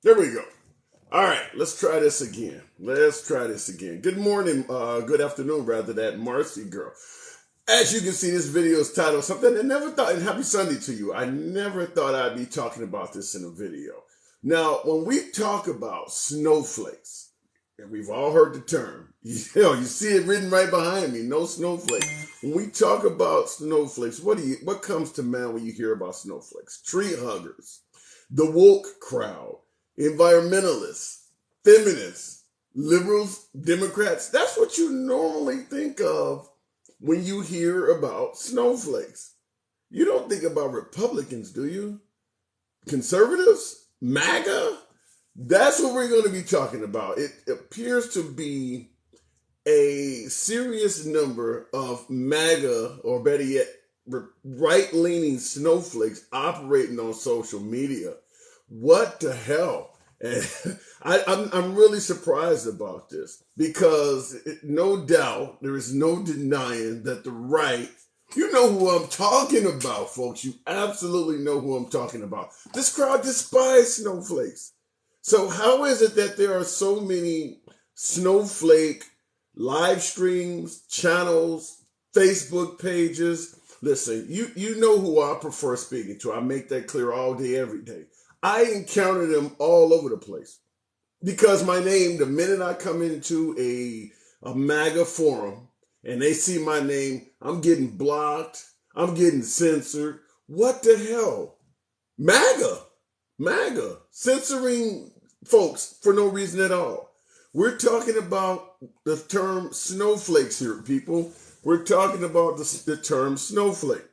There we go. All right, let's try this again. Good morning, good afternoon, rather, that Marcy girl. As you can see, this video is titled something I never thought, and happy Sunday to you. I never thought I'd be talking about this in a video. Now, when we talk about snowflakes, and we've all heard the term, you see it written right behind me, no snowflake. When we talk about snowflakes, what comes to mind when you hear about snowflakes? Tree huggers, the woke crowd, environmentalists, feminists, liberals, Democrats. That's what you normally think of when you hear about snowflakes. You don't think about Republicans, do you? Conservatives? MAGA? That's what we're going to be talking about. It appears to be a serious number of MAGA, or better yet, right-leaning snowflakes operating on social media. What the hell? And I'm really surprised about this because no doubt there is no denying that the right, you know who I'm talking about, folks. You absolutely know who I'm talking about. This crowd despises snowflakes. So how is it that there are so many snowflake live streams, channels, Facebook pages? Listen, you know who I prefer speaking to. I make that clear all day, every day. I encounter them all over the place because my name, the minute I come into a MAGA forum and they see my name, I'm getting blocked. I'm getting censored. What the hell? MAGA, censoring folks for no reason at all. We're talking about the term snowflakes here, people. We're talking about the term snowflake.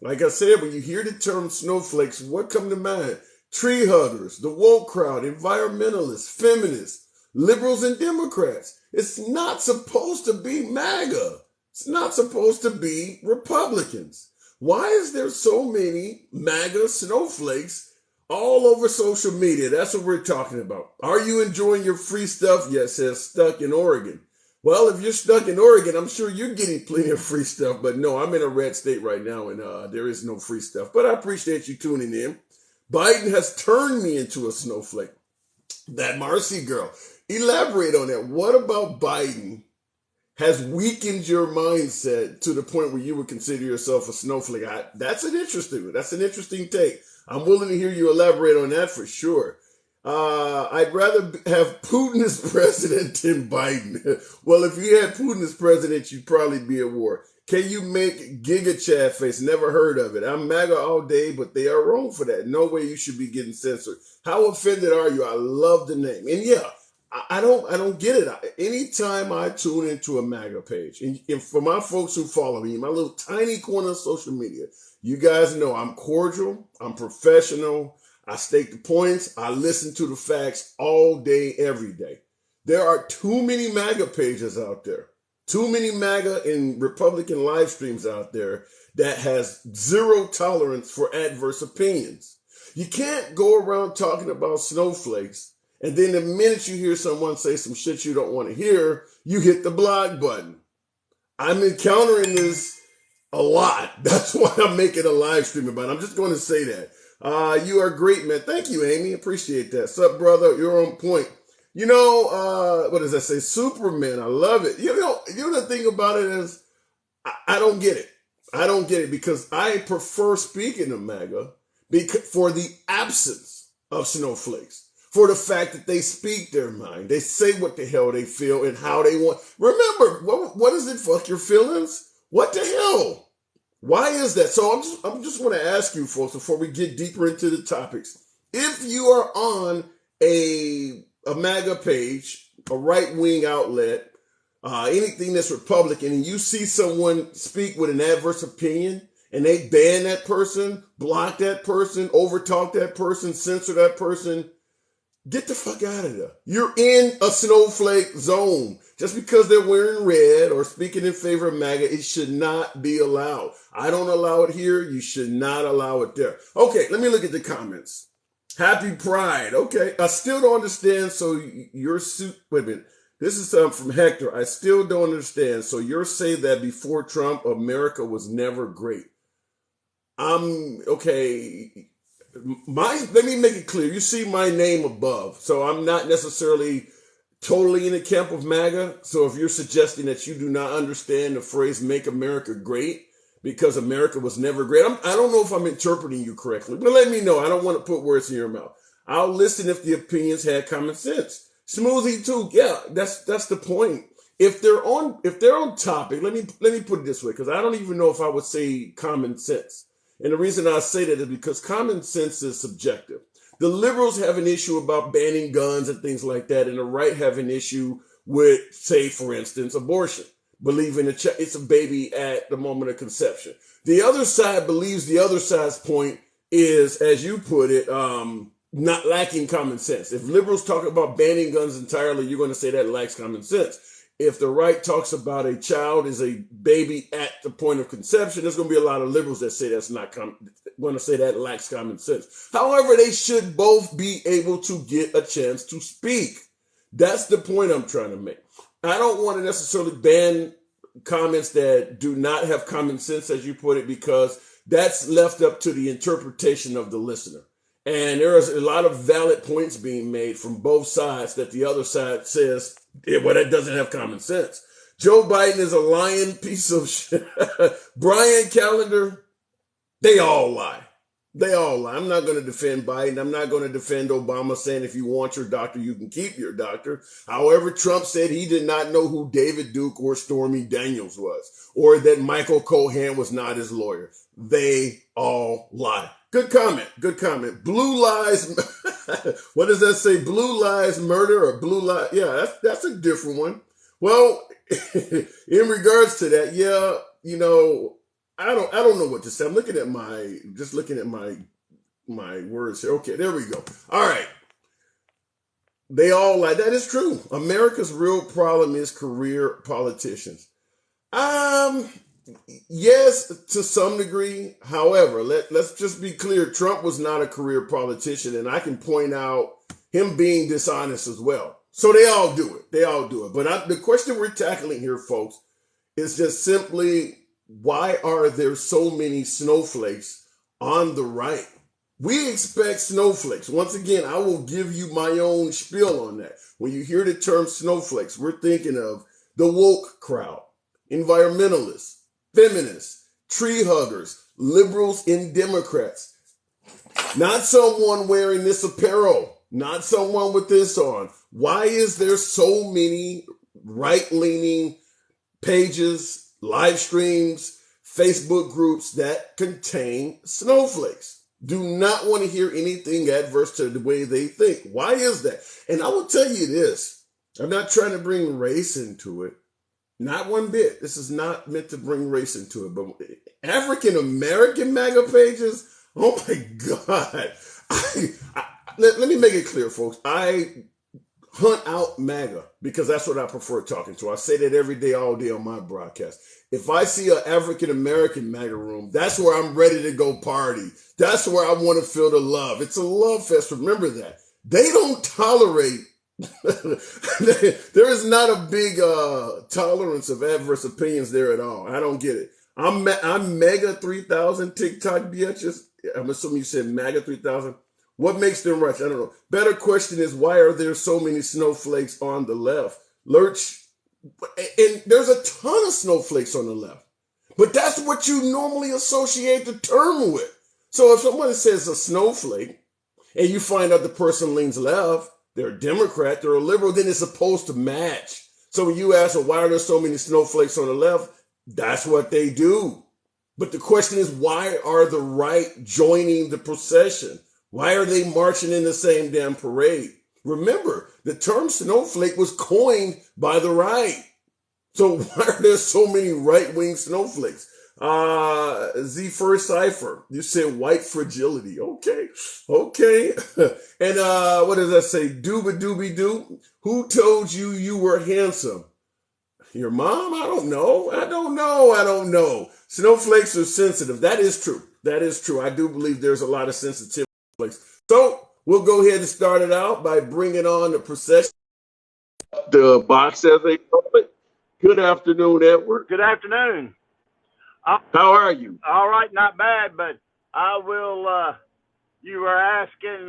Like I said, when you hear the term snowflakes, what come to mind? Tree huggers, the woke crowd, environmentalists, feminists, liberals, and Democrats. It's not supposed to be MAGA. It's not supposed to be Republicans. Why is there so many MAGA snowflakes all over social media? That's what we're talking about. Are you enjoying your free stuff? Yes, it says stuck in Oregon. Well, if you're stuck in Oregon, I'm sure you're getting plenty of free stuff. But no, I'm in a red state right now, and there is no free stuff. But I appreciate you tuning in. Biden has turned me into a snowflake. That Marcy girl. Elaborate on that. What about Biden has weakened your mindset to the point where you would consider yourself a snowflake? That's an interesting take. I'm willing to hear you elaborate on that for sure. I'd rather have Putin as president than Biden. Well, if you had Putin as president, you'd probably be at war. Can you make Giga Chad face? Never heard of it. I'm MAGA all day, but they are wrong for that. No way you should be getting censored. How offended are you? I love the name. And yeah, I don't get it. Anytime I tune into a MAGA page, and for my folks who follow me, my little tiny corner of social media, you guys know I'm cordial, I'm professional, I state the points, I listen to the facts all day, every day. There are too many MAGA pages out there. Too many MAGA and Republican live streams out there that has zero tolerance for adverse opinions. You can't go around talking about snowflakes, and then the minute you hear someone say some shit you don't want to hear, you hit the block button. I'm encountering this a lot. That's why I'm making a live stream about it. I'm just going to say that. You are great, man. Thank you, Amy. Appreciate that. Sup, brother? You're on point. What does that say? Superman. I love it. You know the thing about it is, I don't get it. I don't get it because I prefer speaking to MAGA for the absence of snowflakes, for the fact that they speak their mind. They say what the hell they feel and how they want. Remember, what is it? Fuck your feelings? What the hell? Why is that? So I'm just want to ask you folks before we get deeper into the topics. If you are on a MAGA page, a right-wing outlet, anything that's Republican, and you see someone speak with an adverse opinion, and they ban that person, block that person, overtalk that person, censor that person, get the fuck out of there. You're in a snowflake zone. Just because they're wearing red or speaking in favor of MAGA, it should not be allowed. I don't allow it here. You should not allow it there. Okay, let me look at the comments. Happy Pride. Okay, I still don't understand. So your suit. Wait a minute. This is from Hector. I still don't understand. So you're saying that before Trump, America was never great. Okay. let me make it clear. You see my name above, so I'm not necessarily totally in the camp of MAGA. So if you're suggesting that you do not understand the phrase "Make America Great" because America was never great, I don't know if I'm interpreting you correctly, but let me know. I don't want to put words in your mouth. I'll listen if the opinions had common sense. Smoothie too, yeah, that's the point. If they're on topic, let me put it this way, because I don't even know if I would say common sense. And the reason I say that is because common sense is subjective. The liberals have an issue about banning guns and things like that, and the right have an issue with, say, for instance, abortion, believing it's a baby at the moment of conception. The other side believes the other side's point is, as you put it, not lacking common sense. If liberals talk about banning guns entirely, you're going to say that lacks common sense. If the right talks about a child is a baby at the point of conception, there's going to be a lot of liberals that say that's not going to say that lacks common sense. However, they should both be able to get a chance to speak. That's the point I'm trying to make. I don't want to necessarily ban comments that do not have common sense, as you put it, because that's left up to the interpretation of the listener. And there is a lot of valid points being made from both sides that the other side says, well, that doesn't have common sense. Joe Biden is a lying piece of shit. Brian Callender, they all lie. They all lie. I'm not going to defend Biden. I'm not going to defend Obama saying if you want your doctor, you can keep your doctor. However, Trump said he did not know who David Duke or Stormy Daniels was, or that Michael Cohen was not his lawyer. They all lie. Good comment. Good comment. Blue lies. What does that say? Blue lies murder or blue lies? Yeah, that's a different one. Well, in regards to that, yeah, you know, I don't know what to say. I'm looking at my words here. Okay, there we go. All right. They all lie. That is true. America's real problem is career politicians. Yes, to some degree. However, let's just be clear. Trump was not a career politician, and I can point out him being dishonest as well. So they all do it. They all do it. But the question we're tackling here, folks, is just simply, why are there so many snowflakes on the right? We expect snowflakes. Once again, I will give you my own spiel on that. When you hear the term snowflakes, we're thinking of the woke crowd, environmentalists, feminists, tree huggers, liberals, and Democrats. Not someone wearing this apparel, not someone with this on. Why is there so many right-leaning pages, live streams, Facebook groups that contain snowflakes? Do not want to hear anything adverse to the way they think. Why is that? And I will tell you this. I'm not trying to bring race into it. Not one bit. This is not meant to bring race into it. But African-American MAGA pages, oh my God. Let me make it clear, folks. I hunt out MAGA because that's what I prefer talking to. I say that every day, all day on my broadcast. If I see an African-American MAGA room, that's where I'm ready to go party. That's where I want to feel the love. It's a love fest. Remember that. They don't tolerate there is not a big tolerance of adverse opinions there at all. I don't get it. I'm Mega 3000 TikTok bitches. I'm assuming you said MAGA 3000. What makes them right? I don't know. Better question is, why are there so many snowflakes on the left? Lurch, and there's a ton of snowflakes on the left. But that's what you normally associate the term with. So if someone says a snowflake and you find out the person leans left, they're a Democrat, they're a liberal, then it's supposed to match. So when you ask, well, why are there so many snowflakes on the left? That's what they do. But the question is, why are the right joining the procession? Why are they marching in the same damn parade? Remember, the term snowflake was coined by the right. So why are there so many right-wing snowflakes? Z First Cipher, you said white fragility. Okay. And what does that say? Dooba dooby doo. Who told you you were handsome? Your mom? I don't know. Snowflakes are sensitive. That is true. I do believe there's a lot of sensitivity. So we'll go ahead and start it out by bringing on the procession. The box, as they call it. Good afternoon, Edward. Good afternoon. How are you? All right, not bad, but I will you were asking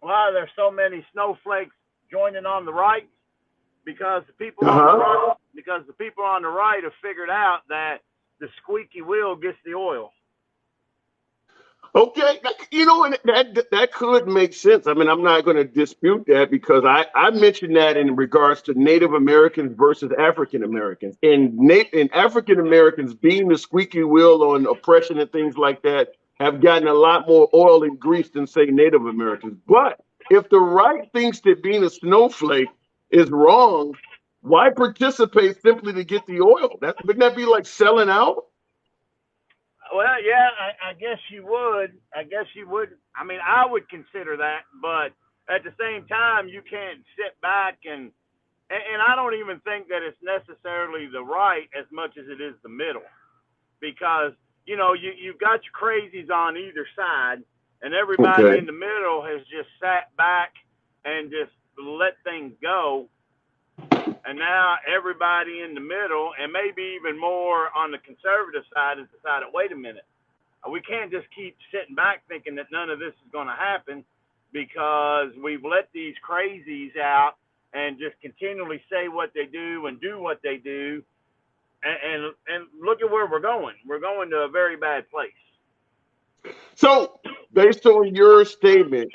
why there's so many snowflakes joining on the right, because the people on the Uh-huh. right, because the people on the right have figured out that the squeaky wheel gets the oil. Okay, and that could make sense. I mean, I'm not going to dispute that because I mentioned that in regards to Native Americans versus African Americans, and African Americans being the squeaky wheel on oppression and things like that have gotten a lot more oil and grease than say Native Americans. But if the right thinks that being a snowflake is wrong, why participate simply to get the oil? Wouldn't that be like selling out? Well, yeah, I guess you would. I guess you would. I mean, I would consider that, but at the same time, you can't sit back and I don't even think that it's necessarily the right as much as it is the middle, because you've got your crazies on either side, and everybody Okay. in the middle has just sat back and just let things go. And now everybody in the middle, and maybe even more on the conservative side, has decided, wait a minute, we can't just keep sitting back thinking that none of this is going to happen, because we've let these crazies out and just continually say what they do and do what they do. And look at where we're going. We're going to a very bad place. So, based on your statement,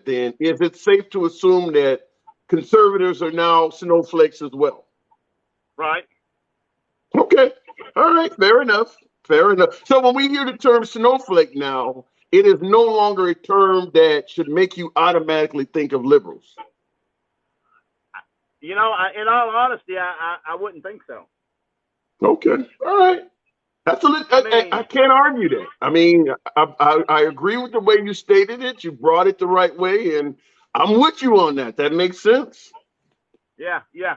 then, is it safe to assume that conservatives are now snowflakes as well? Right? Okay. All right. Fair enough. Fair enough. So, when we hear the term snowflake now, it is no longer a term that should make you automatically think of liberals. In all honesty, I wouldn't think so. Okay. All right. I mean, I can't argue that. I mean, I agree with the way you stated it. You brought it the right way, and I'm with you on that. That makes sense. yeah, yeah.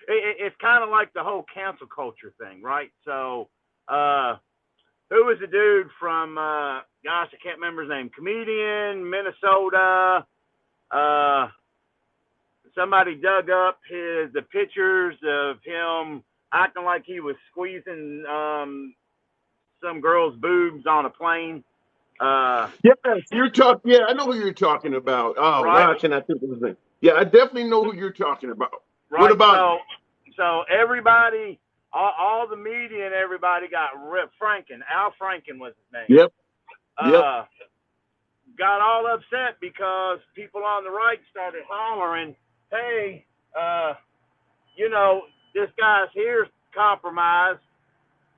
It's kind of like the whole cancel culture thing, right? So, who was the dude from, gosh, I can't remember his name, comedian, Minnesota. Uh, Somebody dug up the pictures of him acting like he was squeezing some girl's boobs on a plane. Yes, you're talking. Yeah, I know who you're talking about. Oh, Right, why can I think of his name? Yeah, I definitely know who you're talking about. What right. about him? So everybody, all the media and everybody got ripped. Al Franken was his name. Yep, yep. Uh, got all upset because people on the right started hollering, "Hey, uh, this guy's here's compromised.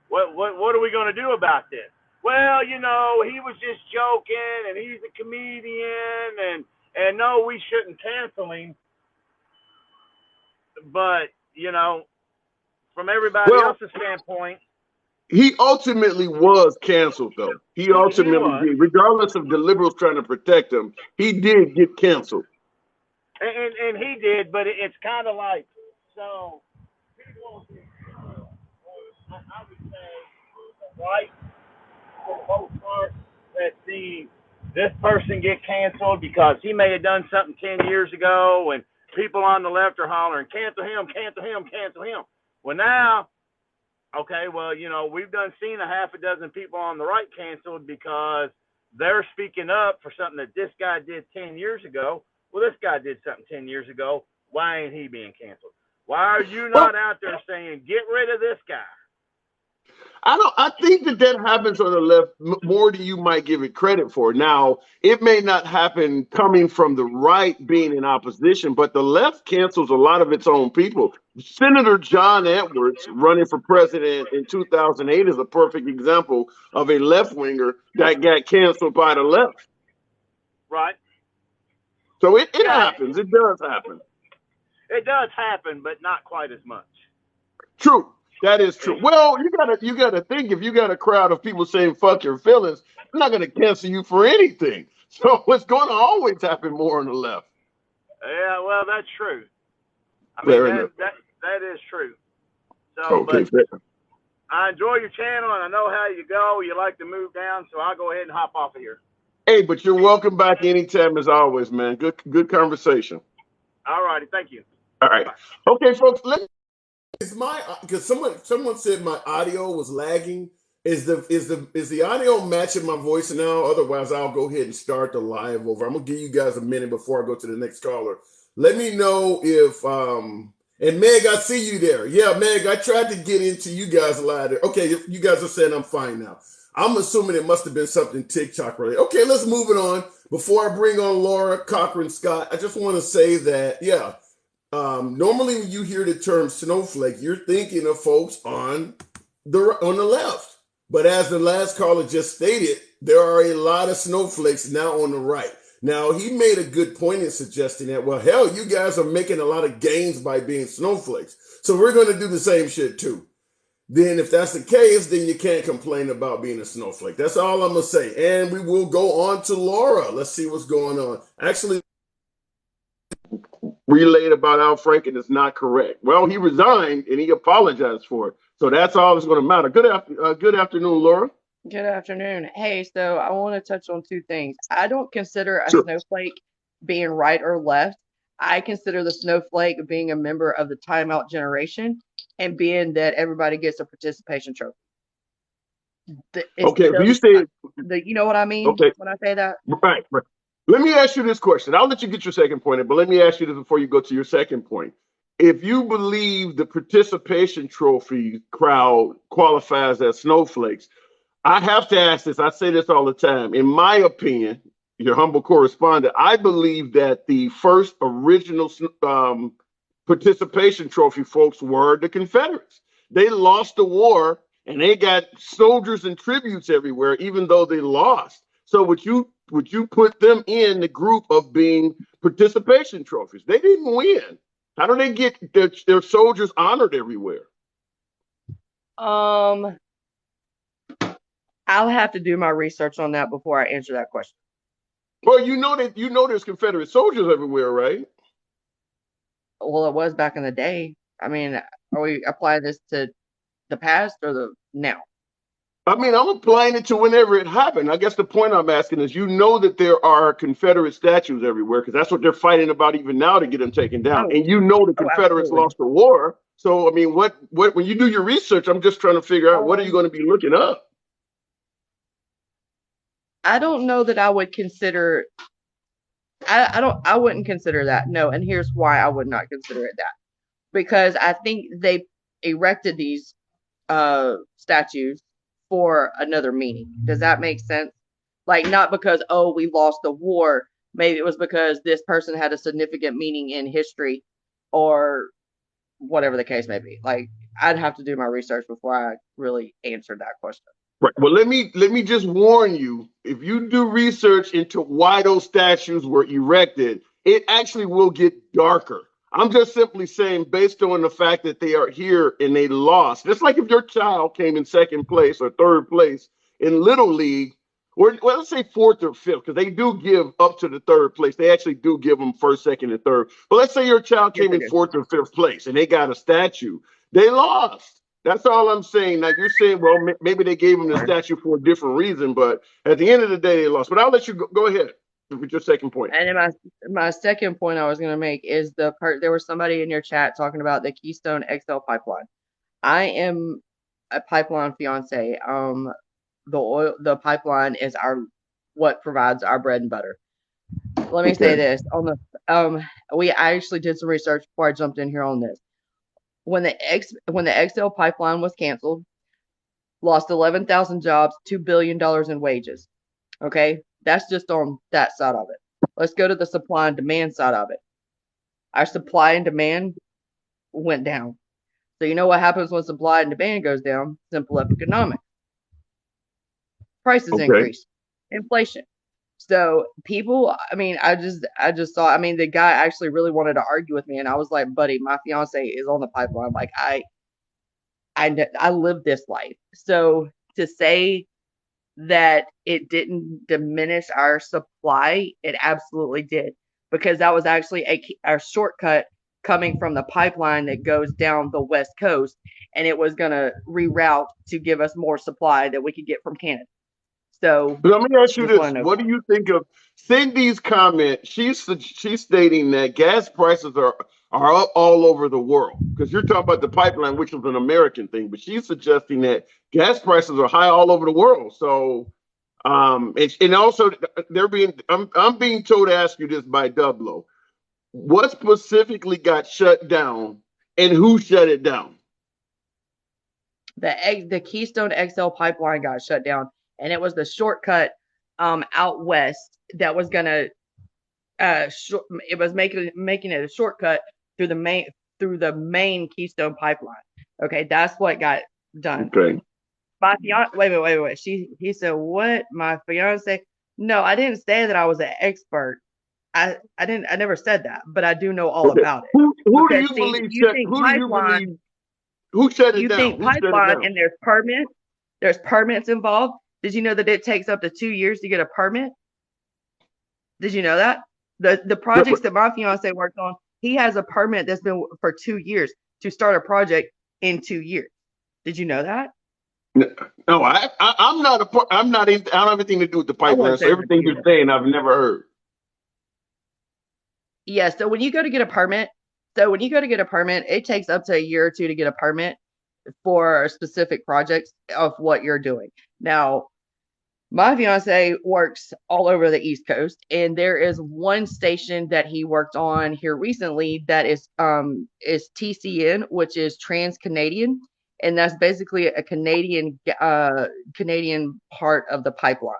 What are we going to do about this?" Well, he was just joking, and he's a comedian, and no, we shouldn't cancel him. But from everybody Well, else's standpoint, he ultimately was canceled, though. He he ultimately was, did, regardless of the liberals trying to protect him. He did get canceled. and he did. But it's kind of like, so people, I would say, right, for the most part, that see this person get canceled because he may have done something 10 years ago, and people on the left are hollering, cancel him, cancel him, cancel him. Well, now, okay, well, we've seen a half a dozen people on the right canceled because they're speaking up for something that this guy did 10 years ago. Well, this guy did something 10 years ago. Why ain't he being canceled? Why are you Well, not out there saying, get rid of this guy? I think that happens on the left more than you might give it credit for. Now, it may not happen coming from the right being in opposition, but the left cancels a lot of its own people. Senator John Edwards running for president in 2008 is a perfect example of a left winger that got canceled by the left. Right? So it Yeah, happens. It does happen. it does happen, but not quite as much. True. That is true. Well, you gotta think if you got a crowd of people saying fuck your feelings, I'm not gonna cancel you for anything. So it's gonna always happen more on the left. Yeah, well, that's true. I mean, Fair that enough. that that is true. So, Okay, but fair. I enjoy your channel, and I know how you go. You like to move down, so I'll go ahead and hop off of here. Hey, but you're welcome back anytime as always, man. Good conversation. All righty, thank you. All right. Bye. Okay, folks, it's my because someone said my audio was lagging. Is the audio matching my voice now? Otherwise, I'll go ahead and start the live over. I'm gonna give you guys a minute before I go to the next caller. Let me know if and Meg, I see you there. Yeah, Meg, I tried to get into you guys live there. Okay, you guys are saying I'm fine now. I'm assuming it must have been something TikTok related. Okay, let's move it on. Before I bring on Laura Cochran Scott, I just want to say that normally when you hear the term snowflake, you're thinking of folks on the left. But as the last caller just stated, there are a lot of snowflakes now on the right. Now, he made a good point in suggesting that, well, hell, you guys are making a lot of gains by being snowflakes. So we're going to do the same shit too. Then if that's the case, then you can't complain about being a snowflake. That's all I'm going to say. And we will go on to Laura. Let's see what's going on. Actually, relayed about Al Franken is not correct. Well, he resigned and he apologized for it. So that's all that's going to matter. Good afternoon, Laura. Good afternoon. Hey, so I want to touch on two things. I don't consider a Sure. snowflake being right or left. I consider the snowflake being a member of the timeout generation and being that everybody gets a participation trophy. Okay, so you said, You know what I mean okay, when I say that? right. Let me ask you this question. I'll let you get your second point, but let me ask you this before you go to your second point. If you believe the participation trophy crowd qualifies as snowflakes, I have to ask this. I say this all the time. In my opinion, your humble correspondent, I believe that the first original participation trophy folks were the Confederates. They lost the war and they got soldiers and tributes everywhere, even though they lost. So would you put them in the group of being participation trophies? They didn't win. How do they get their soldiers honored everywhere? Um, I'll have to do my research on that before I answer that question. Well, there's Confederate soldiers everywhere, right? Well, it was back in the day. I mean, are we applying this to the past or the now? I mean, I'm applying it to whenever it happened. I guess the point I'm asking is, that there are Confederate statues everywhere because that's what they're fighting about even now to get them taken down. Oh, And the Confederates absolutely. lost the war. So, I mean, what when you do your research, I'm just trying to figure out what are you going to be looking up? I don't know that I would consider. I wouldn't consider that. No, and here's why I would not consider it that. Because I think they erected these statues for another meaning. Does that make sense? Like, not because, oh, we lost the war. Maybe it was because this person had a significant meaning in history or whatever the case may be. Like, I'd have to do my research before I really answer that question. Right. Well, let me just warn you. If you do research into why those statues were erected, it actually will get darker. I'm just simply saying, based on the fact that they are here and they lost, just like if your child came in second place or third place in Little League, or well, let's say fourth or fifth, because they do give up to the third place. They actually do give them first, second, and third. But let's say your child Yes, came I in do. fourth or fifth place and they got a statue. They lost. That's all I'm saying. Now you're saying, well, maybe they gave them the statue for a different reason, but at the end of the day, they lost. But I'll let you go ahead with your second point. And then my second point I was going to make is there was somebody in your chat talking about the Keystone XL pipeline. I am a pipeline fiance. The pipeline is what provides our bread and butter. Let me say this on the I actually did some research before I jumped in here on this. When the XL pipeline was canceled, lost 11,000 jobs, $2 billion in wages. Okay, that's just on that side of it. Let's go to the supply and demand side of it. Our supply and demand went down. So you know what happens when supply and demand goes down? Simple economics. Prices Okay. increase. Inflation. So people, I mean, I just saw, I mean, the guy actually really wanted to argue with me, and I was like, buddy, my fiance is on the pipeline. Like I live this life. So to say that it didn't diminish our supply, it absolutely did, because that was actually a shortcut coming from the pipeline that goes down the west coast, and it was going to reroute to give us more supply that we could get from Canada. So Let me ask you just want this: to know. what do you think of Cindy's comment? She's stating that gas prices are up all over the world. Because you're talking about the pipeline, which was an American thing, but she's suggesting that gas prices are high all over the world. So, and also I'm being told to ask you this by Dublo. What specifically got shut down, and who shut it down? The Keystone XL pipeline got shut down, and it was the shortcut out west that was gonna it was making it a shortcut through the main Keystone pipeline. Okay, that's what got done. Okay. My fiance, wait. He said, "What? My fiance?" No, I didn't say that I was an expert. I never said that, but I do know all Okay. about it. Who do Because you see, believe shut? Who do you believe? Who shut it you down? think Who shut it pipeline, down? and there's permits involved. Did you know that it takes up to 2 years to get a permit? Did you know that? The projects that my fiance worked on, he has a permit that's been for 2 years to start a project in 2 years. Did you know that? No, I'm not a. I'm not. I don't have anything to do with the I pipeline. wouldn't So say for 2 everything years. you're saying, I've never heard. Yeah, so when you go to get a permit, it takes up to a year or two to get a permit for specific projects of what you're doing. Now, my fiance works all over the East Coast, and there is one station that he worked on here recently that is TCN, which is Trans Canadian, and that's basically a Canadian part of the pipeline,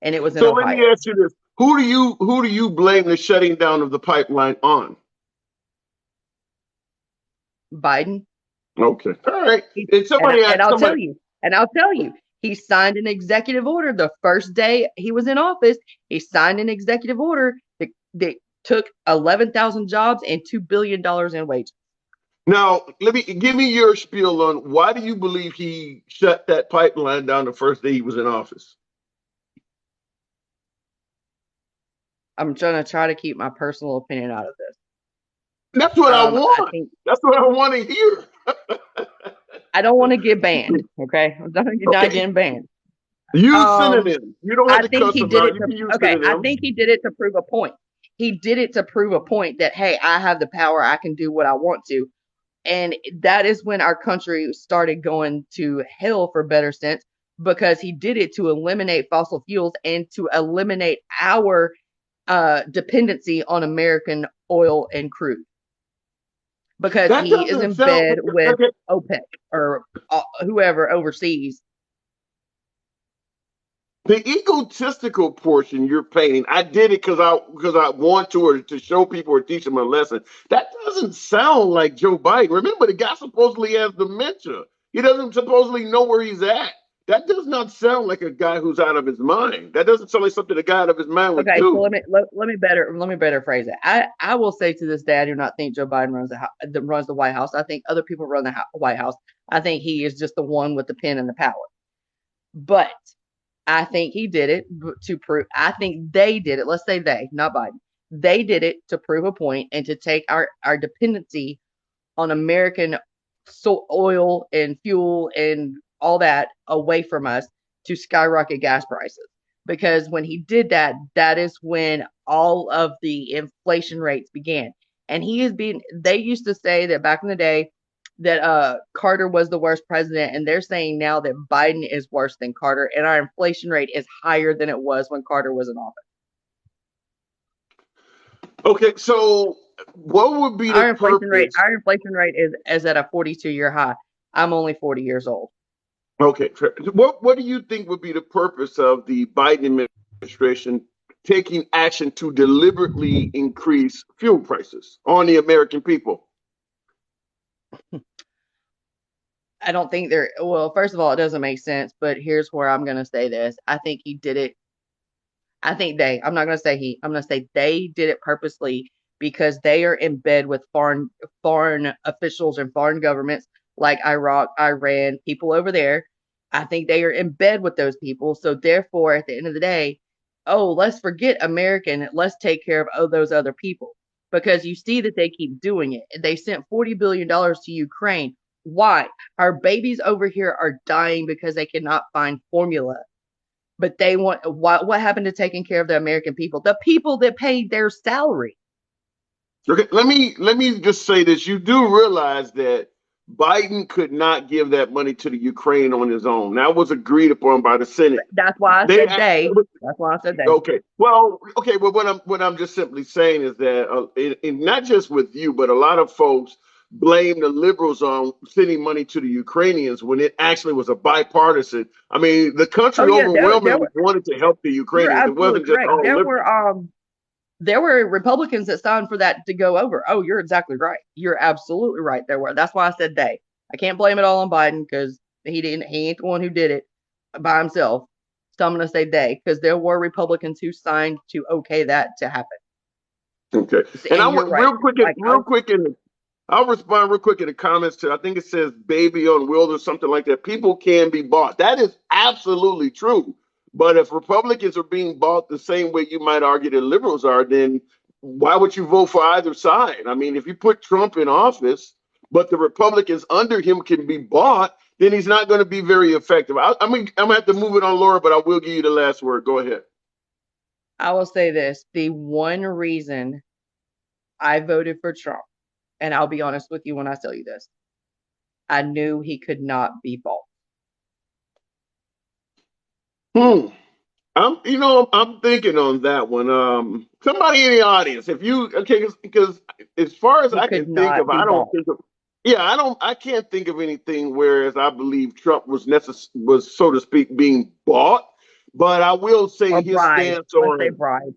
and it was in So let me Ohio. ask you this: who do you blame the shutting down of the pipeline on? Biden. Okay, all right. He, And somebody and asked somebody. I'll tell you, he signed an executive order the first day he was in office. He signed an executive order that took 11,000 jobs and $2 billion in wages. Now, let me give me your spiel on why do you believe he shut that pipeline down the first day he was in office? I'm trying to keep my personal opinion out of this. That's what I I want. think That's what I want to hear. I don't want to get banned. Okay, I'm not Okay, getting banned. use Um, synonyms. You don't have I to think cuss he them did out. it You to. can use Okay, I synonyms. think he did it to prove a point. He did it to prove a point that hey, I have the power. I can do what I want to. And that is when our country started going to hell, for better sense, because he did it to eliminate fossil fuels and to eliminate our dependency on American oil and crude. Because That he is doesn't in sound bed with okay. OPEC or whoever oversees. The egotistical portion you're painting, I did it because I want to or to show people or teach them a lesson. That doesn't sound like Joe Biden. Remember, the guy supposedly has dementia. He doesn't supposedly know where he's at. That does not sound like a guy who's out of his mind. That doesn't sound like something a guy out of his mind would Okay, so do. let me better phrase it. I will say to this day, I do not think Joe Biden runs the White House. I think other people run the White House. I think he is just the one with the pen and the power. But I think he did it to prove. I think they did it. Let's say they, not Biden. They did it to prove a point and to take our dependency on American oil and fuel and all that away from us to skyrocket gas prices. Because when he did that, that is when all of the inflation rates began. And he is being, they used to say that back in the day that Carter was the worst president, and they're saying now that Biden is worse than Carter, and our inflation rate is higher than it was when Carter was in office. Okay, so what would be the purpose? Our inflation rate is at a 42-year high. I'm only 40 years old. Okay, what do you think would be the purpose of the Biden administration taking action to deliberately increase fuel prices on the American people? I don't think they're, well, first of all, it doesn't make sense, but here's where I'm going to say this. I think he did it. I'm not going to say he, I'm going to say they did it purposely because they are in bed with foreign officials and foreign governments like Iraq, Iran, people over there. I think they are in bed with those people. So therefore, at the end of the day, oh, let's forget American. Let's take care of those other people because you see that they keep doing it. They sent $40 billion to Ukraine. Why? Our babies over here are dying because they cannot find formula. But they what happened to taking care of the American people? The people that paid their salary. Okay, let me just say this. You do realize that Biden could not give that money to the Ukraine on his own. That was agreed upon by the Senate. That's why I They said act- they. That's why I said they. okay. Well, okay. But what I'm just simply saying is that not just with you, but a lot of folks blame the liberals on sending money to the Ukrainians when it actually was a bipartisan. I mean, the Oh country yeah, there overwhelmingly were. wanted to help the You're Ukrainians. It absolutely wasn't just correct. all liberals. There were Republicans that signed for that to go over. Oh, you're exactly right. You're absolutely right. There were. That's why I said they. I can't blame it all on Biden because he didn't. He ain't the one who did it by himself. So I'm going to say they because there were Republicans who signed to okay that to happen. Okay. And I And want you're right. Like real quick in I'll respond real quick in the comments to I think it says baby on wheels or something like that. People can be bought. That is absolutely true. But if Republicans are being bought the same way you might argue that liberals are, then why would you vote for either side? I mean, if you put Trump in office, but the Republicans under him can be bought, then he's not going to be very effective. I mean, I'm gonna have to move it on, Laura, but I will give you the last word. Go ahead. I will say this: the one reason I voted for Trump, and I'll be honest with you when I tell you this, I knew he could not be bought. Hmm. I'm thinking on that one. Somebody in the audience, if you okay, because as far as He I could can think not of, be I don't bought. think of, yeah, I can't think of anything. Whereas I believe Trump was so to speak being bought, but I will say Or his bribed. stance Let's say on bribed.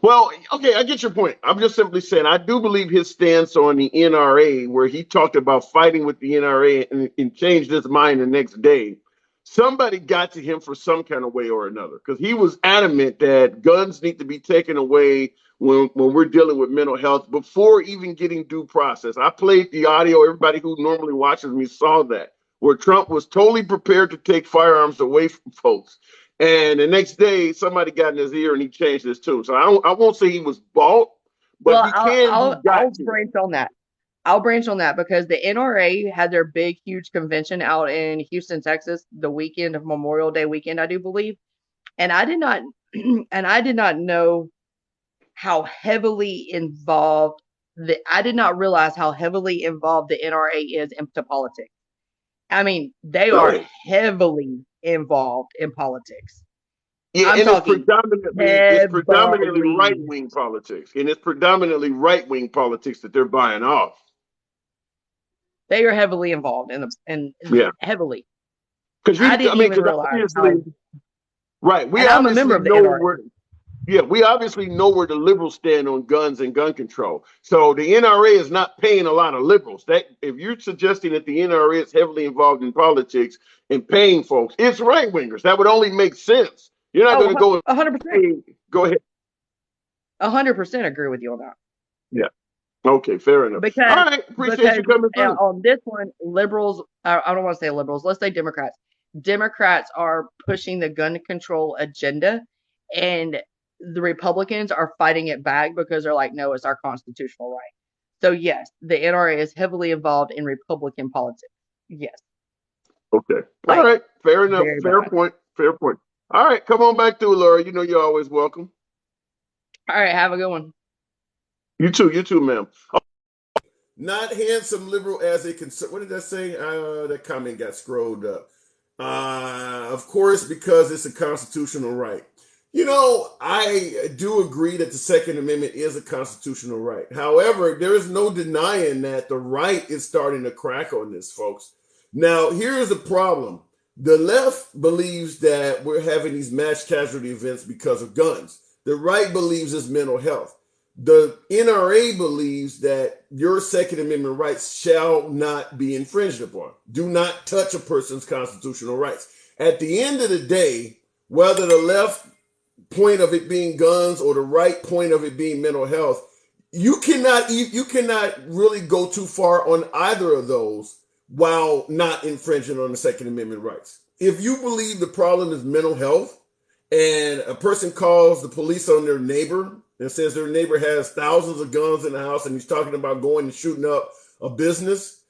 well, okay, I get your point. I'm just simply saying I do believe his stance on the NRA, where he talked about fighting with the NRA and changed his mind the next day. Somebody got to him for some kind of way or another because he was adamant that guns need to be taken away when we're dealing with mental health before even getting due process. I played the audio. Everybody who normally watches me saw that, where Trump was totally prepared to take firearms away from folks. And the next day, somebody got in his ear and he changed his tune. So I won't say he was bought, but Well, he can be got I'll to. branch on that. I'll branch on that because the NRA had their big, huge convention out in Houston, Texas, the weekend of Memorial Day weekend, I do believe. And I did not, and I did not know how heavily involved I did not realize how heavily involved the NRA is into politics. I mean, they are Really? heavily involved in politics. Yeah, I'm and talking it's predominantly right heavily. wing politics, and it's predominantly right wing politics that they're buying off. They are heavily involved in Yeah, heavily. because I I didn't mean, even because realize obviously, how, right, we and I'm a member obviously of the know NRA. where. Yeah, we obviously know where the liberals stand on guns and gun control. So the NRA is not paying a lot of liberals. That if you're suggesting that the NRA is heavily involved in politics and paying folks, it's right wingers. That would only make sense. You're not going to Oh, go and 100%. pay. Go ahead. 100% agree with you on that. Yeah. Okay. Fair enough. All Because right. Appreciate because you coming through. on this one, liberals, I don't want to say liberals, let's say Democrats. Democrats are pushing the gun control agenda, and the Republicans are fighting it back because they're like, no, it's our constitutional right. So yes, the NRA is heavily involved in Republican politics. Yes, Okay. All like right. Fair enough. very Fair bad. point. Fair point. All right. Come on back through, Laura. You know you're always welcome. All right, have a good one. You too. You too, ma'am. Not handsome liberal as a concern. What did that say? That comment got scrolled up. Of course, because it's a constitutional right. You know, I do agree that the Second Amendment is a constitutional right. However, there is no denying that the right is starting to crack on this, folks. Now, here's the problem. The left believes that we're having these mass casualty events because of guns. The right believes it's mental health. The NRA believes that your Second Amendment rights shall not be infringed upon. Do not touch a person's constitutional rights. At the end of the day, whether the left point of it being guns or the right point of it being mental health, you cannot really go too far on either of those while not infringing on the Second Amendment rights. If you believe the problem is mental health and a person calls the police on their neighbor and says their neighbor has thousands of guns in the house and he's talking about going and shooting up a business,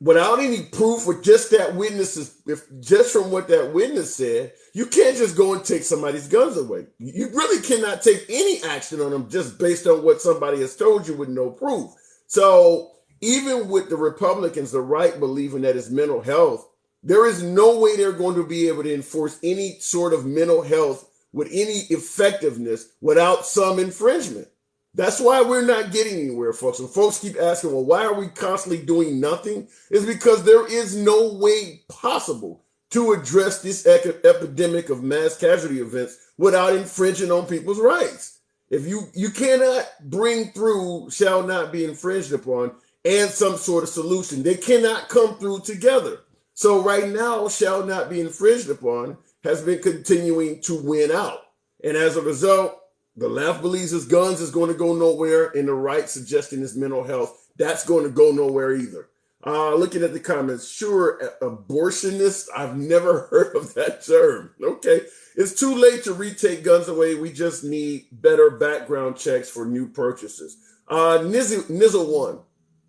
without any proof or just that witness, if just from what that witness said, you can't just go and take somebody's guns away. You really cannot take any action on them just based on what somebody has told you with no proof. So even with the Republicans, the right believing that it's mental health, there is no way they're going to be able to enforce any sort of mental health with any effectiveness without some infringement. That's why we're not getting anywhere, folks. And folks keep asking, well, why are we constantly doing nothing? It's because there is no way possible to address this epidemic of mass casualty events without infringing on people's rights. If you cannot bring through shall not be infringed upon and some sort of solution, they cannot come through together. So right now, shall not be infringed upon has been continuing to win out. And as a result, the left believes his guns is going to go nowhere, and the right suggesting his mental health, that's going to go nowhere either. Looking at the comments, sure, abortionist, I've never heard of that term. Okay, it's too late to retake guns away. We just need better background checks for new purchases. Nizzle one,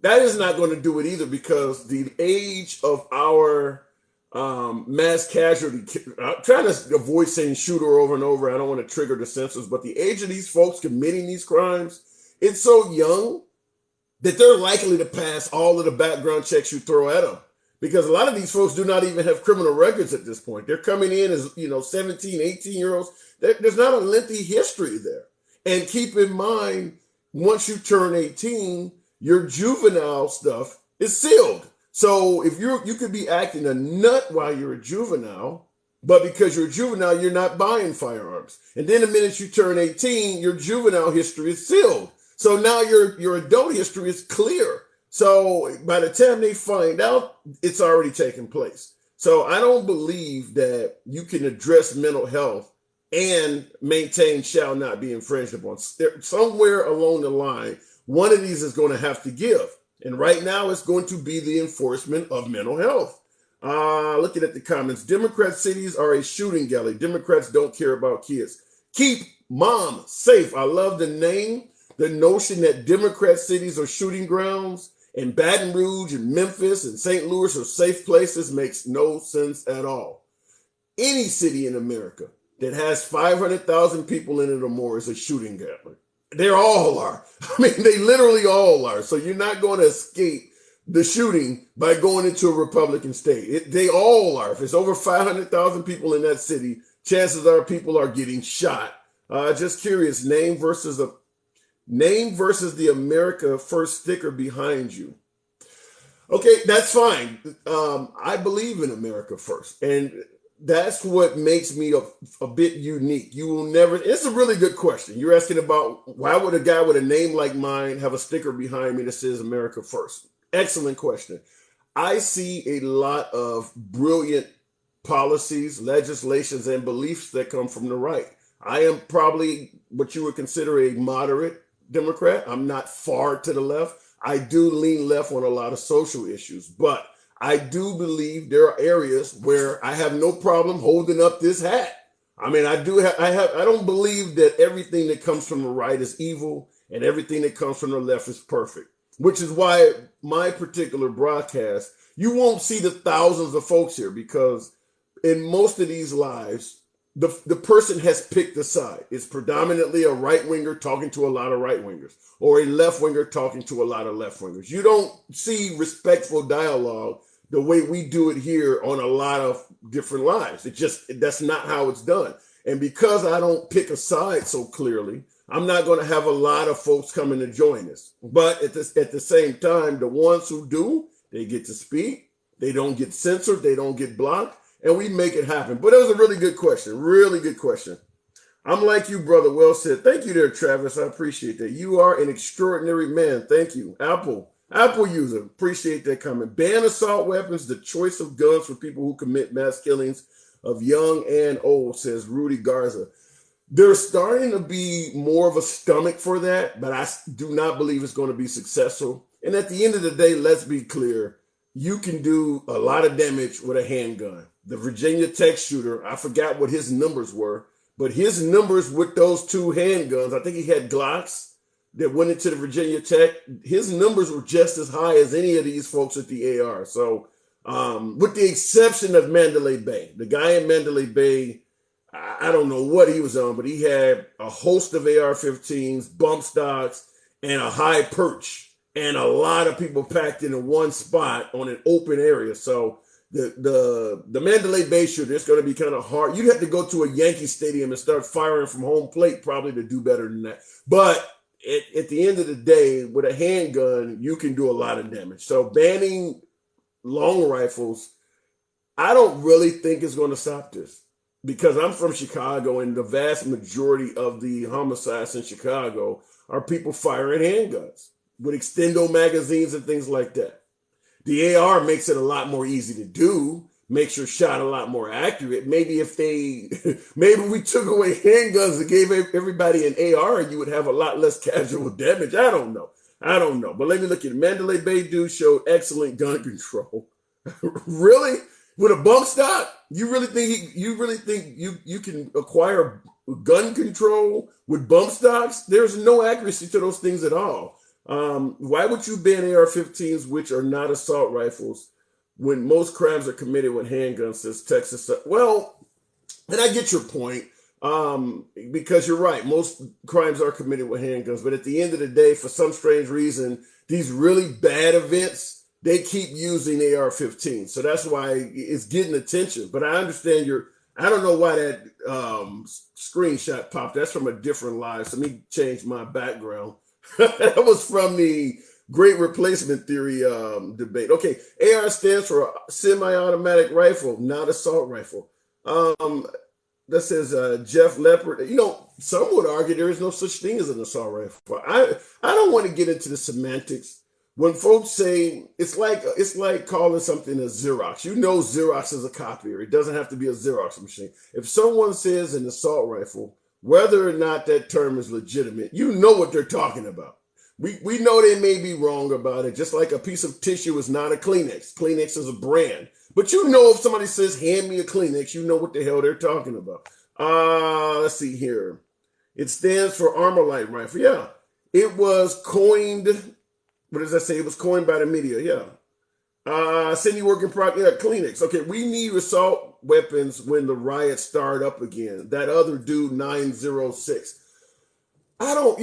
that is not going to do it either because the age of our mass casualty, I'm trying to avoid saying shooter over and over. I don't want to trigger the censors, but the age of these folks committing these crimes, it's so young that they're likely to pass all of the background checks you throw at them. Because a lot of these folks do not even have criminal records at this point. They're coming in as, 17, 18-year-olds. There's not a lengthy history there. And keep in mind, once you turn 18, your juvenile stuff is sealed. So if you could be acting a nut while you're a juvenile, but because you're a juvenile, you're not buying firearms. And then the minute you turn 18, your juvenile history is sealed. So now your adult history is clear. So by the time they find out, it's already taken place. So I don't believe that you can address mental health and maintain shall not be infringed upon. Somewhere along the line, one of these is going to have to give. And right now, it's going to be the enforcement of mental health. Looking at the comments, Democrat cities are a shooting gallery. Democrats don't care about kids. Keep mom safe. I love the name. The notion that Democrat cities are shooting grounds and Baton Rouge and Memphis and St. Louis are safe places makes no sense at all. Any city in America that has 500,000 people in it or more is a shooting gallery. They all are. I mean, they literally all are. So you're not going to escape the shooting by going into a Republican state. They all are. If it's over 500,000 people in that city, chances are people are getting shot. Just curious, name versus the America First sticker behind you. Okay, that's fine. I believe in America First. And that's what makes me a bit unique. You will never, it's a really good question. You're asking about why would a guy with a name like mine have a sticker behind me that says America First? Excellent question. I see a lot of brilliant policies, legislations, and beliefs that come from the right. I am probably what you would consider a moderate Democrat. I'm not far to the left. I do lean left on a lot of social issues, but I do believe there are areas where I have no problem holding up this hat. I mean, I don't believe that everything that comes from the right is evil and everything that comes from the left is perfect, which is why my particular broadcast, you won't see the thousands of folks here because in most of these lives, the person has picked a side. It's predominantly a right-winger talking to a lot of right-wingers or a left-winger talking to a lot of left-wingers. You don't see respectful dialogue the way we do it here on a lot of different lives. That's not how it's done. And because I don't pick a side so clearly, I'm not going to have a lot of folks coming to join us. But at the same time, the ones who do, they get to speak. They don't get censored. They don't get blocked. And we make it happen. But it was a really good question. Really good question. I'm like you, brother. Well said. Thank you there, Travis. I appreciate that. You are an extraordinary man. Thank you. Apple user. Appreciate that comment. Ban assault weapons, the choice of guns for people who commit mass killings of young and old, says Rudy Garza. There's starting to be more of a stomach for that, but I do not believe it's going to be successful. And at the end of the day, let's be clear. You can do a lot of damage with a handgun. The Virginia Tech shooter, I forgot what his numbers were, but his numbers with those two handguns, I think he had Glocks. that went into the Virginia Tech, his numbers were just as high as any of these folks at the AR. So, with the exception of Mandalay Bay, the guy in Mandalay Bay, I don't know what he was on, but he had a host of AR-15s, bump stocks, and a high perch, and a lot of people packed into one spot on an open area. So the Mandalay Bay shooter, it's going to be kind of hard. You'd have to go to a Yankee stadium and start firing from home plate probably to do better than that. But at the end of the day, with a handgun, you can do a lot of damage. So banning long rifles, I don't really think is going to stop this, because I'm from Chicago, and the vast majority of the homicides in Chicago are people firing handguns with extendo magazines and things like that. The AR makes it a lot more easy to do, makes your shot a lot more accurate. Maybe maybe we took away handguns and gave everybody an AR, you would have a lot less casual damage. I don't know. But let me look at it. Mandalay Bay dude showed excellent gun control. Really? With a bump stock? You really think you can acquire gun control with bump stocks? There's no accuracy to those things at all. Why would you ban AR-15s, which are not assault rifles, when most crimes are committed with handguns, says Texas? Well, and I get your point, because you're right. Most crimes are committed with handguns. But at the end of the day, for some strange reason, these really bad events, they keep using AR-15. So that's why it's getting attention. But I understand I don't know why that screenshot popped. That's from a different live. So let me change my background. That was from the Great Replacement Theory debate. Okay, AR stands for semi-automatic rifle, not assault rifle. That says Jeff Leopard. Some would argue there is no such thing as an assault rifle. I don't want to get into the semantics. When folks say it's like calling something a Xerox. Xerox is a copier. It doesn't have to be a Xerox machine. If someone says an assault rifle, whether or not that term is legitimate, you know what they're talking about. We know they may be wrong about it, just like a piece of tissue is not a Kleenex. Kleenex is a brand. But if somebody says, hand me a Kleenex, you know what the hell they're talking about. Let's see here. It stands for Armalite rifle. Yeah. It was coined, what does that say? It was coined by the media. Yeah. Cindy working product. Yeah, Kleenex. Okay, we need assault weapons when the riots start up again. That other dude, 906. I don't,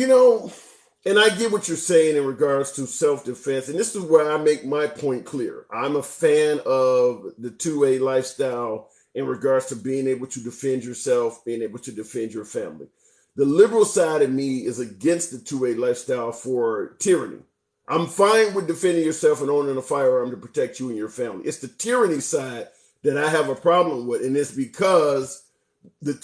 and I get what you're saying in regards to self-defense. And this is where I make my point clear. I'm a fan of the 2A lifestyle in regards to being able to defend yourself, being able to defend your family. The liberal side of me is against the 2A lifestyle for tyranny. I'm fine with defending yourself and owning a firearm to protect you and your family. It's the tyranny side that I have a problem with. And it's because the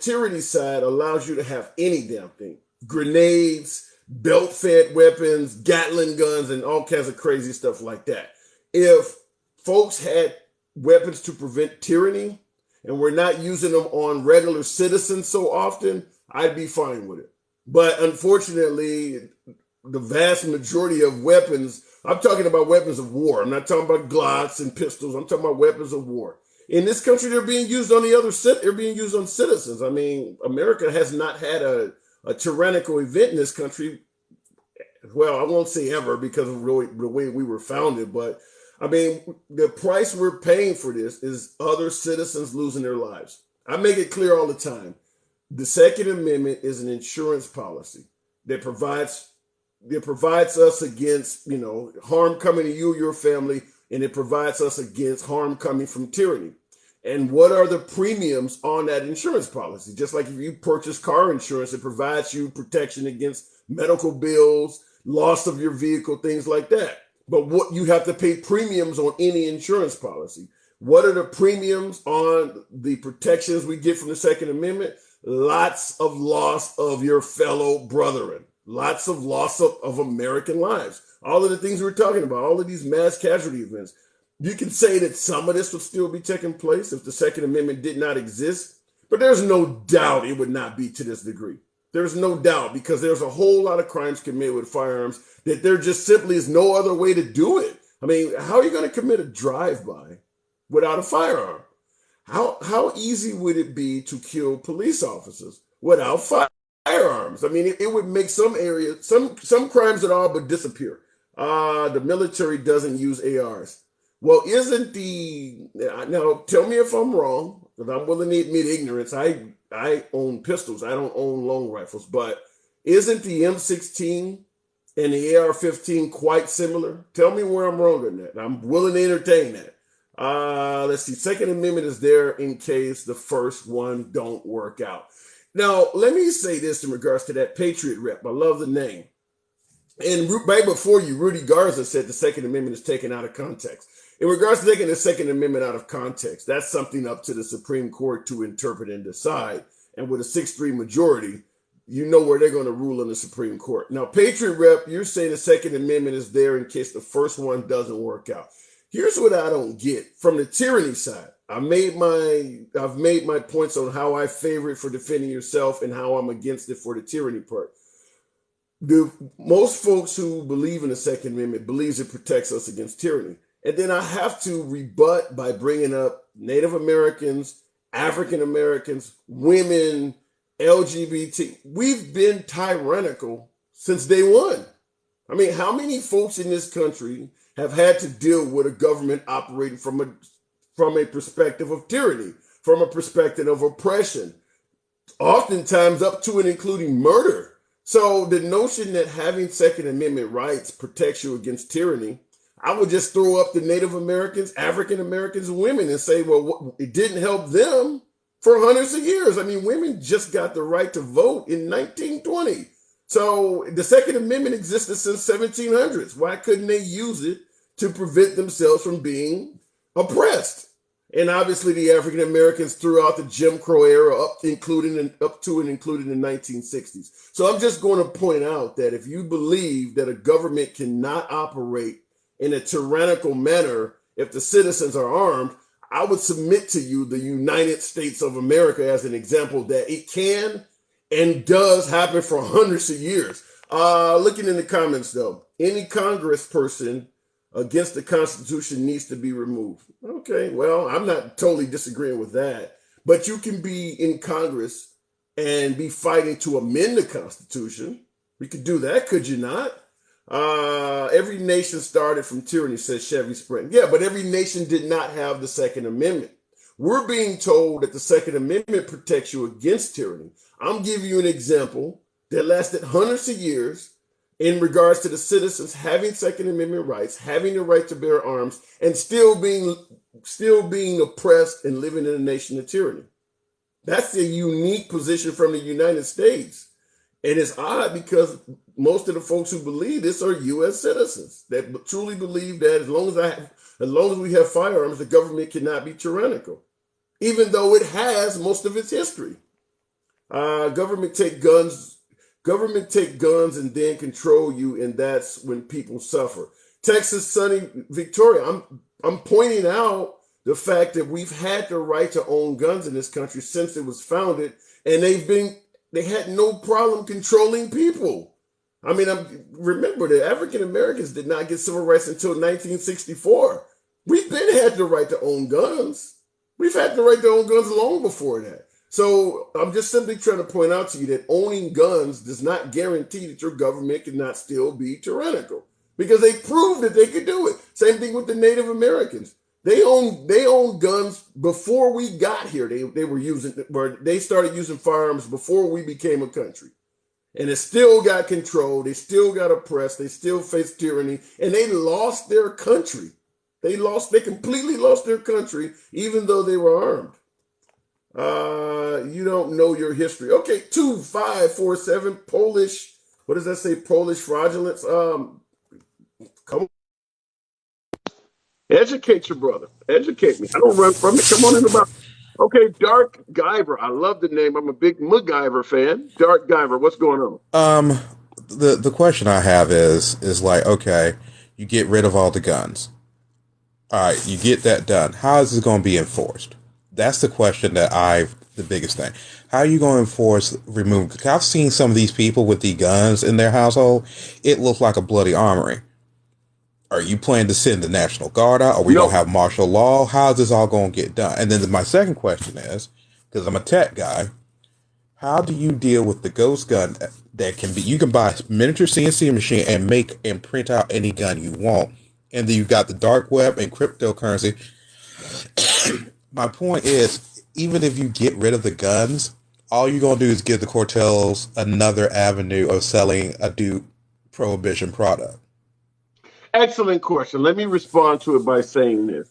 tyranny side allows you to have any damn thing. Grenades, belt-fed weapons, Gatling guns, and all kinds of crazy stuff like that. If folks had weapons to prevent tyranny and we're not using them on regular citizens so often, I'd be fine with it. But unfortunately, the vast majority of weapons, I'm talking about weapons of war. I'm not talking about Glocks and pistols. I'm talking about weapons of war. In this country, they're being used on they're being used on citizens. I mean, America has not had a tyrannical event in this country. Well, I won't say ever because of the way we were founded, but I mean, the price we're paying for this is other citizens losing their lives. I make it clear all the time. The Second Amendment is an insurance policy that provides us against, harm coming to you or your family, and it provides us against harm coming from tyranny. And what are the premiums on that insurance policy? Just like if you purchase car insurance, it provides you protection against medical bills, loss of your vehicle, things like that. But what you have to pay premiums on any insurance policy. What are the premiums on the protections we get from the Second Amendment? Lots of loss of your fellow brethren. Lots of loss of American lives. All of the things we're talking about, all of these mass casualty events. You can say that some of this would still be taking place if the Second Amendment did not exist, but there's no doubt it would not be to this degree. There's no doubt, because there's a whole lot of crimes committed with firearms that there just simply is no other way to do it. I mean, how are you going to commit a drive-by without a firearm? How easy would it be to kill police officers without firearms? firearms. I mean, it would make some areas, some crimes at all, but disappear. The military doesn't use ARs. Well, isn't the now? Tell me if I'm wrong, because I'm willing to admit ignorance. I own pistols. I don't own long rifles, but isn't the M16 and the AR-15 quite similar? Tell me where I'm wrong on that. I'm willing to entertain that. Let's see. Second Amendment is there in case the first one don't work out. Now, let me say this in regards to that Patriot rep. I love the name. And right before you, Rudy Garza said the Second Amendment is taken out of context. In regards to taking the Second Amendment out of context, that's something up to the Supreme Court to interpret and decide. And with a 6-3 majority, you know where they're going to rule in the Supreme Court. Now, Patriot rep, you're saying the Second Amendment is there in case the first one doesn't work out. Here's what I don't get from the tyranny side. I've made my points on how I favor it for defending yourself and how I'm against it for the tyranny part. Most folks who believe in the Second Amendment believes it protects us against tyranny. And then I have to rebut by bringing up Native Americans, African Americans, women, LGBT. We've been tyrannical since day one. I mean, how many folks in this country have had to deal with a government operating from a perspective of tyranny, from a perspective of oppression, oftentimes up to and including murder? So the notion that having Second Amendment rights protects you against tyranny, I would just throw up the Native Americans, African Americans, and women and say, well, it didn't help them for hundreds of years. I mean, women just got the right to vote in 1920. So the Second Amendment existed since 1700s. Why couldn't they use it to prevent themselves from being oppressed? And obviously the African Americans throughout the Jim Crow era, up to and including the 1960s. So I'm just going to point out that if you believe that a government cannot operate in a tyrannical manner if the citizens are armed, I would submit to you the United States of America as an example that it can and does happen for hundreds of years. Looking in the comments though, any congressperson against the Constitution needs to be removed. Okay, well, I'm not totally disagreeing with that, but you can be in Congress and be fighting to amend the Constitution. We could do that, could you not? Every nation started from tyranny, says Chevy Sprint. Yeah, but every nation did not have the Second Amendment. We're being told that the Second Amendment protects you against tyranny. I'm giving you an example that lasted hundreds of years in regards to the citizens having Second Amendment rights, having the right to bear arms, and still being oppressed and living in a nation of tyranny. That's a unique position from the United States. And it's odd because most of the folks who believe this are U.S. citizens that truly believe that as long as we have firearms, the government cannot be tyrannical, even though it has most of its history. Government take guns and then control you, and that's when people suffer. Texas Sunny Victoria, I'm pointing out the fact that we've had the right to own guns in this country since it was founded, and they had no problem controlling people. I mean, remember the African Americans did not get civil rights until 1964. We've had the right to own guns. We've had the right to own guns long before that. So I'm just simply trying to point out to you that owning guns does not guarantee that your government cannot still be tyrannical, because they proved that they could do it. Same thing with the Native Americans. They owned guns before we got here. They started using firearms before we became a country. And it still got controlled. They still got oppressed. They still faced tyranny, and they lost their country. They completely lost their country, even though they were armed. You don't know your history. Okay, 2547 Polish. What does that say? Polish fraudulence. Come on. Educate your brother. Educate me. I don't run from it. Come on in about. Okay, Dark Guyver. I love the name. I'm a big MacGyver fan. Dark Guyver, what's going on? The question I have is like, okay, you get rid of all the guns. All right, you get that done. How is this going to be enforced? That's the question the biggest thing. How are you going to enforce removing? Because I've seen some of these people with the guns in their household. It looks like a bloody armory. Are you planning to send the National Guard out? Are we going to have martial law? How is this all going to get done? And then my second question is, because I'm a tech guy, how do you deal with the ghost gun that can be, you can buy a miniature CNC machine and make and print out any gun you want. And then you've got the dark web and cryptocurrency. My point is, even if you get rid of the guns, all you're going to do is give the cartels another avenue of selling a dupe prohibition product. Excellent question. Let me respond to it by saying this.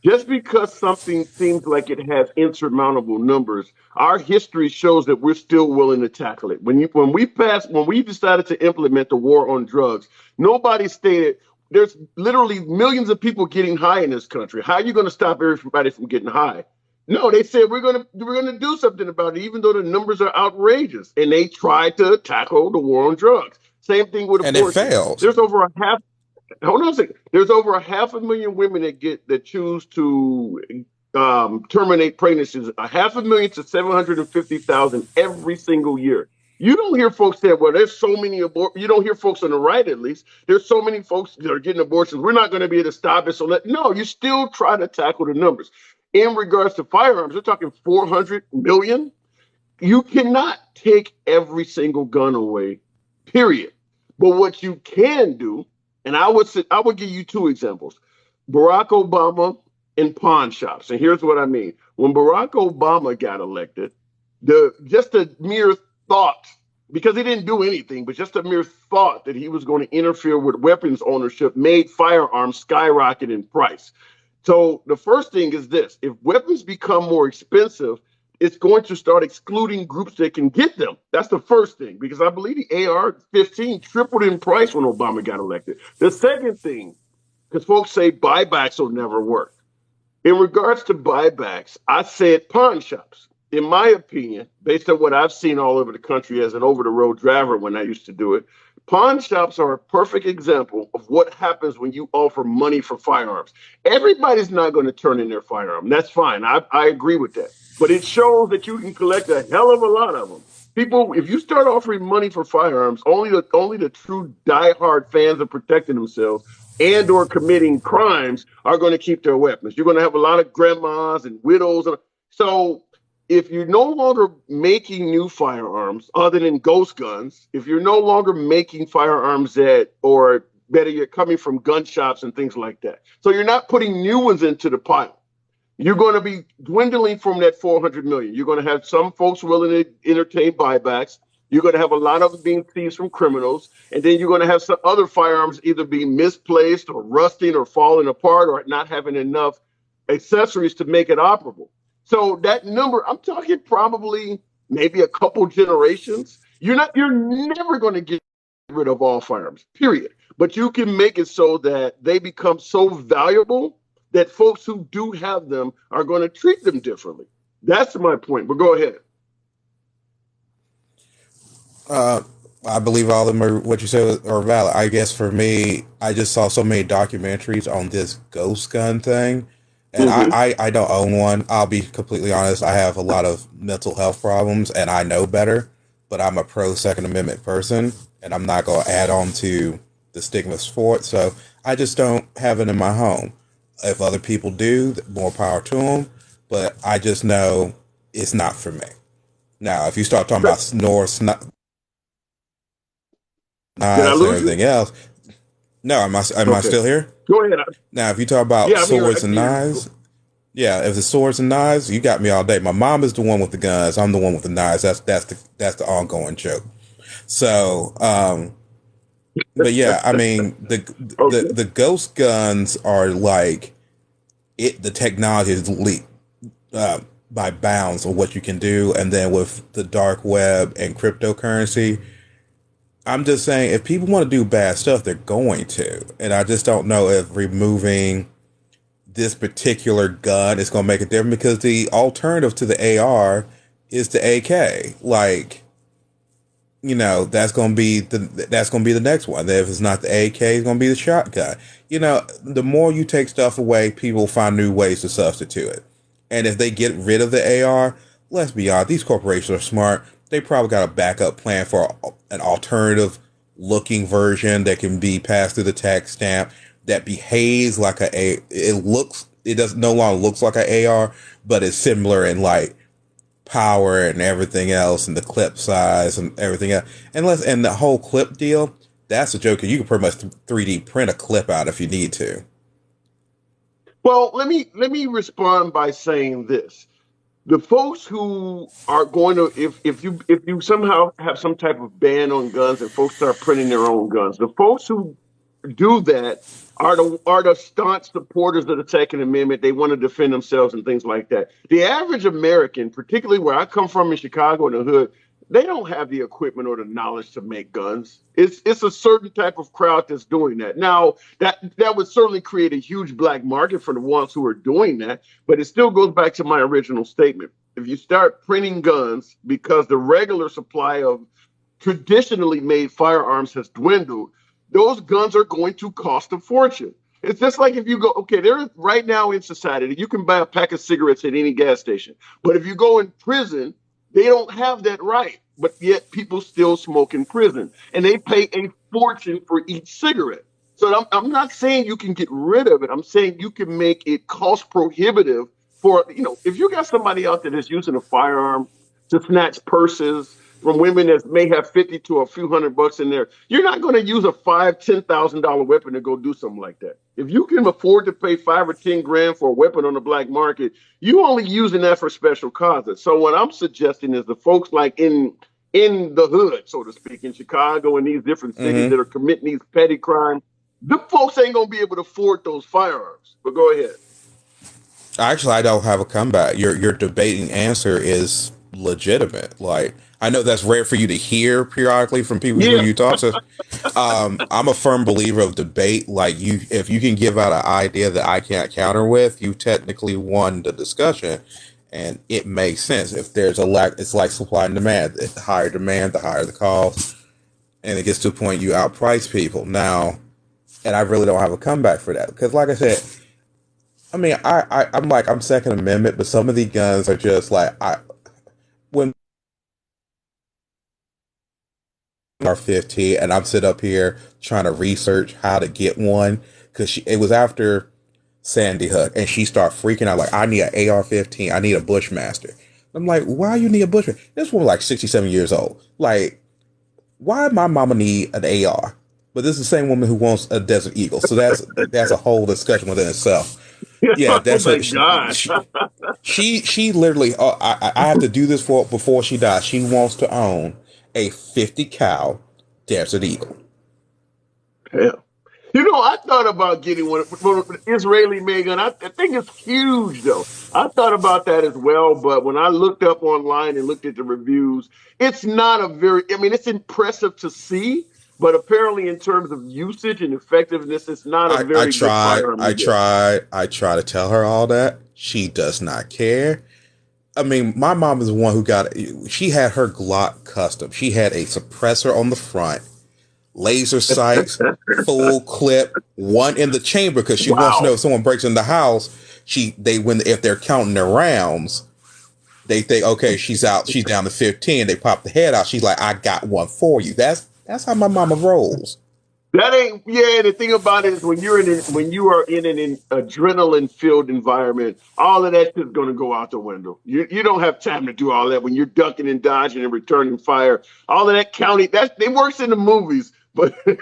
Just because something seems like it has insurmountable numbers, our history shows that we're still willing to tackle it. When we decided to implement the war on drugs, nobody stated there's literally millions of people getting high in this country. How are you going to stop everybody from getting high? No, they said we're gonna do something about it, even though the numbers are outrageous. And they tried to tackle the war on drugs. Same thing with And it abortion. failed. There's over a half Hold on a second. There's over 500,000 women that choose to terminate pregnancies. 500,000 to 750,000 every single year. You don't hear folks say, "Well, there's so many abortions." You don't hear folks on the right, at least. There's so many folks that are getting abortions. We're not going to be able to stop it. No, you still try to tackle the numbers. In regards to firearms, we're talking 400 million. You cannot take every single gun away, period. But what you can do, and I would give you two examples: Barack Obama and pawn shops. And here's what I mean. When Barack Obama got elected, just a mere thought, because he didn't do anything, but just a mere thought that he was going to interfere with weapons ownership made firearms skyrocket in price. So the first thing is this: if weapons become more expensive, it's going to start excluding groups that can get them. That's the first thing, because I believe the AR-15 tripled in price when Obama got elected. The second thing, because folks say buybacks will never work. In regards to buybacks, I said pawn shops. In my opinion, based on what I've seen all over the country as an over-the-road driver when I used to do it, pawn shops are a perfect example of what happens when you offer money for firearms. Everybody's not going to turn in their firearm. That's fine. I agree with that. But it shows that you can collect a hell of a lot of them. People, if you start offering money for firearms, only the true diehard fans of protecting themselves and or committing crimes are going to keep their weapons. You're going to have a lot of grandmas and widows. So if you're no longer making new firearms other than ghost guns, if you're no longer making firearms or better yet, coming from gun shops and things like that, so you're not putting new ones into the pile, you're going to be dwindling from that 400 million. You're going to have some folks willing to entertain buybacks. You're going to have a lot of them being thieves from criminals. And then you're going to have some other firearms either being misplaced or rusting or falling apart or not having enough accessories to make it operable. So that number, I'm talking probably maybe a couple generations. You're never going to get rid of all firearms, period. But you can make it so that they become so valuable that folks who do have them are going to treat them differently. That's my point, but go ahead. I believe all of them are, what you said are valid. I guess for me, I just saw so many documentaries on this ghost gun thing, and I don't own one. I'll be completely honest. I have a lot of mental health problems, and I know better, but I'm a pro Second Amendment person, and I'm not going to add on to the stigmas for it, so I just don't have it in my home. If other people do, more power to them. But I just know it's not for me. Now, if you start talking about knives and everything else, no, am I still here? Go ahead. Now, if you talk about swords and knives, if it's swords and knives, you got me all day. My mom is the one with the guns. I'm the one with the knives. That's the ongoing joke. So, but yeah, I mean, the ghost guns are like it. The technology is leaped by bounds of what you can do, and then with the dark web and cryptocurrency, I'm just saying if people want to do bad stuff, they're going to, and I just don't know if removing this particular gun is going to make a difference, because the alternative to the AR is the AK, like. You know, that's gonna be the next one. If it's not the AK, it's gonna be the shotgun. You know, the more you take stuff away, people find new ways to substitute it. And if they get rid of the AR, let's be honest, these corporations are smart. They probably got a backup plan for an alternative looking version that can be passed through the tax stamp that behaves like it no longer looks like an AR, but it's similar in like power and everything else, and the clip size and everything else. And the whole clip deal, that's a joke. You can pretty much 3D print a clip out if you need to. Well, let me respond by saying this. The folks who are going to, if you somehow have some type of ban on guns and folks start printing their own guns, the folks who do that are the staunch supporters of the Second Amendment. They want to defend themselves and things like that. The average American, particularly where I come from in Chicago in the hood, they don't have the equipment or the knowledge to make guns. It's a certain type of crowd that's doing that. Now, that would certainly create a huge black market for the ones who are doing that, but it still goes back to my original statement. If you start printing guns because the regular supply of traditionally made firearms has dwindled, those guns are going to cost a fortune. It's just like if you go, okay, there right now in society, you can buy a pack of cigarettes at any gas station. But if you go in prison, they don't have that right. But yet people still smoke in prison and they pay a fortune for each cigarette. So I'm not saying you can get rid of it. I'm saying you can make it cost prohibitive for, if you got somebody out there that's using a firearm to snatch purses from women that may have 50 to a few $100 in there. You're not going to use a $5,000-$10,000 weapon to go do something like that. If you can afford to pay 5 or 10 grand for a weapon on the black market, you only using that for special causes. So what I'm suggesting is the folks like in the hood, so to speak, in Chicago and these different cities that are committing these petty crimes, the folks ain't going to be able to afford those firearms. But go ahead. Actually, I don't have a comeback. Your debating answer is legitimate. Like, I know that's rare for you to hear periodically from people who you talk to. I'm a firm believer of debate. Like, if you can give out an idea that I can't counter with, you technically won the discussion, and it makes sense. If there's a lack, it's like supply and demand. The higher demand, the higher the cost, and it gets to a point you outprice people now. And I really don't have a comeback for that because, like I said, I mean, I'm Second Amendment, but some of these guns are just like when are 15, and I'm sit up here trying to research how to get one because it was after Sandy Hook, and she started freaking out like, I need an AR-15, I need a Bushmaster. I'm like, why you need a Bushmaster? This woman like 67 years old. Like, why my mama need an AR? But this is the same woman who wants a Desert Eagle, so that's a whole discussion within itself. Yeah, that's oh my what God. she literally. I have to do this before she dies. She wants to own a 50 cal Desert Eagle. Yeah. I thought about getting one Israeli made gun. I think it's huge, though. I thought about that as well, but when I looked up online and looked at the reviews, it's not it's impressive to see, but apparently in terms of usage and effectiveness, it's not a very good firearm. I try to tell her all that. She does not care. I mean, my mom is the one she had her Glock custom. She had a suppressor on the front, laser sights, full clip, one in the chamber because she wants to know if someone breaks in the house, if they're counting their rounds, they think, okay, she's down to 15. They pop the head out. She's like, I got one for you. That's how my mama rolls. That ain't, yeah. The thing about it is when you are in an adrenaline filled environment, all of that shit's going to go out the window. You don't have time to do all that when you're ducking and dodging and returning fire. All of that counting, it works in the movies, but hey,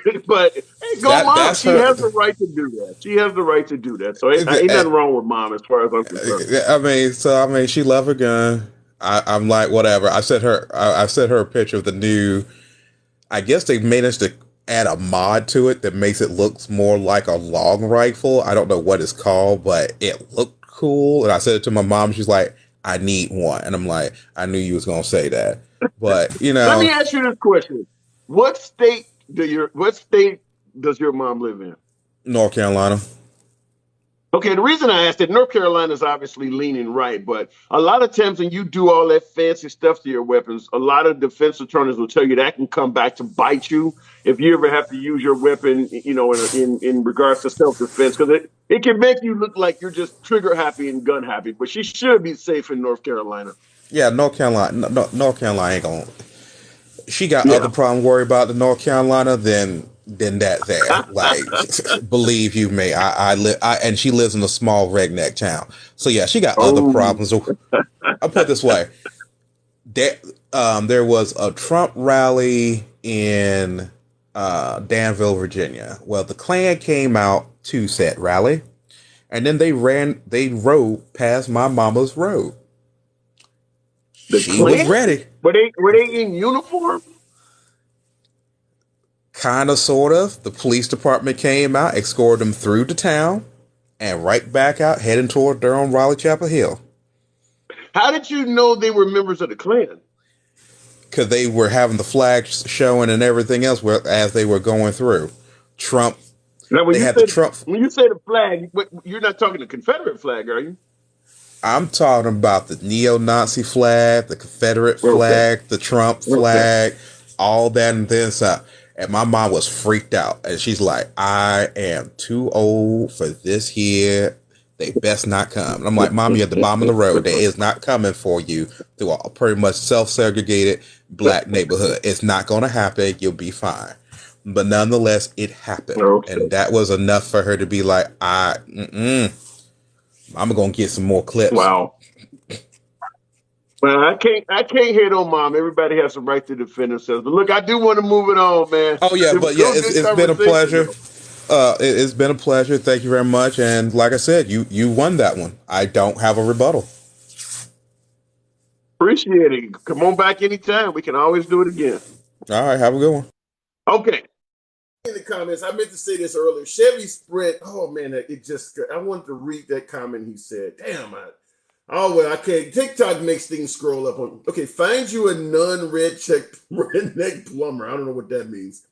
mom. She has the right to do that. She has the right to do that. So ain't nothing wrong with mom as far as I'm concerned. I mean, she loved her gun. I'm like, whatever. I sent her a picture of the new. I guess they managed to add a mod to it that makes it look more like a long rifle. I don't know what it's called, but it looked cool. And I said it to my mom. She's like, I need one. And I'm like, I knew you was going to say that. But, Let me ask you this question. What state does your mom live in? North Carolina. Okay, the reason I asked that, North Carolina is obviously leaning right, but a lot of times when you do all that fancy stuff to your weapons, a lot of defense attorneys will tell you that can come back to bite you if you ever have to use your weapon, in regards to self-defense, because it can make you look like you're just trigger happy and gun happy. But she should be safe in North Carolina. Yeah, North Carolina. North Carolina ain't gonna. She got other problems worry about the North Carolina than that there. Like, believe you me, and she lives in a small redneck town. So yeah, she got other problems. I'll put it this way. there was a Trump rally in Danville, Virginia. Well, the Klan came out to said rally, and then they rode past my mama's road. The She was Klan? ready. Were they in uniform? Kind of, sort of. The police department came out, escorted them through the town, and right back out, heading toward their own Raleigh Chapel Hill. How did you know they were members of the Klan? Because they were having the flags showing and everything else as they were going through. Trump, Now, they had the Trump. when you say the flag, you're not talking the Confederate flag, are you? I'm talking about the neo-Nazi flag, the Confederate Okay. flag, the Trump Okay. flag, all that and then some. And my mom was freaked out. And she's like, I am too old for this here. They best not come. And I'm like, Mom, you're at the bottom of the road. They is not coming for you through a pretty much self-segregated black neighborhood. It's not going to happen. You'll be fine. But nonetheless, it happened. Okay. And that was enough for her to be like, I'm going to get some more clips. Wow. Well, I can't hit on Mom. Everybody has a right to defend themselves. But look, I do want to move it on, man. Oh, yeah, but yeah, it's been a pleasure. Though. It's been a pleasure. Thank you very much. And like I said, you won that one. I don't have a rebuttal. Appreciate it. Come on back anytime. We can always do it again. All right, have a good one. Okay. In the comments, I meant to say this earlier. Chevy Sprint. Oh man, I wanted to read that comment he said. Damn, I can't. TikTok makes things scroll up on. Okay, find you a non-red checked redneck plumber. I don't know what that means.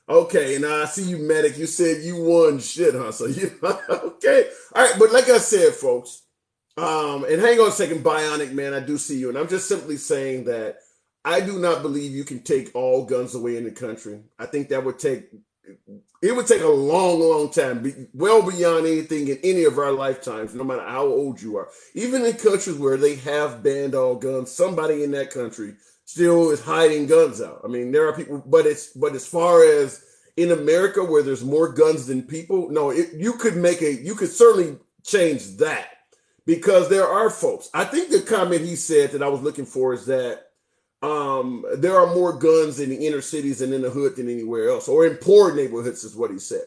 Okay, and I see you, Medic. You said you won shit, huh? So you okay? All right, but like I said, folks, and hang on a second, Bionic Man. I do see you, and I'm just simply saying that I do not believe you can take all guns away in the country. I think that would take a long, long time, well beyond anything in any of our lifetimes, no matter how old you are. Even in countries where they have banned all guns, somebody in that country still is hiding guns out. I mean, there are people, but as far as in America where there's more guns than people, no, you could certainly change that because there are folks. I think the comment he said that I was looking for is that there are more guns in the inner cities and in the hood than anywhere else, or in poor neighborhoods is what he said.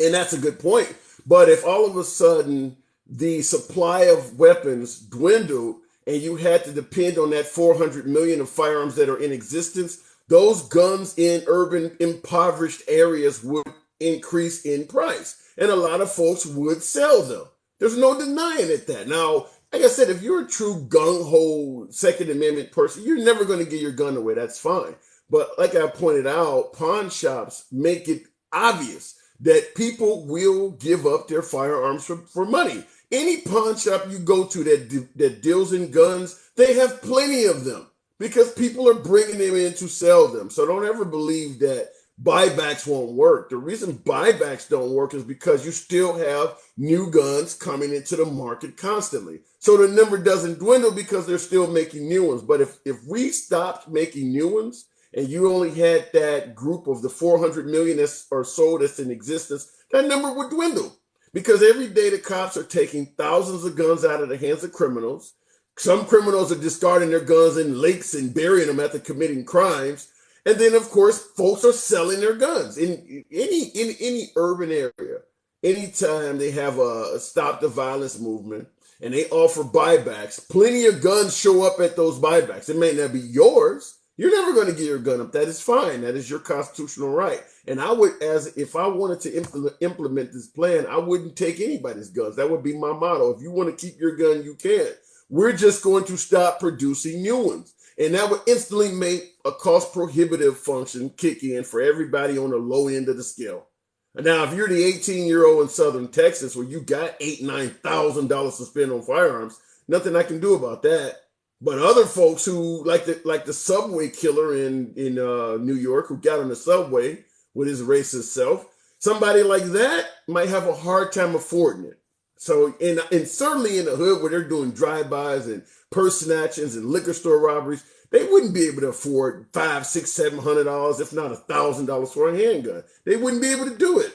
And that's a good point. But if all of a sudden the supply of weapons dwindled and you had to depend on that 400 million of firearms that are in existence, those guns in urban impoverished areas would increase in price. And a lot of folks would sell them. There's no denying it that. Now, like I said, if you're a true gung-ho Second Amendment person, you're never going to get your gun away. That's fine. But like I pointed out, pawn shops make it obvious that people will give up their firearms for money. Any pawn shop you go to that deals in guns, they have plenty of them because people are bringing them in to sell them. So don't ever believe that buybacks won't work. The reason buybacks don't work is because you still have new guns coming into the market constantly. So the number doesn't dwindle because they're still making new ones. But if we stopped making new ones and you only had that group of the 400 million or so that's in existence, that number would dwindle because every day the cops are taking thousands of guns out of the hands of criminals. Some criminals are discarding their guns in lakes and burying them after committing crimes. And then, of course, folks are selling their guns in any urban area. Anytime they have a stop the violence movement and they offer buybacks, plenty of guns show up at those buybacks. It may not be yours. You're never going to get your gun up. That is fine. That is your constitutional right. And I would, if I wanted to implement this plan, I wouldn't take anybody's guns. That would be my motto. If you want to keep your gun, you can. We're just going to stop producing new ones. And that would instantly make a cost prohibitive function kick in for everybody on the low end of the scale. Now, if you're the 18-year-old in Southern Texas where you got $8,000-$9,000 to spend on firearms, nothing I can do about that. But other folks who like the subway killer in New York who got on the subway with his racist self, somebody like that might have a hard time affording it. So, and certainly in the hood where they're doing drive-bys and purse snatchings and liquor store robberies, they wouldn't be able to afford $500, $600, $700, if not $1,000 for a handgun. They wouldn't be able to do it.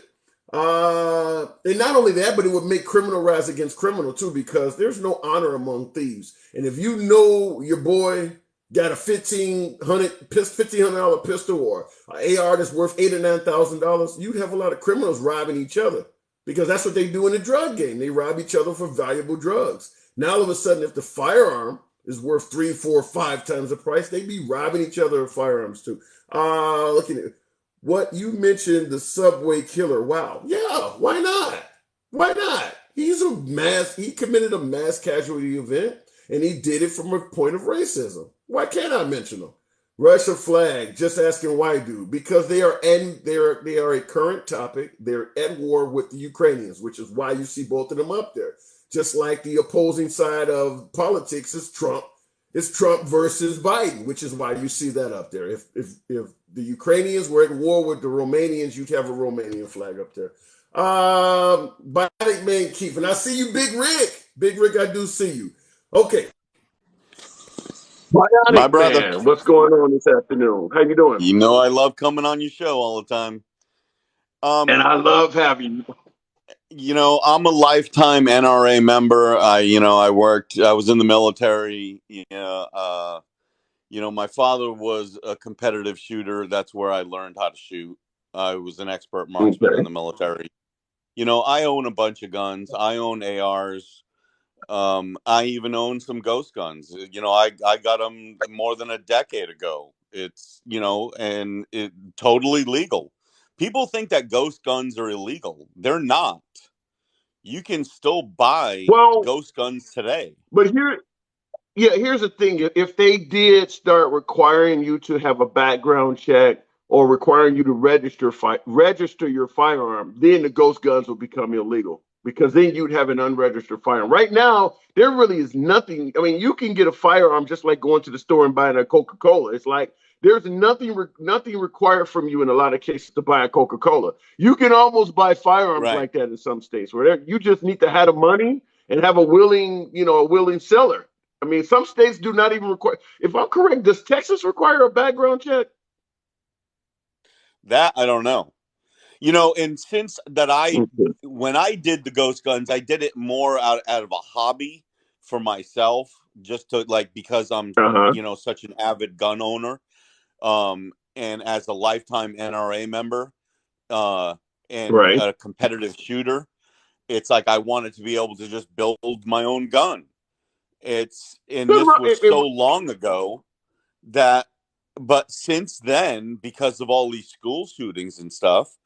And not only that, but it would make criminal rise against criminal too, because there's no honor among thieves. And if you know your boy got a $1,500 pistol or an AR that's worth $8,000 or $9,000, you'd have a lot of criminals robbing each other because that's what they do in the drug game. They rob each other for valuable drugs. Now all of a sudden, if the firearm is worth 3, 4, 5 times the price, they'd be robbing each other of firearms too. Looking at what you mentioned, the subway killer. Wow, yeah, why not? Why not? He committed a mass casualty event, and he did it from a point of racism. Why can't I mention him? Russia flag, just asking why, dude? Because they are a current topic. They're at war with the Ukrainians, which is why you see both of them up there. Just like the opposing side of politics is Trump. It's Trump versus Biden, which is why you see that up there. If the Ukrainians were at war with the Romanians, you'd have a Romanian flag up there. Bionic Man Keith, and I see you, Big Rick. Big Rick, I do see you. Okay. My Bionic brother. Man, what's going on this afternoon? How you doing? You know I love coming on your show all the time. And I love having you. You know, I'm a lifetime NRA member. I was in the military. My father was a competitive shooter. That's where I learned how to shoot. I was an expert marksman in the military. You know, I own a bunch of guns. I own ARs. I even own some ghost guns. You know, I got them more than a decade ago. It's, and it totally legal. People think that ghost guns are illegal. They're not. You can still buy ghost guns today. But here's the thing. If they did start requiring you to have a background check or requiring you to register your firearm, then the ghost guns will become illegal because then you'd have an unregistered firearm. Right now, there really is nothing. I mean, you can get a firearm just like going to the store and buying a Coca-Cola. It's like there's nothing required from you in a lot of cases to buy a Coca-Cola. You can almost buy firearms like that in some states where you just need to have the money and have a willing seller. I mean, some states do not even require. If I'm correct, does Texas require a background check? That I don't know. And since that when I did the ghost guns, I did it more out of a hobby for myself, just to because I'm, such an avid gun owner. And as a lifetime NRA member, and a competitive shooter, it's like I wanted to be able to just build my own gun. This was so long ago but since then, because of all these school shootings and stuff,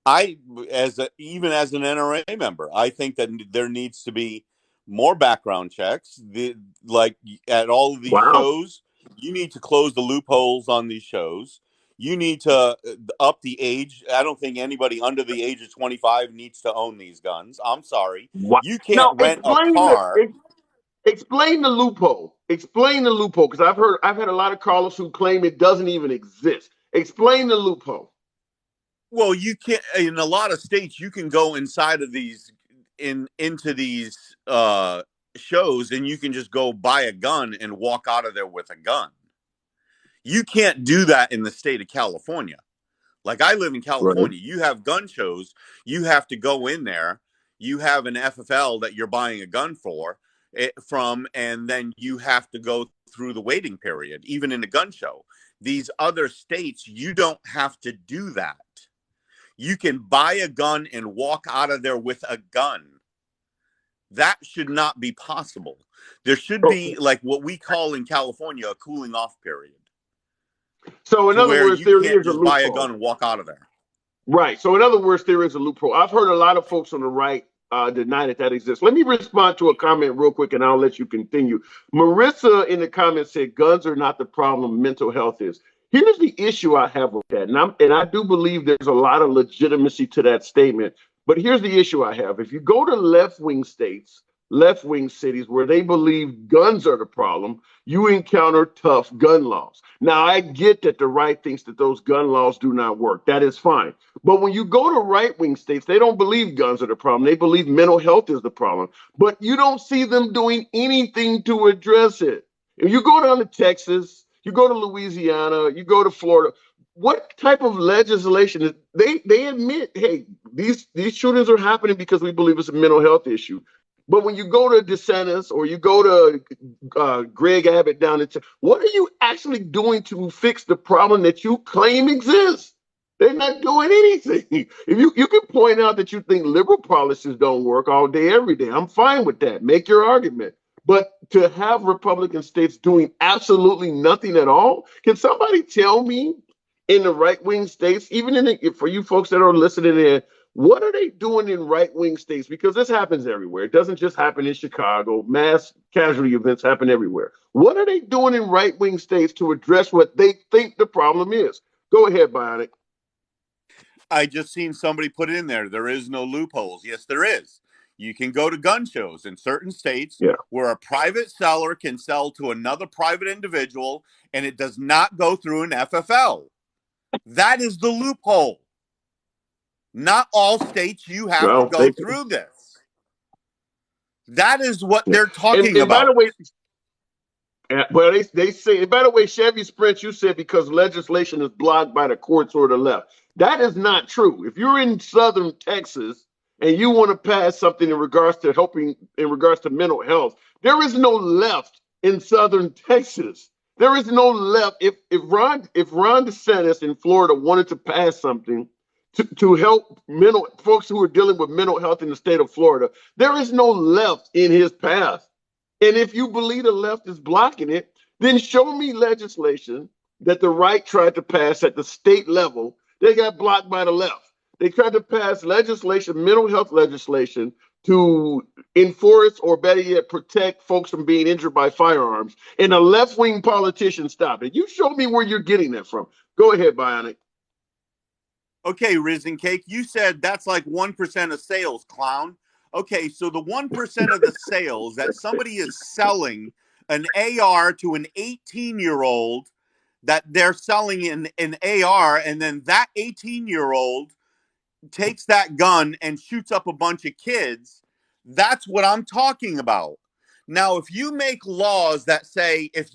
even as an NRA member, I think that there needs to be more background checks. At all of these shows, you need to close the loopholes on these shows. You need to up the age. I don't think anybody under the age of 25 needs to own these guns. I'm sorry. You can't rent a car. Explain the loophole. Explain the loophole, because I've had a lot of callers who claim it doesn't even exist. Explain the loophole. Well, you can't. In a lot of states, you can go inside of into these shows, and you can just go buy a gun and walk out of there with a gun. You can't do that in the state of California. Like, I live in California. You have gun shows. You have to go in there. You have an FFL that you're buying a gun from, and then you have to go through the waiting period, even in a gun show. These other states, you don't have to do that. You can buy a gun and walk out of there with a gun. That should not be possible. There should be, like what we call in California, a cooling off period. So in other words, there is a loophole. Buy a gun and walk out of there. Right. So in other words, there is a loophole. I've heard a lot of folks on the right deny that exists. Let me respond to a comment real quick, and I'll let you continue. Marissa in the comments said, guns are not the problem, mental health is. Here's the issue I have with that, and I do believe there's a lot of legitimacy to that statement, but here's the issue I have. If you go to left-wing states, left-wing cities where they believe guns are the problem, you encounter tough gun laws. Now, I get that the right thinks that those gun laws do not work. That is fine. But when you go to right-wing states, they don't believe guns are the problem. They believe mental health is the problem. But you don't see them doing anything to address it. If you go down to Texas, you go to Louisiana, you go to Florida, what type of legislation is they admit, hey, these shootings are happening because we believe it's a mental health issue. But when you go to DeSantis or you go to Greg Abbott down in, what are you actually doing to fix the problem that you claim exists? They're not doing anything. If you can point out that you think liberal policies don't work all day, every day, I'm fine with that. Make your argument. But to have Republican states doing absolutely nothing at all, can somebody tell me in the right wing states, even in the, for you folks that are listening in, what are they doing in right wing states? Because this happens everywhere. It doesn't just happen in Chicago. Mass casualty events happen everywhere. What are they doing in right wing states to address what they think the problem is? Go ahead, Bionic. I just seen somebody put it in there. There is no loopholes. Yes, there is. You can go to gun shows in certain states where a private seller can sell to another private individual and it does not go through an FFL. That is the loophole. Not all states you have to go through this. That is what they're talking and about. By the way, well, they say, and by the way, Chevy Sprint, you said because legislation is blocked by the courts or the left. That is not true. If you're in southern Texas and you want to pass something in regards to helping, in regards to mental health, there is no left in southern Texas. There is no left. If Ron DeSantis in Florida wanted to pass something to help mental folks who are dealing with mental health in the state of Florida, there is no left in his path. And if you believe the left is blocking it, then show me legislation that the right tried to pass at the state level. They got blocked by the left. They tried to pass legislation, mental health legislation, to enforce or better yet, protect folks from being injured by firearms. And a left-wing politician stopped it. You show me where you're getting that from. Go ahead, Bionic. Okay, Risen Cake, you said that's like 1% of sales, clown. Okay, so the 1% of the sales that somebody is selling an AR to an 18-year-old, that they're selling an AR, and then that 18-year-old takes that gun and shoots up a bunch of kids, that's what I'm talking about. Now, if you make laws that say if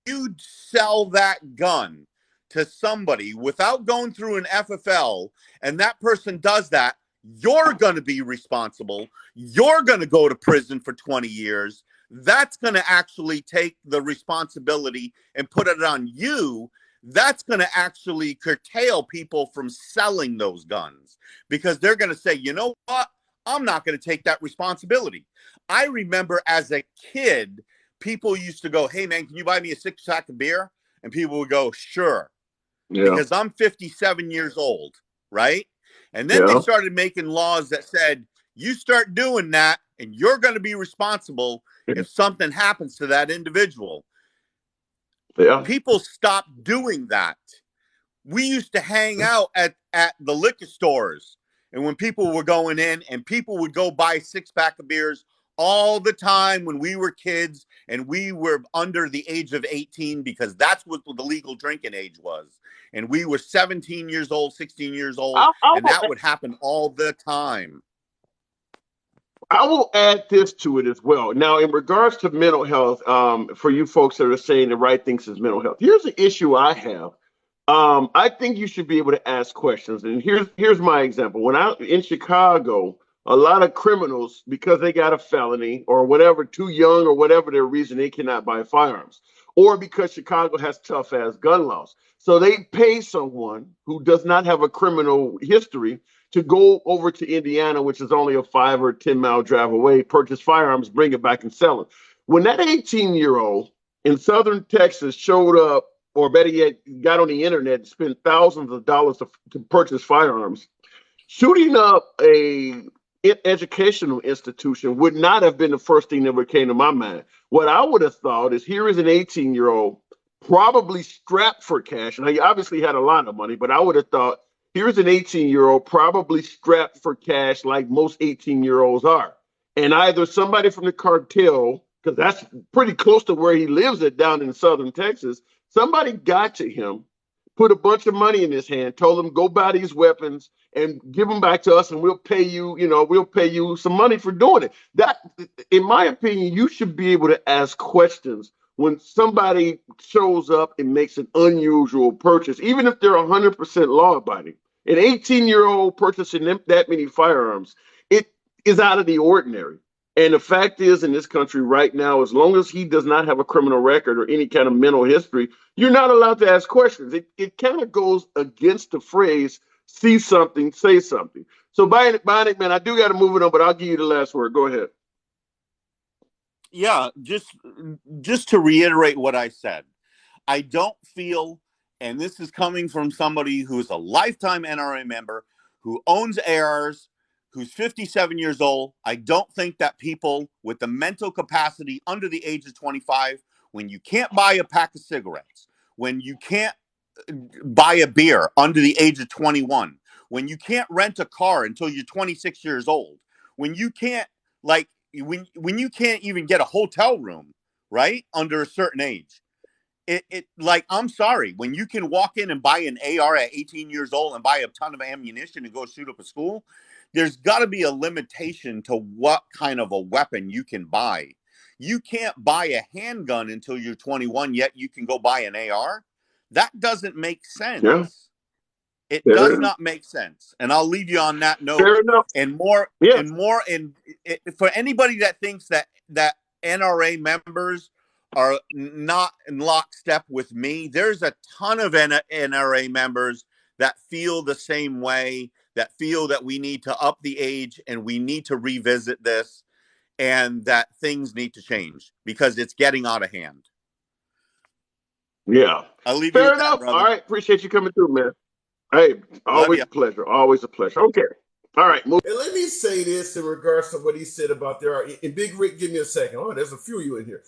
you sell that gun to somebody without going through an FFL and that person does that, you're going to be responsible. You're going to go to prison for 20 years. That's going to actually take the responsibility and put it on you. That's going to actually curtail people from selling those guns because they're going to say, you know what? I'm not going to take that responsibility. I remember as a kid, people used to go, hey, man, can you buy me a 6-pack of beer? And people would go, sure. Yeah. Because I'm 57 years old, right? And then they started making laws that said, you start doing that and you're going to be responsible if something happens to that individual. Yeah. People stopped doing that. We used to hang out at the liquor stores. And when people were going in and people would go buy 6-pack of beers all the time when we were kids and we were under the age of 18 because that's what the legal drinking age was. And we were 17 years old, 16 years old, and that would happen all the time. I will add this to it as well. Now, in regards to mental health, for you folks that are saying the right things is mental health, here's the issue I have. I think you should be able to ask questions. And here's my example. When I in Chicago, a lot of criminals, because they got a felony or whatever, too young or whatever their reason, they cannot buy firearms. Or because Chicago has tough ass gun laws. So they pay someone who does not have a criminal history to go over to Indiana, which is only a 5 or 10 mile drive away, purchase firearms, bring it back and sell it. When that 18-year-old in southern Texas showed up, or better yet, got on the internet and spent thousands of dollars to purchase firearms, shooting up a educational institution would not have been the first thing that would came to my mind. What I would have thought is, here is an 18-year-old probably strapped for cash. And he obviously had a lot of money, but I would have thought, here's an 18-year-old probably strapped for cash like most 18-year-olds are. And either somebody from the cartel, because that's pretty close to where he lives at down in southern Texas, somebody got to him, put a bunch of money in his hand, told him, go buy these weapons and give them back to us and we'll pay you, we'll pay you some money for doing it. That, in my opinion, you should be able to ask questions when somebody shows up and makes an unusual purchase, even if they're 100% law-abiding. An 18-year-old purchasing that many firearms, it is out of the ordinary. And the fact is, in this country right now, as long as he does not have a criminal record or any kind of mental history, you're not allowed to ask questions. It kind of goes against the phrase, see something, say something. So, Bionic Man, I do got to move it on, but I'll give you the last word. Go ahead. Yeah, just to reiterate what I said, I don't feel, and this is coming from somebody who's a lifetime NRA member, who owns ARs, who's 57 years old. I don't think that people with the mental capacity under the age of 25, when you can't buy a pack of cigarettes, when you can't buy a beer under the age of 21, when you can't rent a car until you're 26 years old, when you can't, like, when you can't even get a hotel room, right, under a certain age, it like, I'm sorry, when you can walk in and buy an AR at 18 years old and buy a ton of ammunition and go shoot up a school, there's got to be a limitation to what kind of a weapon you can buy. You can't buy a handgun until you're 21, yet you can go buy an AR. That doesn't make sense. Yeah. It Fair does enough. not make sense. And I'll leave you on that note. Fair enough. And more, Yeah. for anybody that thinks that NRA members are not in lockstep with me, there's a ton of NRA members that feel the same way, that feel that we need to up the age and we need to revisit this, and that things need to change because it's getting out of hand. Yeah. I'll leave you Fair with enough. that, brother. All right. Appreciate you coming through, man. Hey, always a pleasure. Always a pleasure. Okay. All right. Move. And let me say this in regards to what he said about there. And Big Rick, give me a second. Oh, there's a few of you in here.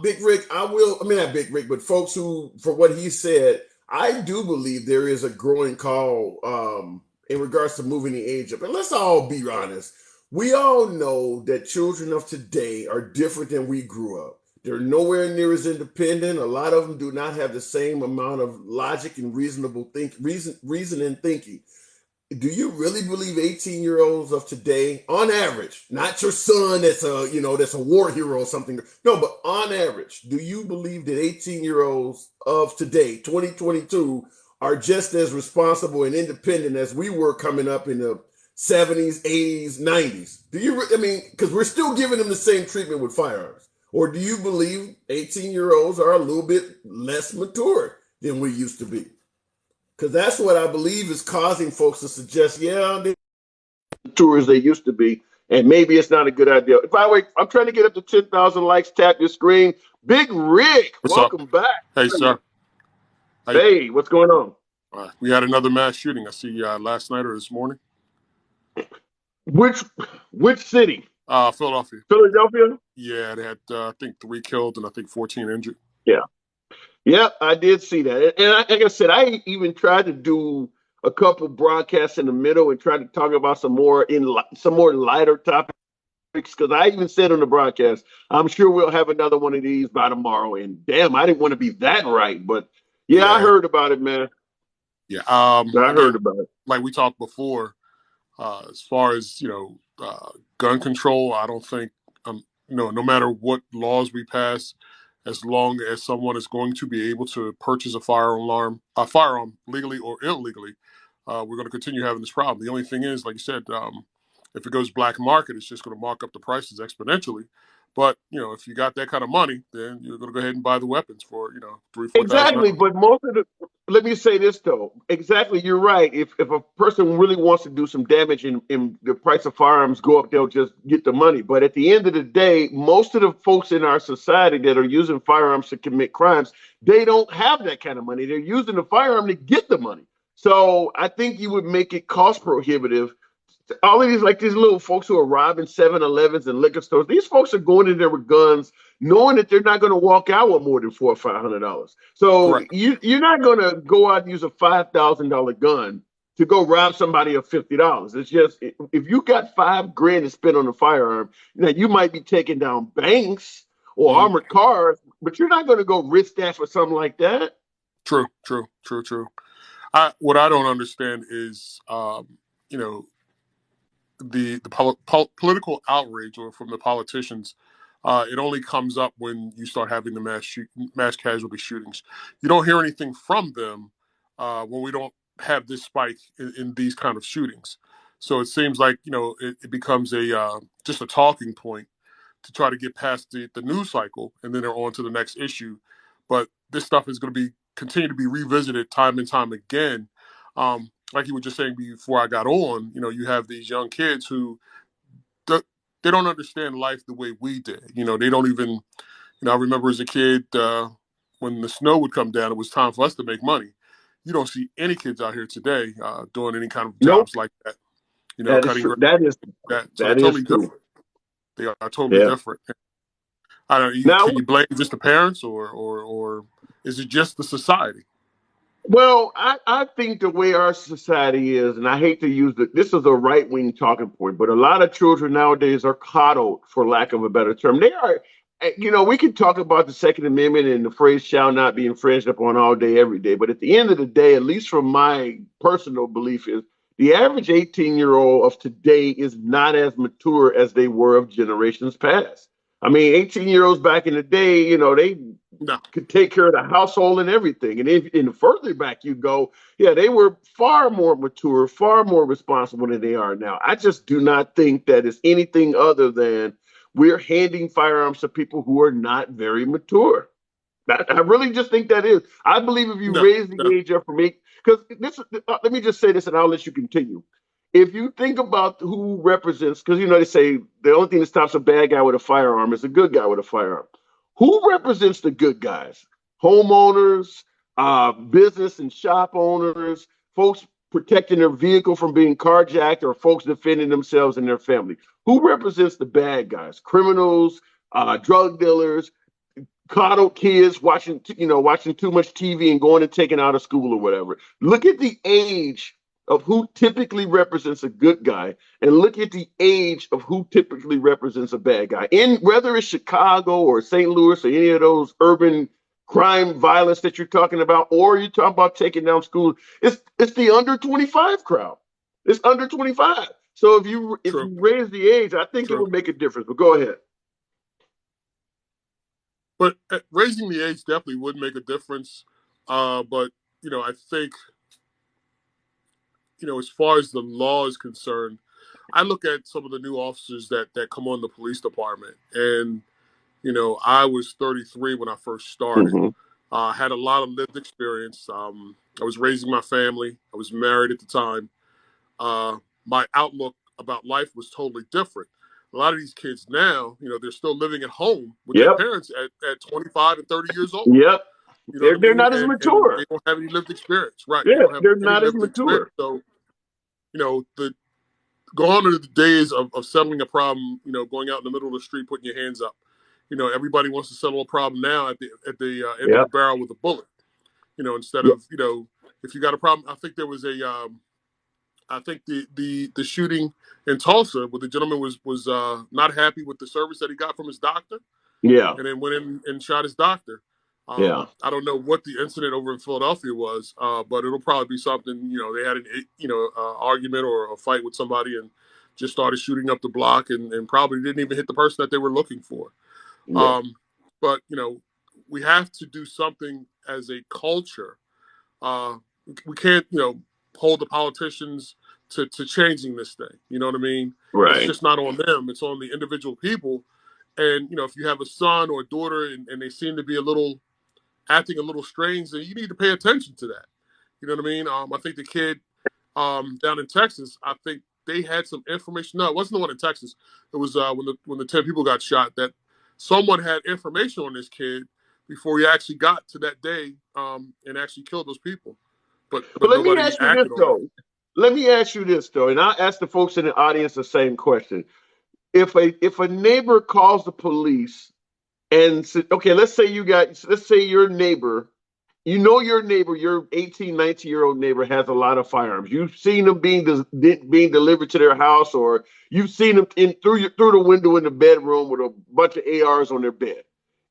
Big Rick, not Big Rick, but folks who, for what he said, I do believe there is a growing call in regards to moving the age up. And let's all be honest. We all know that children of today are different than we grew up. They're nowhere near as independent. A lot of them do not have the same amount of logic and reason and thinking. Do you really believe 18-year-olds of today, on average, not your son that's a war hero or something? No, but on average, do you believe that 18-year-olds of today, 2022, are just as responsible and independent as we were coming up in the 70s, 80s, 90s? Do you? Because we're still giving them the same treatment with firearms. Or do you believe 18-year-olds are a little bit less mature than we used to be? Because that's what I believe is causing folks to suggest, yeah, they're mature as they used to be, and maybe it's not a good idea. By the way, I'm trying to get up to 10,000 likes. Tap your screen. Big Rick, welcome back. Hey, sir. Hey, what's going on? We had another mass shooting. I see last night or this morning. Which city? Philadelphia. Philadelphia? Yeah, they had, I think, 3 killed and I think 14 injured. Yeah. Yeah, I did see that. And like I said, I even tried to do a couple broadcasts in the middle and try to talk about some more lighter topics, because I even said on the broadcast, I'm sure we'll have another one of these by tomorrow. And damn, I didn't want to be that right, but yeah. I heard about it, man. Yeah, I heard about it. Like we talked before, as far as gun control, I don't think no matter what laws we pass, as long as someone is going to be able to purchase a firearm legally or illegally, we're going to continue having this problem. The only thing is, like you said, if it goes black market, it's just going to mark up the prices exponentially. But if you got that kind of money, then you're going to go ahead and buy the weapons for $3,000-$4,000. Exactly, but let me say this though. Exactly, you're right. If a person really wants to do some damage and the price of firearms go up, they'll just get the money. But at the end of the day, most of the folks in our society that are using firearms to commit crimes, they don't have that kind of money. They're using the firearm to get the money. So I think you would make it cost prohibitive. All of these little folks who are robbing 7-Elevens and liquor stores, these folks are going in there with guns, knowing that they're not going to walk out with more than $400 or $500. So you're not going to go out and use a $5,000 gun to go rob somebody of $50. It's just, if you got $5,000 to spend on a firearm, you might be taking down banks or armored cars, but you're not going to go risk that for something like that. True. What I don't understand is, the political outrage from the politicians. It only comes up when you start having the mass casualty shootings. You don't hear anything from them when we don't have this spike in these kind of shootings. So it seems like, it becomes just a talking point to try to get past the news cycle, and then they're on to the next issue. But this stuff is going to continue to be revisited time and time again. Like you were just saying before I got on, you have these young kids who they don't understand life the way we did. They don't even. I remember as a kid when the snow would come down, it was time for us to make money. You don't see any kids out here today doing any kind of Nope. jobs like that. That is Cutting true. grass. That. So they're That is totally true. different. They are totally Yeah. different. I don't know. Now, Can you blame just the parents, or is it just the society? well, I think the way our society is, and I hate to use this is a right wing talking point, but a lot of children nowadays are coddled, for lack of a better term. They are, we can talk about the Second Amendment and the phrase shall not be infringed upon all day, every day. But at the end of the day, at least from my personal belief, is the average 18-year-old of today is not as mature as they were of generations past. I mean, 18-year-olds back in the day, they No. could take care of the household and everything. And if the further back you go, yeah, they were far more mature, far more responsible than they are now. I just do not think that it's anything other than we're handing firearms to people who are not very mature. I really just think that is. I believe if you No. raise the age up from 8, because let me just say this and I'll let you continue. If you think about who represents, because they say the only thing that stops a bad guy with a firearm is a good guy with a firearm. Who represents the good guys? Homeowners, business and shop owners, folks protecting their vehicle from being carjacked, or folks defending themselves and their family. Who represents the bad guys? Criminals, drug dealers, coddled kids watching too much TV and going and taking out of school or whatever. Look at the age of who typically represents a good guy, and look at the age of who typically represents a bad guy. In whether it's Chicago or St. Louis or any of those urban crime violence that you're talking about, or you're talking about taking down schools, it's the under 25 crowd. It's under 25. So if you True. raise the age, I think it True. would make a difference. But go ahead. But raising the age definitely would make a difference. But I think as far as the law is concerned, I look at some of the new officers that come on the police department, and I was 33 when I first started. Mm-hmm. Had a lot of lived experience. I was raising my family. I was married at the time. My outlook about life was totally different. A lot of these kids now, they're still living at home with their Yep. parents at 25 and 30 years old. Yep. You know what I They're mean? not as And mature. they don't have any lived experience. Right. They Yeah, don't have they're any not as lived experience. mature. So, the gone are the days of settling a problem, going out in the middle of the street, putting your hands up. Everybody wants to settle a problem now at the end of the Yep. barrel with a bullet. Instead Yep. of, if you got a problem, I think there was I think the shooting in Tulsa where the gentleman was not happy with the service that he got from his doctor, Yeah. and then went in and shot his doctor. Yeah. I don't know what the incident over in Philadelphia was, but it'll probably be something. They had an argument or a fight with somebody and just started shooting up the block, and probably didn't even hit the person that they were looking for. Yeah. But we have to do something as a culture. We can't hold the politicians to changing this thing. You know what I mean? It's Right. just not on them. It's on the individual people. And if you have a son or a daughter and they seem to be acting a little strange, then you need to pay attention to that. You know what I mean? I think the kid down in Texas, I think they had some information. No, it wasn't the one in Texas. It was when the 10 people got shot, that someone had information on this kid before he actually got to that day and actually killed those people. But Let me nobody ask you this acted on it. though. Let me ask you this though, and I'll ask the folks in the audience the same question. If a neighbor calls the police and says, okay, let's say your neighbor, your neighbor, your 18, 19-year-old neighbor has a lot of firearms. You've seen them being delivered to their house, or you've seen them through the window in the bedroom with a bunch of ARs on their bed.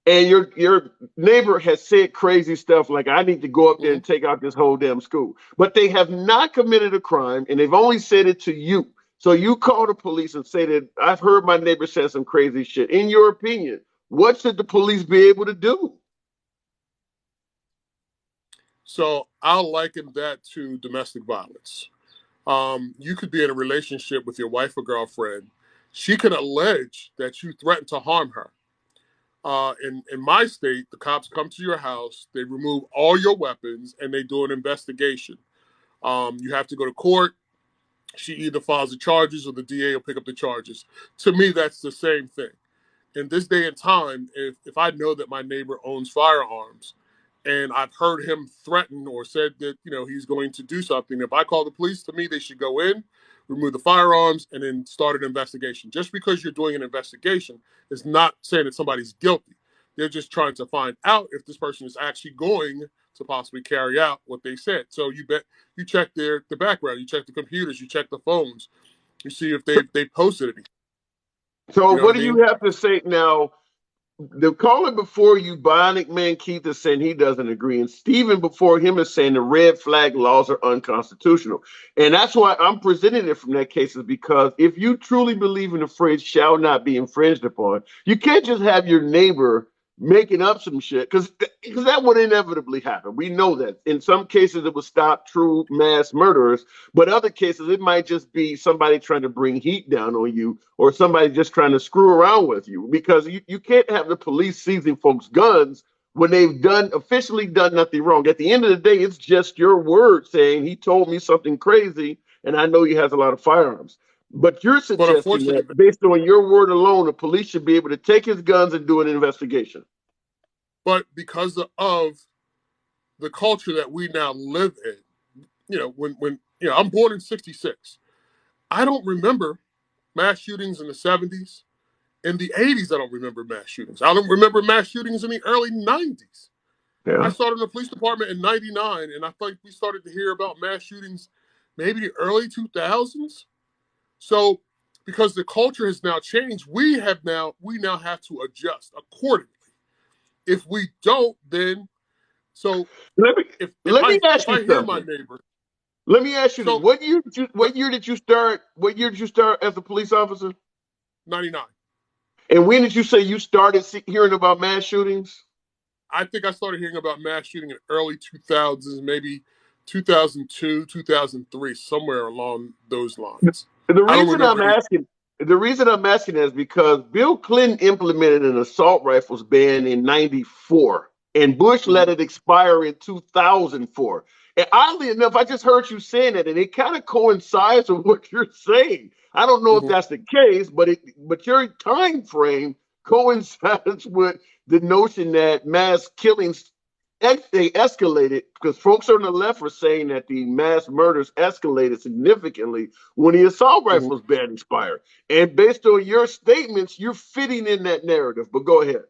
And your neighbor has said crazy stuff like, I need to go up there and take out this whole damn school. But they have not committed a crime, and they've only said it to you. So you call the police and say that I've heard my neighbor say some crazy shit. In your opinion, what should the police be able to do? So I'll liken that to domestic violence. You could be in a relationship with your wife or girlfriend. She can allege that you threatened to harm her. In my state, the cops come to your house, they remove all your weapons, and they do an investigation. You have to go to court. She either files the charges or the DA will pick up the charges. To me, that's the same thing. In this day and time, if I know that my neighbor owns firearms and I've heard him threaten or said that he's going to do something, if I call the police, to me they should go in, remove the firearms, and then start an investigation. Just because you're doing an investigation is not saying that somebody's guilty. They're just trying to find out if this person is actually going to possibly carry out what they said. So you check the background, you check the computers, you check the phones, you see if they posted anything. So You know what I do mean? you have to say now? The caller before you, Bionic Man Keith, is saying he doesn't agree, and Stephen before him is saying the red flag laws are unconstitutional. And that's why I'm presenting it from that case, is because if you truly believe in the phrase "shall not be infringed upon," you can't just have your neighbor making up some shit, because that would inevitably happen. We know that. In some cases, it would stop true mass murderers, but other cases, it might just be somebody trying to bring heat down on you, or somebody just trying to screw around with you, because you can't have the police seizing folks' guns when they've officially done nothing wrong. At the end of the day, it's just your word saying he told me something crazy, and I know he has a lot of firearms. But you're But suggesting unfortunately, that based on your word alone, the police should be able to take his guns and do an investigation. but because of the culture that we now live in, when I'm born in '66, I don't remember mass shootings in the '70s. In the '80s, I don't remember mass shootings. I don't remember mass shootings in the early '90s. I Yeah. started in the police department in '99, and I think we started to hear about mass shootings maybe the early 2000s. So, because the culture has now changed, we now have to adjust accordingly. If we don't, then so Let me if if let I me ask if you I hear my something. neighbor, Let me ask you this: so What year did you what year did you start? What year did you start as a police officer? '99. And when did you say you started hearing about mass shootings? I think I started hearing about mass shooting in early 2000s, maybe 2002, 2003, somewhere along those lines. The I don't reason remember I'm any. asking, the reason I'm asking is because Bill Clinton implemented an assault rifles ban in '94, and Bush let Mhm, it expire in 2004. And oddly enough, I just heard you saying that, and it kind of coincides with what you're saying. I don't know if mhm, that's the case, but your time frame coincides with the notion that mass killings they escalated, because folks on the left are saying that the mass murders escalated significantly when the assault mhm. rifles ban expired. And based on your statements, you're fitting in that narrative. But go ahead.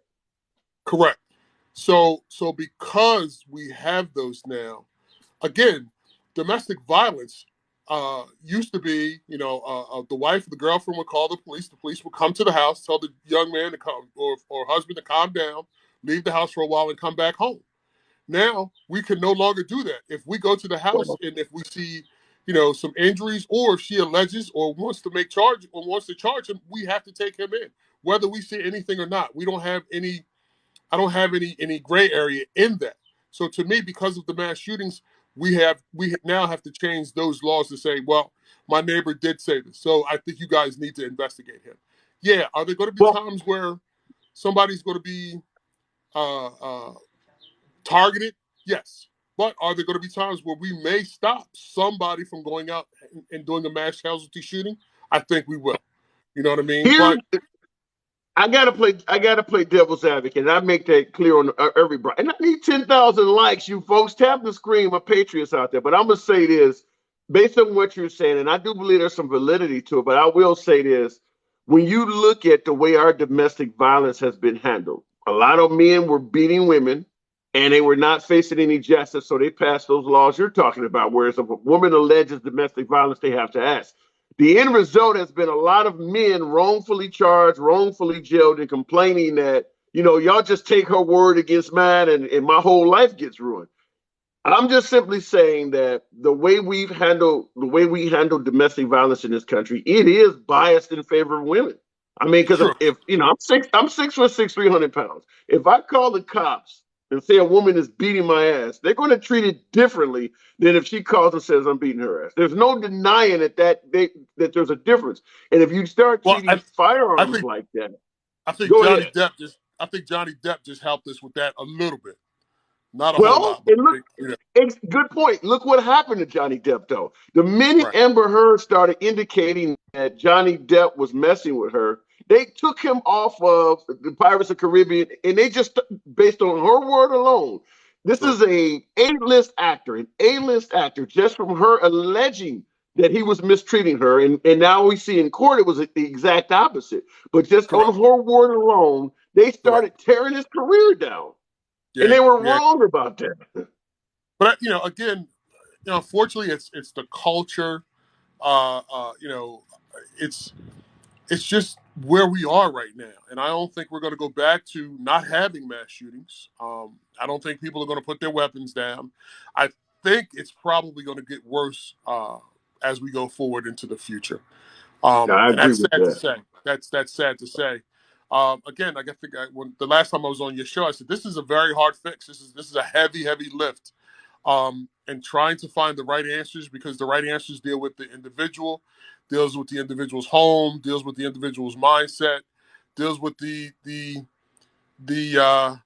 Correct. So because we have those now, again, domestic violence used to be, the wife or the girlfriend would call the police. The police would come to the house, tell the young man to come or husband to calm down, leave the house for a while, and come back home. Now we can no longer do that. If we go to the house and if we see, some injuries, or if she alleges or wants to make charge or wants to charge him, we have to take him in, whether we see anything or not. We don't have any. I don't have any gray area in that. So to me, because of the mass shootings, we now have to change those laws to say, well, my neighbor did say this, so I think you guys need to investigate him. Yeah, are there going to be Well, times where somebody's going to be uh, uh, targeted? Yes. But are there going to be times where we may stop somebody from going out and doing a mass casualty shooting? I think we will. You know what I mean? here But I gotta play devil's advocate, and I make that clear on everybody. And I need 10,000 likes, you folks. Tap the screen, my patriots out there. But I'm gonna say this, based on what you're saying, and I do believe there's some validity to it. But I will say this: when you look at the way our domestic violence has been handled, a lot of men were beating women, and they were not facing any justice, so they passed those laws you're talking about. Whereas if a woman alleges domestic violence, they have to ask. The end result has been a lot of men wrongfully charged, wrongfully jailed, and complaining that, y'all just take her word against mine, and my whole life gets ruined. I'm just simply saying that the way we handle domestic violence in this country, it is biased in favor of women. I mean, because true. if I'm 6'6" 300 pounds. If I call the cops and say a woman is beating my ass, they're going to treat it differently than if she calls and says I'm beating her ass. There's no denying that there's a difference. And if you start Well, treating I firearms think like that, I think go Johnny ahead. Depp just helped us with that a little bit, not a whole Well, lot, but and look, you know, it's good point. Look what happened to Johnny Depp, though. The minute right, Amber Heard started indicating that Johnny Depp was messing with her, they took him off of the Pirates of the Caribbean, and they just, based on her word alone, this sure, is a A-list actor, an A-list actor, just from her alleging that he was mistreating her, and now we see in court it was the exact opposite. But just on correct, her word alone, they correct, started tearing his career down, and yeah, they were yeah. wrong about that. But again, unfortunately, it's the culture. You know, it's just where we are right now, and I don't think we're going to go back to not having mass shootings. I don't think people are going to put their weapons down. I think it's probably going to get worse as we go forward into the future. Yeah, I And agree that's with sad to that. say. That's sad to say. Again, when the last time I was on your show, I said this is a very hard fix. This is a heavy lift, and trying to find the right answers, because the right answers deal with the individual, deals with the individual's home, deals with the individual's mindset, deals with the the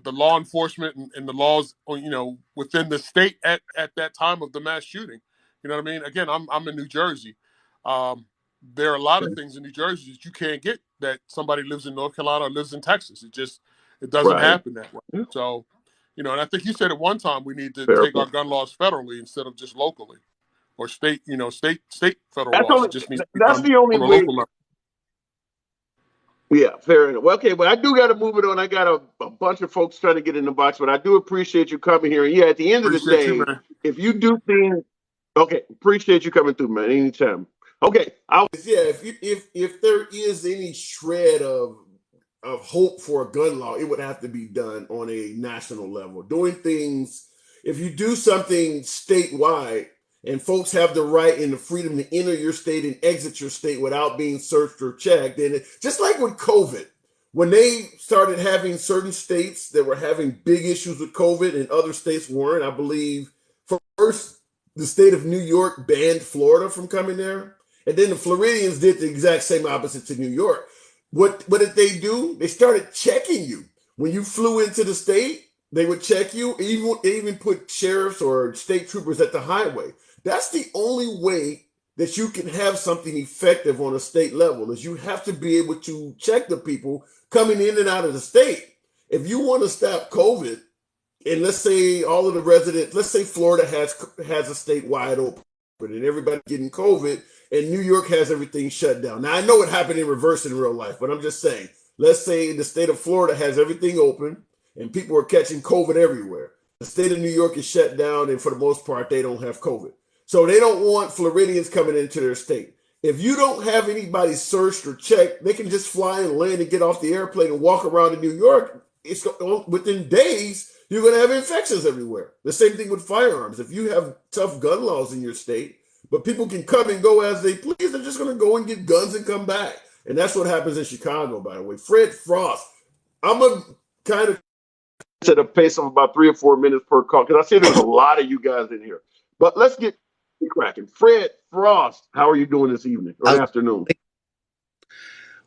law enforcement and the laws, within the state at that time of the mass shooting. You know what I mean? Again, I'm in New Jersey. There are a lot of things in New Jersey that you can't get that somebody lives in North Carolina or lives in Texas. It doesn't Right. happen that way. So, and I think you said at one time we need to Fair take our point. gun laws federally instead of just locally, or state, state federal That's laws. only It just needs to be that's done the only on a way. local level. Yeah, fair enough. Well, okay, but I do got to move it on. I got a bunch of folks trying to get in the box, but I do appreciate you coming here. And yeah, at the end of the Appreciate you, day, man. if you do things, okay, appreciate you coming through, man. Anytime. Okay, yeah. If there is any shred of hope for a gun law, it would have to be done on a national level. Doing things, if you do something statewide, and folks have the right and the freedom to enter your state and exit your state without being searched or checked. And just like with COVID, when they started having certain states that were having big issues with COVID and other states weren't, I believe first the state of New York banned Florida from coming there. And then the Floridians did the exact same opposite to New York. What did they do? They started checking you. When you flew into the state, they would check you. They even put sheriffs or state troopers at the highway. That's the only way that you can have something effective on a state level, is you have to be able to check the people coming in and out of the state. If you want to stop COVID, and let's say all of the residents, let's say Florida has a state wide open and everybody getting COVID, and New York has everything shut down. Now I know it happened in reverse in real life, but I'm just saying, let's say the state of Florida has everything open and people are catching COVID everywhere. The state of New York is shut down, and for the most part, they don't have COVID. So they don't want Floridians coming into their state. If you don't have anybody searched or checked, they can just fly and land and get off the airplane and walk around in New York. It's within days, you're going to have infections everywhere. The same thing with firearms. If you have tough gun laws in your state, but people can come and go as they please, they're just going to go and get guns and come back. And that's what happens in Chicago, by the way. Fred Frost, I'm a kind of at a pace of about 3 or 4 minutes per call, because I see there's a lot of you guys in here. But let's get cracking. Fred Frost, how are you doing this evening or afternoon?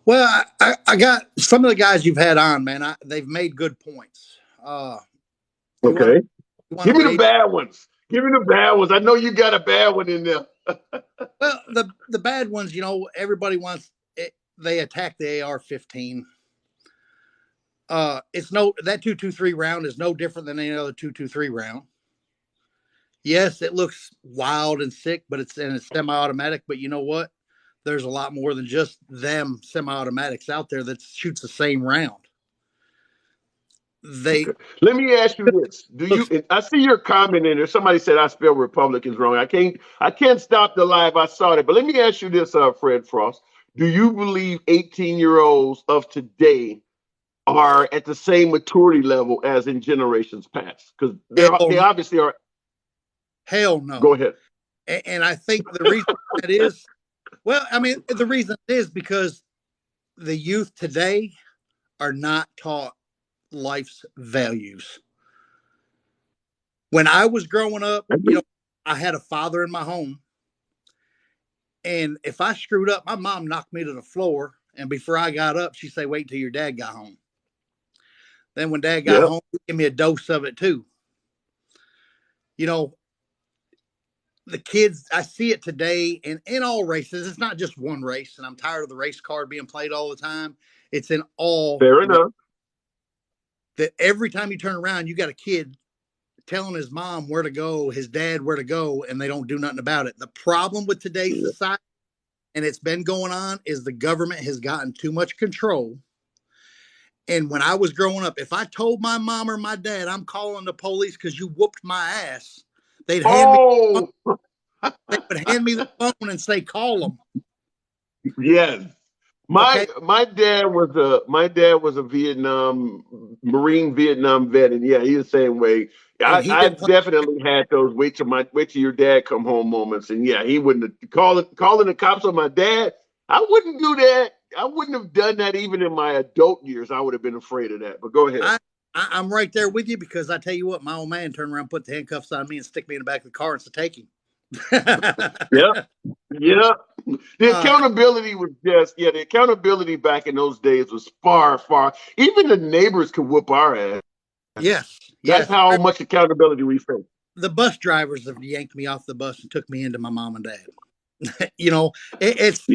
Well, I got some of the guys you've had on, man. They've made good points. Okay. Give me the Raise? bad ones. Give me the bad ones. I know you got a bad one in there. Well, the bad ones, everybody wants it. They attack the AR-15. It's that 223 round is no different than any other 223 round. Yes, it looks wild and sick, but it's semi-automatic. But you know what? There's a lot more than just them semi-automatics out there that shoots the same round. Okay. Let me ask you this: do you? I see your comment in there. Somebody said I spelled Republicans wrong. I can't stop the live. I saw that, but let me ask you this, Fred Frost: do you believe 18-year-olds of today are at the same maturity level as in generations past? Because they obviously are. Hell no. Go ahead. And I think the reason that is, the reason is because the youth today are not taught life's values. When I was growing up, I had a father in my home. And if I screwed up, my mom knocked me to the floor. And before I got up, she'd say, wait till your dad got home. Then when dad got home, he gave me a dose of it too. The kids, I see it today in all races. It's not just one race. And I'm tired of the race card being played all the time. It's in all. Fair enough. That every time you turn around, you got a kid telling his mom where to go, his dad where to go, and they don't do nothing about it. The problem with today's society, and it's been going on, is the government has gotten too much control. And when I was growing up, if I told my mom or my dad, I'm calling the police because you whooped my ass, they'd hand me the phone and say, call them. Yes. My dad was a Marine Vietnam vet, and yeah, he was the same way. I definitely had those wait till your dad come home moments, and yeah, he wouldn't have calling the cops on my dad. I wouldn't do that. I wouldn't have done that even in my adult years. I would have been afraid of that. But go ahead. I'm right there with you, because I tell you what, my old man turned around, put the handcuffs on me, and stick me in the back of the car and said, take him. Yeah. The accountability was the accountability back in those days was far. Even the neighbors could whoop our ass. Yes. That's how much accountability we faced. The bus drivers have yanked me off the bus and took me into my mom and dad. It's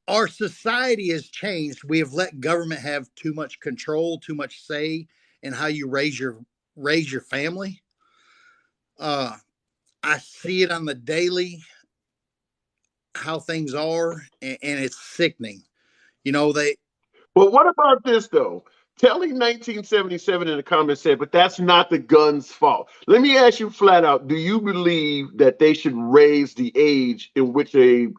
our society has changed. We have let government have too much control, too much say in how you raise your family. I see it on the daily, how things are, and it's sickening. But what about this though? Telling 1977 in the comments said, but that's not the gun's fault. Let me ask you flat out, do you believe that they should raise the age in which a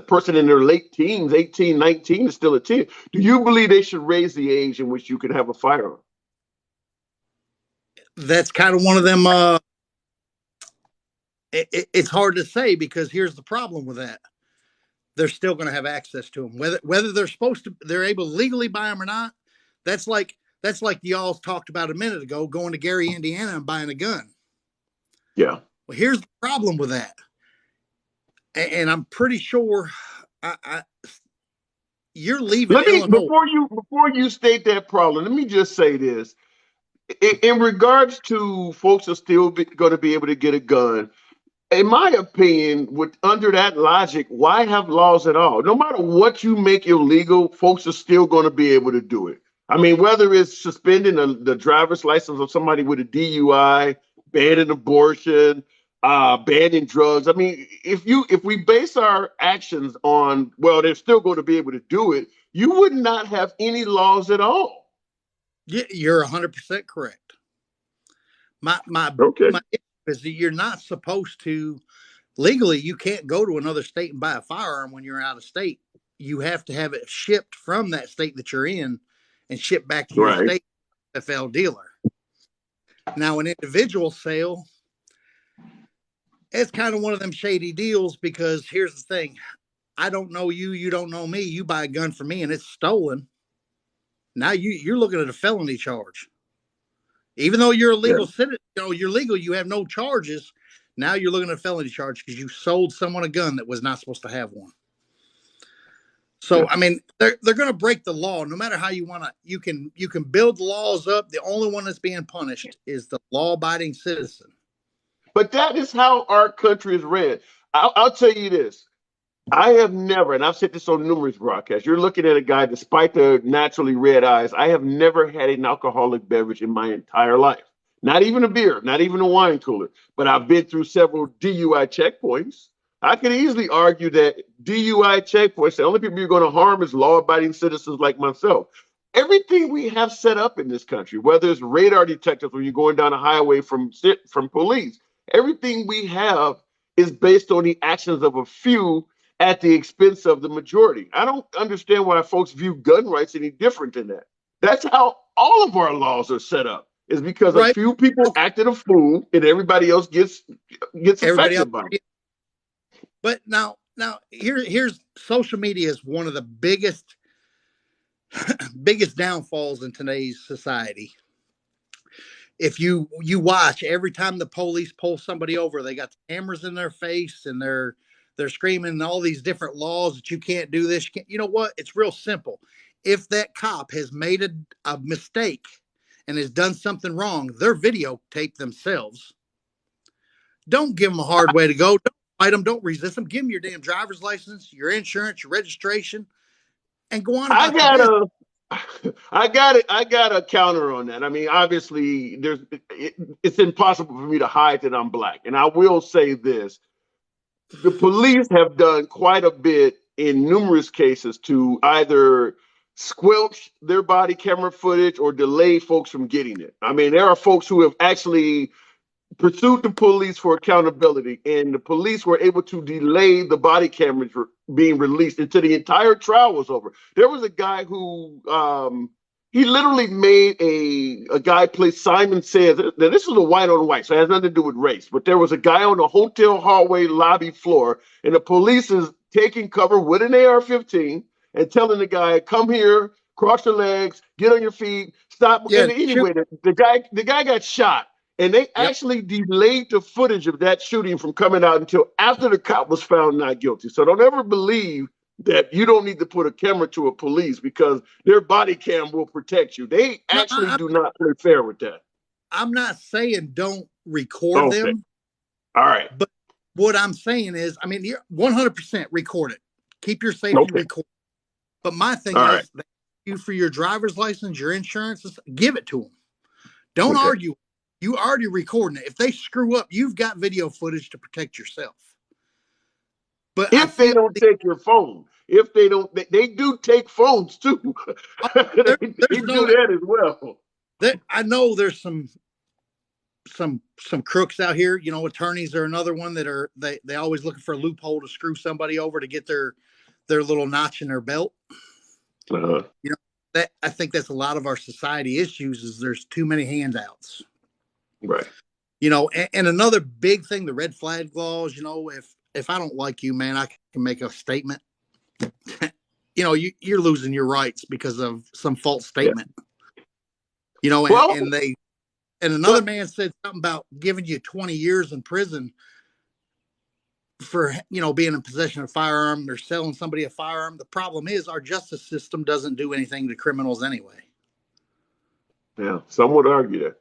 person in their late teens, 18, 19 is still a teen? Do you believe they should raise the age in which you can have a firearm? That's kind of one of them. It's hard to say, because here's the problem with that. They're still going to have access to them, whether they're able to legally buy them or not. That's like y'all talked about a minute ago, going to Gary, Indiana and buying a gun. Yeah. Well, here's the problem with that. And I'm pretty sure you're leaving Illinois. Before you state that problem, let me just say this. In regards to folks are still going to be able to get a gun, in my opinion, under that logic, why have laws at all? No matter what you make illegal, folks are still going to be able to do it. I mean, whether it's suspending the driver's license of somebody with a DUI, banning abortion, banning drugs. I mean, if we base our actions on, well, they're still going to be able to do it, you would not have any laws at all. Yeah, you're 100% correct. My is that you're not supposed to legally. You can't go to another state and buy a firearm when you're out of state. You have to have it shipped from that state that you're in and shipped back to your state FL dealer. Now, an individual sale, it's kind of one of them shady deals, because here's the thing. I don't know you. You don't know me. You buy a gun from me and it's stolen. Now you're looking at a felony charge. Even though you're a legal citizen, you're legal, you have no charges. Now you're looking at a felony charge because you sold someone a gun that was not supposed to have one. So, I mean, they're going to break the law no matter how you want to. You can build laws up. The only one that's being punished is the law-abiding citizen. But that is how our country is ran. I'll tell you this. I have never, and I've said this on numerous broadcasts, you're looking at a guy, despite the naturally red eyes, I have never had an alcoholic beverage in my entire life. Not even a beer, not even a wine cooler. But I've been through several DUI checkpoints. I could easily argue that DUI checkpoints, the only people you're going to harm is law-abiding citizens like myself. Everything we have set up in this country, whether it's radar detectors when you're going down a highway from police, everything we have is based on the actions of a few at the expense of the majority. I don't understand why folks view gun rights any different than that. That's how all of our laws are set up. Is because a few people acted a fool and everybody else gets affected by it. But now here's social media is one of the biggest biggest downfalls in today's society. If you watch every time the police pull somebody over, they got the cameras in their face and they're screaming all these different laws that you can't do this. You know what? It's real simple. If that cop has made a mistake and has done something wrong, they're videotape themselves. Don't give them a hard way to go. Don't fight them. Don't resist them. Give them your damn driver's license, your insurance, your registration, and go on I about your got business. I got a counter on that. I mean, obviously, it's impossible for me to hide that I'm black, and I will say this: the police have done quite a bit in numerous cases to either squelch their body camera footage or delay folks from getting it. I mean, there are folks who have actually pursued the police for accountability, and the police were able to delay the body cameras being released until the entire trial was over. There was a guy who he literally made a guy play Simon Says. Now, this was a white on white, so it has nothing to do with race. But there was a guy on the hotel hallway lobby floor, and the police is taking cover with an AR-15 and telling the guy, "Come here, cross your legs, get on your feet, stop." Yeah, And shoot. anyway, the guy got shot. And they Yep. actually delayed the footage of that shooting from coming out until after the cop was found not guilty. So don't ever believe that you don't need to put a camera to a police because their body cam will protect you. They No, actually do not play fair with that. I'm not saying don't record Okay. them, All right. but what I'm saying is, I mean, you're 100% record it. Keep your safety Okay. record. But my thing All is, right. you for your driver's license, your insurance, give it to them. Don't Okay. argue. You already recording it. If they screw up, you've got video footage to protect yourself. But I If they feel don't take your phone, if they don't, they do take phones too. there, they there's do no. that as well. I know there's some crooks out here. You know, attorneys are another one that are they always looking for a loophole to screw somebody over to get their little notch in their belt. Uh-huh. You know, that I think that's a lot of our society issues is there's too many handouts. Right. You know, and another big thing, the red flag laws. You know, if I don't like you, man, I can make a statement. You know, you're losing your rights because of some false Yeah. statement. You know, Well, and another man said something about giving you 20 years in prison for, you know, being in possession of a firearm or selling somebody a firearm. The problem is our justice system doesn't do anything to criminals anyway. yeah, some would argue that.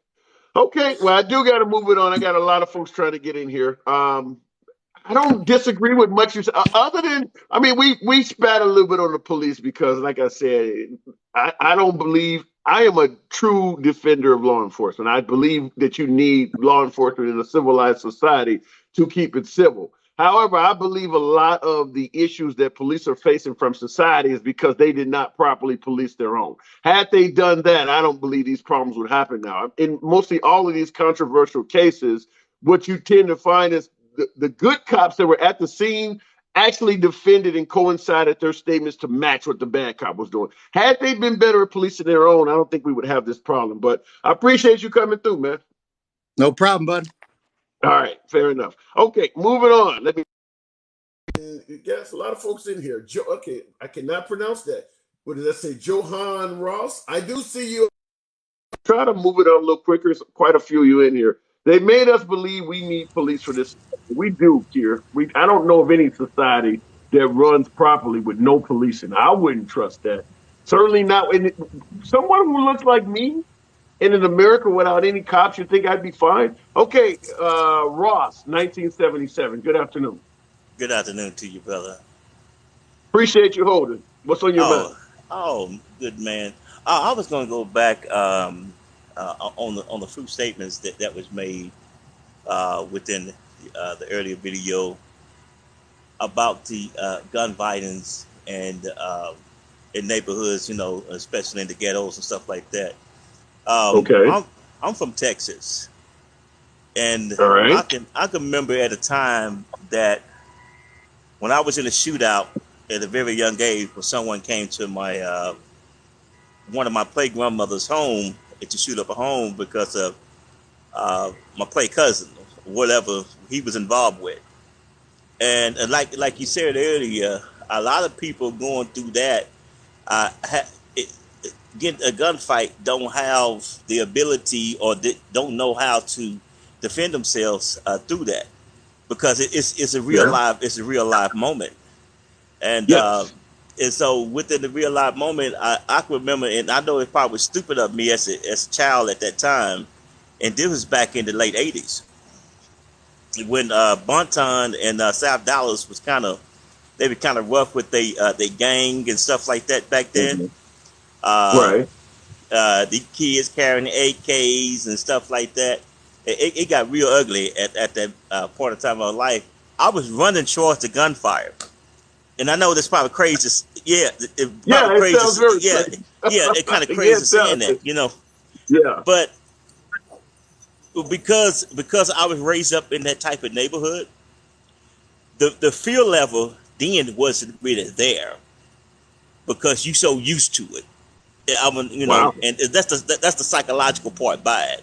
Okay, well, I do got to move it on. I got a lot of folks trying to get in here. I don't disagree with much you said, other than, I mean, we spat a little bit on the police because, like I said, I don't believe, I am a true defender of law enforcement. I believe that you need law enforcement in a civilized society to keep it civil. However, I believe a lot of the issues that police are facing from society is because they did not properly police their own. Had they done that, I don't believe these problems would happen now. In mostly all of these controversial cases, what you tend to find is the good cops that were at the scene actually defended and coincided their statements to match what the bad cop was doing. Had they been better at policing their own, I don't think we would have this problem. But I appreciate you coming through, man. No problem, bud. All right, fair enough. Okay, moving on. Let me. Yes, a lot of folks in here. Okay, I cannot pronounce that. What did I say? Johan Ross. I do see you. Try to move it on a little quicker. There's quite a few of you in here. They made us believe we need police for this. We do here. I don't know of any society that runs properly with no policing. I wouldn't trust that. Certainly not. Someone who looks like me and in America without any cops, you think I'd be fine? Okay, Ross, 1977. Good afternoon. Good afternoon to you, brother. Appreciate you holding. What's on your mind? Oh, good man. I was going to go back on the few statements that was made within the earlier video about the gun violence and in neighborhoods, you know, especially in the ghettos and stuff like that. Okay. I'm from Texas, and All right. I can remember at a time that when I was in a shootout at a very young age, when someone came to my one of my play grandmother's home to shoot up a home because of my play cousin, whatever he was involved with, and like you said earlier, a lot of people going through that. get a gunfight don't have the ability or don't know how to defend themselves through that because it's a real Yeah. life moment and Yes. so within the real life moment I can remember and I know it probably was stupid of me as a child at that time and this was back in the late 80s when Bonton and South Dallas was kind of they were kind of rough with they gang and stuff like that back then. Mhm. Uh, Right. the kids carrying AKs and stuff like that. It got real ugly at that point in time of my life. I was running towards the gunfire, and I know that's probably crazy. Yeah, Yeah, probably it crazy. sounds very Yeah, crazy. yeah, it kind of Yeah, crazy it saying does. that, you know. Yeah. But because I was raised up in that type of neighborhood, the fear level then wasn't really there because you so used to it. I mean, you know, Wow. and that's the psychological part by it.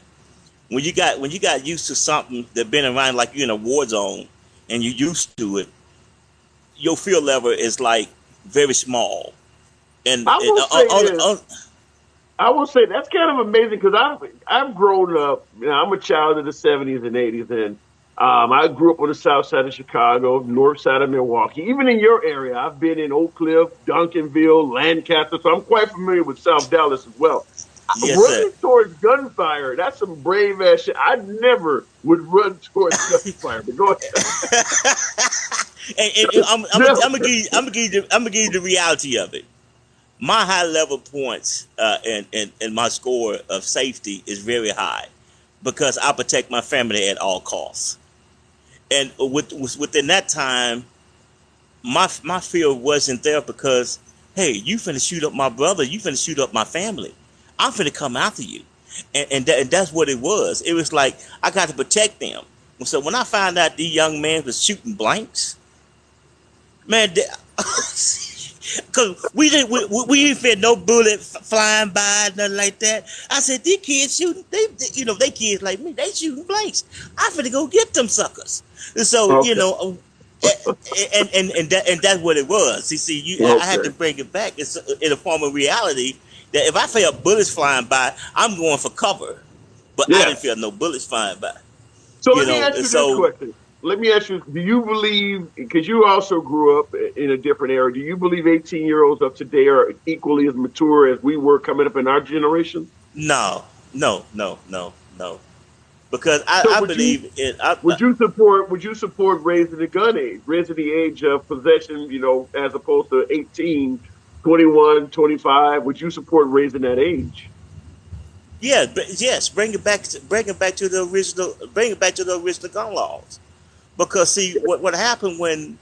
When you got used to something that been around like you're in a war zone and you're used to it, your fear level is like very small. And I it, will say this. I will say that's kind of amazing because I've grown up. You know, I'm a child of the '70s and '80s, and I grew up on the south side of Chicago, north side of Milwaukee. Even in your area, I've been in Oak Cliff, Duncanville, Lancaster, so I'm quite familiar with South Dallas as well. yes, sir. Running towards gunfire—that's some brave ass shit. I never would run towards gunfire, but go ahead. And I'm Never. gonna give you the reality of it. My high level points and my score of safety is very high because I protect my family at all costs. And within that time, my fear wasn't there because hey, you finna shoot up my brother, you finna shoot up my family. I'm finna come after you, and that's what it was. It was like I got to protect them. So when I found out the young man was shooting blanks, man, because we didn't feel no bullet flying by, nothing like that. I said, these kids shooting, they kids like me, they shooting blanks. I finna go get them suckers. And so, Okay. and that's what it was. I had to Okay. bring it back. It's in a form of reality that if I feel bullets flying by, I'm going for cover. But I didn't Yes. feel no bullets flying by. So You let me know, ask and you this so question. Let me ask you, do you believe, because you also grew up in a different era, do you believe 18-year-olds of today are equally as mature as we were coming up in our generation? no, no. Because So I believe it. would you support raising the gun age, raising the age of possession, as opposed to 18, 21, 25? Would you support raising that age? Yeah, yes, bring it back to the original, bring it back to the original gun laws. Because see, what happened when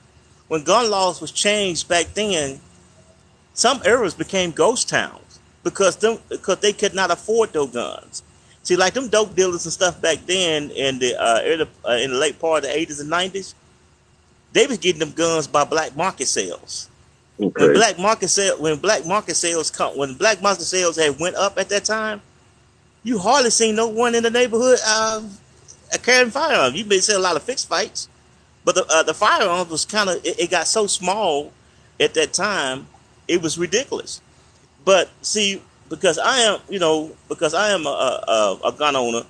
gun laws was changed back then, some areas became ghost towns because they could not afford those guns. See, like them dope dealers and stuff back then in the late part of the '80s and '90s, they was getting them guns by black market sales. Okay. When black market sales had went up at that time, you hardly seen no one in the neighborhood carrying firearms. You may see a lot of fixed fights, but the firearms was kind of it got so small at that time, it was ridiculous. But see, because I am a gun owner,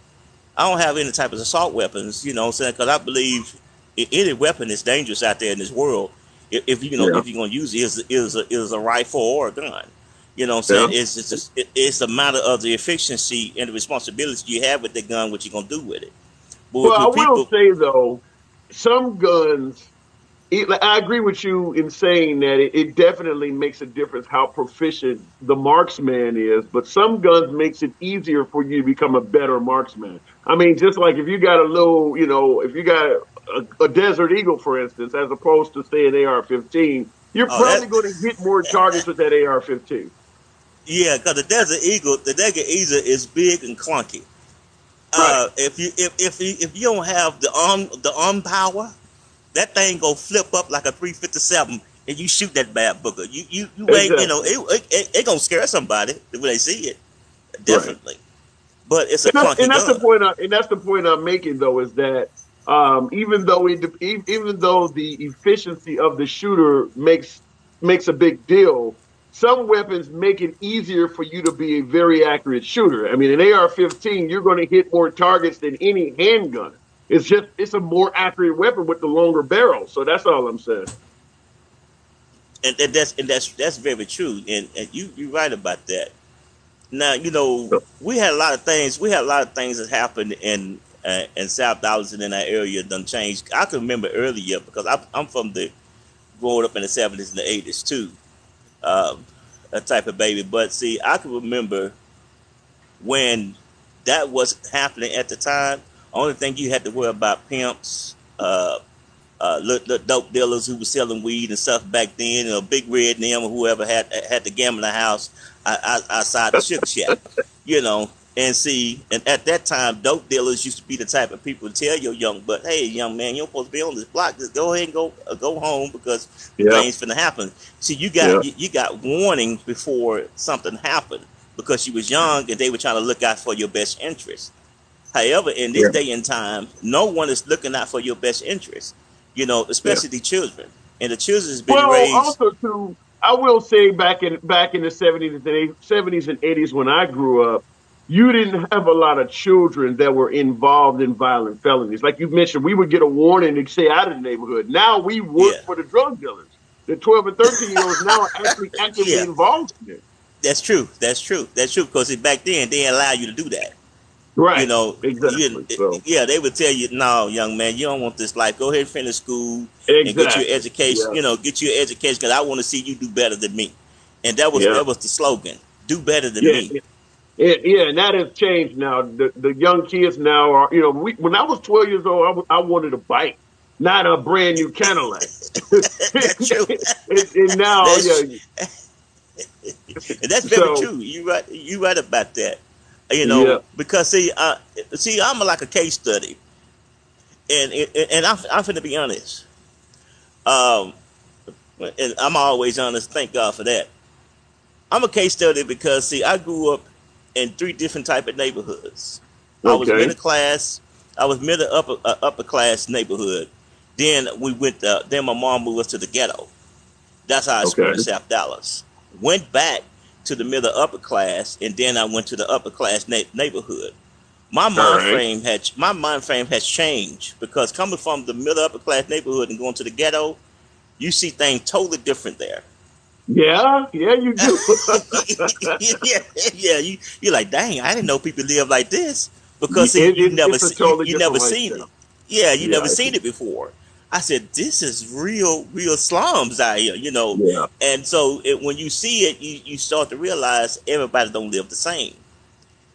I don't have any type of assault weapons. You know what I'm saying? Because I believe any weapon is dangerous out there in this world. Yeah. If you're gonna use it, is a rifle or a gun. You know what I'm Yeah. saying? It's a matter of the efficiency and the responsibility you have with the gun, what you're gonna do with it. But Well, I with will people, say though, some guns. I agree with you in saying that it definitely makes a difference how proficient the marksman is, but some guns makes it easier for you to become a better marksman. I mean, just like if you got a little, if you got a Desert Eagle, for instance, as opposed to say an AR-15, you're oh probably that going to hit more targets with that AR-15. yeah, because the Desert Eagle is big and clunky. Right. If you don't have the arm power, that thing go flip up like a 357, and you shoot that bad booger. You ain't Exactly. it gonna scare somebody when they see it, Right. definitely. But it's a And clunky that's the gun. point. And that's the point I'm making, though, is that even though the efficiency of the shooter makes a big deal, some weapons make it easier for you to be a very accurate shooter. I mean, an AR-15, you're going to hit more targets than any handgun. It's a more accurate weapon with the longer barrel. So that's all I'm saying. And that's very true. And you're right about that. Now, we had a lot of things. We had a lot of things that happened in South Dallas and in that area done changed. I can remember earlier because I'm from the growing up in the '70s and the '80s too, um, a type of baby. But see, I can remember when that was happening at the time. Only thing you had to worry about pimps, little dope dealers who was selling weed and stuff back then. Big Red and them or whoever had the gambling house outside the sugar shack. And see, and at that time, dope dealers used to be the type of people to tell your hey, young man, you're supposed to be on this block. Just go ahead and go home because Yeah, things finna happen. See, yeah, you got warning before something happened because you was young and they were trying to look out for your best interest. However, in this yeah. day and time, no one is looking out for your best interest, Yeah. especially the children. And the children has been Well, raised, also too, I will say back in the '70s and '80s when I grew up, you didn't have a lot of children that were involved in violent felonies. Like you mentioned, we would get a warning to stay out of the neighborhood. Now we work yeah, for the drug dealers. The 12 and 13-year-olds now are actually actively yeah, involved in it. that's true. That's true. That's true. Because back then, they didn't allow you to do that. You Right. know, Exactly. So yeah, they would tell you, no, young man, you don't want this life. Go ahead and finish school and get your exactly. education. Yeah. Get your education because I want to see you do better than me. And that was Yeah. that was the slogan: do better than Yeah. me. Yeah, and that has changed now. The young kids now are, when I was 12 years old, I wanted a bike, not a brand new Cadillac. That's true. And now, yeah, That's And that's very so true. You right about that. yeah, Because see, I'm like a case study, and I'm finna be honest. Um, and I'm always honest. Thank God for that. I'm a case study because see, I grew up in three different type of neighborhoods. I was okay, middle class. I was middle upper class neighborhood. Then we went. Then my mom moved us to the ghetto. That's how I okay, experienced South Dallas. Went back to the middle upper class, and then I went to the upper class neighborhood. all right, My mind frame has changed because coming from the middle upper class neighborhood and going to the ghetto, you see things totally different there. yeah, yeah, you do. Yeah, yeah. You're like, dang, I didn't know people live like this because see, It's a totally you different never seen it. lifestyle. Yeah, you Yeah, never seen it before. I said, this is real slums out here. yeah, And so when you see it, you start to realize everybody don't live the same.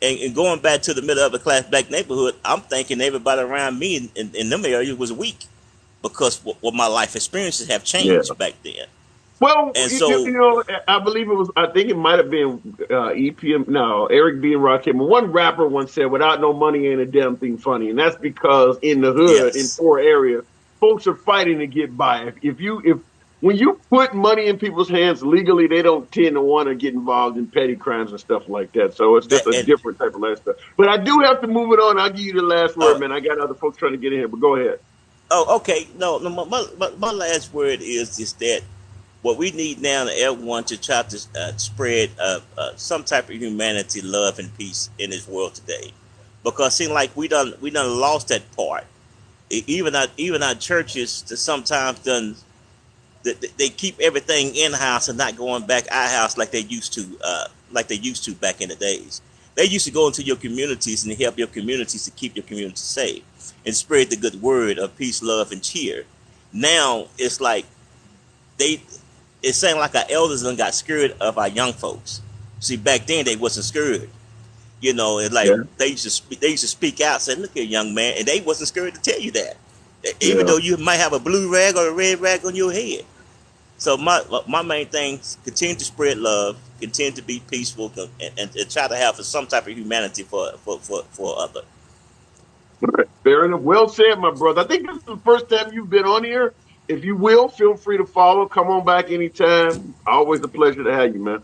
And going back to the middle upper class black neighborhood, I'm thinking everybody around me in them areas was weak because what my life experiences have yeah. changed back then. Well, And so, I believe it was. I think it might have been EPM. No, Eric B. and Rakim. One rapper once said, "Without no money, ain't a damn thing funny," and that's because in the hood, in yes, poor areas, folks are fighting to get by. If when you put money in people's hands legally, they don't tend to want to get involved in petty crimes and stuff like that. So it's just a and different type of lifestyle. But I do have to move it on. I'll give you the last uh, word, man. I got other folks trying to get in here, but go ahead. oh, okay. No, no. My last word is just that what we need now is everyone to try to spread some type of humanity, love, and peace in this world today, because seem like we done lost that part. Even our churches to sometimes done they keep everything in house and not going back our house like they used to back in the days. They used to go into your communities and help your communities to keep your community safe and spread the good word of peace, love, and cheer. Now it's like they it's saying like our elders done got scared of our young folks. See, back then they wasn't scared. It's like Yeah, they used to speak out, saying, "Look here, young man," and they wasn't scared to tell you that, even yeah. though you might have a blue rag or a red rag on your head. So my main thing is continue to spread love, continue to be peaceful, and try to have some type of humanity for other. All right. Fair enough. Well said, my brother. I think this is the first time you've been on here. If you will, feel free to follow. Come on back anytime. Always a pleasure to have you, man.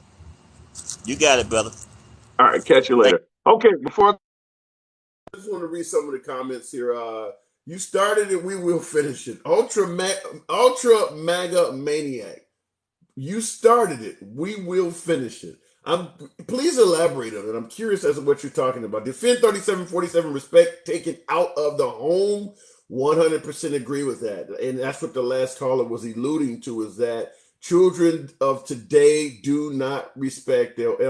You got it, brother. All right. Catch you Thank later. Okay. Before I just want to read some of the comments here. You started it, we will finish it. Ultra MAGA Maniac. You started it. We will finish it. Please elaborate on it. I'm curious as to what you're talking about. Defend 3747, respect taken out of the home. 100% agree with that. And that's what the last caller was alluding to, is that children of today do not respect their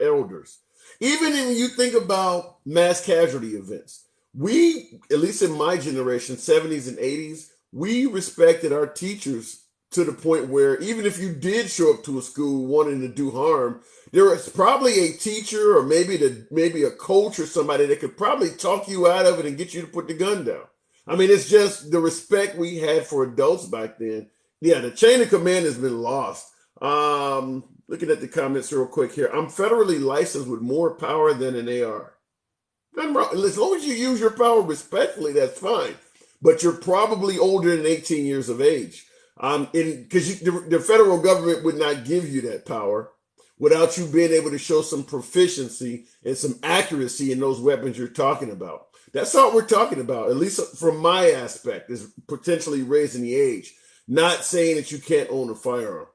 elders. Even when you think about mass casualty events, we, at least in my generation, 70s and 80s, we respected our teachers to the point where even if you did show up to a school wanting to do harm, there was probably a teacher or maybe a coach or somebody that could probably talk you out of it and get you to put the gun down. I mean, it's just the respect we had for adults back then. Yeah, the chain of command has been lost. Looking at the comments real quick here. I'm federally licensed with more power than an AR. Nothing wrong. As long as you use your power respectfully, that's fine. But you're probably older than 18 years of age. Because the federal government would not give you that power without you being able to show some proficiency and some accuracy in those weapons you're talking about. That's all we're talking about, at least from my aspect, is potentially raising the age. Not saying that you can't own a firearm.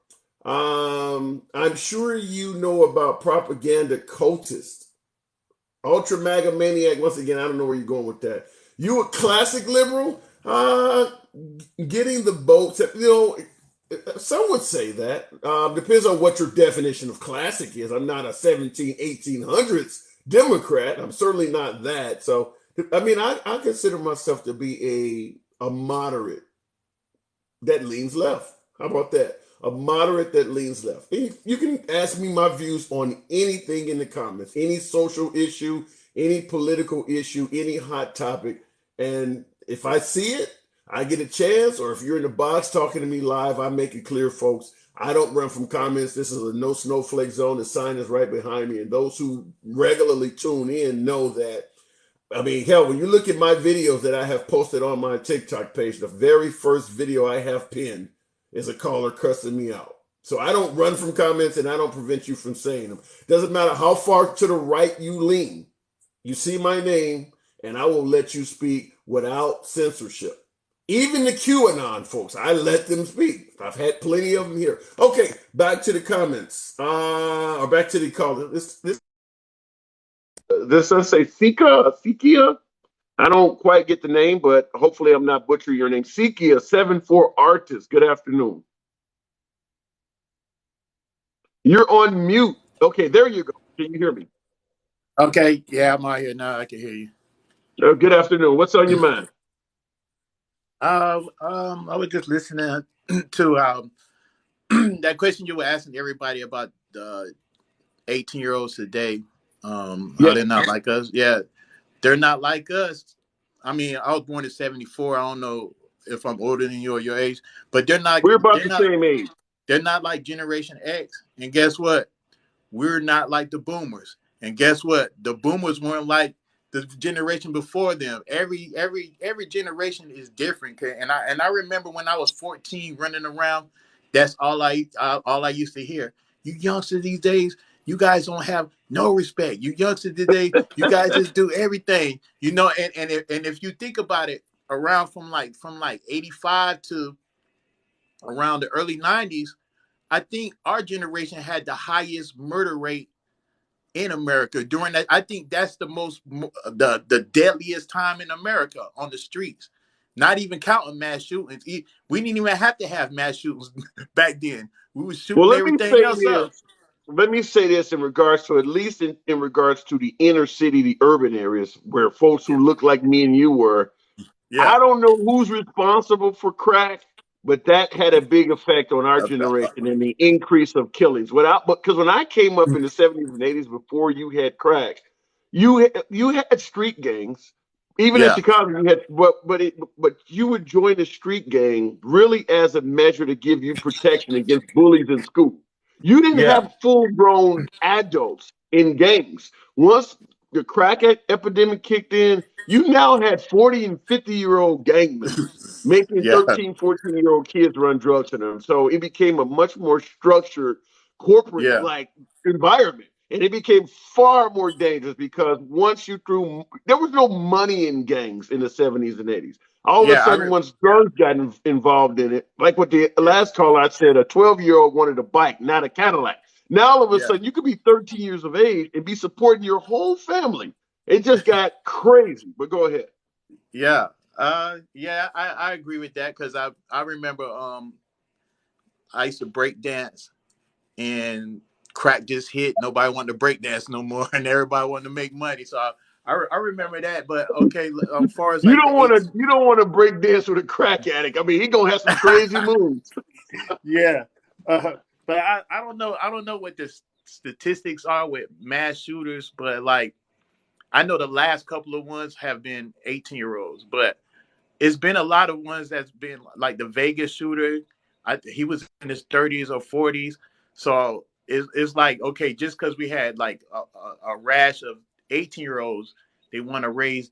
I'm sure you know about propaganda cultists. Ultra MAGA maniac. Once again, I don't know where you're going with that. You a classic liberal? Getting the votes. Some would say that. Depends on what your definition of classic is. I'm not a 1800s Democrat. I'm certainly not that. So, I mean, I consider myself to be a moderate that leans left. How about that? A moderate that leans left. You can ask me my views on anything in the comments, any social issue, any political issue, any hot topic. And if I see it, I get a chance, or if you're in the box talking to me live, I make it clear, folks, I don't run from comments. This is a no snowflake zone. The sign is right behind me. And those who regularly tune in know that. I mean, hell, when you look at my videos that I have posted on my TikTok page, the very first video I have pinned is a caller cussing me out. So I don't run from comments, and I don't prevent you from saying them. Doesn't matter how far to the right you lean. You see my name, and I will let you speak without censorship. Even the QAnon folks, I let them speak. I've had plenty of them here. Okay, back to the comments. Or back to the caller. This Does say Sikia? I don't quite get the name, but hopefully I'm not butchering your name. Sikia 74 artist. Good afternoon. You're on mute. Okay, there you go. Can you hear me? Okay, yeah, I'm out here now. I can hear you. Good afternoon. What's on your mind? I was just listening to that question you were asking everybody about the 18-year-olds today. Are they not like us? Yeah, they're not like us. I mean, I was born in '74. I don't know if I'm older than you or your age, but they're not. We're about They're the not. same age. They're not like Generation X. And guess what? We're not like the boomers. And guess what? The boomers weren't like the generation before them. Every generation is different. And I remember when I was 14 running around, that's all I used to hear. You youngsters these days, you guys don't have no respect. You youngsters today, you guys just do everything. You know, and if you think about it, around from like 85 to around the early 90s, I think our generation had the highest murder rate in America during that. I think that's the deadliest time in America on the streets. Not even counting mass shootings. We didn't even have to have mass shootings back then. We were Well, shooting everything else up. let me say this in regards to, at least in regards to the inner city, the urban areas where folks who look like me and you were. Yeah. I don't know who's responsible for crack, but that had a big effect on our generation and the increase of killings. Because when I came up in the 70s and 80s, before you had crack, you had street gangs. Even in Yeah. Chicago, you had, but you would join a street gang really as a measure to give you protection against bullies in school. You didn't Yeah. have full-grown adults in gangs. Once the crack epidemic kicked in, you now had 40 and 50-year-old gang members making Yeah. 13, 14-year-old kids run drugs in them. So it became a much more structured corporate Yeah. like environment. And it became far more dangerous because once you threw, there was no money in gangs in the 70s and 80s. All of a Yeah, sudden, once drugs got involved in it, like what the yeah, last call I said, a 12-year-old wanted a bike, not a Cadillac. Now all of a yeah, sudden, you could be 13 years of age and be supporting your whole family. It just got crazy. But go ahead. yeah. Yeah, I agree with that because I remember I used to break dance and crack just hit. Nobody wanted to break dance no more, and everybody wanted to make money. So I remember that. But okay, as far as You like don't the want eight, to. You don't want to break dance with a crack addict. I mean, he gonna have some crazy moves. yeah. But I don't know. I don't know what the statistics are with mass shooters, but like I know the last couple of ones have been 18-year-olds, but it's been a lot of ones that's been like the Vegas shooter. He was in his 30s or 40s, so it's like okay, just because we had like a rash of 18-year-olds, they want to raise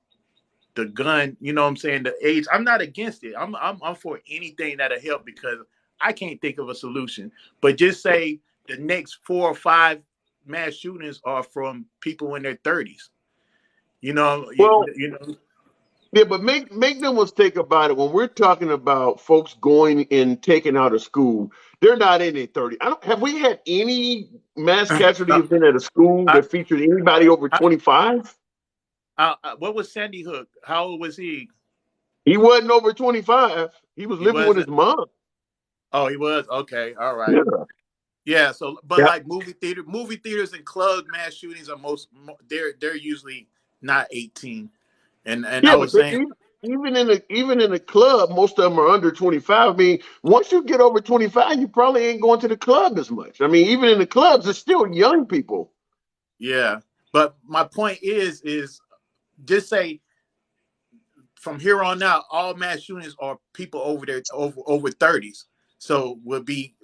the gun. You know what I'm saying? The age. I'm not against it. I'm for anything that'll help because I can't think of a solution. But just say the next 4 or 5 mass shootings are from people in their 30s. Well, You know. yeah, but make no mistake about it. When we're talking about folks going and taking out of school, they're not in their 30. I don't have we had any mass casualty Uh, event at a school I, that featured anybody over I, 25? what was Sandy Hook? How old was he? He wasn't over 25. He was He living with his wasn't. mom. Oh, he was. Okay, all right. Yeah. Yeah. So, but Yeah. like movie theaters and club mass shootings are they're usually not 18. And I Yeah, but was saying, even in a club, most of them are under 25. I mean, once you get over 25, you probably ain't going to the club as much. I mean, even in the clubs, it's still young people. yeah. But my point is just say from here on out, all mass shootings are people over 30s. So would be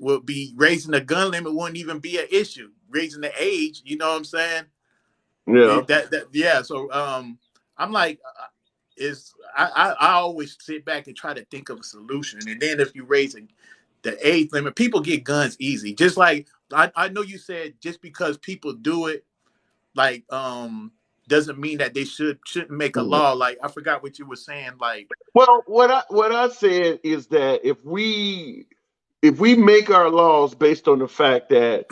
raising the gun limit wouldn't even be an issue. Raising the age, you know what I'm saying? Yeah. Yeah. So I'm like, is I always sit back and try to think of a solution, and then if you raise the age limit, people get guns easy. Just like I know you said, just because people do it, like doesn't mean that they shouldn't make a law. Like I forgot what you were saying. Like Well, what I said is that if we make our laws based on the fact that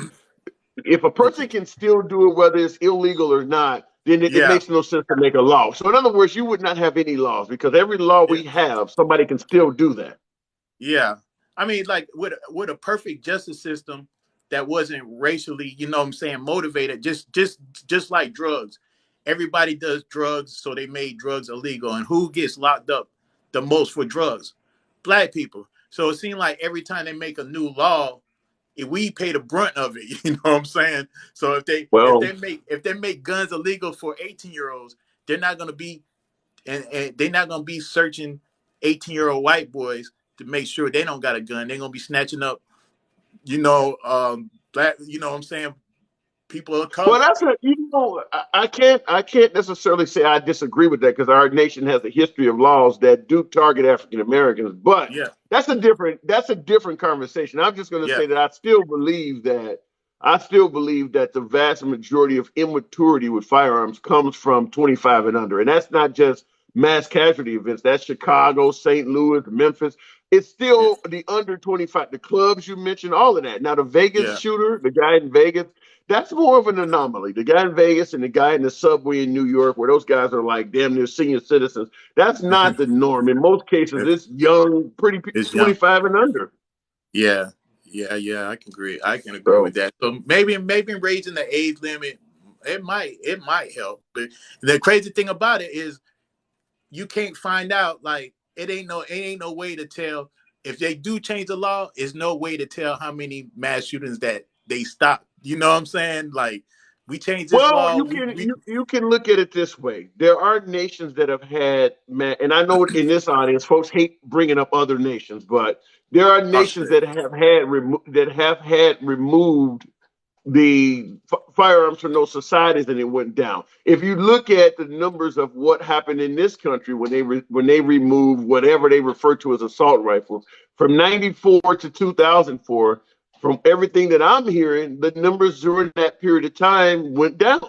if a person can still do it, whether it's illegal or not, then it yeah, makes no sense to make a law. So, in other words, you would not have any laws because every law yeah, we have, somebody can still do that. yeah. I mean, like with a perfect justice system that wasn't racially, you know what I'm saying, motivated, just like drugs. Everybody does drugs, so they made drugs illegal. And who gets locked up the most for drugs? Black people. So it seemed like every time they make a new law, we pay the brunt of it. You know what I'm saying? So if they if Well, they make if they make guns illegal for 18-year-olds, they're not gonna be and they're not gonna be searching 18-year-old white boys to make sure they don't got a gun. They're gonna be snatching up, black, you know what I'm saying, people of well, color. that's a I can't necessarily say I disagree with that because our nation has a history of laws that do target African Americans, but Yeah, that's a different conversation. I'm just going to yeah, say that I still believe that the vast majority of immaturity with firearms comes from 25 and under, and that's not just mass casualty events. That's Chicago, St. Louis, Memphis. It's yeah, still the under 25, the clubs you mentioned, all of that. Now, the Vegas yeah, shooter, the guy in Vegas, that's more of an anomaly. The guy in Vegas and the guy in the subway in New York, where those guys are like damn near senior citizens, that's not the norm. In most cases, it's, it's young, pretty it's young. 25 and under. Yeah, yeah. I can agree with So, that. So maybe raising the age limit, it might help. But the crazy thing about it is you can't find out. Like it ain't no way to tell if they do change the law. There's no way to tell how many mass shootings that they stop. You know what I'm saying? Like we change this well, law. you can you can look at it this way. There are nations that have had, and I know in this audience, folks hate bringing up other nations, but there are nations Australia. that have had removed the firearms from those societies and it went down. If you look at the numbers of what happened in this country when they removed whatever they refer to as assault rifles from 94 to 2004, from everything that I'm hearing, the numbers during that period of time went down.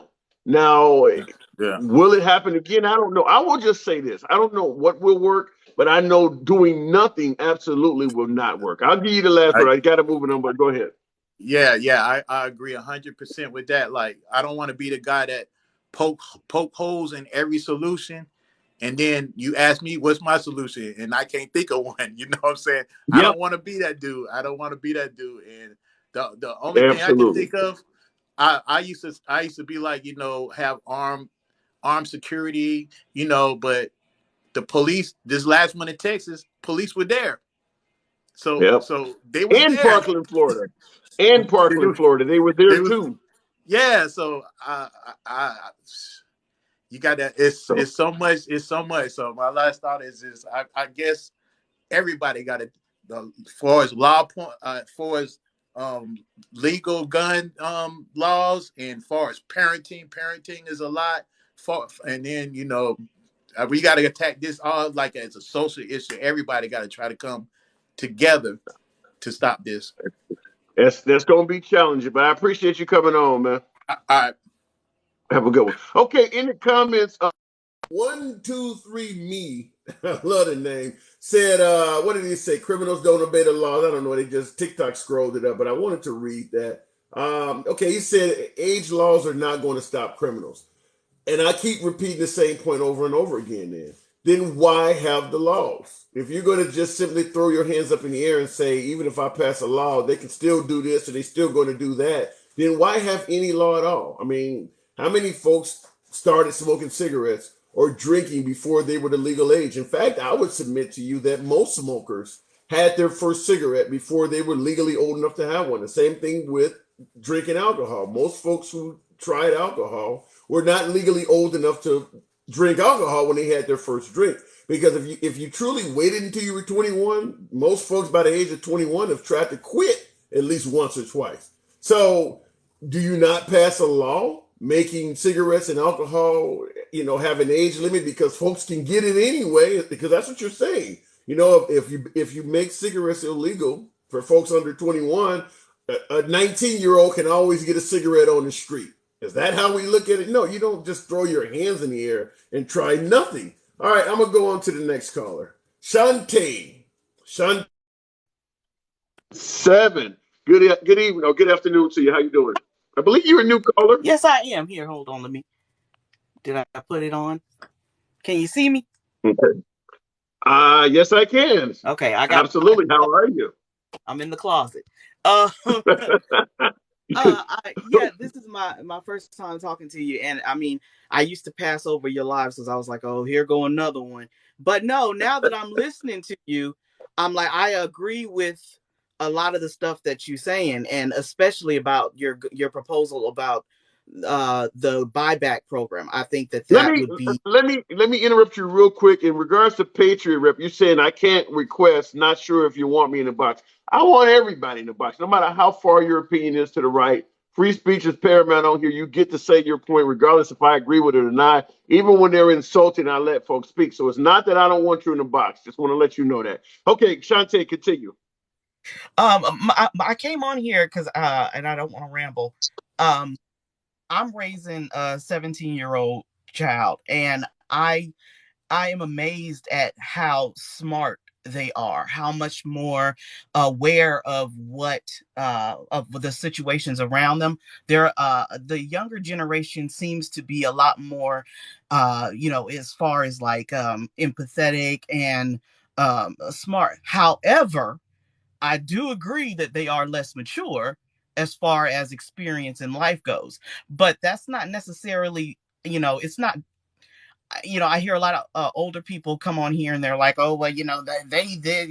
Now, Yeah, will it happen again? I don't know. I will just say this. I don't know what will work, but I know doing nothing absolutely will not work. I'll give you the last word. I got to move it on, but go ahead. Yeah, I agree 100% with that. Like, I don't want to be the guy that poke holes in every solution, and then you ask me what's my solution, and I can't think of one. You know what I'm saying? I Yep, don't want to be that dude. I don't want to be that dude. And the only thing I can absolutely. think of, I used to be like, have armed security, but the police, this last one in Texas, police were there. So Yep. so they was And there. Parkland, Florida. And They Parkland, do- Florida. They were there they was too. Yeah, so you got that. So, It's so much. So my last thought is I guess everybody got it. For as law point, for as legal gun laws, and far as parenting is a lot. And then we got to attack this all like as a social issue. Everybody got to try to come together to stop this. that's going to be challenging, but I appreciate you coming on, man. I Have a good one. Okay, in the comments, 123 me, I love the name, said, what did he say? Criminals don't obey the laws. I don't know. They just TikTok scrolled it up, but I wanted to read that. Okay, he said age laws are not going to stop criminals. And I keep repeating the same point over and over again then why have the laws? If you're going to just simply throw your hands up in the air and say, even if I pass a law, they can still do this or they still going to do that, then why have any law at all? I mean, how many folks started smoking cigarettes or drinking before they were the legal age? In fact, I would submit to you that most smokers had their first cigarette before they were legally old enough to have one. The same thing with drinking alcohol. Most folks who tried alcohol were not legally old enough to drink alcohol when they had their first drink. Because if you truly waited until you were 21, most folks by the age of 21 have tried to quit at least once or twice. So do you not pass a law making cigarettes and alcohol, have an age limit because folks can get it anyway? Because that's what you're saying. If you make cigarettes illegal for folks under 21, a 19-year-old can always get a cigarette on the street. Is that how we look at it? No, you don't just throw your hands in the air and try nothing. All right, I'm going to go on to the next caller. Shantae. 7. Good evening or good afternoon to you. How you doing? I believe you're a new caller. Yes, I am. Here, hold on. Did I put it on? Can you see me? Okay. Yes, I can. Okay, I got. Absolutely. How are you? I'm in the closet. Yeah, this is my first time talking to you, and I mean, I used to pass over your lives because I was like, oh, here go another one. But no, now that I'm listening to you, I'm like, I agree with a lot of the stuff that you're saying, and especially about your proposal about the buyback program. I think that would be. let me interrupt you real quick. In regards to Patriot Rep, you're saying I can't request, not sure if you want me in the box. I want everybody in the box, no matter how far your opinion is to the right. Free speech is paramount on here. You get to say your point regardless if I agree with it or not. Even when they're insulting, I let folks speak. So it's not that I don't want you in the box. Just want to let you know that. Okay, Shantae, continue. I came on here because and I don't want to ramble. I'm raising a 17-year-old child, and I am amazed at how smart they are, how much more aware of what of the situations around them. The younger generation seems to be a lot more as far as like empathetic and smart. However, I do agree that they are less mature as far as experience in life goes, but that's not necessarily, it's not, I hear a lot of older people come on here and they're like, oh, well, they did,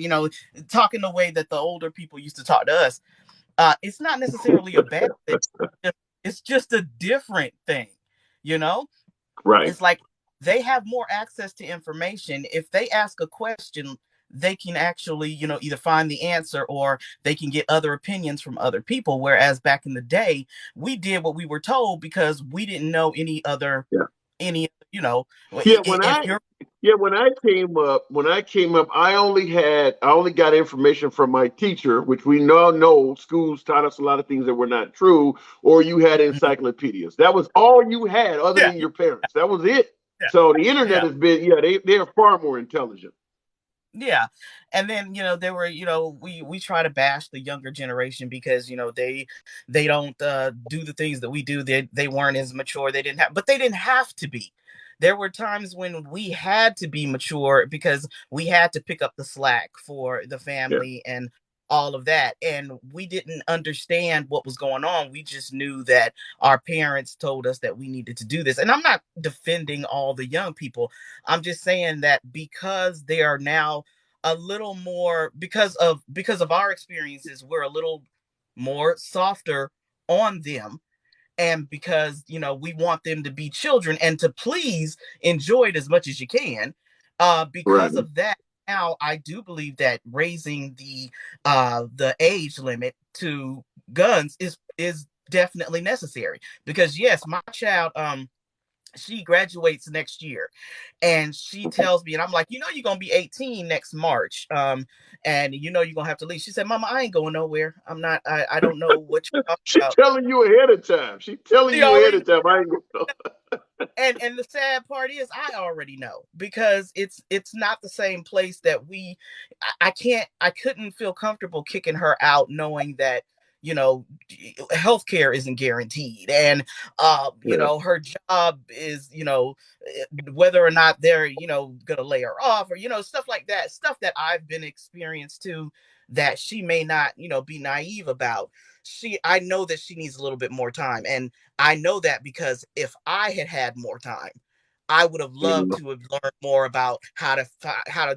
talking the way that the older people used to talk to us. It's not necessarily a bad thing. It's just a different thing, you know? Right. It's like they have more access to information. If they ask a question, they can actually, either find the answer or they can get other opinions from other people. Whereas back in the day, we did what we were told because we didn't know any other, Yeah. Yeah, when I came up, I only got information from my teacher, which we now know schools taught us a lot of things that were not true, or you had encyclopedias. That was all you had other yeah, than your parents. That was it. yeah, So the internet yeah. has been, they are far more intelligent. Yeah. And then, there were, we try to bash the younger generation because, they don't do the things that we do. They weren't as mature. But they didn't have to be. There were times when we had to be mature because we had to pick up the slack for the Yeah. family and all of that. And we didn't understand what was going on. We just knew that our parents told us that we needed to do this. And I'm not defending all the young people. I'm just saying that because they are now a little more, because of our experiences, we're a little more softer on them, and because we want them to be children and to please enjoy it as much as you can. Right. Because of that, now I do believe that raising the age limit to guns is definitely necessary, because yes, my child, she graduates next year, and she tells me, and I'm like, you're gonna be 18 next March, and you're gonna have to leave. She said, Mama, I ain't going nowhere. I'm not. I don't know what you're talking She about. telling you ahead of time. She telling She you ahead already. of time. I ain't gonna. And the sad part is I already know, because it's not the same place that I couldn't feel comfortable kicking her out, knowing that you know healthcare isn't guaranteed, and Yeah. her job is, whether or not they're gonna lay her off, or stuff like that, stuff that I've been experienced to, that she may not be naive about. I know that she needs a little bit more time, and I know that because if I had had more time, I would have loved Mhm. to have learned more about how to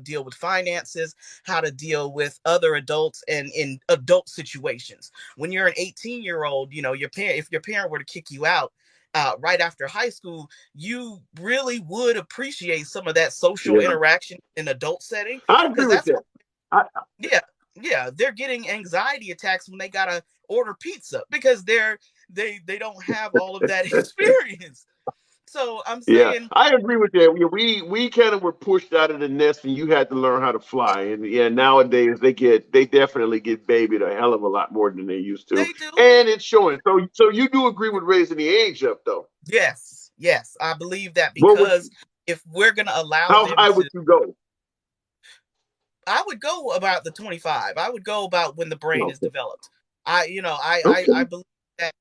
deal with finances, how to deal with other adults, and in adult situations. When you're an 18-year-old, if your parent were to kick you out right after high school, you really would appreciate some of that social Yeah. interaction in adult setting, I agree because with that's that. what, I, yeah, yeah, they're getting anxiety attacks when they gotta order pizza because they don't have all of that experience. So I'm yeah, saying, I agree with that. We kind of were pushed out of the nest, and you had to learn how to fly. And yeah, nowadays they definitely get babied a hell of a lot more than they used to, they do. and it's showing. So you do agree with raising the age up, though? Yes, yes, I believe that, What would because if we're gonna allow how them high would to, you go? I would go about the 25. I would go about when the brain is Okay. developed. I Okay. believe that,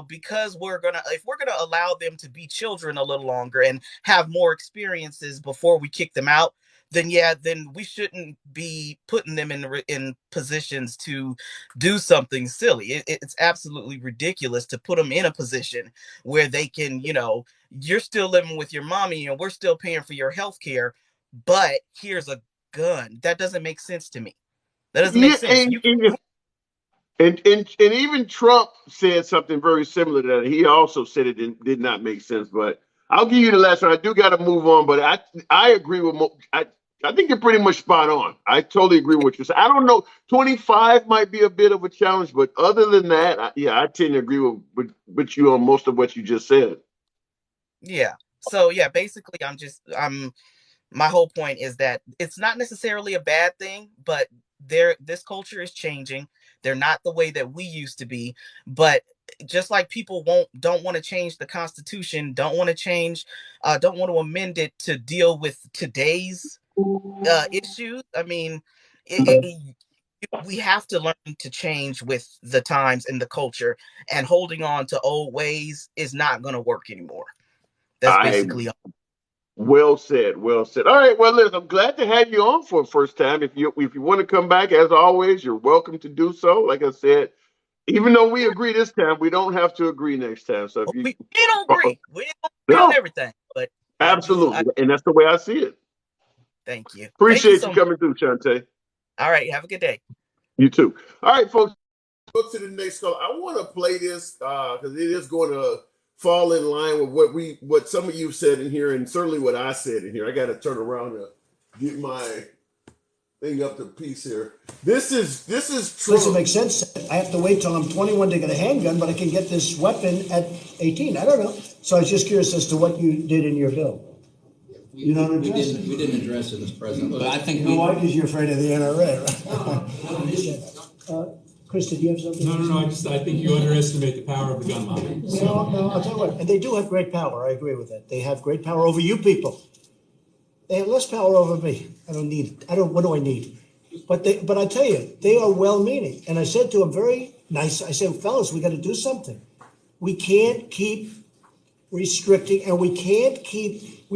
because if we're gonna allow them to be children a little longer and have more experiences before we kick them out, then we shouldn't be putting them in positions to do something silly. It's absolutely ridiculous to put them in a position where they can, you're still living with your mommy and we're still paying for your health care, but here's a gun. That doesn't make sense to me. That doesn't make Yeah, sense. You and even Trump said something very similar to that. He also said it did not make sense. But I'll give you the last one. I do got to move on, but I agree with I think you're pretty much spot on. I totally agree with what you're saying. I don't know. 25 might be a bit of a challenge, but other than that, I tend to agree with you on most of what you just said. Yeah. So yeah, basically I'm my whole point is that it's not necessarily a bad thing, but this culture is changing. They're not the way that we used to be, but just like people don't want to change the Constitution, don't want to amend it to deal with today's issues. I mean, we have to learn to change with the times and the culture, and holding on to old ways is not going to work anymore. That's I basically all. Well said. Well said. All right. Well, listen, I'm glad to have you on for the first time. If you want to come back, as always, you're welcome to do so. Like I said, even though we Yeah, agree this time, we don't have to agree next time. So if you we don't agree. We don't agree on no, everything, but I absolutely, and that's the way I see it. thank you. Thank you Appreciate so you much. coming through, Shante. All right, have a good day. You too. All right, folks. Go to the next call. I want to play this because it is going to fall in line with what some of you said in here, and certainly what I said in here. I got to turn around to get my thing up to piece here. This is Trump. Doesn't make sense. I have to wait till I'm 21 to get a handgun, but I can get this weapon at 18. I don't know. So I was just curious as to what you did in your bill. You don't address it. We didn't address it, Mr. President, but I think You know why? Because you're afraid of the NRA, right? Chris, did you have something? No. I think you underestimate the power of the gun lobby. No, I'll tell you what. And they do have great power. I agree with that. They have great power over you people. They have less power over me. What do I need? But I tell you, they are well-meaning. And I said to them very nice, I said, fellas, we got to do something. We can't keep restricting, and we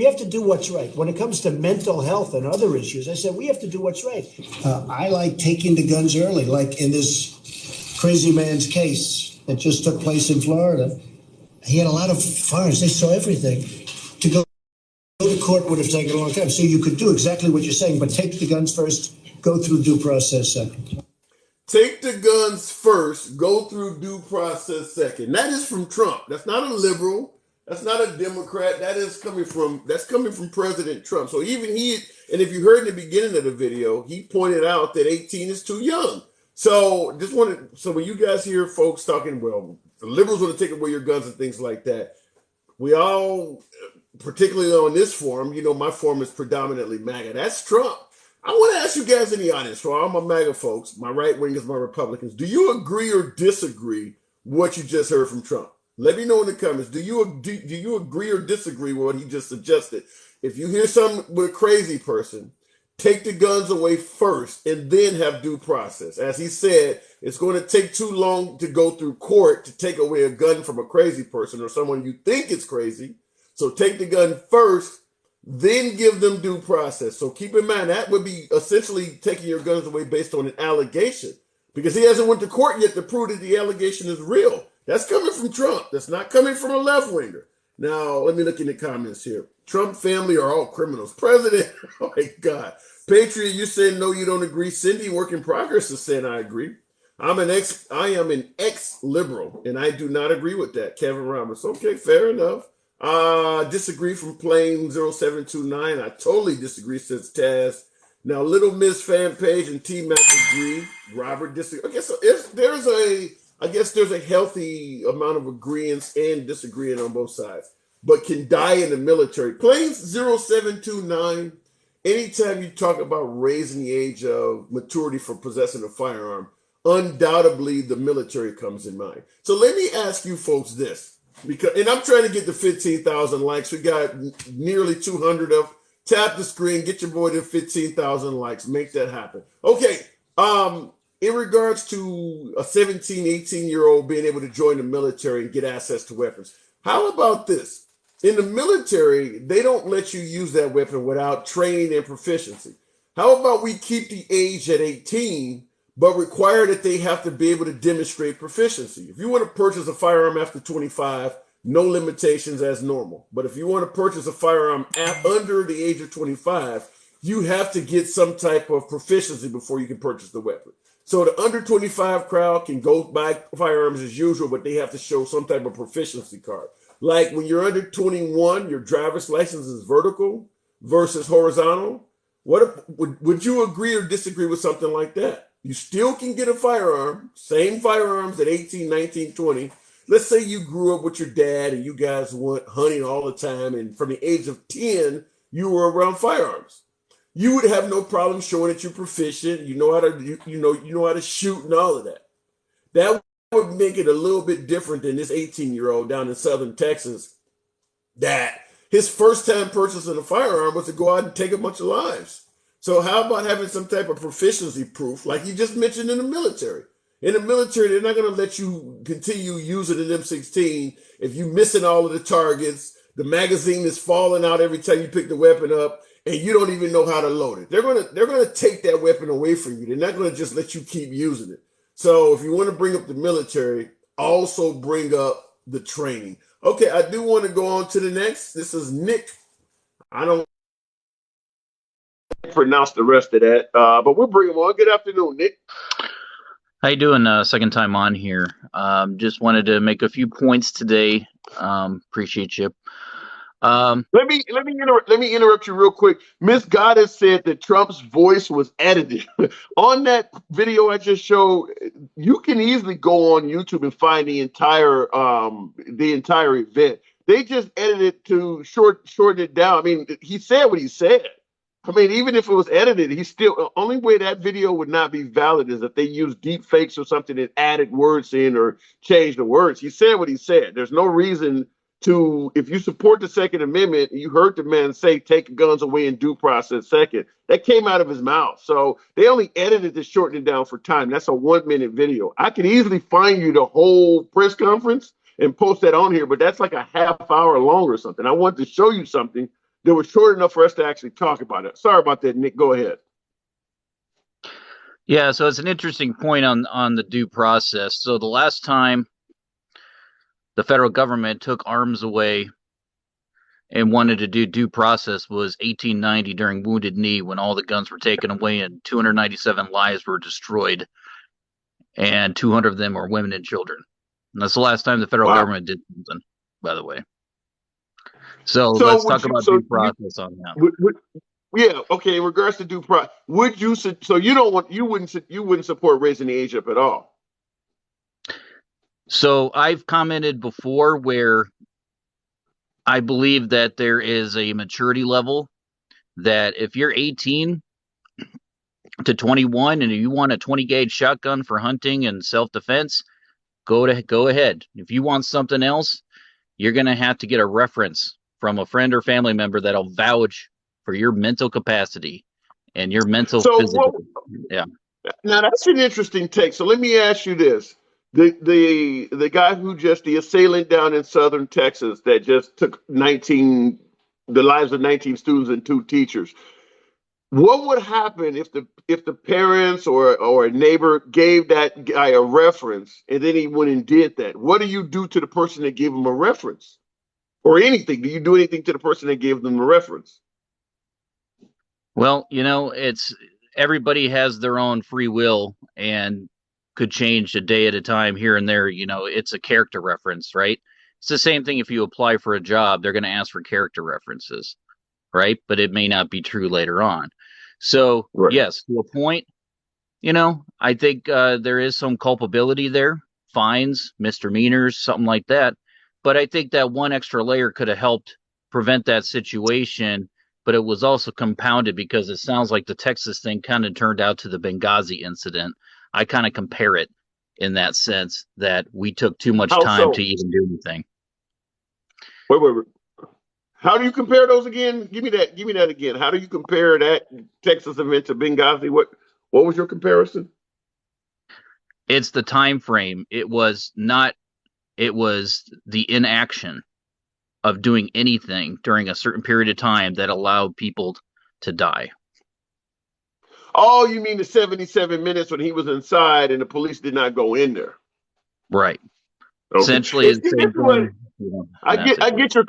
have to do what's right. When it comes to mental health and other issues, I said, we have to do what's right. I like taking the guns early, like in this crazy man's case that just took place in Florida. He had a lot of firearms. They saw everything. To go to court would have taken a long time. So you could do exactly what you're saying, but take the guns first, go through due process second. Take the guns first, go through due process second. That is from Trump. That's not a liberal. That's not a Democrat. That's coming from President Trump. So even and if you heard in the beginning of the video, he pointed out that 18 is too young. So so when you guys hear folks talking, well, the liberals want to take away your guns and things like that, we all, particularly on this forum, my forum is predominantly MAGA. That's Trump. I want to ask you guys in the audience, for all my MAGA folks, my right wingers, my Republicans, do you agree or disagree with what you just heard from Trump? Let me know in the comments. Do you agree or disagree with what he just suggested? If you hear something with a crazy person, take the guns away first and then have due process. As he said, it's going to take too long to go through court to take away a gun from a crazy person or someone you think is crazy. So take the gun first, then give them due process. So keep in mind, that would be essentially taking your guns away based on an allegation, because he hasn't went to court yet to prove that the allegation is real. That's coming from Trump. That's not coming from a left-winger. Now, let me look in the comments here. Trump family are all criminals. President, oh my God. Patriot, you saying no, you don't agree. Cindy, work in progress, is saying I agree. I am an ex-liberal, and I do not agree with that. Kevin Roberts. Okay, fair enough. Disagree from Plane 0729. I totally disagree, says Taz. Now, Little Miss Fan Page and T-Mac agree. Robert disagree. Okay, so I guess there's a healthy amount of agreement and disagreeing on both sides, but can die in the military. Planes 0729, anytime you talk about raising the age of maturity for possessing a firearm, undoubtedly the military comes in mind. So let me ask you folks this, and I'm trying to get to 15,000 likes. We got nearly 200 of. Tap the screen, get your boy to 15,000 likes, make that happen. Okay, in regards to a 17, 18-year-old being able to join the military and get access to weapons, how about this? In the military, they don't let you use that weapon without training and proficiency. How about we keep the age at 18, but require that they have to be able to demonstrate proficiency? If you want to purchase a firearm after 25, no limitations as normal. But if you want to purchase a firearm under the age of 25, you have to get some type of proficiency before you can purchase the weapon. So the under 25 crowd can go buy firearms as usual, but they have to show some type of proficiency card. Like when you're under 21, your driver's license is vertical versus horizontal. Would you agree or disagree with something like that? You still can get a firearm, same firearms at 18, 19, 20. Let's say you grew up with your dad and you guys went hunting all the time, and from the age of 10, you were around firearms. You would have no problem showing that you're proficient. You know how to shoot and all of that. That would make it a little bit different than this 18-year-old down in Southern Texas that his first time purchasing a firearm was to go out and take a bunch of lives. So how about having some type of proficiency proof, like you just mentioned in the military? In the military, they're not going to let you continue using an M16 if you're missing all of the targets, the magazine is falling out every time you pick the weapon up, and you don't even know how to load it. They're going to take that weapon away from you. They're not going to just let you keep using it. So if you want to bring up the military, also bring up the training. Okay, I do want to go on to the next. This is Nick. I don't pronounce the rest of that, but we'll bring him on. Good afternoon, Nick. How you doing? Second time on here. Just wanted to make a few points today. Appreciate you. Let me interrupt you real quick. Miss Goddess said that Trump's voice was edited. On that video I just showed, you can easily go on YouTube and find the entire event. They just edited it to shorten it down. I mean, he said what he said. I mean, even if it was edited, the only way that video would not be valid is if they used deep fakes or something and added words in or changed the words. He said what he said. There's no reason if you support the Second Amendment, you heard the man say, take guns away in due process second. That came out of his mouth. So they only edited to shorten it down for time. That's a 1 minute video. I can easily find you the whole press conference and post that on here, but that's like a half hour long or something. I wanted to show you something that was short enough for us to actually talk about it. Sorry about that, Nick. Go ahead. Yeah, so it's an interesting point on the due process. So the last time the federal government took arms away and wanted to do due process was 1890 during Wounded Knee, when all the guns were taken away and 297 lives were destroyed, and 200 of them were women and children. And that's the last time the federal government did something, by the way. So let's talk about due process on that. Yeah, okay. In regards to due process, would you? So you wouldn't support raising the age up at all? So I've commented before where I believe that there is a maturity level that if you're 18 to 21 and you want a 20 gauge shotgun for hunting and self-defense, go ahead. If you want something else, you're going to have to get a reference from a friend or family member that'll vouch for your mental capacity and your mental physical. Yeah. Now that's an interesting take. So let me ask you this. The guy who the assailant down in southern Texas that just took the lives of 19 students and 2 teachers. What would happen if the parents or a neighbor gave that guy a reference and then he went and did that? What do you do to the person that gave him a reference? Or anything? Do you do anything to the person that gave them a reference? Well, it's everybody has their own free will and could change a day at a time here and there. It's a character reference, right? It's the same thing if you apply for a job, they're going to ask for character references, right? But it may not be true later on. So, yes, to a point, I think there is some culpability there, fines, misdemeanors, something like that. But I think that one extra layer could have helped prevent that situation. But it was also compounded because it sounds like the Texas thing kind of turned out to the Benghazi incident. I kind of compare it in that sense that we took too much time to even do anything. Wait. How do you compare those again? Give me that again. How do you compare that Texas event to Benghazi? What was your comparison? It's the time frame. It was the inaction of doing anything during a certain period of time that allowed people to die. Oh, you mean the 77 minutes when he was inside and the police did not go in there? Right. Okay. Essentially, I get your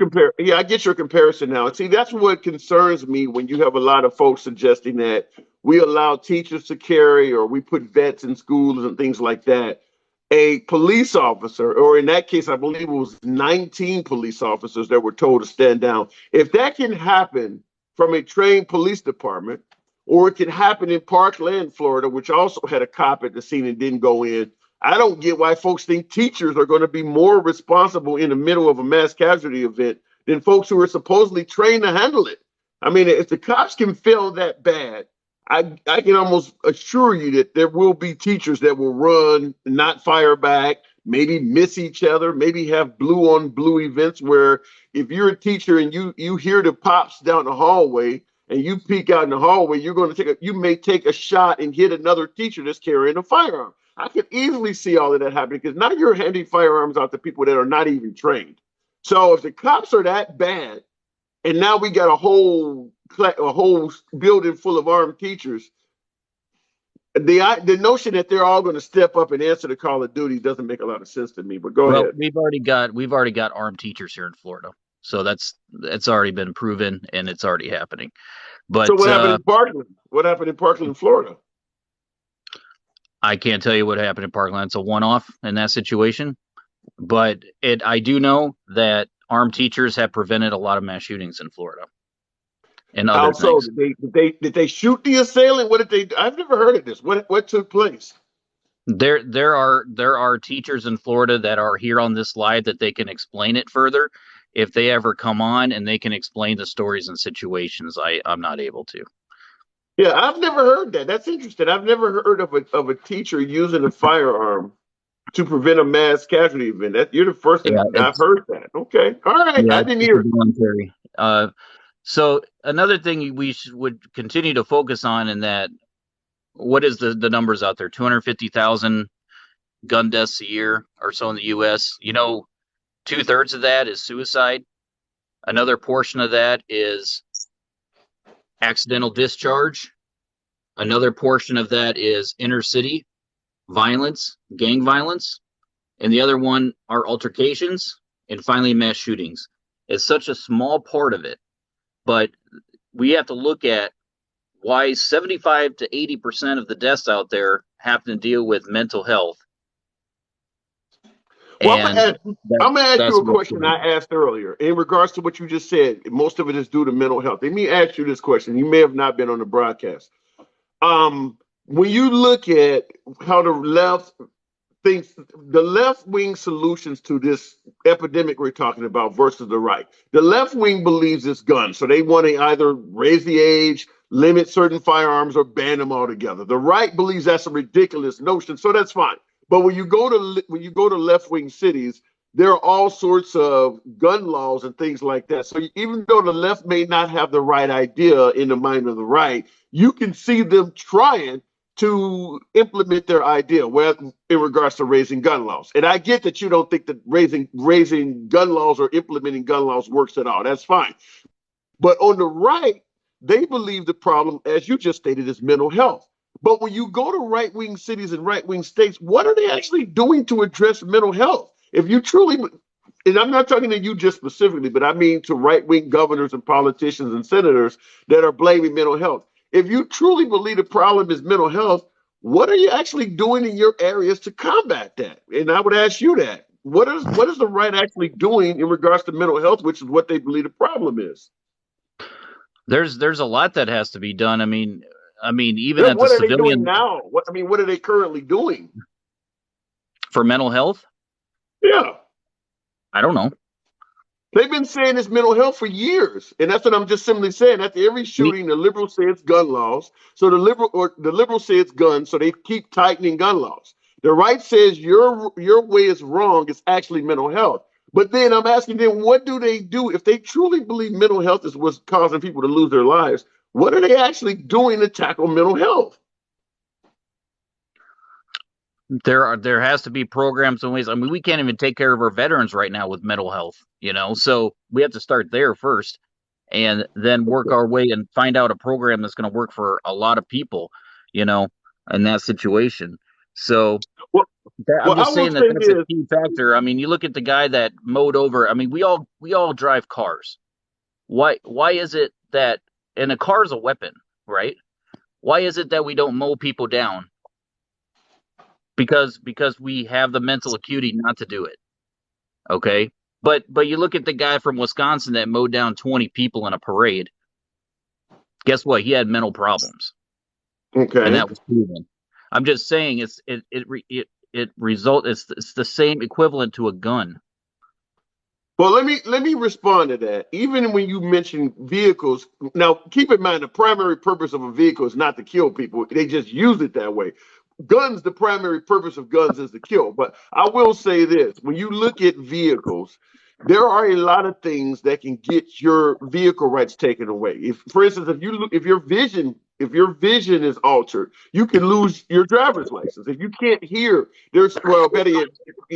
I get your comparison now. See, that's what concerns me when you have a lot of folks suggesting that we allow teachers to carry or we put vets in schools and things like that. A police officer, or in that case, I believe it was 19 police officers that were told to stand down. If that can happen from a trained police department, or it can happen in Parkland, Florida, which also had a cop at the scene and didn't go in, I don't get why folks think teachers are going to be more responsible in the middle of a mass casualty event than folks who are supposedly trained to handle it. I mean, if the cops can fail that bad, I can almost assure you that there will be teachers that will run, not fire back, maybe miss each other, maybe have blue on blue events where if you're a teacher and you hear the pops down the hallway and you peek out in the hallway, you may take a shot and hit another teacher that's carrying a firearm. I could easily see all of that happening because now you're handing firearms out to people that are not even trained. So if the cops are that bad, and now we got a whole building full of armed teachers, the notion that they're all going to step up and answer the call of duty doesn't make a lot of sense to me. But go ahead. We've already got armed teachers here in Florida, so that's already been proven and it's already happening. But so what happened in Parkland? What happened in Parkland, Florida? I can't tell you what happened in Parkland. It's a one-off in that situation. But I do know that armed teachers have prevented a lot of mass shootings in Florida. And other things. Did they shoot the assailant? What did they? I've never heard of this. What took place? There are teachers in Florida that are here on this live that they can explain it further if they ever come on, and they can explain the stories and situations. I'm not able to. Yeah, I've never heard that. That's interesting. I've never heard of a teacher using a firearm to prevent a mass casualty event. That you're the first Yeah, that I've heard that. Okay, all right, yeah, I didn't it's hear a it. voluntary. So another thing we would continue to focus on in that, what is the numbers out there? 250,000 gun deaths a year or so in the U.S. 2/3 of that is suicide. Another portion of that is accidental discharge. Another portion of that is inner city violence, gang violence. And the other one are altercations, and finally mass shootings. It's such a small part of it, but we have to look at why 75 to 80% of the deaths out there happen to deal with mental health. Well, And I'm gonna ask you that's a what's question going I asked earlier in regards to what you just said. Most of it is due to mental health. Let me ask you this question. You may have not been on the broadcast. When you look at how the left thinks, the left wing solutions to this epidemic we're talking about versus the right. The left wing believes it's guns, so they want to either raise the age, limit certain firearms, or ban them altogether. The right believes that's a ridiculous notion, so that's fine. But when you go to left wing cities, there are all sorts of gun laws and things like that. So even though the left may not have the right idea in the mind of the right, you can see them trying to implement their idea in regards to raising gun laws. And I get that you don't think that raising gun laws or implementing gun laws works at all. That's fine. But on the right, they believe the problem, as you just stated, is mental health. But when you go to right wing cities and right wing states, what are they actually doing to address mental health? If you truly, and I'm not talking to you just specifically, but I mean to right wing governors and politicians and senators that are blaming mental health. If you truly believe the problem is mental health, what are you actually doing in your areas to combat that? And I would ask you that. What is the right actually doing in regards to mental health, which is what they believe the problem is? there's a lot that has to be done. I mean, even at the What are they doing civilian now? What are they currently doing? for mental health, Yeah. I don't know. They've been saying it's mental health for years. And that's what I'm just simply saying. After every We, shooting, the liberals say it's gun laws. So the liberals say it's guns, so they keep tightening gun laws. The right says your way is wrong, it's actually mental health. But then I'm asking them, what do they do if they truly believe mental health is what's causing people to lose their lives? What are they actually doing to tackle mental health? there has to be programs and ways. I mean, we can't even take care of our veterans right now with mental health, so we have to start there first and then work our way and find out a program that's going to work for a lot of people, you know in that situation. So Well, I'm well, I just will saying that say that's a this. key factor. I mean, you look at the guy that mowed over. I mean, we all drive cars. Why is it that, and a car is a weapon, right? Why is it that we don't mow people down? Because we have the mental acuity not to do it. Okay. But you look at the guy from Wisconsin that mowed down 20 people in a parade. Guess what? He had mental problems, and Okay. that was proven. I'm just saying it's the same equivalent to a gun. Well, let me respond to that. Even when you mention vehicles, now keep in mind the primary purpose of a vehicle is not to kill people. They just use it that way. Guns, the primary purpose of guns is to kill. But I will say this: when you look at vehicles, there are a lot of things that can get your vehicle rights taken away. If, for instance, if your vision is altered, you can lose your driver's license. If you can't hear, better yet,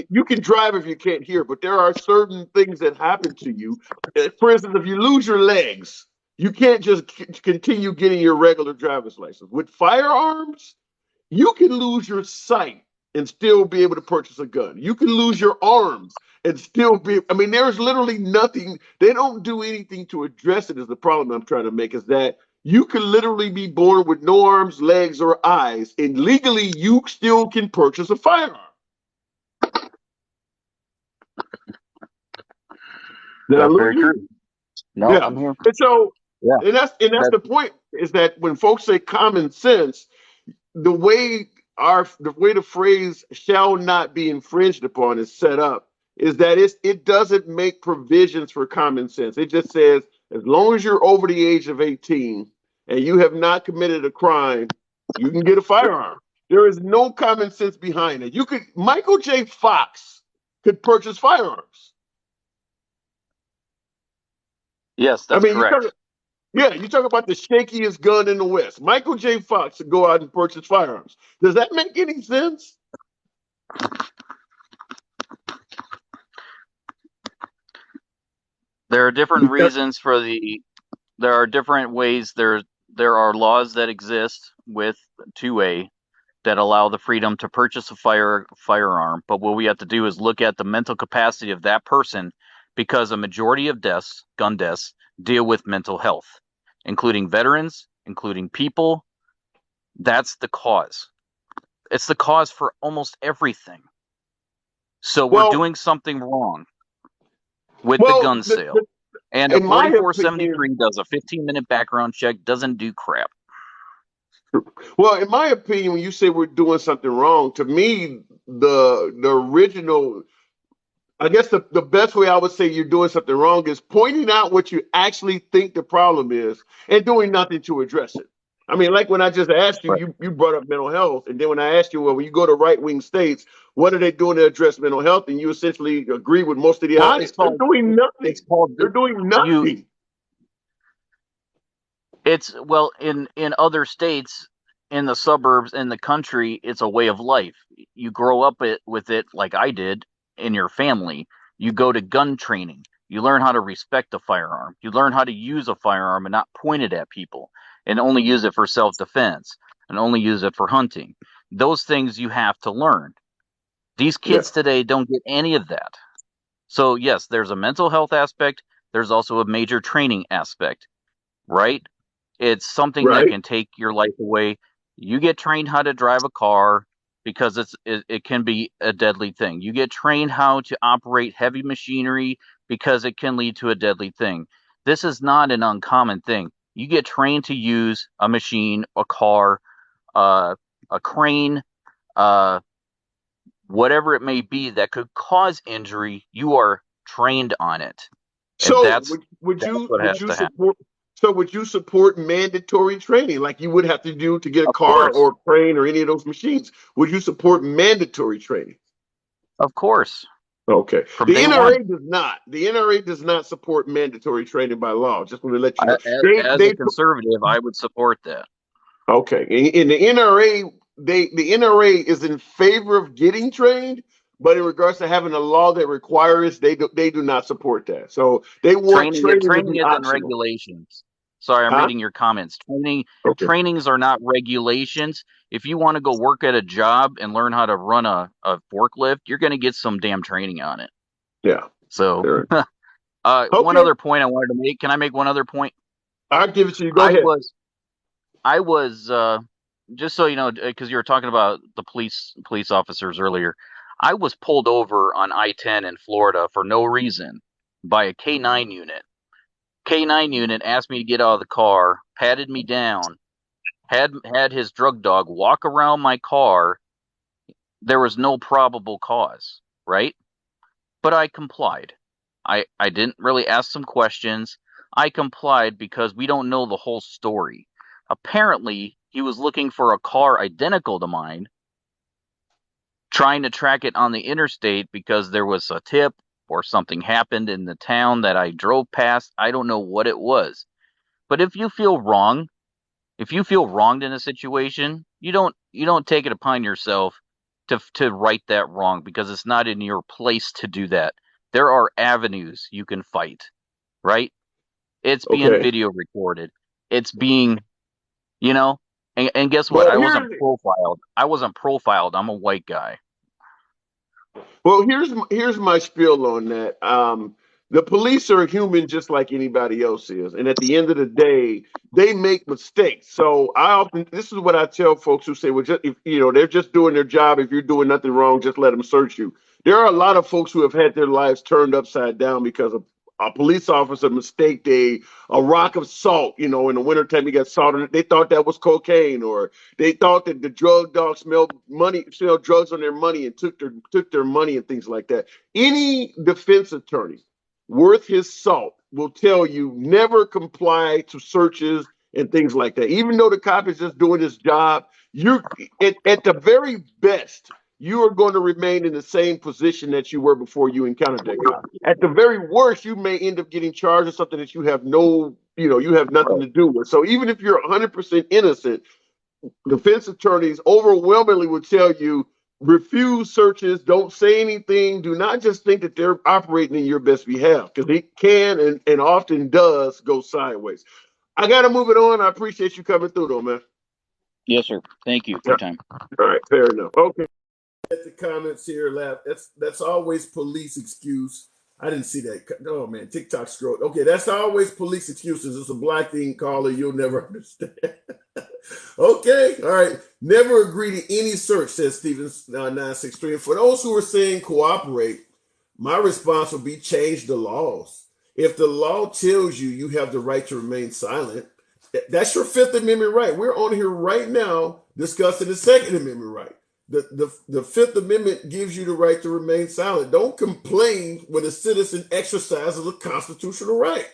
you can drive if you can't hear, but there are certain things that happen to you. For instance, if you lose your legs, you can't just continue getting your regular driver's license. With firearms, you can lose your sight and still be able to purchase a gun. You can lose your arms and still be. I mean, there's literally nothing. They don't do anything to address it. Is the problem I'm trying to make? Is that you can literally be born with no arms, legs, or eyes, and legally you still can purchase a firearm. Did I That's lose very you? true. No, Yeah. I'm here. And so, Yeah. and that's That the point. Is that when folks say common sense, the way the phrase "shall not be infringed upon" is set up is that it doesn't make provisions for common sense. It just says as long as you're over the age of 18 and you have not committed a crime, you can get a firearm. There is no common sense behind it. Michael J. Fox could purchase firearms. Yes, I that's mean, correct. you talk about the shakiest gun in the West. Michael J. Fox could go out and purchase firearms. Does that make any sense? There are different reasons for there are different ways there are laws that exist with 2A that allow the freedom to purchase a firearm, but what we have to do is look at the mental capacity of that person because a majority of deaths, gun deaths, deal with mental health, including veterans, including people. That's the cause. It's the cause for almost everything. So we're Well, doing something wrong with the well, gun sale. And a in my 4473 does a 15-minute background check, doesn't do crap. Well, in my opinion, when you say we're doing something wrong, to me, the original, I guess the best way I would say you're doing something wrong is pointing out what you actually think the problem is and doing nothing to address it. I mean, like when I just asked you, Right. you brought up mental health, and then when I asked you, well, when you go to right wing states, what are they doing to address mental health? And you essentially agree with most of the Well, audience. They're doing it's nothing. called They're doing you nothing. it's well in other states, in the suburbs, in the country, it's a way of life. You grow up with it like I did in your family. You go to gun training. You learn how to respect a firearm. You learn how to use a firearm and not point it at people and only use it for self-defense and only use it for hunting. Those things you have to learn. These Yeah. kids today don't get any of that. So yes, there's a mental health aspect. There's also a major training aspect, right? It's something that Right. can take your life away. You get trained how to drive a car because it can be a deadly thing. You get trained how to operate heavy machinery because it can lead to a deadly thing. This is not an uncommon thing. You get trained to use a machine, a car, uh, a crane, uh, whatever it may be that could cause injury. You are trained on it, and So that's what would has you to happen. support would you support mandatory training like you would have to do to get a Of car course, or a crane or any of those machines? Would you support mandatory training? of course, Okay. from The day NRA one. does not. The NRA does not support mandatory training by law. Just want to let you know. As a conservative, I would support that. Okay. In the NRA, the NRA is in favor of getting trained, but in regards to having a law that requires, they do not support that. So they want training to Training be isn't optional. regulations. Sorry, I'm Huh? reading your comments. Okay. Trainings are not regulations. If you want to go work at a job and learn how to run a forklift, you're going to get some damn training on it. Yeah. So, There. one Okay. other point I wanted to make. Can I make one other point? I'll give it to you. Go I ahead. was, I was, just so you know, because you were talking about the police officers earlier. I was pulled over on I-10 in Florida for no reason by a K9 unit. K9 unit asked me to get out of the car, patted me down, had his drug dog walk around my car. There was no probable cause, right? But I complied. I didn't really ask some questions. I complied because we don't know the whole story. Apparently, he was looking for a car identical to mine, trying to track it on the interstate because there was a tip or something happened in the town that I drove past. I don't know what it was. But if you feel wronged in a situation, you don't take it upon yourself to right that wrong because it's not in your place to do that. There are avenues you can fight, right? It's being Okay. video recorded. It's being, you know, and guess what? Well, I wasn't profiled. I wasn't profiled. I'm a white guy. here's my spiel on that. The police are human just like anybody else is, and at the end of the day, they make mistakes. So this is what I tell folks who say, well, just if they're just doing their job. If you're doing nothing wrong, just let them search you. There are a lot of folks who have had their lives turned upside down because of a police officer mistaked a rock of salt. In the wintertime, he got salt in it. They thought that was cocaine, or they thought that the drug dogs smelled drugs on their money and took their money and things like that. Any defense attorney worth his salt will tell you never comply to searches and things like that. Even though the cop is just doing his job, you're at the very best, you are going to remain in the same position that you were before you encountered that guy. At the very worst, you may end up getting charged with something that you have you have nothing to do with. So even if you're 100% innocent, defense attorneys overwhelmingly would tell you refuse searches, don't say anything, do not just think that they're operating in your best behalf, because it can and often does go sideways. I got to move it on. I appreciate you coming through, though, man. Yes, sir. Thank you for Yeah. your time. All right, fair enough. Okay. At the comments here, laugh. That's always police excuse. I didn't see that. Oh man, TikTok scroll. Okay, that's always police excuses. It's a black thing, caller. You'll never understand. Okay, all right. Never agree to any search, says Steven 963. And for those who are saying cooperate, my response would be change the laws. If the law tells you you have the right to remain silent, that's your Fifth Amendment right. We're on here right now discussing the Second Amendment right. The Fifth Amendment gives you the right to remain silent. Don't complain when a citizen exercises a constitutional right.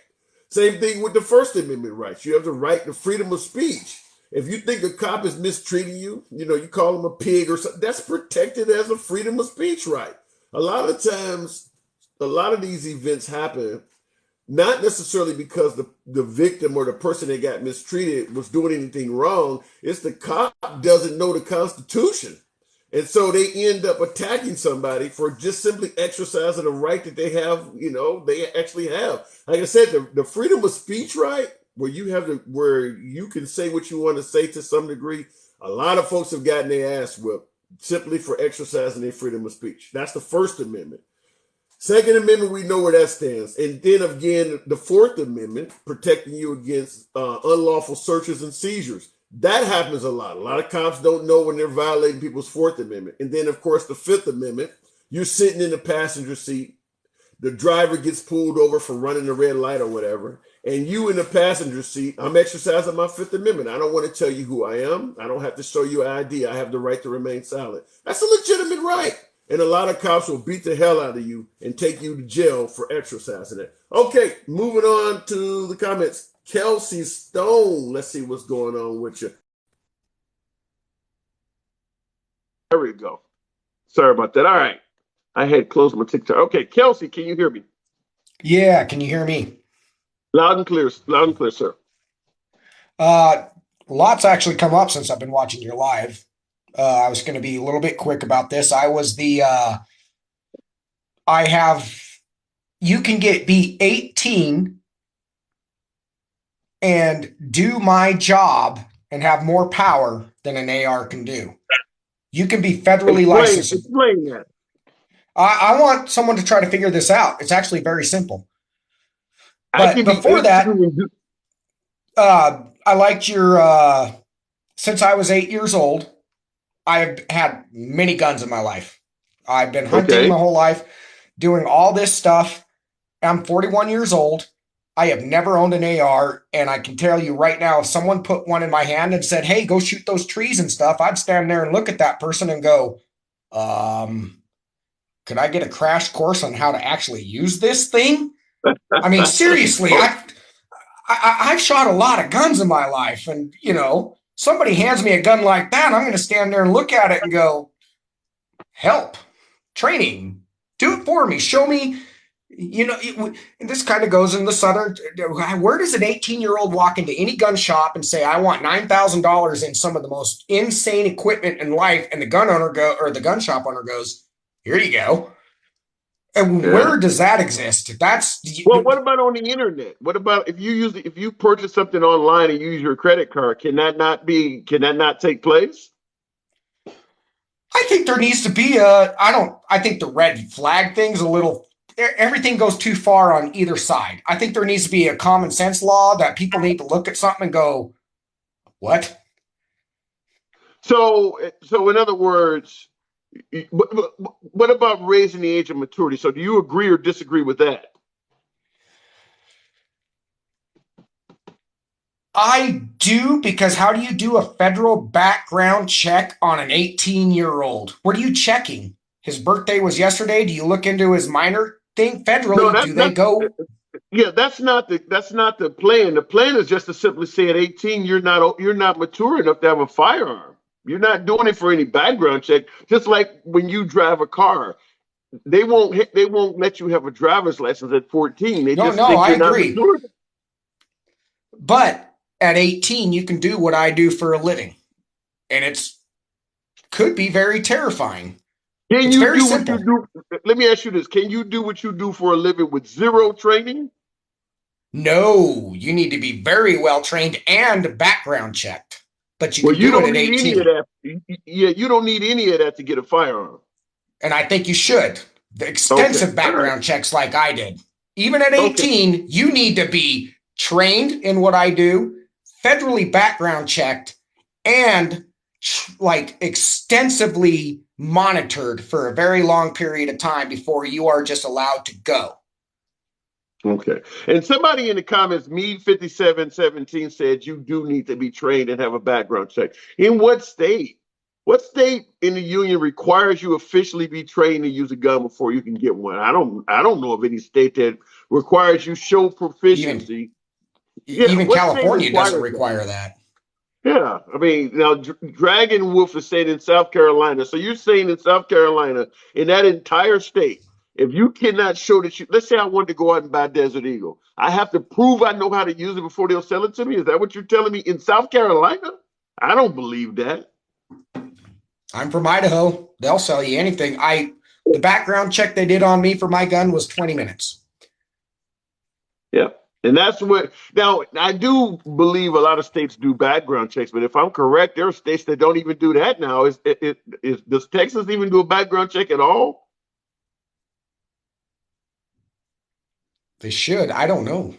Same thing with the First Amendment rights. You have the right to freedom of speech. If you think a cop is mistreating you, you call him a pig or something, that's protected as a freedom of speech right. A lot of times, a lot of these events happen not necessarily because the victim or the person that got mistreated was doing anything wrong. It's the cop doesn't know the Constitution. And so they end up attacking somebody for just simply exercising a right that they have, they actually have. Like I said, the freedom of speech right, where you can say what you want to say to some degree, a lot of folks have gotten their ass whipped simply for exercising their freedom of speech. That's the First Amendment. Second Amendment, we know where that stands. And then again, the Fourth Amendment, protecting you against unlawful searches and seizures. That happens a lot. A lot of cops don't know when they're violating people's Fourth Amendment. And then, of course, the Fifth Amendment, you're sitting in the passenger seat. The driver gets pulled over for running the red light or whatever. And you in the passenger seat, I'm exercising my Fifth Amendment. I don't want to tell you who I am. I don't have to show you an ID. I have the right to remain silent. That's a legitimate right. And a lot of cops will beat the hell out of you and take you to jail for exercising it. Okay, moving on to the comments. Kelsey Stone, let's see what's going on with you. There we go. Sorry about that. All right. I had closed my TikTok. Okay, Kelsey, can you hear me? Yeah, can you hear me? Loud and clear, sir. Lots actually come up since I've been watching your live. I was going to be a little bit quick about this. You can be 18 and do my job and have more power than an AR can do. You can be federally licensed. Explain that. I want someone to try to figure this out. It's actually very simple. But before that, I liked your, since I was 8 years old, I've had many guns in my life. I've been hunting my whole life, doing all this stuff. I'm 41 years old. I have never owned an AR, and I can tell you right now, if someone put one in my hand and said, hey, go shoot those trees and stuff, I'd stand there and look at that person and go, could I get a crash course on how to actually use this thing? I mean, seriously, I've shot a lot of guns in my life, and, somebody hands me a gun like that, I'm going to stand there and look at it and go, help, training, do it for me, show me, and this kind of goes in the Southern, where does an 18-year-old walk into any gun shop and say, I want $9,000 in some of the most insane equipment in life, and the the gun shop owner goes, here you go. And where does that exist? Well, what about on the internet? What about if you purchase something online and use your credit card? Can that not take place? I think there needs to be I think the red flag thing's everything goes too far on either side. I think there needs to be a common sense law that people need to look at something and go, what? So in other words, what about raising the age of maturity? So do you agree or disagree with that? I do, because how do you do a federal background check on an 18-year-old? What are you checking? His birthday was yesterday. Do you look into his minor thing federally? They go? Yeah, that's not the plan. The plan is just to simply say at 18 you're not mature enough to have a firearm. You're not doing it for any background check. Just like when you drive a car, they won't let you have a driver's license at 14. They just No, think I you're not agree. mature. But at 18, you can do what I do for a living. And it's could be very terrifying. Can It's you very do what you simple. do? Let me ask you this. Can you do what you do for a living with zero training? No, you need to be very well trained and background checked. But you Well, can you do it don't at need any of 18. that. Yeah, you don't need any of that to get a firearm. And I think you should. The Okay. extensive All right. background checks like I did. Even at Okay. 18, you need to be trained in what I do, federally background checked, and like extensively monitored for a very long period of time before you are just allowed to go. Okay. And somebody in the comments, Mead5717, said you do need to be trained and have a background check. In what state? What state in the union requires you officially be trained to use a gun before you can get one? I don't know of any state that requires you show proficiency. Yeah, Even what state California doesn't requires that? require that. Yeah, I mean, now Dragon Wolf is saying in South Carolina. So you're saying in South Carolina, in that entire state, if you cannot show that you, let's say I wanted to go out and buy Desert Eagle, I have to prove I know how to use it before they'll sell it to me. Is that what you're telling me in South Carolina? I don't believe that. I'm from Idaho. They'll sell you anything. The background check they did on me for my gun was 20 minutes. Yeah. And that's what, now I do believe a lot of states do background checks, but if I'm correct, there are states that don't even do that now. Does Texas even do a background check at all? They should. I don't know.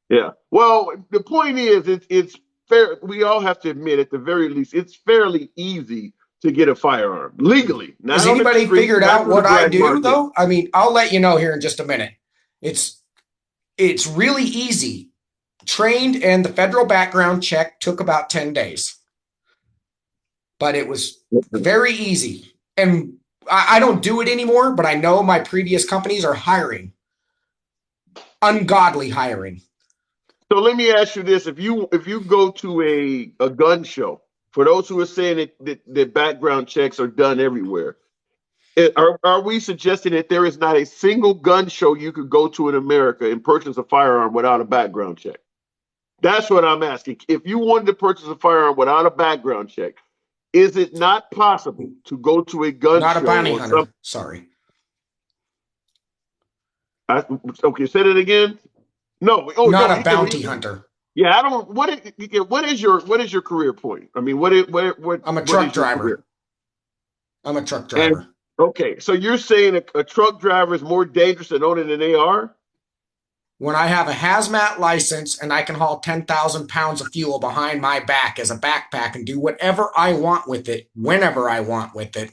Yeah. Well, the point is, it's fair. We all have to admit, at the very least, it's fairly easy to get a firearm legally. Not Has on the anybody street, figured not out through the what I black do market. though? I mean, I'll let you know here in just a minute. It's really easy. Trained, and the federal background check took about 10 days. But it was very easy. And I don't do it anymore, but I know my previous companies are hiring. Ungodly hiring. So let me ask you this: if you go to a gun show, for those who are saying that background checks are done everywhere, are we suggesting that there is not a single gun show you could go to in America and purchase a firearm without a background check? That's what I'm asking. If you wanted to purchase a firearm without a background check, is it not possible to go to a gun Not show a bounty or hunter. something? Sorry. Okay, say that again. No. Oh Not no, a bounty hunter. Yeah, I don't. What is your career point? I mean, what I'm a what truck is your driver. career? I'm a truck And driver. okay, so you're saying a truck driver is more dangerous than owning an AR? When I have a hazmat license and I can haul 10,000 pounds of fuel behind my back as a backpack and do whatever I want with it, whenever I want with it,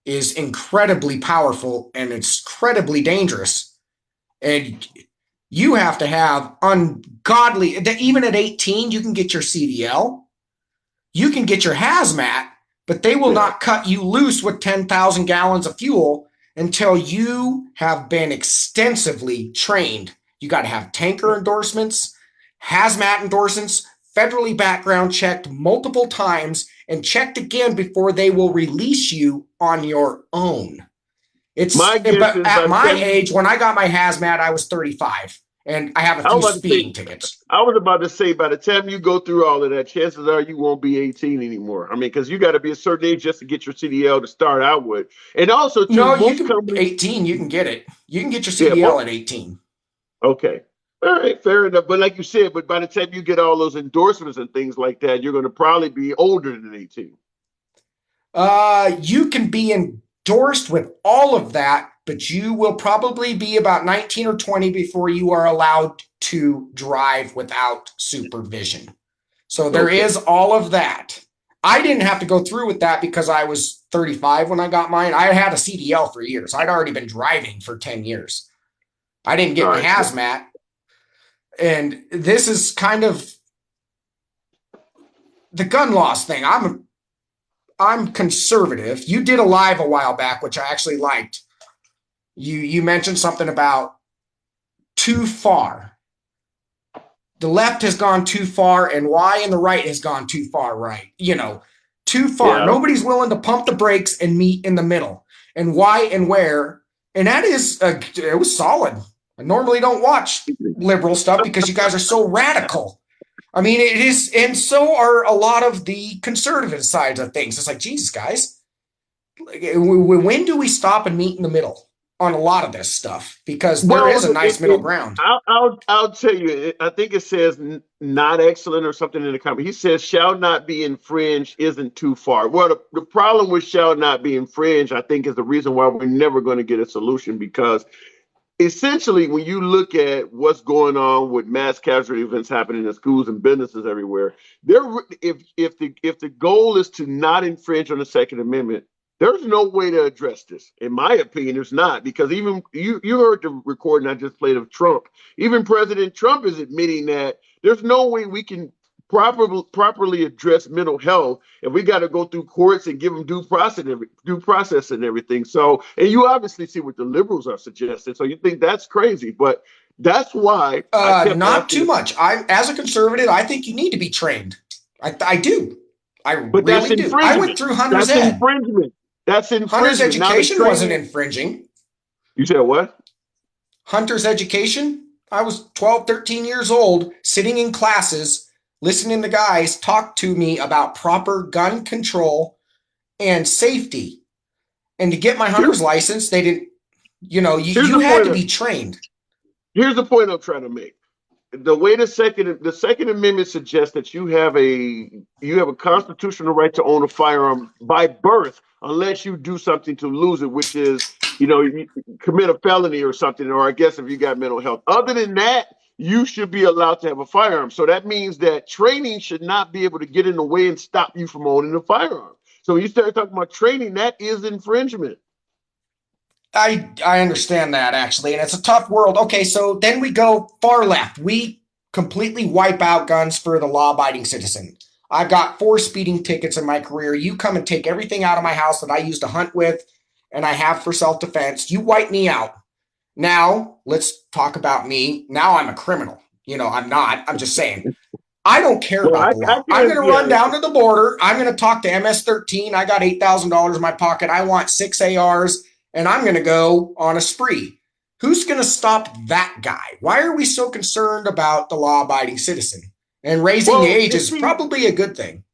is incredibly powerful and it's incredibly dangerous. And you have to have ungodly, even at 18, you can get your CDL, you can get your hazmat, but they will not cut you loose with 10,000 gallons of fuel until you have been extensively trained. You got to have tanker endorsements, hazmat endorsements, federally background checked multiple times and checked again before they will release you on your own. But at my age, when I got my hazmat, I was 35 and I have a few speeding tickets. I was about to say, by the time you go through all of that, chances are you won't be 18 anymore. I mean, because you got to be a certain age just to get your CDL to start out with. And also, too, you can 18, you can get it. You can get your CDL at 18. Okay. All right, fair enough. But like you said, but by the time you get all those endorsements and things like that, you're going to probably be older than 18. You can be endorsed with all of that, but you will probably be about 19 or 20 before you are allowed to drive without supervision. So there is all of that. I didn't have to go through with that because I was 35 when I got mine. I had a CDL for years. I'd already been driving for 10 years. I didn't get my hazmat. And this is kind of the gun laws thing. I'm conservative. You did a live a while back, which I actually liked. You mentioned something about too far. The left has gone too far and why and the right has gone too far right. too far. Yeah. Nobody's willing to pump the brakes and meet in the middle. And why and where. And that is, it was solid. I normally don't watch liberal stuff because you guys are so radical. I mean, it is, and so are a lot of the conservative sides of things. It's like, Jesus, guys, when do we stop and meet in the middle on a lot of this stuff? Because there is a nice middle ground. I'll tell you. I think it says not excellent or something in the comment. He says shall not be infringed isn't too far. Well, the problem with shall not be infringed, I think, is the reason why we're never going to get a solution, because essentially, when you look at what's going on with mass casualty events happening in schools and businesses everywhere, if the goal is to not infringe on the Second Amendment, there's no way to address this. In my opinion, there's not, because even you heard the recording I just played of Trump. Even President Trump is admitting that there's no way we can properly address mental health if we got to go through courts and give them due process and everything. So, and you obviously see what the liberals are suggesting. So you think that's crazy, but that's why not too much. As a conservative, I think you need to be trained. I do. But really that's do. I went through Hunter's That's Ed. infringement. That's infringement. Hunter's education wasn't infringing. You said what? Hunter's education? I was 12, 13 years old, sitting in classes, listening to guys talk to me about proper gun control and safety. And to get my hunter's license, they didn't, you had to be trained. Here's the point I'm trying to make. The way the Second Amendment suggests that you have a constitutional right to own a firearm by birth, unless you do something to lose it, which is, you commit a felony or something, or I guess if you got mental health. Other than that, you should be allowed to have a firearm. So that means that training should not be able to get in the way and stop you from owning a firearm. So when you start talking about training, that is infringement. I understand that, actually, and it's a tough world. Okay, so then we go far left. We completely wipe out guns for the law-abiding citizen. I've got 4 speeding tickets in my career. You come and take everything out of my house that I used to hunt with and I have for self-defense. You wipe me out. Now, let's talk about me. Now I'm a criminal. I'm not. I'm just saying. I don't care about the law. I'm going to run down to the border. I'm going to talk to MS-13. I got $8,000 in my pocket. I want 6 ARs. And I'm going to go on a spree. Who's going to stop that guy? Why are we so concerned about the law-abiding citizen? And raising the age is probably a good thing.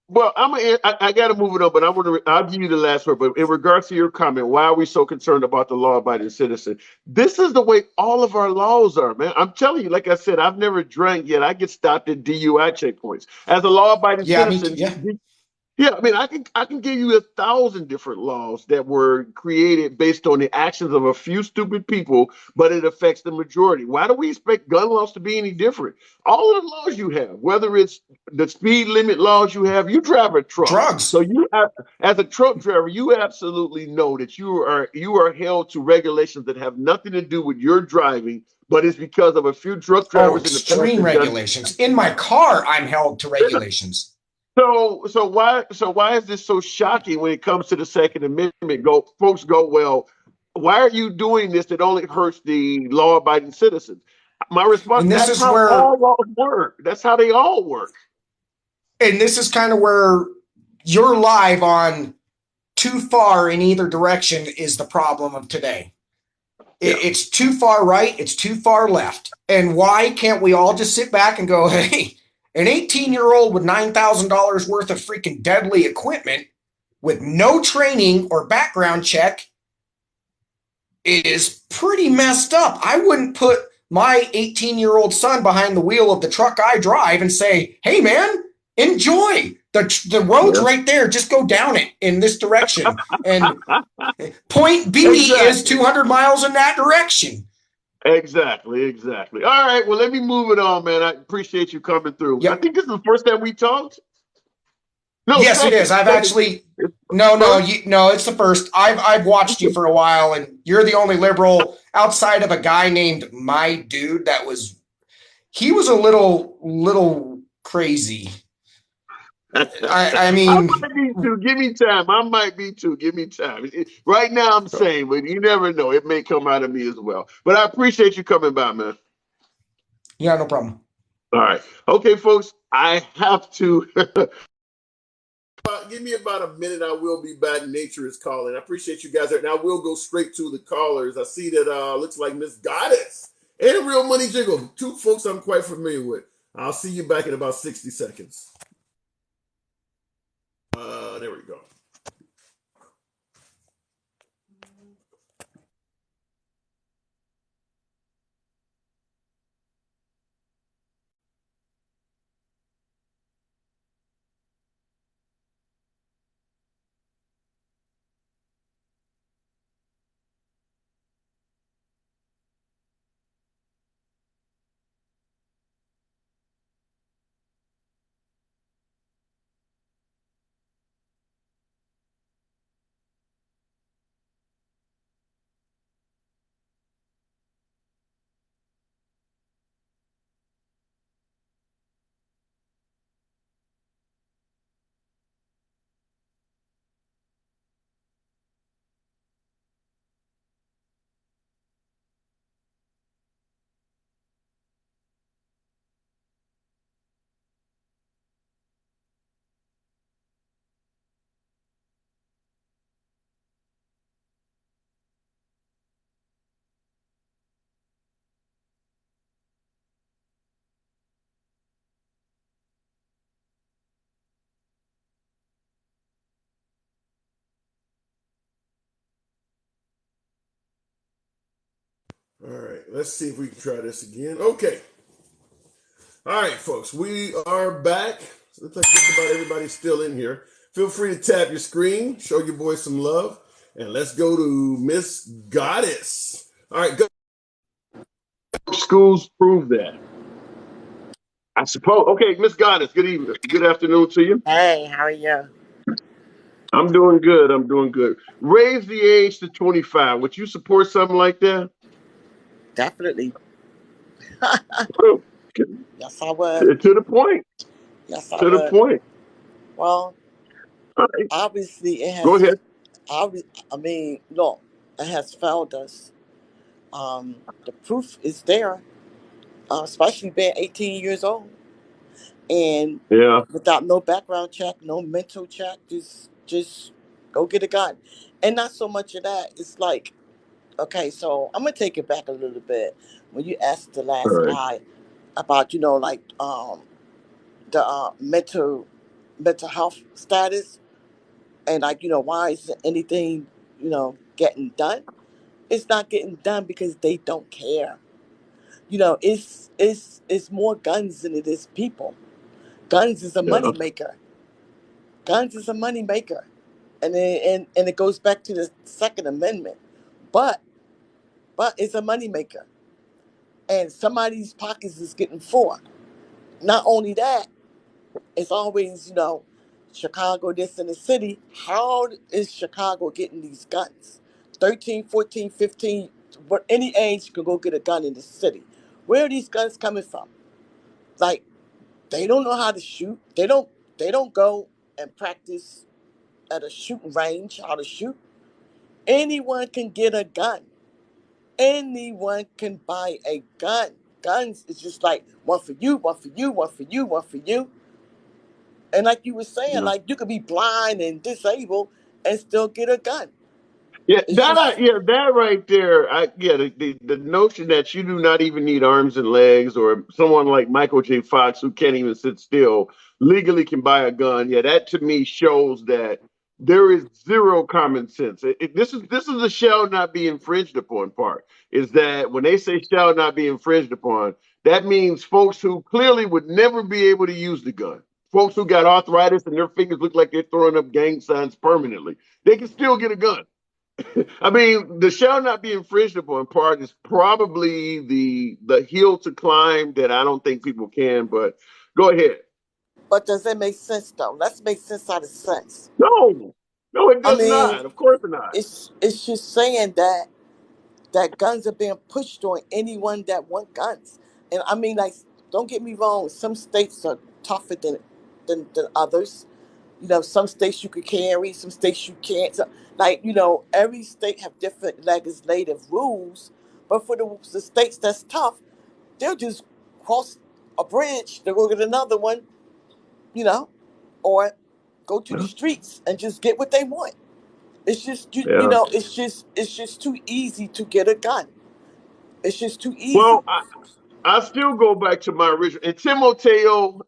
Well, I got to move it up, but I'll give you the last word. But in regards to your comment, why are we so concerned about the law-abiding citizen? This is the way all of our laws are, man. I'm telling you, like I said, I've never drank yet. I get stopped at DUI checkpoints. As a law-abiding citizen, yeah, I mean, I can give you 1,000 different laws that were created based on the actions of a few stupid people, but it affects the majority. Why do we expect gun laws to be any different? All of the laws you have, whether it's the speed limit laws you have, you drive a truck. Drugs. So as a truck driver, you absolutely know that you are held to regulations that have nothing to do with your driving, but it's because of a few truck drivers in the past. Extreme regulations. In my car, I'm held to regulations. So why is this so shocking when it comes to the Second Amendment? Folks go, well, why are you doing this that only hurts the law-abiding citizens? My response: that's how all laws work. That's how they all work. And this is kind of where you're live on too far in either direction is the problem of today. Yeah. It's too far right. It's too far left. And why can't we all just sit back and go, hey, an 18-year-old with $9,000 worth of freaking deadly equipment with no training or background check is pretty messed up. I wouldn't put my 18-year-old son behind the wheel of the truck I drive and say, hey, man, enjoy. The road's right there. Just go down it in this direction. And point B is 200 miles in that direction. Exactly. All right, well, let me move it on, man. I appreciate you coming through. Yep. I think this is the first time we talked. No, yes, it is. I've actually no, it's the first. I've watched you for a while, and you're the only liberal outside of a guy named My Dude he was a little crazy. I mean, I might be too. Give me time. I might be too. Give me time. Right now, I'm saying, but you never know. It may come out of me as well. But I appreciate you coming by, man. Yeah, no problem. All right. Okay, folks, I have to give me about a minute. I will be back. Nature is calling. I appreciate you guys. And I will go straight to the callers. I see that looks like Miss Goddess and Real Money Jiggle, two folks I'm quite familiar with. I'll see you back in about 60 seconds. There we go. All right, let's see if we can try this again. Okay. All right, folks, we are back. Looks like just about everybody's still in here. Feel free to tap your screen, show your boy some love, and let's go to Miss Goddess. All right, go. Schools prove that. I suppose. Okay, Miss Goddess, good evening. Good afternoon to you. Hey, how are you? I'm doing good. I'm doing good. Raise the age to 25. Would you support something like that? Definitely. Oh, Yes, I would. to the point. Yes, I To the would. point. Well, All right, obviously, it go has. ahead. I mean, look, it has failed us. The proof is there, especially being 18 years old and Yeah. without no background check, no mental check, just go get a gun. And not so much of that. It's like, okay, so I'm gonna take it back a little bit. When you asked the All last right. guy about, like the mental health status, and like, why isn't anything getting done? It's not getting done because they don't care. It's more guns than it is people. Guns is a Yeah. money maker. Guns is a money maker. And it goes back to the Second Amendment. but but it's a money maker, and somebody's pockets is getting full. Not only that, it's always, Chicago, this in the city. How is Chicago getting these guns? 13, 14, 15, but any age can go get a gun in the city. Where are these guns coming from? Like, they don't know how to shoot. They don't go and practice at a shooting range how to shoot. Anyone can get a gun. Anyone can buy a gun. Guns is just like one for you, one for you, one for you, one for you. And like you were saying, Yeah. like, you could be blind and disabled and still get a gun. Yeah, It's just that right there. The notion that you do not even need arms and legs, or someone like Michael J. Fox who can't even sit still legally can buy a gun. Yeah, that to me shows that there is zero common sense. This is the shall not be infringed upon part. Is that when they say shall not be infringed upon, that means folks who clearly would never be able to use the gun, folks who got arthritis and their fingers look like they're throwing up gang signs permanently, they can still get a gun. I mean, the shall not be infringed upon part is probably the hill to climb that I don't think people can. But go ahead. but does that make sense though? Let's make sense out of sense. No, no, it I does mean, not. Of course not. it's just saying that guns are being pushed on anyone that want guns. And I mean, like, don't get me wrong, some states are tougher than others. Some states you could carry, some states you can't. So, like, every state have different legislative rules. But for the states that's tough, they'll just cross a bridge to go get another one, you know, or go to the streets and just get what they want. It's just you Yeah. know, it's just too easy to get a gun. It's just too easy. Well, I still go back to my original. And Timoteo,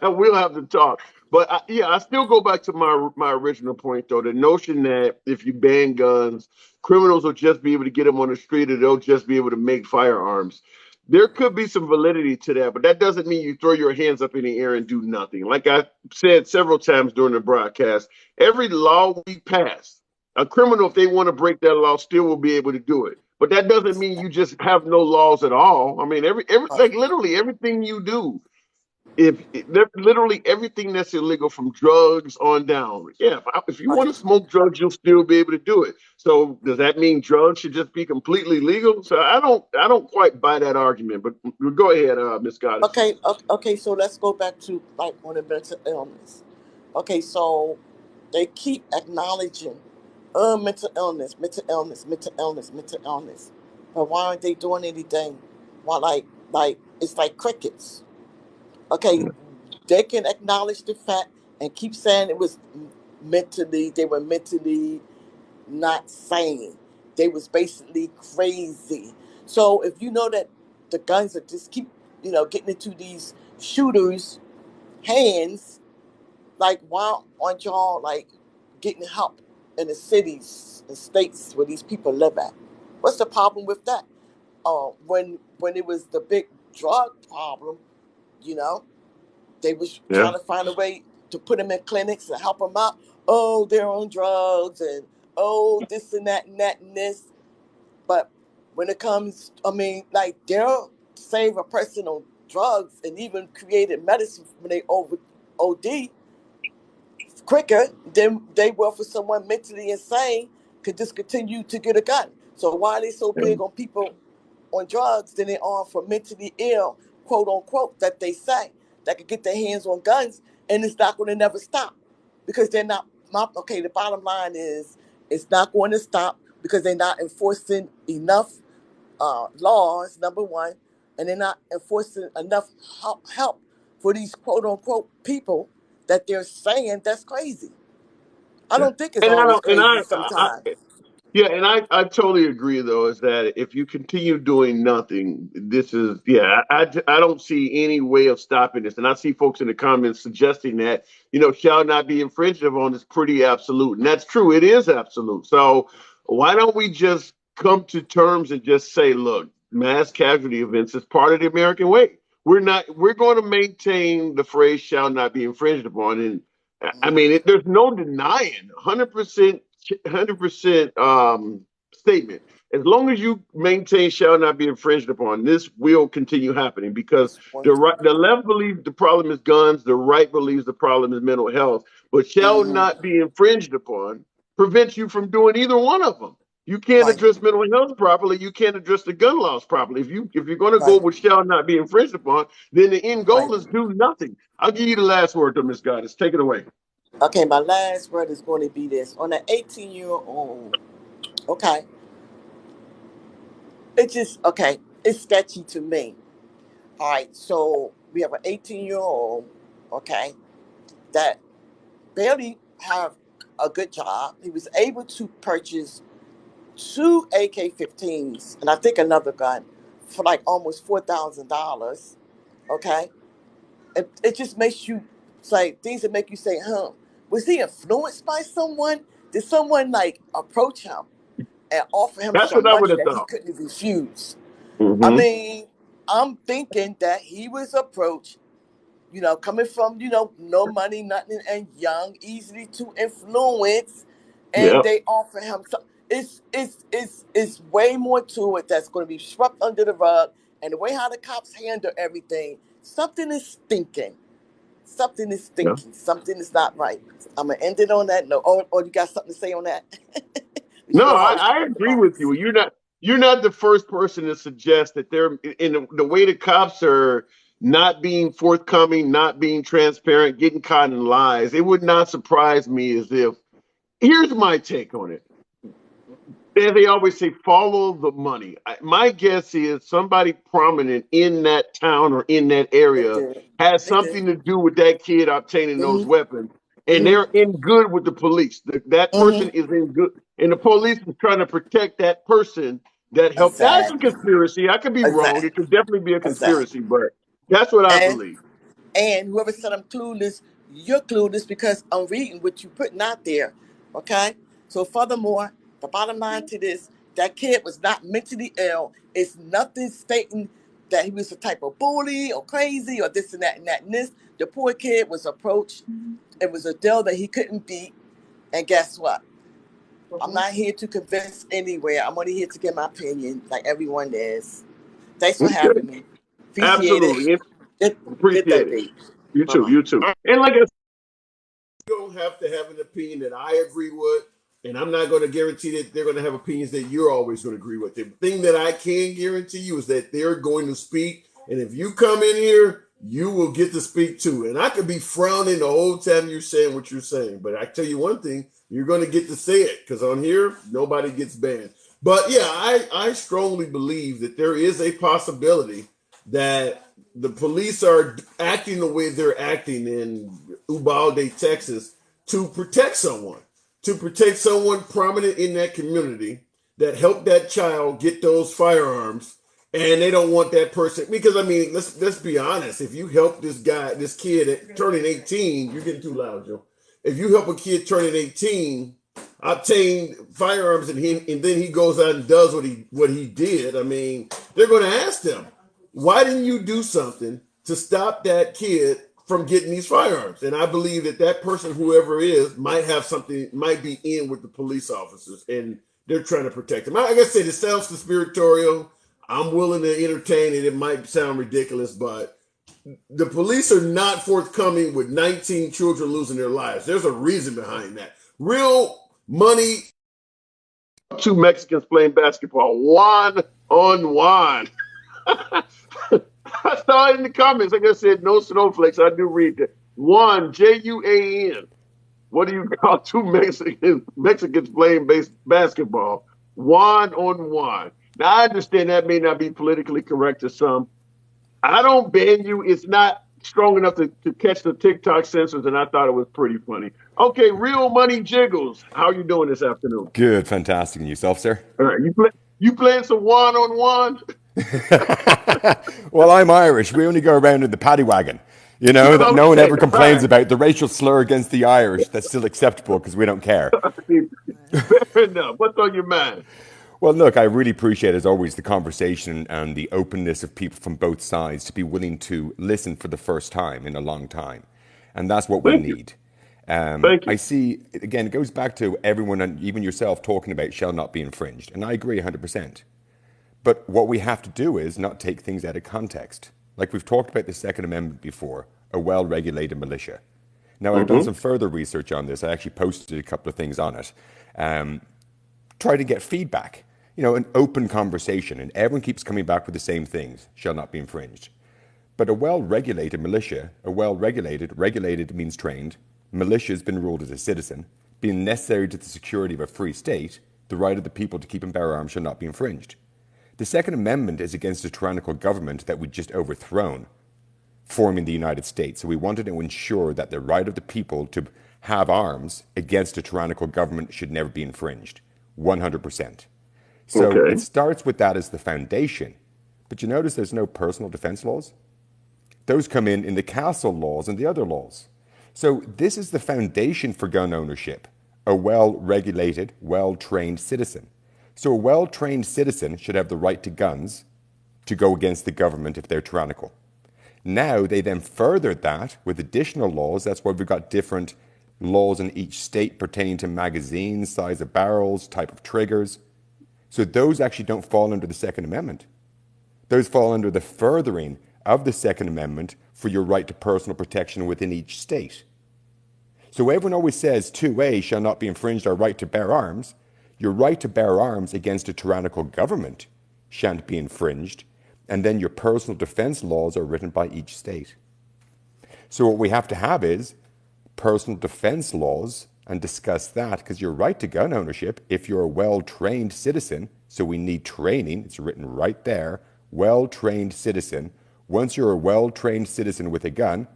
we'll have to talk. But yeah, I still go back to my original point, though. The notion that if you ban guns, criminals will just be able to get them on the street or they'll just be able to make firearms. There could be some validity to that, but that doesn't mean you throw your hands up in the air and do nothing. Like I said several times during the broadcast, every law we pass, a criminal, if they want to break that law, still will be able to do it. But that doesn't mean you just have no laws at all. I mean, every Right. like literally everything you do, literally everything that's illegal from drugs on down. Yeah, if you want Right. to smoke drugs, you'll still be able to do it. So does that mean drugs should just be completely legal? So I don't quite buy that argument. But go ahead, Miss Goddess. Okay, so let's go back to like on the mental illness. Okay, so they keep acknowledging mental illness, mental illness, mental illness, mental illness. But why aren't they doing anything? Why like it's like crickets. Okay, they can acknowledge the fact and keep saying it was they were mentally not sane. They was basically crazy. So if you know that the guns are just keep, getting into these shooters' hands, like why aren't y'all like getting help in the cities and states where these people live at? What's the problem with that? When it was the big drug problem, you know, they was Yeah. trying to find a way to put them in clinics and help them out. Oh, they're on drugs and oh, this and that and that and this. But when it comes, I mean, like they'll save a person on drugs and even created medicine when they over OD quicker than they will for someone mentally insane could just continue to get a gun. So why are they so Yeah. big on people on drugs than they are for mentally ill, quote unquote, that they say that could get their hands on guns and it's not going to never stop because they're not. Okay, the bottom line is it's not going to stop because they're not enforcing enough laws. Number one, and they're not enforcing enough help for these quote unquote people that they're saying that's crazy. I Yeah. don't think it's And I always don't. And crazy sometimes. Yeah, and I totally agree though, is that if you continue doing nothing, this is yeah, I don't see any way of stopping this. And I see folks in the comments suggesting that, shall not be infringed upon is pretty absolute. And that's true, it is absolute. So why don't we just come to terms and just say, look, mass casualty events is part of the American way. We're going to maintain the phrase shall not be infringed upon. And I mean, there's no denying 100% statement. As long as you maintain shall not be infringed upon, this will continue happening because It's going to. the left believes the problem is guns, the right believes the problem is mental health, but shall Mm-hmm. not be infringed upon prevents you from doing either one of them. You can't Right, address mental health properly. You can't address the gun laws properly. If you're going to go right, with shall not be infringed upon, then the end right. goal is do nothing. I'll give you the last word, though, Miss Goddess. Take it away. Okay, my last word is going to be this. On an 18-year-old, okay, okay, it's sketchy to me. All right, so we have an 18-year-old, okay, that barely have a good job. He was able to purchase two AK-15s and I think another gun for like almost $4,000. Okay, it just makes you say things that make you say, "Huh? Was he influenced by someone? Did someone like approach him and offer him That's some what I would money have that he thought. couldn't refuse?" I Hmm. mean, I'm thinking that he was approached, coming from, no money, nothing, and young, easily to influence, and Yeah. they offer him some. It's way more to it that's going to be swept under the rug, and the way how the cops handle everything, something is stinking. Something is Yeah. stinking. Something is not right. I'm gonna end it on that note. Or you got something to say on that? No, You know how I was I talking agree about with this. you. You're not the first person to suggest that they're in the way the cops are not being forthcoming, not being transparent, getting caught in lies. It would not surprise me as if here's my take on it. They always say follow the money. My guess is somebody prominent in that town or in that They area did. has They did. something to do with that kid obtaining those Hmm. weapons. and they're in good with the police. That person Mm-hmm. is in good, and the police is trying to protect that person that helped. That's a Exactly. conspiracy. I could be wrong. Exactly. It could definitely be a conspiracy, Exactly. but that's what I And believe. and whoever said I'm clueless, you're clueless because I'm reading what you're putting out there. Okay? So furthermore, the bottom line to this, that kid was not mentally ill. It's nothing stating that he was a type of bully or crazy or this and that and that and this. The poor kid was approached. It was a deal that he couldn't beat. And guess what? I'm not here to convince anywhere. I'm only here to get my opinion, like everyone is. Thanks for Okay, having me. Appreciate it. absolutely. Get that Appreciate it. beat. You Bye too. bye. You too. And like I said, you don't have to have an opinion that I agree with, and I'm not going to guarantee that they're going to have opinions that you're always going to agree with. The thing that I can guarantee you is that they're going to speak, and if you come in here, you will get to speak too. And I could be frowning the whole time you're saying what you're saying, but I tell you one thing, you're going to get to say it because on here, nobody gets banned. But yeah, I strongly believe that there is a possibility that the police are acting the way they're acting in Uvalde, Texas, to protect someone prominent in that community that helped that child get those firearms, and they don't want that person because I mean, let's be honest. If you help this kid at turning 18, you're getting too loud, Joe. If you help a kid turning 18 obtain firearms and then he goes out and does what he did, I mean, they're going to ask them, why didn't you do something to stop that kid from getting these firearms? And I believe that person, whoever it is, might be in with the police officers, and they're trying to protect them. Like I said, it sounds conspiratorial. I'm willing to entertain it. It might sound ridiculous, but the police are not forthcoming with 19 children losing their lives. There's a reason behind that. Real money. Two Mexicans playing basketball, one on one. I saw it in the comments. Like I said, no snowflakes. I do read that. One, Juan. What do you call two Mexicans playing basketball? One on one. Now, I understand that may not be politically correct to some. I don't ban you. It's not strong enough to catch the TikTok censors, and I thought it was pretty funny. Okay, Real Money Jiggles. How you doing this afternoon? Good, fantastic. And yourself, sir? All right, you playing some one on one? Well, I'm Irish. We only go around in the paddy wagon. You know, that no one Okay, ever all complains about the racial slur against the Irish. That's still acceptable because we don't care. right. Fair enough. What's on your mind? Well, look, I really appreciate, as always, the conversation and the openness of people from both sides to be willing to listen for the first time in a long time. And that's what we Thank you. need. Thank you. I see, again, it goes back to everyone, and even yourself, talking about shall not be infringed. And I agree 100%. But what we have to do is not take things out of context. Like we've talked about the Second Amendment before, a well-regulated militia. Now, I've done some further research on this. I actually posted a couple of things on it. Try to get feedback, an open conversation, and everyone keeps coming back with the same things, shall not be infringed. But a well-regulated militia, regulated means trained, militia has been ruled as a citizen, being necessary to the security of a free state, the right of the people to keep and bear arms shall not be infringed. The Second Amendment is against a tyrannical government that we'd just overthrown, forming the United States. So we wanted to ensure that the right of the people to have arms against a tyrannical government should never be infringed, 100%. So it starts with that as the foundation. But you notice there's no personal defense laws? Those come in the castle laws and the other laws. So this is the foundation for gun ownership, a well-regulated, well-trained citizen. So a well-trained citizen should have the right to guns to go against the government if they're tyrannical. Now they then furthered that with additional laws. That's why we've got different laws in each state pertaining to magazines, size of barrels, type of triggers. So those actually don't fall under the Second Amendment. Those fall under the furthering of the Second Amendment for your right to personal protection within each state. So everyone always says 2A shall not be infringed, our right to bear arms. Your right to bear arms against a tyrannical government shan't be infringed, and then your personal defense laws are written by each state. So what we have to have is personal defense laws and discuss that, because your right to gun ownership, if you're a well-trained citizen, so we need training, it's written right there, well-trained citizen. Once you're a well-trained citizen with a gun,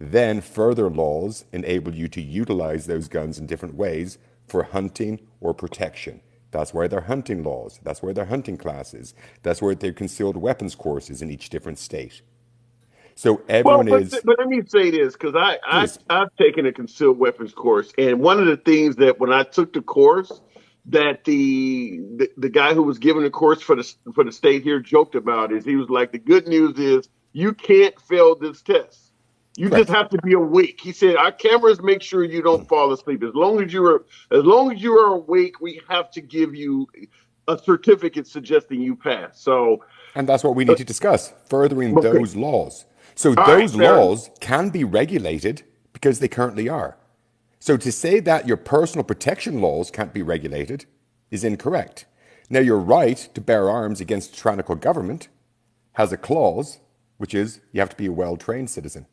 Then further laws enable you to utilize those guns in different ways for hunting or protection. That's why they're hunting laws. That's why they're hunting classes. That's why they're concealed weapons courses in each different state. So Well, everyone but is, but let me say this because please, I've taken a concealed weapons course, and one of the things that when I took the course, that the guy who was giving the course for the state here joked about is he was like, the good news is you can't fail this test. You just correct. have to be awake. He said our cameras make sure you don't fall asleep. As long as you are awake, we have to give you a certificate suggesting you pass. So, And that's what we need to discuss, furthering okay, those laws. So all right, those fair enough. laws can be regulated because they currently are. So to say that your personal protection laws can't be regulated is incorrect. Now, your right to bear arms against a tyrannical government has a clause, which is you have to be a well-trained citizen.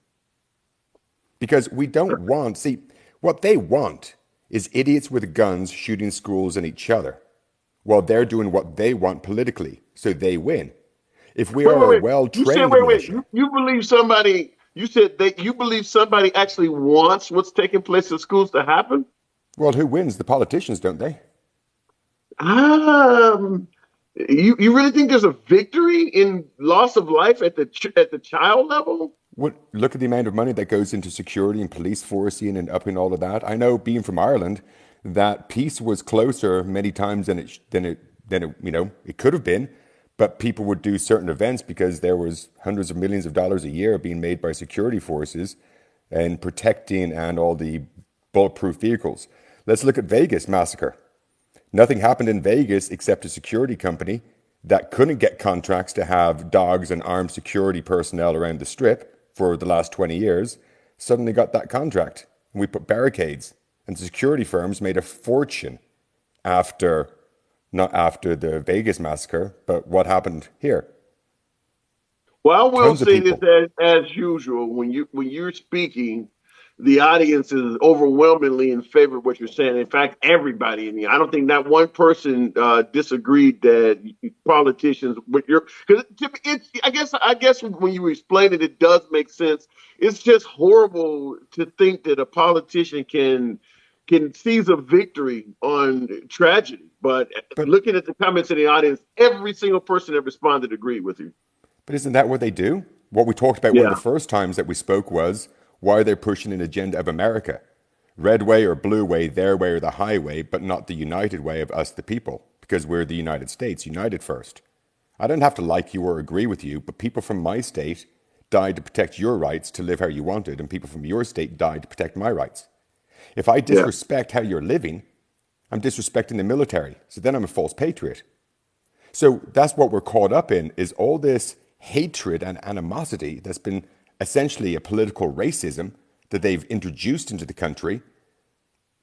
Because we don't want, see, what they want is idiots with guns shooting schools and each other while they're doing what they want politically, so they win. If we Wait, are wait, a wait. You said, well-trained wait, wait. militia, You believe somebody? You said that you believe somebody actually wants what's taking place in schools to happen? well, who wins? The politicians, don't they? Um, you really think there's a victory in loss of life at at the child level? Look at the amount of money that goes into security and police forcing and upping all of that. I know, being from Ireland, that peace was closer many times than it it could have been, but people would do certain events because there was hundreds of millions of dollars a year being made by security forces and protecting and all the bulletproof vehicles. Let's look at Vegas massacre. Nothing happened in Vegas except a security company that couldn't get contracts to have dogs and armed security personnel around the strip for the last 20 years suddenly got that contract. And we put barricades, and the security firms made a fortune after, not after the Vegas massacre, but what happened here. Well, I will Tons of say this people. as usual. When you're speaking, the audience is overwhelmingly in favor of what you're saying. In fact, everybody in the I don't think not one person disagreed that politicians with your because it's I guess when you explain it, it does make sense. It's just horrible to think that a politician can seize a victory on tragedy. But But looking at the comments in the audience, every single person that responded agreed with you. But isn't that what they do? What we talked about one of the Yeah. first times that we spoke was why they're pushing an agenda of America. Red way or blue way, their way or the highway, but not the united way of us, the people, because we're the United States, united first. I don't have to like you or agree with you, but people from my state died to protect your rights to live how you wanted, and people from your state died to protect my rights. If I Yeah. disrespect how you're living, I'm disrespecting the military. So then I'm a false patriot. So that's what we're caught up in is all this hatred and animosity that's been essentially a political racism that they've introduced into the country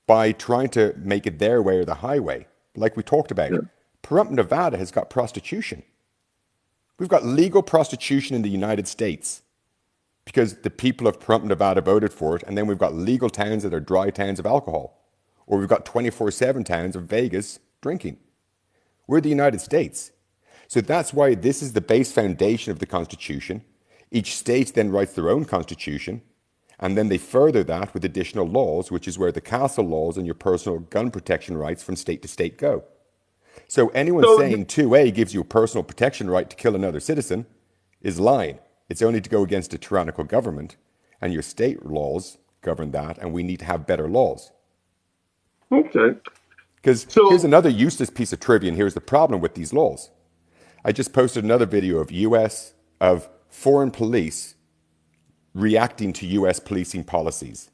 by trying to make it their way or the highway. Like we talked about, Pahrump, Nevada has got prostitution. We've got legal prostitution in the United States because the people of Pahrump, Nevada voted for it, and then we've got legal towns that are dry towns of alcohol, or we've got 24/7 towns of Vegas drinking. We're the United States. So that's why this is the base foundation of the Constitution. Each state then writes their own Constitution, and then they further that with additional laws, which is where the castle laws and your personal gun protection rights from state to state go. So anyone So saying 2A gives you a personal protection right to kill another citizen is lying. It's only to go against a tyrannical government, and your state laws govern that, and we need to have better laws. okay. Because here's So another useless piece of trivia, and here's the problem with these laws. I just posted another video of foreign police reacting to US policing policies.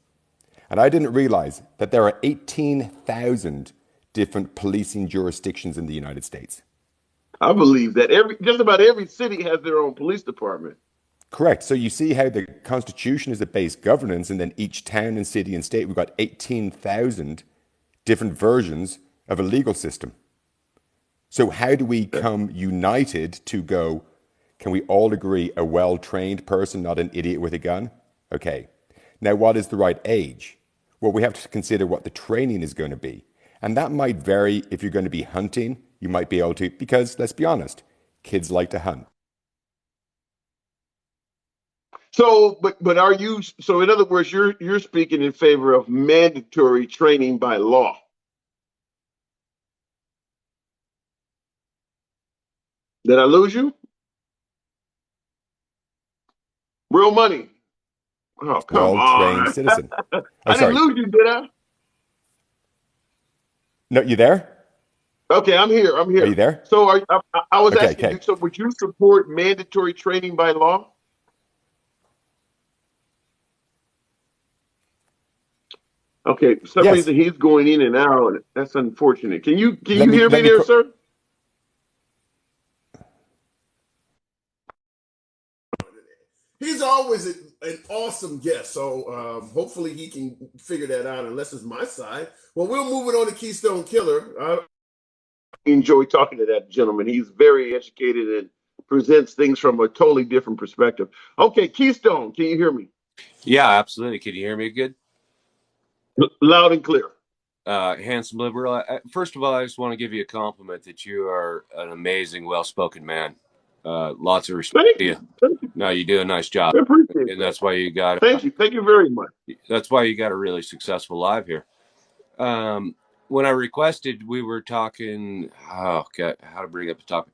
And I didn't realize that there are 18,000 different policing jurisdictions in the United States. I believe that just about every city has their own police department. Correct. So you see how the Constitution is a base governance, and then each town and city and state, we've got 18,000 different versions of a legal system. So how do we come united to go, can we all agree a well-trained person, not an idiot with a gun? Okay. Now, what is the right age? Well, we have to consider what the training is going to be. And that might vary. If you're going to be hunting, you might be able to, because let's be honest, kids like to hunt. So, but are you? So, in other words, you're speaking in favor of mandatory training by law. Did I lose you? Real money. Oh, come Well-trained on. citizen. Oh, I didn't sorry. lose you, did I? No, you there? Okay, I'm here. I'm Are you here. there? So, I was Okay, asking okay. you. So, would you support mandatory training by law? Okay, for some Yes. reason he's going in and out. That's unfortunate. Can Let you me hear me let me. there, sir? He's always an awesome guest. So hopefully he can figure that out, unless it's my side. Well, we'll move it on to Keystone Killer. I enjoy talking to that gentleman. He's very educated and presents things from a totally different perspective. Okay, Keystone, can you hear me? Yeah, absolutely. Can you hear me good? Loud and clear. Handsome liberal. First of all, I just want to give you a compliment that you are an amazing, well-spoken man. Lots of respect Thank to you. you. Thank you. No, you do a nice job, I appreciate and that. that's why you got. Thank you. Thank you very much. That's why you got a really successful live here. When I requested, we were talking. Oh, God, how to bring up the topic?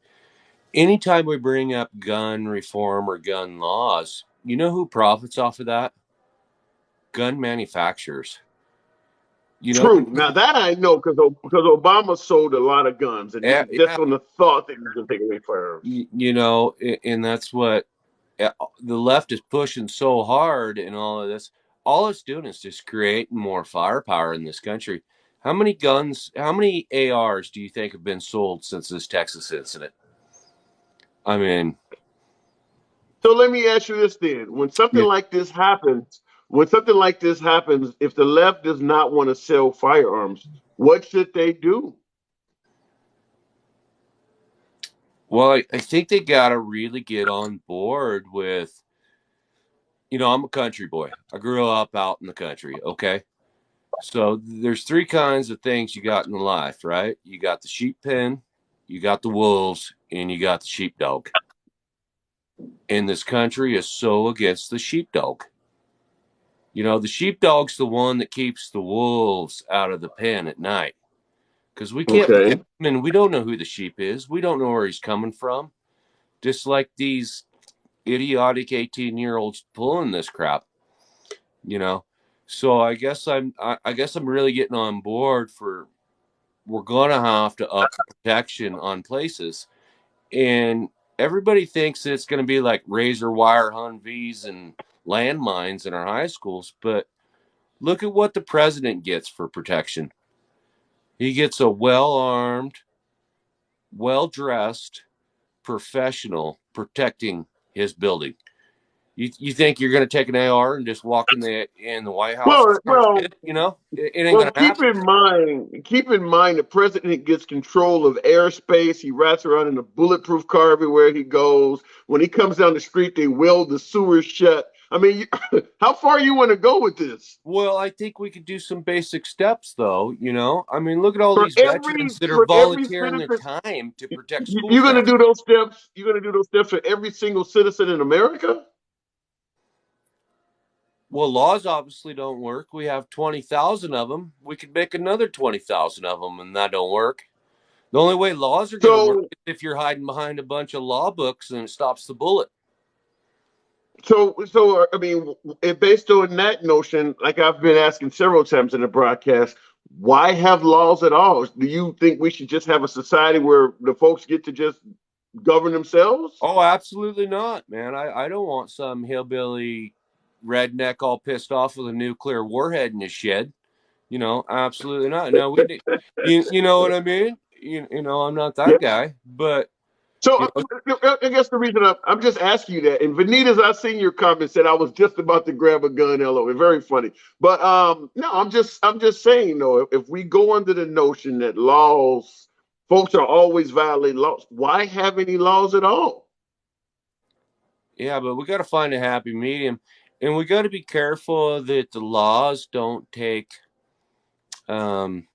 Anytime we bring up gun reform or gun laws, you know who profits off of that? Gun manufacturers. You know, True. Now that I know because Obama sold a lot of guns, and yeah, just on the thought that he was going to take away firearms. you know, and that's what the left is pushing so hard in all of this. All it's doing is just creating more firepower in this country. How many guns, how many ARs do you think have been sold since this Texas incident? I mean, So let me ask you this then: yeah, when something like this happens, if the left does not want to sell firearms, what should they do? well, I think they got to really get on board with, I'm a country boy. I grew up out in the country. Okay. So there's three kinds of things you got in life, right? You got the sheep pen, you got the wolves, and you got the sheepdog. And this country is so against the sheepdog. The sheepdog's the one that keeps the wolves out of the pen at night because we can't protect Okay. him and we don't know who the sheep is. We don't know where he's coming from. Just like these idiotic 18-year-olds pulling this crap, you know. So I guess I'm really getting on board for we're gonna have to up the protection on places. And everybody thinks it's gonna be like razor wire Humvees and landmines in our high schools, but look at what the president gets for protection. He gets a well armed, well dressed professional protecting his building. You think you're going to take an AR and just walk in the White House and Well, start well, shit? It ain't well. going to happen. Keep in mind, the president gets control of airspace. He rides around in a bulletproof car everywhere he goes. When he comes down the street, they weld the sewers shut. I mean, how far you want to go with this? Well, I think we could do some basic steps, though. I mean, look at all these veterans that are For every volunteering their citizen, time to protect schools you're going to down. do those steps. You're going to do those steps for every single citizen in America. Well, laws obviously don't work. We have 20,000 of them. We could make another 20,000 of them, and that don't work. The only way laws are going to work So, is if you're hiding behind a bunch of law books and it stops the bullet. I mean, based on that notion, like I've been asking several times in the broadcast, why have laws at all? Do you think we should just have a society where the folks get to just govern themselves? Oh, absolutely not, man. I don't want some hillbilly redneck all pissed off with a nuclear warhead in his shed. Absolutely not. No, we need, you know what I mean? I'm not that Yeah. guy, but So you know, I guess the reason I'm just asking you that, and Vanita's, I seen your comment said I was just about to grab a gun. LO, very funny. But no, I'm just saying though, if we go under the notion that laws, folks are always violating laws, why have any laws at all? yeah, but we got to find a happy medium, and we got to be careful that the laws don't take. Um,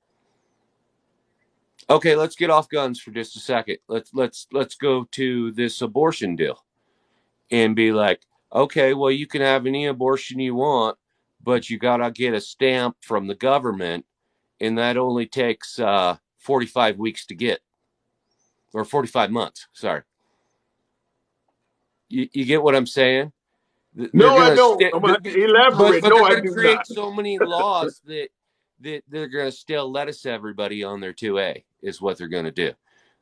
okay, let's get off guns for just a second. Let's go to this abortion deal and be like, Okay, well, you can have any abortion you want, but you got to get a stamp from the government, and that only takes 45 weeks to get, or 45 months. Sorry. You get what I'm saying? They're No, I gonna don't. st- I'm gonna have to but elaborate. but No, they're I gonna do not. create so many laws that they're gonna still lettuce everybody on their 2A is what they're gonna do.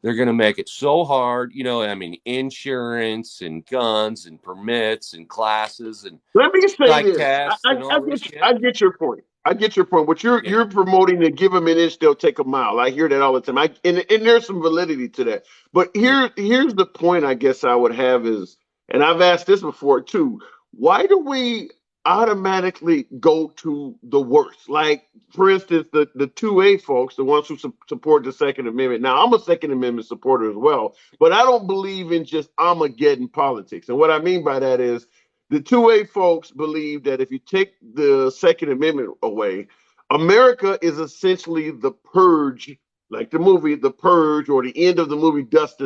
They're gonna make it so hard, I mean, insurance and guns and permits and classes and Let me say psych this. tests and all this shit. I get your point. I get your point. What Yeah. you're promoting to give them an inch, they'll take a mile. I hear that all the time. And there's some validity to that. But Yeah. here's the point I guess I would have is, and I've asked this before too. Why do we automatically go to the worst? Like, for instance, the 2A folks, the ones who support the Second Amendment. Now, I'm a Second Amendment supporter as well, but I don't believe in just Armageddon politics. And what I mean by that is the 2A folks believe that if you take the Second Amendment away, America is essentially the purge, like the movie The Purge or the end of the movie Dust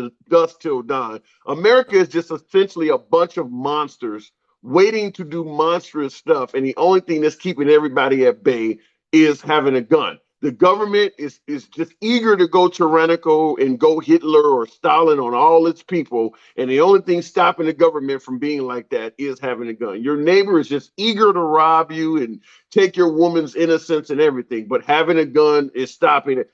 Till Dawn. America is just essentially a bunch of monsters waiting to do monstrous stuff. And the only thing that's keeping everybody at bay is having a gun. The government is just eager to go tyrannical and go Hitler or Stalin on all its people. And the only thing stopping the government from being like that is having a gun. Your neighbor is just eager to rob you and take your woman's innocence and everything, but having a gun is stopping it.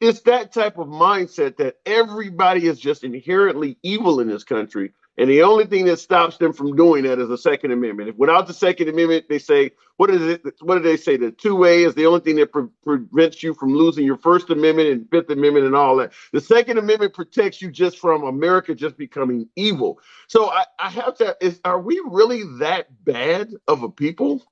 It's that type of mindset that everybody is just inherently evil in this country. And the only thing that stops them from doing that is the Second Amendment. If without the Second Amendment, they say, what is it? What do they say? The 2A is the only thing that prevents you from losing your First Amendment and Fifth Amendment and all that. The Second Amendment protects you just from America just becoming evil. So I have to, are we really that bad of a people?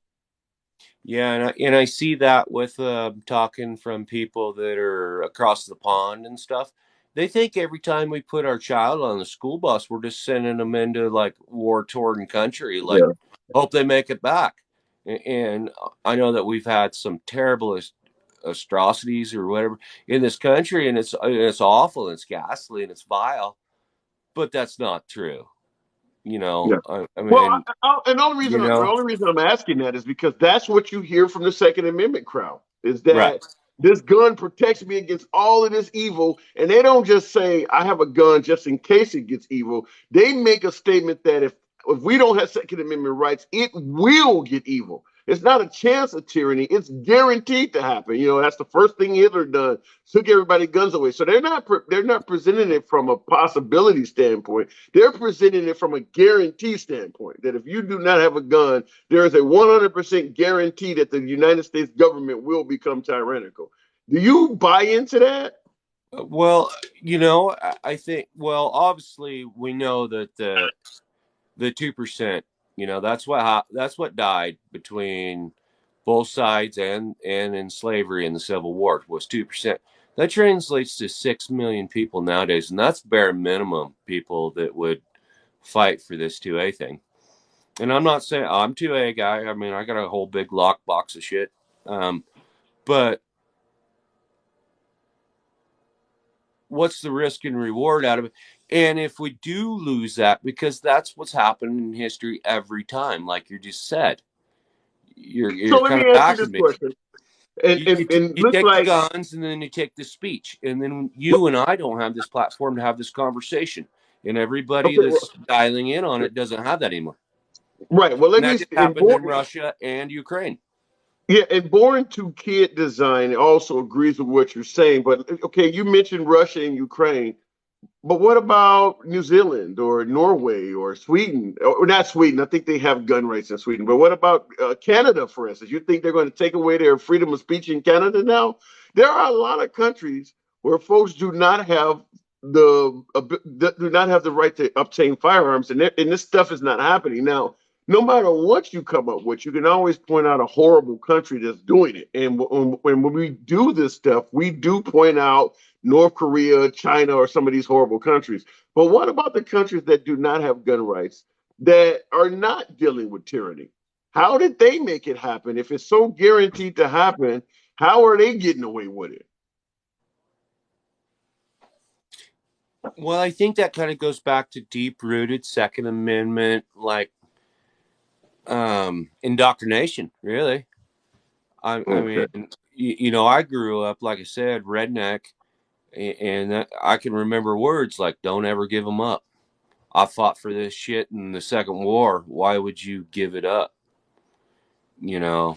Yeah, and I see that with talking from people that are across the pond and stuff. They think every time we put our child on the school bus, we're just sending them into like war-torn country. Like, Yeah. hope they make it back. And I know that we've had some terrible atrocities or whatever in this country, and it's awful, and it's ghastly, and it's vile. But that's not true. Yeah. I Well, mean, and you the know, only reason I'm asking that is because that's what you hear from the Second Amendment crowd is right. that this gun protects me against all of this evil, and they don't just say I have a gun just in case it gets evil. They make a statement that if we don't have Second Amendment rights, it will get evil. It's not a chance of tyranny; it's guaranteed to happen. That's the first thing Hitler done: took everybody's guns away. So they're not presenting it from a possibility standpoint. They're presenting it from a guarantee standpoint that if you do not have a gun, there is a 100% guarantee that the United States government will become tyrannical. Do you buy into that? Well, I think. Well, obviously, we know that the 2%. That's what died between both sides and in slavery in the Civil War was 2%. That translates to 6 million people nowadays, and that's bare minimum people that would fight for this 2A thing. And I'm not saying I'm 2A guy. I mean, I got a whole big lock box of shit. But what's the risk and reward out of it? And if we do lose that, because that's what's happened in history every time, like you just said, So you're let kind me of ask you this backing me. question. And, You, and, you, and you looks take the like, guns and then you take the speech, and then you and I don't have this platform to have this conversation, and everybody okay, well, that's dialing in on it doesn't have that anymore. right. Well, And that just happened in Russia and Ukraine. yeah, and Born to Kid Design also agrees with what you're saying. But okay, you mentioned Russia and Ukraine. But what about New Zealand or Norway or Sweden? Or not Sweden. I think they have gun rights in Sweden. But what about Canada, for instance? You think they're going to take away their freedom of speech in Canada now? There are a lot of countries where folks do not have the right to obtain firearms, and this stuff is not happening now. No matter what you come up with, you can always point out a horrible country that's doing it. And when we do this stuff, we do point out North Korea, China, or some of these horrible countries. But what about the countries that do not have gun rights, that are not dealing with tyranny? How did they make it happen? If it's so guaranteed to happen, how are they getting away with it? Well, I think that kind of goes back to deep rooted Second Amendment, like indoctrination, really. I Okay. mean, I grew up, like I said, redneck, and I can remember words like "Don't ever give them up." I fought for this shit in the Second War. Why would you give it up?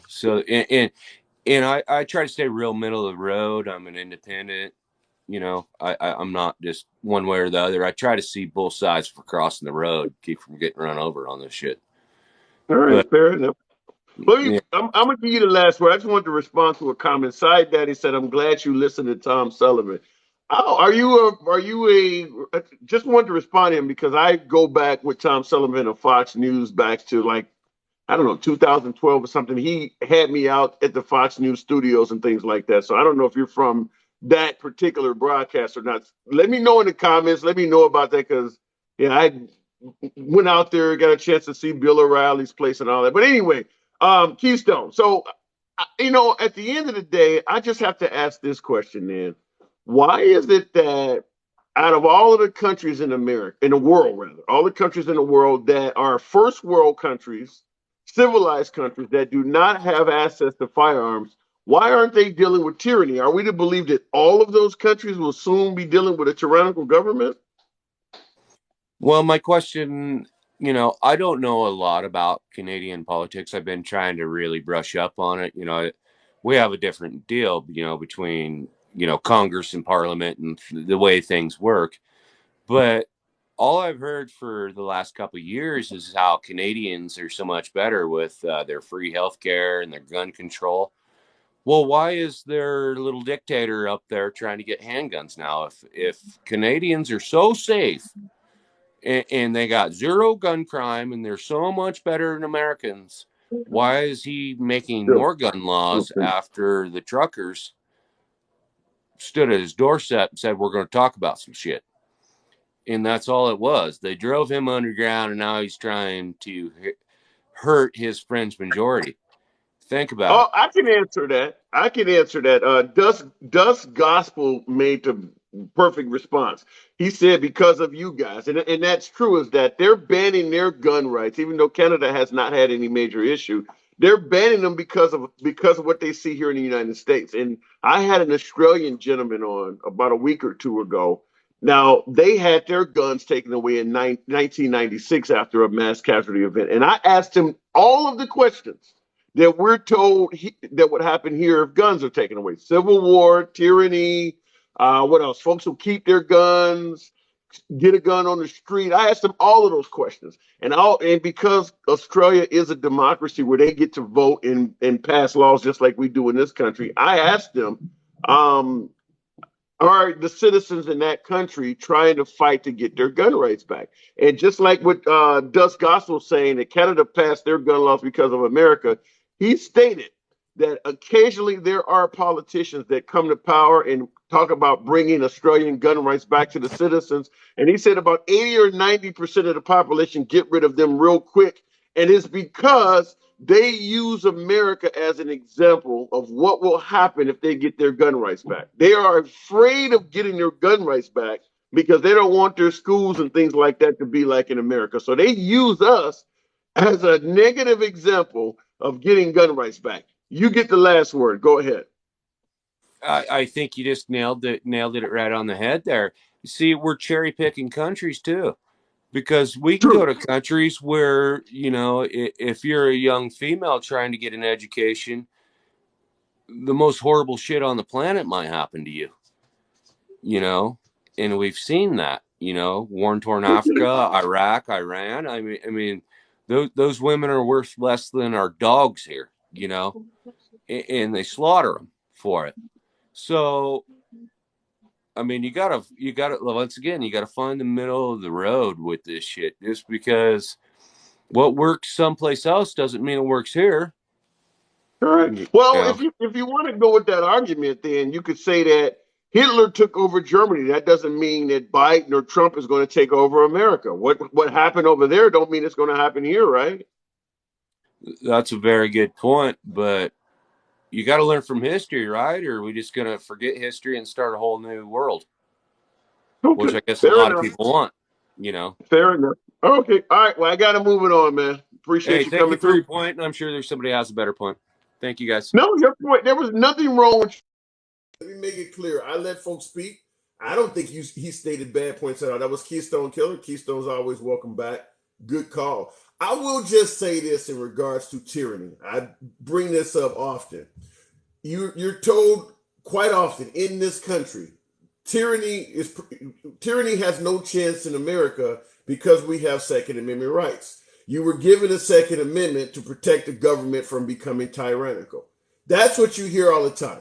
So and I try to stay real middle of the road. I'm an independent. I'm not just one way or the other. I try to see both sides for crossing the road, keep from getting run over on this shit. All right, But fair enough. Let me, yeah, I'm gonna give you the last word. I just wanted to respond to a comment. Side Daddy said, "I'm glad you listened to Tom Sullivan." Oh, just wanted to respond to him because I go back with Tom Sullivan of Fox News back to like I don't know 2012 or something. He had me out at the Fox News studios and things like that. So I don't know if you're from that particular broadcast or not. Let me know in the comments. Let me know about that because yeah, I went out there, got a chance to see Bill O'Reilly's place and all that. But anyway, Keystone. So, at the end of the day, I just have to ask this question then. Why is it that out of all of the countries in America, in the world, rather, all the countries in the world that are first world countries, civilized countries that do not have access to firearms, why aren't they dealing with tyranny? Are we to believe that all of those countries will soon be dealing with a tyrannical government? well, my question, I don't know a lot about Canadian politics. I've been trying to really brush up on it. We have a different deal, between, Congress and Parliament and the way things work. But all I've heard for the last couple of years is how Canadians are so much better with their free healthcare and their gun control. Well, why is their little dictator up there trying to get handguns now? If Canadians are so safe and they got zero gun crime and they're so much better than Americans, why is he making Sure. more gun laws Okay. after the truckers stood at his doorstep and said, "We're going to talk about some shit"? And that's all it was. They drove him underground, and now he's trying to hurt his French majority. Think about Oh, it. I can answer that. I can answer that. Dust Gospel made the perfect response. He said, because of you guys. And that's true, is that they're banning their gun rights, even though Canada has not had any major issue. They're banning them because of what they see here in the United States. And I had an Australian gentleman on about a week or two ago. Now, they had their guns taken away in 1996 after a mass casualty event. And I asked him all of the questions that we're told that would happen here if guns are taken away. Civil war, tyranny, what else? Folks will keep their guns, get a gun on the street. I asked them all of those questions. And because Australia is a democracy where they get to vote and pass laws just like we do in this country, I asked them, um, are the citizens in that country trying to fight to get their gun rights back? And just like what Dust Gospel saying that Canada passed their gun laws because of America, he stated that occasionally there are politicians that come to power and talk about bringing Australian gun rights back to the citizens. And he said about 80 or 90% of the population get rid of them real quick. And it's because they use America as an example of what will happen if they get their gun rights back. They are afraid of getting their gun rights back because they don't want their schools and things like that to be like in America. So they use us as a negative example of getting gun rights back. You get the last word. Go ahead. I think you just nailed it right on the head there. You see, we're cherry picking countries too, because we can go True. to countries where, if you're a young female trying to get an education, the most horrible shit on the planet might happen to you, you know, and we've seen that, war torn Africa, Iraq, Iran. I mean, those women are worth less than our dogs here, and they slaughter them for it. So, I mean, you gotta, once again, you gotta find the middle of the road with this shit. Just because what works someplace else doesn't mean it works here. All right. You Well, know? if you want to go with that argument, then you could say that Hitler took over Germany. That doesn't mean that Biden or Trump is going to take over America. What happened over there don't mean it's going to happen here, right? That's a very good point, but you got to learn from history, right? Or are we just going to forget history and start a whole new world, which Okay. I guess a Fair lot of enough. people want. Fair enough. Okay. All right. Well, I got to move it on, man. Appreciate Hey, you thank coming you for your through. point, and I'm sure there's somebody else has a better point. Thank you, guys. No, your point. There was nothing wrong with. Let me make it clear. I let folks speak. I don't think he stated bad points at all. That was Keystone Killer. Keystone's always welcome back. Good call. I will just say this in regards to tyranny. I bring this up often. You're told quite often in this country, tyranny has no chance in America because we have Second Amendment rights. You were given a Second Amendment to protect the government from becoming tyrannical. That's what you hear all the time.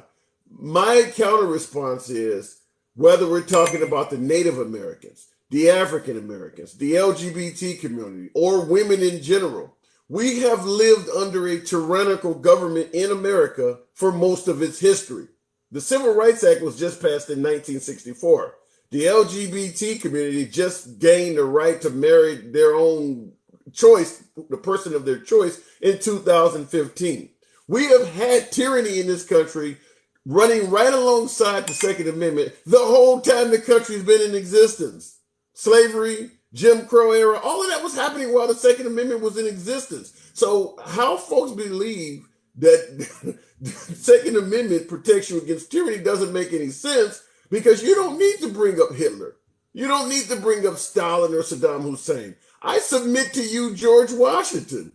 My counter response is whether we're talking about the Native Americans, the African Americans, the LGBT community, or women in general, we have lived under a tyrannical government in America for most of its history. The Civil Rights Act was just passed in 1964. The LGBT community just gained the right to marry their own choice, the person of their choice, in 2015. We have had tyranny in this country running right alongside the Second Amendment the whole time the country's been in existence. Slavery, Jim Crow era, all of that was happening while the Second Amendment was in existence. So how folks believe that Second Amendment protects you against tyranny doesn't make any sense, because you don't need to bring up Hitler. You don't need to bring up Stalin or Saddam Hussein. I submit to you George Washington.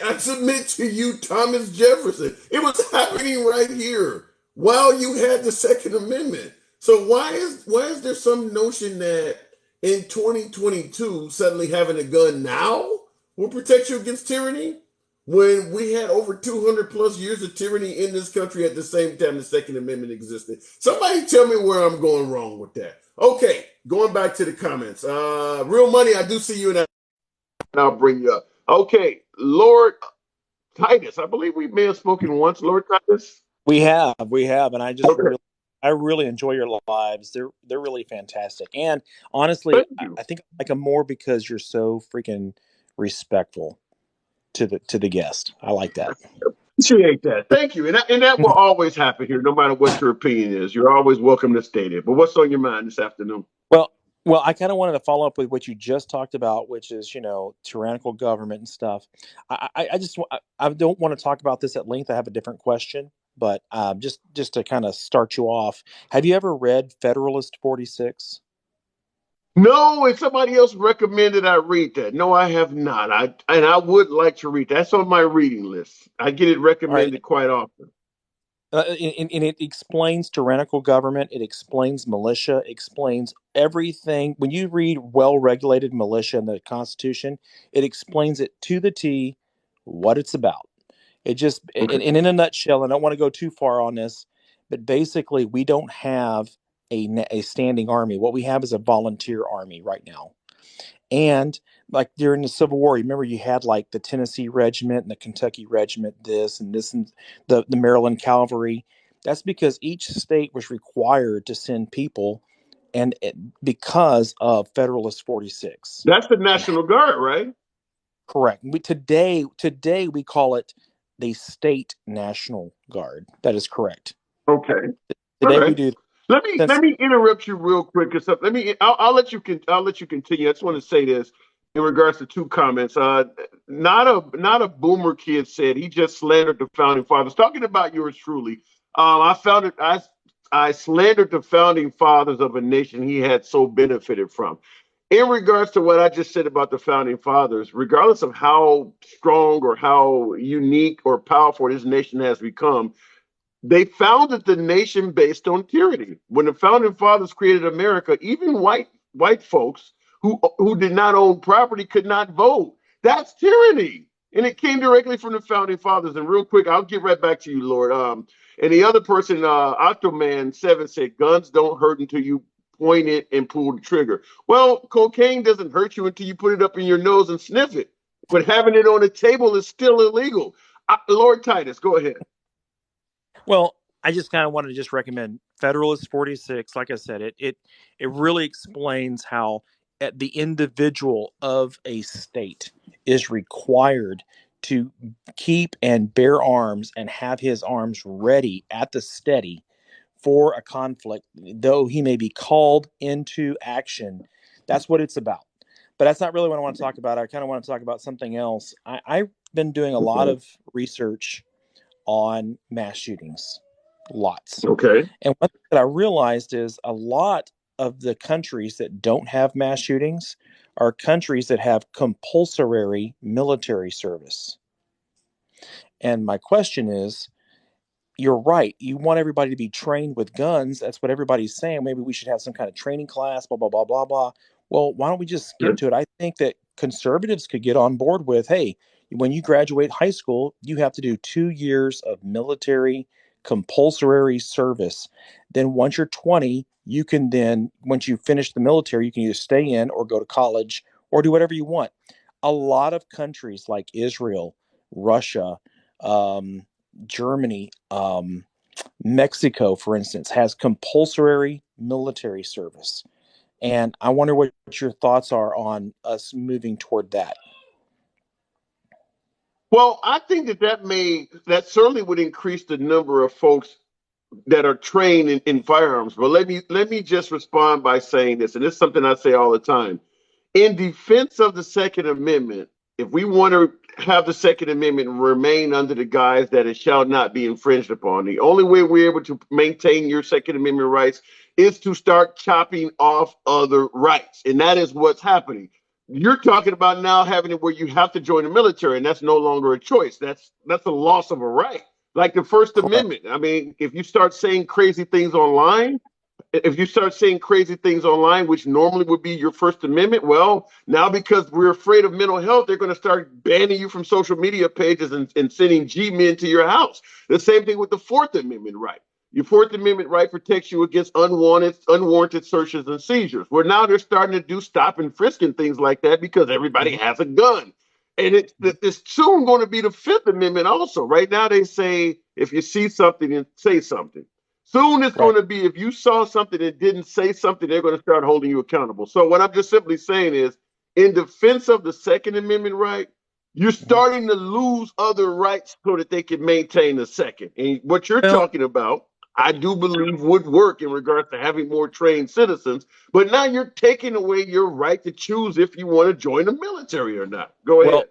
I submit to you Thomas Jefferson. It was happening right here while you had the Second Amendment. So why is there some notion that in 2022 suddenly having a gun now will protect you against tyranny, when we had over 200 plus years of tyranny in this country at the same time the Second Amendment existed? Somebody tell me where I'm going wrong with that. Okay, going back to the comments. Real Money, I do see you in that. I'll bring you up. Okay, Lord Titus. I believe we may have spoken once, Lord Titus. We have, and I really enjoy your lives. They're really fantastic. And honestly, I think I like them more because you're so freaking respectful to the guest. I like that. Appreciate that. Thank you. And that will always happen here, no matter what your opinion is. You're always welcome to state it. But what's on your mind this afternoon? Well, I kind of wanted to follow up with what you just talked about, which is, tyrannical government and stuff. I don't want to talk about this at length. I have a different question, but just to kind of start you off, have you ever read Federalist 46? No, and somebody else recommended I read that. No, I have not. I would like to read that. That's on my reading list. I get it recommended quite often. And it explains tyrannical government. It explains militia. Explains everything. When you read well-regulated militia in the Constitution, it explains it to the T what it's about. It just, and in a nutshell, and I don't want to go too far on this, but basically, we don't have a standing army. What we have is a volunteer army right now. And like during the Civil War, remember you had like the Tennessee Regiment and the Kentucky Regiment, this and the Maryland Cavalry. That's because each state was required to send people, and because of Federalist 46. That's the National Guard, right? Correct. Today we call it the State National Guard. That is correct. Okay. Today All we right. do. Let me interrupt you real quick. I'll let you continue. I just want to say this in regards to two comments. Not a boomer kid said he just slandered the founding fathers. Talking about yours truly. I slandered the founding fathers of a nation he had so benefited from. In regards to what I just said about the founding fathers, regardless of how strong or how unique or powerful this nation has become, they founded the nation based on tyranny. When the founding fathers created America, even white folks who did not own property could not vote. That's tyranny, and it came directly from the founding fathers. And real quick, I'll get right back to you, Lord. And the other person, Octoman7, said guns don't hurt until you point it and pull the trigger. Well, cocaine doesn't hurt you until you put it up in your nose and sniff it. But having it on the table is still illegal. Lord Titus, go ahead. Well, I just kind of want to just recommend Federalist 46. Like I said, it really explains how the individual of a state is required to keep and bear arms and have his arms ready at the steady for a conflict, though he may be called into action. That's what it's about. But that's not really what I want to talk about. I kind of want to talk about something else. I've been doing a lot Okay. of research on mass shootings, lots. Okay. And one thing that I realized is a lot of the countries that don't have mass shootings are countries that have compulsory military service. And my question is, you're right. You want everybody to be trained with guns. That's what everybody's saying. Maybe we should have some kind of training class, blah, blah, blah, blah, blah. Well, why don't we just skip to it? I think that conservatives could get on board with, hey, when you graduate high school, you have to do 2 years of military compulsory service. Then once you're 20, you can then, once you finish the military, you can either stay in or go to college or do whatever you want. A lot of countries like Israel, Russia, um, Germany, Mexico, for instance, has compulsory military service. And I wonder what your thoughts are on us moving toward that. Well, I think that certainly would increase the number of folks that are trained in firearms. But let me just respond by saying this, and this is something I say all the time. In defense of the Second Amendment, if we want to have the Second Amendment remain under the guise that it shall not be infringed upon, the only way we're able to maintain your Second Amendment rights is to start chopping off other rights. And that is what's happening. You're talking about now having it where you have to join the military, and that's no longer a choice. That's a loss of a right. Like the First Correct. Amendment. I mean, if you start saying crazy things online, if you start saying crazy things online, which normally would be your First Amendment, well, now because we're afraid of mental health, they're going to start banning you from social media pages and sending G-men to your house. The same thing with the Fourth Amendment right. Your Fourth Amendment right protects you against unwarranted searches and seizures. Well, now they're starting to do stop and frisk and things like that because everybody has a gun. And it's soon going to be the Fifth Amendment also. Right now, they say if you see something, and say something. Soon it's Right. going to be if you saw something and didn't say something, they're going to start holding you accountable. So what I'm just simply saying is, in defense of the Second Amendment right, you're starting to lose other rights so that they can maintain the second. And what you're Well, talking about, I do believe would work in regards to having more trained citizens. But now you're taking away your right to choose if you want to join the military or not. Go ahead. well,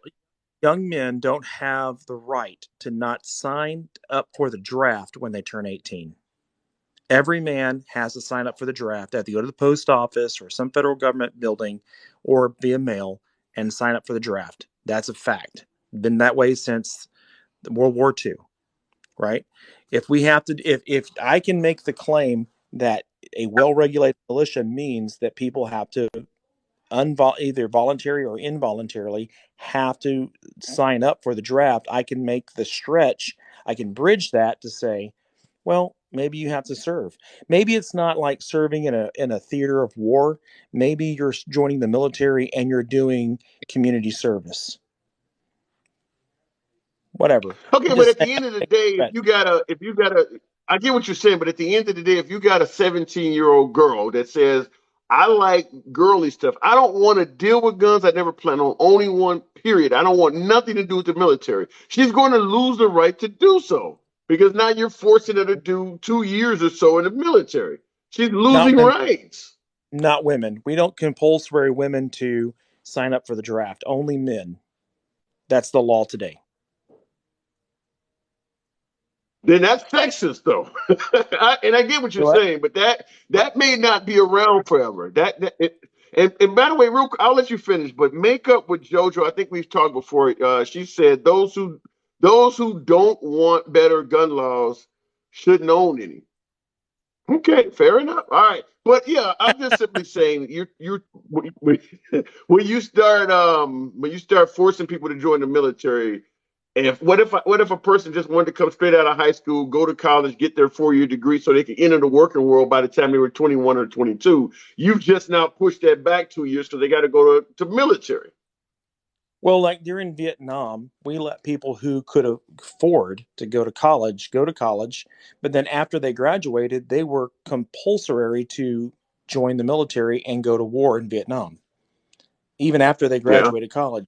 young men don't have the right to not sign up for the draft when they turn 18. Every man has to sign up for the draft. They have to go to the post office or some federal government building or via mail and sign up for the draft. That's a fact. Been that way since World War II, right? If we have to, if I can make the claim that a well-regulated militia means that people have to either voluntary or involuntarily have to sign up for the draft, I can make the stretch. I can bridge that to say, well, maybe you have to serve. Maybe it's not like serving in a theater of war. Maybe you're joining the military and you're doing community service. Whatever. Okay, I'm but just at saying, the end of the day, I get what you're saying, but at the end of the day, if you got a 17-year-old girl that says, I like girly stuff, I don't want to deal with guns, I never plan on owning one, period. I don't want nothing to do with the military. She's going to lose the right to do so because now you're forcing her to do 2 years or so in the military. She's not losing women. rights. Not women. We don't compulsory women to sign up for the draft. Only men. That's the law today. Then that's sexist, though. And I get what you're What? saying, but that may not be around forever. And by the way, real quick, I'll let you finish. But make up with JoJo. I think we've talked before. She said those who don't want better gun laws shouldn't own any. Okay, fair enough. All right, but yeah, I'm just simply saying you're when you start forcing people to join the military. If what if a person just wanted to come straight out of high school, go to college, get their 4 year degree so they can enter the working world by the time they were 21 or 22? You've just now pushed that back 2 years because they got to go to military. Well, like during Vietnam, we let people who could afford to go to college, but then after they graduated, they were compulsory to join the military and go to war in Vietnam, even after they Yeah. graduated college.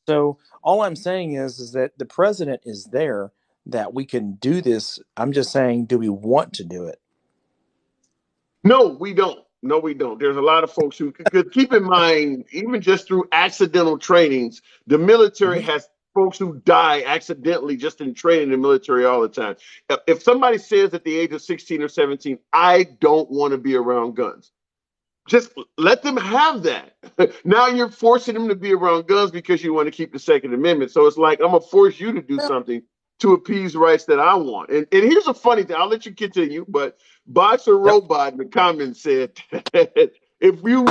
So all I'm saying is that the president is there that we can do this. I'm just saying, do we want to do it? No, we don't. No, we don't. There's a lot of folks who could keep in mind, even just through accidental trainings, the military has folks who die accidentally just in training in the military all the time. If somebody says at the age of 16 or 17, I don't want to be around guns, just let them have that. Now you're forcing them to be around guns because you want to keep the Second Amendment. So it's like, I'm going to force you to do something to appease rights that I want. And here's a funny thing. I'll let you continue, but Boxer Robot in the comments said if you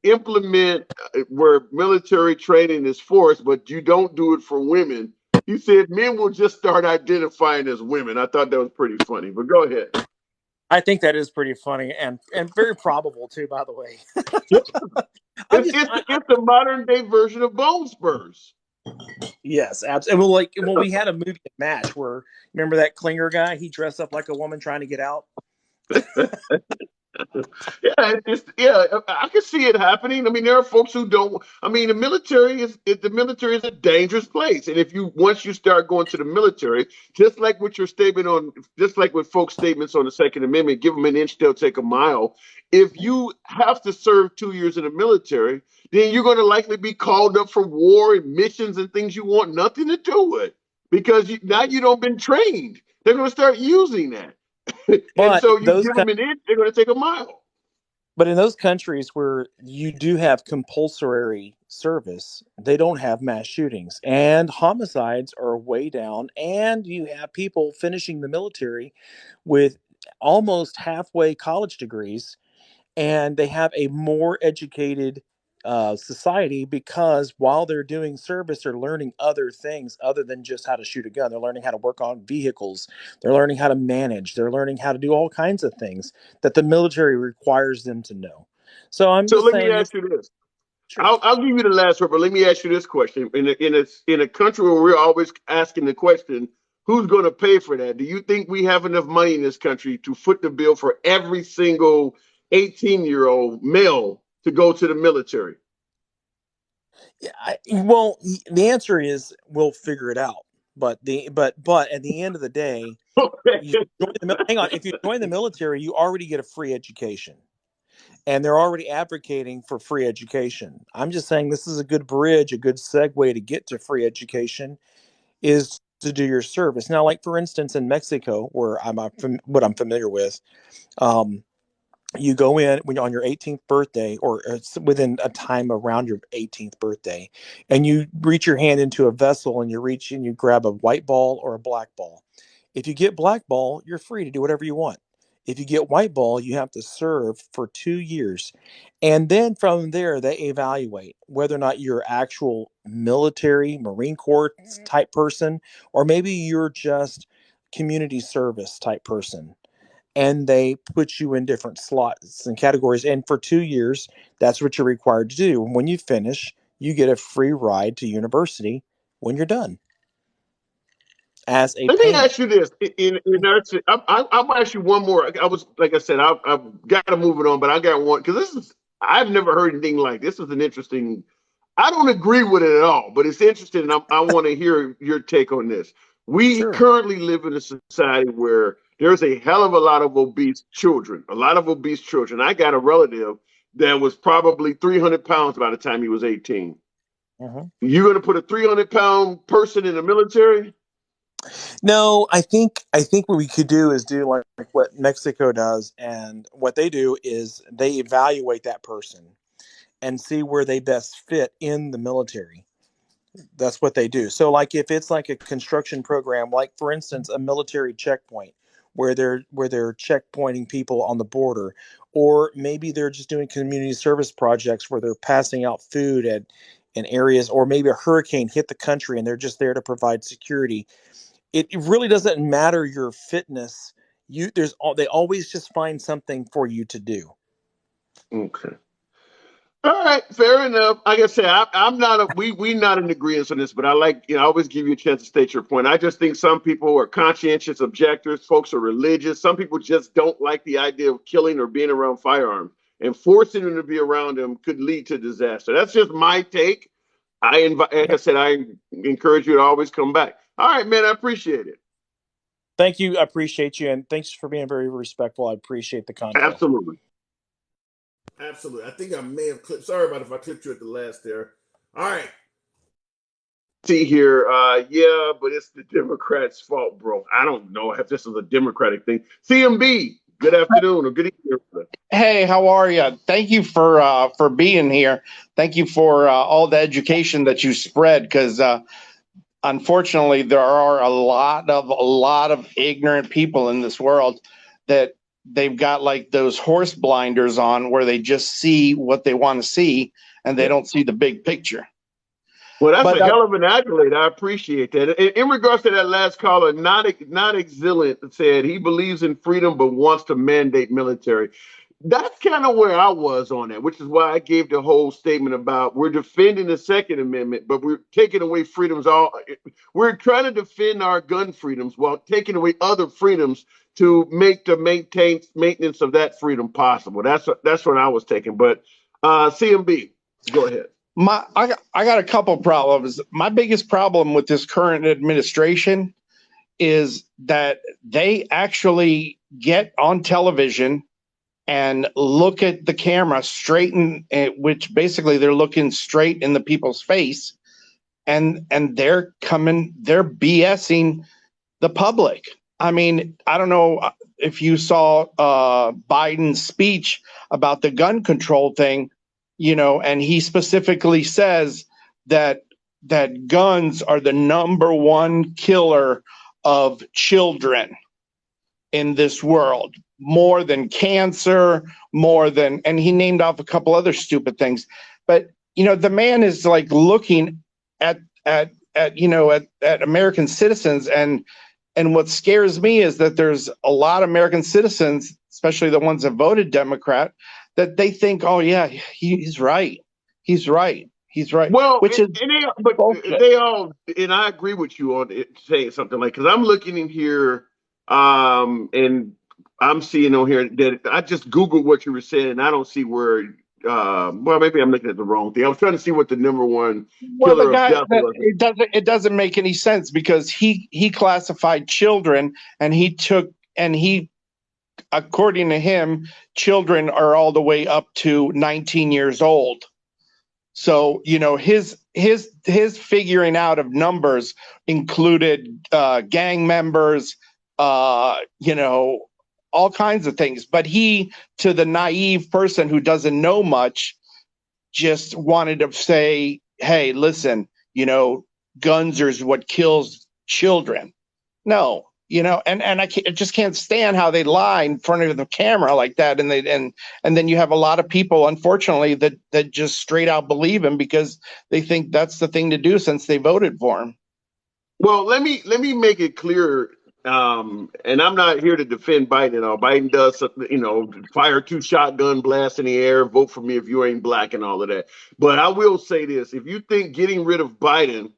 implement where military training is forced, but you don't do it for women, he said men will just start identifying as women. I thought that was pretty funny, but go ahead. I think that is pretty funny and very probable too, by the way. It's the modern day version of bone spurs. Yes, absolutely. Well, we had a movie Match where, remember that Klinger guy? He dressed up like a woman trying to get out. I can see it happening. I mean, there are folks who don't. I mean, the military is a dangerous place, and if you once you start going to the military, just like with your statement on, just like with folks' statements on the Second Amendment, give them an inch, they'll take a mile. If you have to serve 2 years in the military, then you're going to likely be called up for war and missions and things you want nothing to do with because now you don't been trained. They're going to start using that. And so you give them an inch, they're going to take a mile. But in those countries where you do have compulsory service, they don't have mass shootings and homicides are way down. And you have people finishing the military with almost halfway college degrees, and they have a more educated society because while they're doing service, they're learning other things other than just how to shoot a gun. They're learning how to work on vehicles. They're learning how to manage. They're learning how to do all kinds of things that the military requires them to know. So I'm So just let me saying, ask you this. Sure. I'll give you the last word, but let me ask you this question. In a country where we're always asking the question, who's going to pay for that? Do you think we have enough money in this country to foot the bill for every single 18-year-old male to go to the military? well, the answer is we'll figure it out. But at the end of the day, hang on. If you join the military, you already get a free education. And they're already advocating for free education. I'm just saying this is a good bridge, a good segue to get to free education is to do your service. Now, like for instance, in Mexico, where what I'm familiar with, you go in when on your 18th birthday or within a time around your 18th birthday, and you reach your hand into a vessel and you reach and you grab a white ball or a black ball. If you get black ball, you're free to do whatever you want. If you get white ball, you have to serve for 2 years. And then from there, they evaluate whether or not you're actual military, Marine Corps type person, or maybe you're just community service type person. And they put you in different slots and categories. And for 2 years, that's what you're required to do. When you finish, you get a free ride to university when you're done as a Let me payment. ask you this. I'll ask you one more. I was, like I said, I've got to move it on, but I got one because I've never heard anything like this. Is an interesting. I don't agree with it at all, but it's interesting. And I want to hear your take on this. We currently live in a society where there's a hell of a lot of obese children, I got a relative that was probably 300 pounds by the time he was 18. You're going to put a 300-pound person in the military? No, I think what we could do is do like what Mexico does, and what they do is they evaluate that person and see where they best fit in the military. That's what they do. So like if it's like a construction program, like for instance, a military checkpoint where they're checkpointing people on the border, or maybe they're just doing community service projects where they're passing out food in areas, or maybe a hurricane hit the country and they're just there to provide security. It really doesn't matter your fitness. They always just find something for you to do. Okay. All right, fair enough. Like I said, I'm not we not in agreement on this, but I always give you a chance to state your point. I just think some people are conscientious objectors, folks are religious. Some people just don't like the idea of killing or being around firearms, and forcing them to be around them could lead to disaster. That's just my take. Like I said, I encourage you to always come back. All right, man, I appreciate it. Thank you. I appreciate you. And thanks for being very respectful. I appreciate the convo. Absolutely. Absolutely. I think I may have clipped. Sorry about if I clipped you at the last there. All right. See here, yeah, but it's the Democrats' fault, bro. I don't know if this is a Democratic thing. CMB, good afternoon or good evening. Hey, how are you? Thank you for being here. Thank you for all the education that you spread, because unfortunately there are a lot of ignorant people in this world that they've got like those horse blinders on where they just see what they want to see and they don't see the big picture. Well, that's But a hell of an accolade. I appreciate that. In regards to that last caller, not exilient said he believes in freedom but wants to mandate military. That's kind of where I was on that, which is why I gave the whole statement about we're defending the Second Amendment, but we're taking away freedoms. We're trying to defend our gun freedoms while taking away other freedoms to make the maintenance of that freedom possible. That's what I was taking. But CMB, go ahead. I got a couple problems. My biggest problem with this current administration is that they actually get on television and look at the camera straight in, which basically they're looking straight in the people's face, and they're BSing the public. I mean, I don't know if you saw Biden's speech about the gun control thing, and he specifically says that guns are the number one killer of children in this world, more than cancer, and he named off a couple other stupid things. But the man is like looking at American citizens, and what scares me is that there's a lot of American citizens, especially the ones that voted Democrat, that they think, oh yeah, he's right. Well, Which is bullshit. they all, and I agree with you on it, saying something like, because I'm looking in here, and I'm seeing on here that I just Googled what you were saying, and I don't see where. Well, maybe I'm looking at the wrong thing. I was trying to see what the number one Well, the killer of guy death was. it doesn't make any sense, because he classified children, and he according to him, children are all the way up to 19 years old. So, his figuring out of numbers included gang members, all kinds of things. But he, to the naive person who doesn't know much, just wanted to say, hey, listen, guns are what kills children. No, and I just can't stand how they lie in front of the camera like that, and then you have a lot of people, unfortunately, that just straight out believe him because they think that's the thing to do since they voted for him. Well, let me make it clear, and I'm not here to defend Biden at all. Biden does, fire 2 shotgun blasts in the air, vote for me if you ain't black, and all of that. But I will say this: if you think getting rid of Biden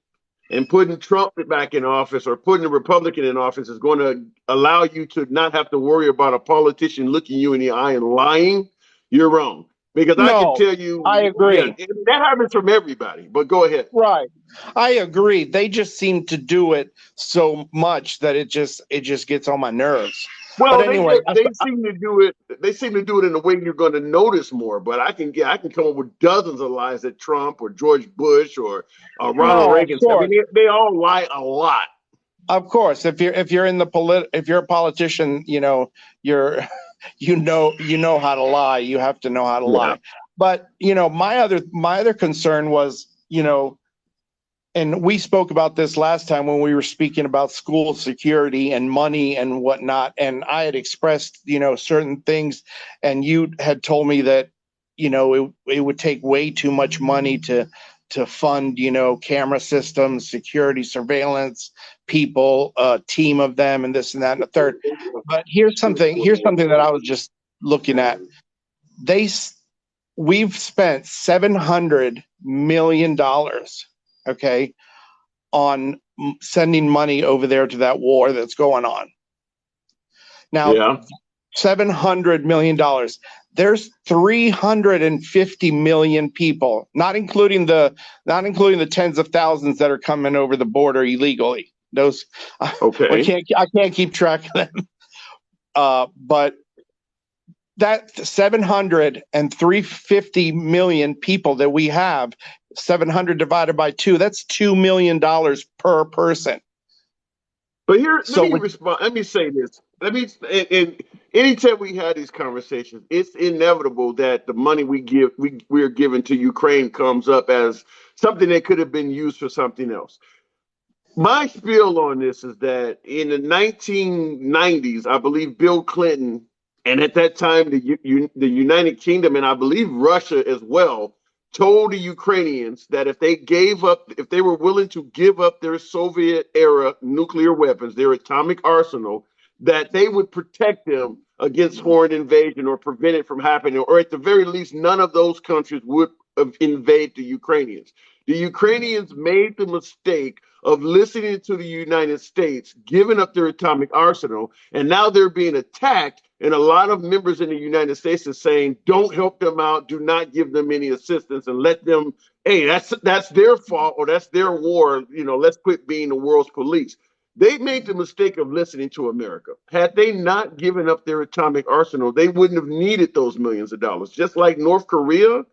and putting Trump back in office or putting a Republican in office is going to allow you to not have to worry about a politician looking you in the eye and lying, you're wrong. Because I can tell you, I agree. Yeah, that happens from everybody. But go ahead. Right. I agree. They just seem to do it so much that it just gets on my nerves. Well, but anyway, they seem to do it. They seem to do it in a way you're going to notice more. But I can come up with dozens of lies that Trump or George Bush or Ronald Reagan. I mean, they all lie a lot. Of course, if you're if you're a politician, you're you know how to lie. You have to know how to lie. But my other concern was, and we spoke about this last time when we were speaking about school security and money and whatnot. And I had expressed, certain things, and you had told me that, it would take way too much money to fund, camera systems, security, surveillance, people, a team of them, and this and that and the third. But here's something that I was just looking at. We've spent $700 million, okay, on sending money over there to that war that's going on. Now, $700 million. There's 350 million people, not including the tens of thousands that are coming over the border illegally. Those, I can't keep track of them. But that 700 and 350 million people that we have, 700 divided by 2, that's $2 million per person. But here, let So me respond. Let me say this. And anytime we have these conversations, it's inevitable that the money we're giving to Ukraine comes up as something that could have been used for something else. My spiel on this is that in the 1990s, I believe Bill Clinton, and at that time the United Kingdom, and I believe Russia as well, told the Ukrainians that if they were willing to give up their Soviet era nuclear weapons, their atomic arsenal, that they would protect them against foreign invasion or prevent it from happening, or at the very least, none of those countries would invade the Ukrainians. The Ukrainians made the mistake of listening to the United States, giving up their atomic arsenal, and now they're being attacked. And a lot of members in the United States are saying, "Don't help them out. Do not give them any assistance, and let them. Hey, that's their fault or that's their war. Let's quit being the world's police." They made the mistake of listening to America. Had they not given up their atomic arsenal, they wouldn't have needed those millions of dollars. Just like North Korea,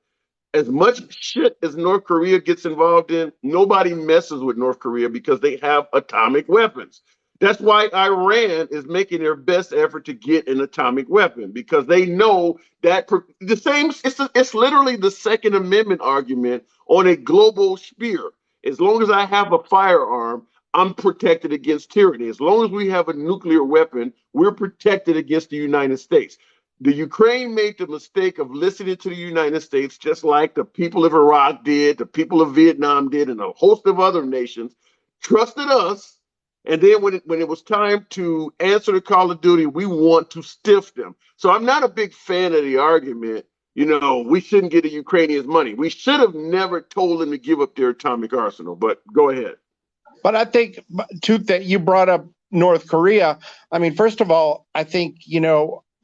as much shit as North Korea gets involved in, nobody messes with North Korea because they have atomic weapons. That's why Iran is making their best effort to get an atomic weapon because they know that the same. It's literally the Second Amendment argument on a global sphere. As long as I have a firearm, I'm protected against tyranny. As long as we have a nuclear weapon, we're protected against the United States. The Ukraine made the mistake of listening to the United States, just like the people of Iraq did, the people of Vietnam did, and a host of other nations trusted us. And then when it was time to answer the call of duty, we want to stiff them. So I'm not a big fan of the argument, we shouldn't get the Ukrainians money. We should have never told them to give up their atomic arsenal. But go ahead. But I think, too, that you brought up North Korea. I mean, first of all, I think,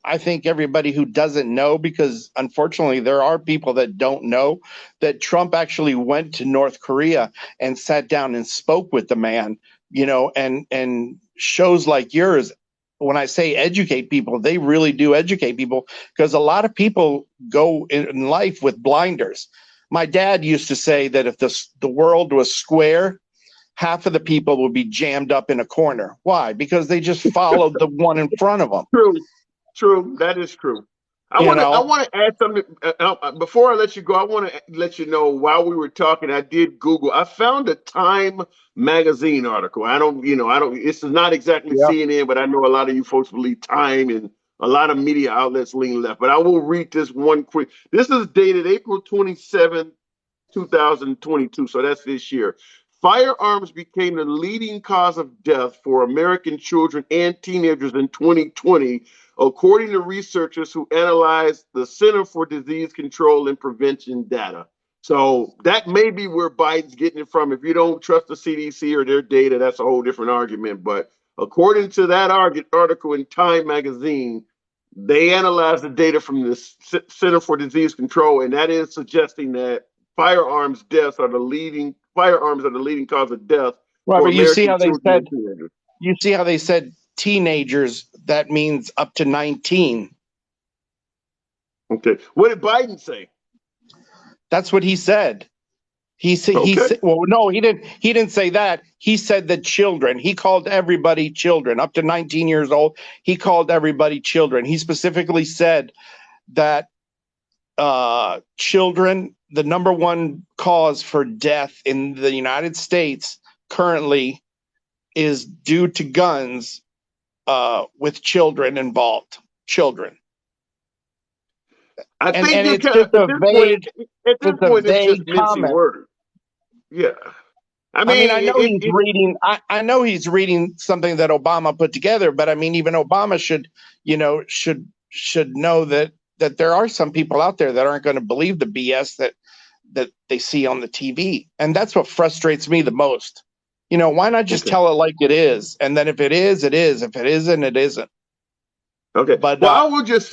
I think everybody who doesn't know, because unfortunately there are people that don't know, that Trump actually went to North Korea and sat down and spoke with the man, and shows like yours, when I say educate people, they really do educate people, because a lot of people go in life with blinders. My dad used to say that if the world was square, half of the people would be jammed up in a corner. Why? Because they just followed the one in front of them. True. That is true. I want to add something before I let you go. I want to let you know, while we were talking, I did Google. I found a Time magazine article. I don't. This is not exactly CNN, but I know a lot of you folks believe Time, and a lot of media outlets lean left. But I will read this one quick. This is dated April 27th, 2022. So that's this year. Firearms became the leading cause of death for American children and teenagers in 2020, according to researchers who analyzed the Center for Disease Control and Prevention data. So that may be where Biden's getting it from. If you don't trust the CDC or their data, that's a whole different argument. But according to that article in Time magazine, they analyzed the data from the Center for Disease Control, and that is suggesting that firearms are the leading cause of death Right, for but you see American how they children said and teenagers. Teenagers, that means up to 19. Okay. What did Biden say? That's what he said. He said, well, no, he didn't say that. He said that children. He called everybody children up to 19 years old. He called everybody children. He specifically said that children, the number one cause for death in the United States currently, is due to guns with children involved. Children. I think it's just at this point it's just mincing comment. words. Yeah. I know he's reading something that Obama put together, but I mean, even Obama should know that there are some people out there that aren't going to believe the BS that they see on the TV. And that's what frustrates me the most. Why not just tell it like it is? And then if it is, it is. If it isn't, it isn't. Okay. But I will just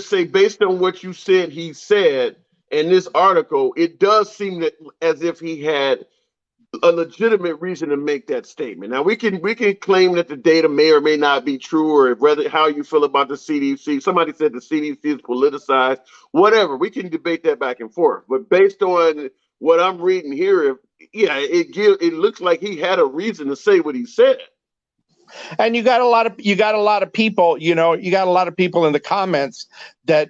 say, based on what you said, he said in this article, it does seem that as if he had a legitimate reason to make that statement. Now we can claim that the data may or may not be true, or whether how you feel about the CDC. Somebody said the CDC is politicized. Whatever, we can debate that back and forth. But based on what I'm reading here, it looks like he had a reason to say what he said. And you got a lot of people, you got a lot of people in the comments that,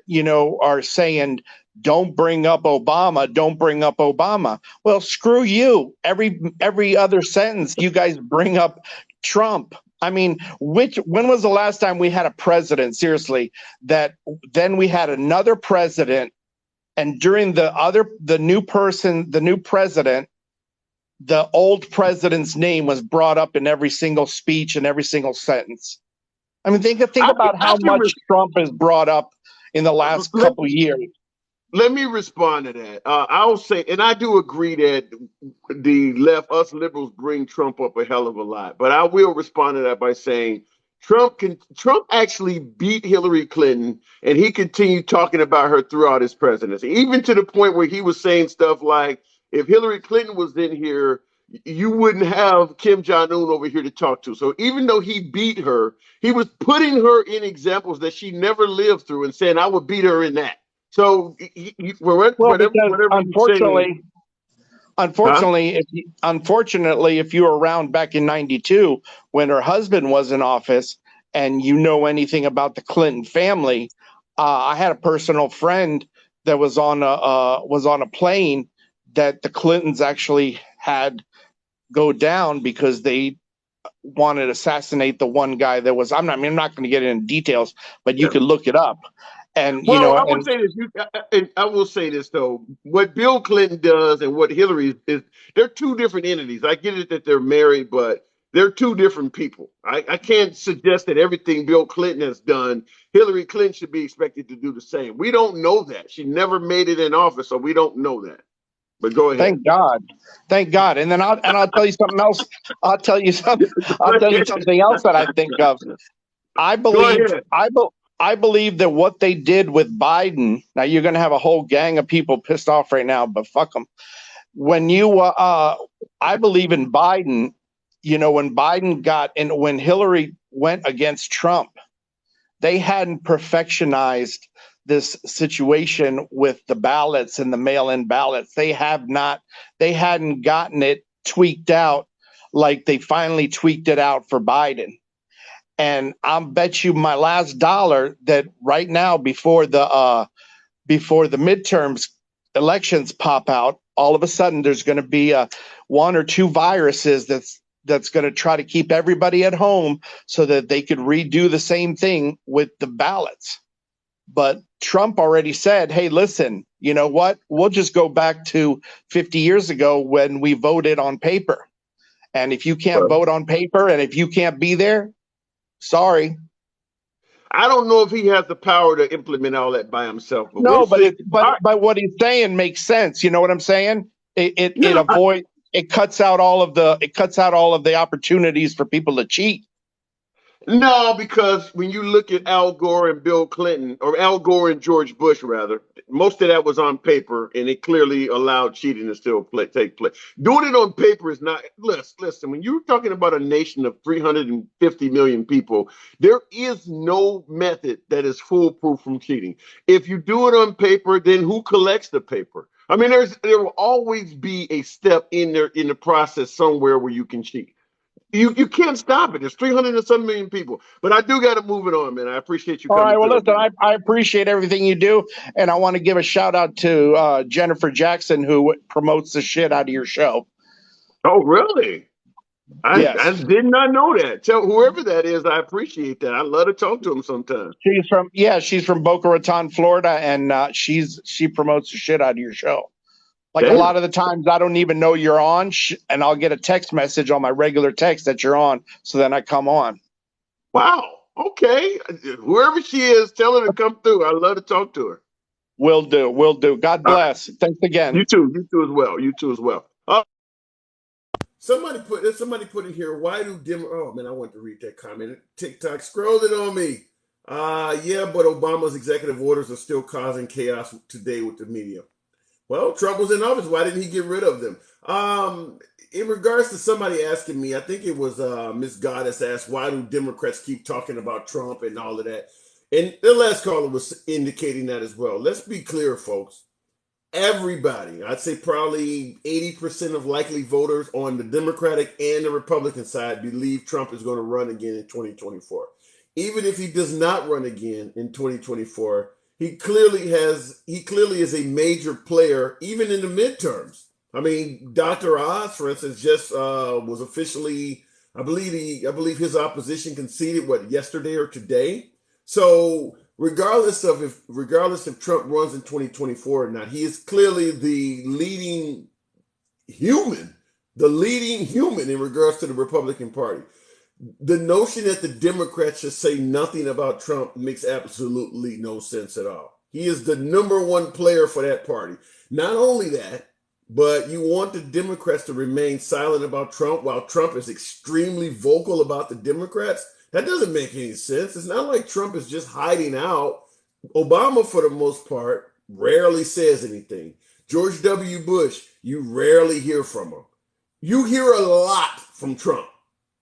are saying, don't bring up Obama, don't bring up Obama. Well, screw you. Every other sentence you guys bring up Trump. I mean, when was the last time we had a president, seriously, that then we had another president, and during the new president, the old president's name was brought up in every single speech and every single sentence. I mean, think about how much Trump has brought up in the last couple of years. Let me respond to that. I'll say, and I do agree that us liberals bring Trump up a hell of a lot, but I will respond to that by saying Trump actually beat Hillary Clinton, and he continued talking about her throughout his presidency, even to the point where he was saying stuff like, if Hillary Clinton was in here, you wouldn't have Kim Jong-un over here to talk to. So even though he beat her, he was putting her in examples that she never lived through and saying, I would beat her in that. So unfortunately, if you were around back in '92 when her husband was in office, and you know anything about the Clinton family, I had a personal friend that was on a plane that the Clintons actually had go down because they wanted to assassinate the one guy that was. I'm not going to get into details, but you could look it up. And I would say this. I will say this though: what Bill Clinton does and what Hillary is, they're two different entities. I get it that they're married, but they're two different people. I can't suggest that everything Bill Clinton has done, Hillary Clinton should be expected to do the same. We don't know that. She never made it in office, so we don't know that. But go ahead. Thank God. And then I'll tell you something else. I'll tell you something else that I think of. I believe that what they did with Biden. Now you're going to have a whole gang of people pissed off right now, but fuck them. When I believe in Biden. When when Hillary went against Trump, they hadn't perfectionized this situation with the ballots and the mail-in ballots. They hadn't gotten it tweaked out like they finally tweaked it out for Biden. And I'll bet you my last dollar that right now, before the midterms elections pop out, all of a sudden there's going to be one or two viruses that's going to try to keep everybody at home so that they could redo the same thing with the ballots. But Trump already said, hey, listen, you know what? We'll just go back to 50 years ago when we voted on paper. And if you can't vote on paper and if you can't be there, sorry. I don't know if he has the power to implement all that by himself. But no, but what he's saying makes sense. You know what I'm saying? It cuts out all of the opportunities for people to cheat. No, because when you look at Al Gore and Bill Clinton, or Al Gore and George Bush, rather, most of that was on paper, and it clearly allowed cheating to still take place. Doing it on paper is not. Listen, when you're talking about a nation of 350 million people, there is no method that is foolproof from cheating. If you do it on paper, then who collects the paper? I mean, there will always be a step in the process somewhere where you can cheat. You can't stop it. There's 300 and some million people. But I do got to move it on, man. I appreciate you coming. All right. Well, listen, I appreciate everything you do. And I want to give a shout out to Jennifer Jackson, who promotes the shit out of your show. Oh, really? Yes. I did not know that. Tell whoever that is, I appreciate that. I love to talk to him sometimes. She's from Boca Raton, Florida, and she promotes the shit out of your show. Like a lot of the times I don't even know you're on, and I'll get a text message on my regular text that you're on. So then I come on. Wow. Okay. Whoever she is, tell her to come through. I love to talk to her. Will do. God bless. Thanks again. You too as well. Somebody put in here, why do oh man, I want to read that comment. TikTok scrolled it on me. Yeah, but Obama's executive orders are still causing chaos today with the media. Well, Trump was in office. Why didn't he get rid of them? In regards to somebody asking me, I think it was Miss Goddess asked, why do Democrats keep talking about Trump and all of that? And the last caller was indicating that as well. Let's be clear, folks. Everybody, I'd say probably 80% of likely voters on the Democratic and the Republican side believe Trump is going to run again in 2024. Even if he does not run again in 2024, he clearly is a major player even in the midterms. I mean, Dr. Oz, for instance, just was officially, I believe his opposition conceded yesterday or today. So regardless if Trump runs in 2024 or not, he is clearly the leading human in regards to the Republican Party. The notion that the Democrats should say nothing about Trump makes absolutely no sense at all. He is the number one player for that party. Not only that, but you want the Democrats to remain silent about Trump while Trump is extremely vocal about the Democrats. That doesn't make any sense. It's not like Trump is just hiding out. Obama, for the most part, rarely says anything. George W. Bush, you rarely hear from him. You hear a lot from Trump.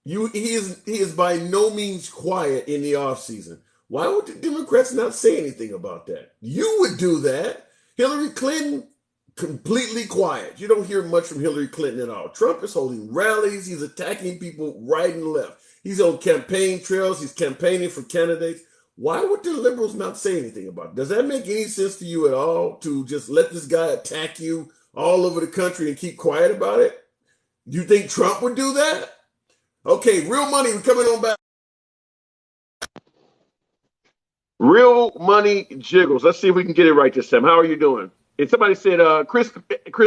He is by no means quiet in the offseason. Why would the Democrats not say anything about that? You would do that. Hillary Clinton, completely quiet. You don't hear much from Hillary Clinton at all. Trump is holding rallies. He's attacking people right and left. He's on campaign trails. He's campaigning for candidates. Why would the liberals not say anything about it? Does that make any sense to you at all, to just let this guy attack you all over the country and keep quiet about it? Do you think Trump would do that? Okay, Real Money, we're coming on back. Real Money Jiggles. Let's see if we can get it right this time. How are you doing? And somebody said, Chris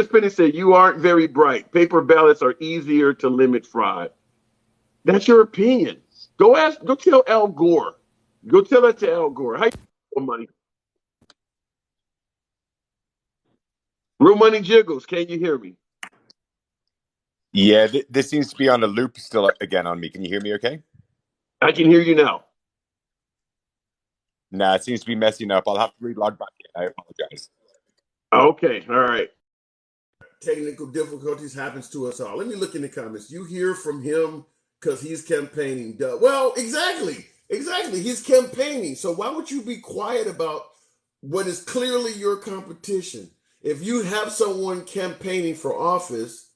Penny said, you aren't very bright. Paper ballots are easier to limit fraud. That's your opinion. Go tell Al Gore. Go tell that to Al Gore. How you doing, Money? Real Money Jiggles, can you hear me? Yeah, this seems to be on a loop still again on me. Can you hear me okay? I can hear you now. Nah, it seems to be messing up. I'll have to relog back in. I apologize. Okay, all right. Technical difficulties happens to us all. Let me look in the comments. You hear from him because he's campaigning. Well, exactly. He's campaigning. So why would you be quiet about what is clearly your competition? If you have someone campaigning for office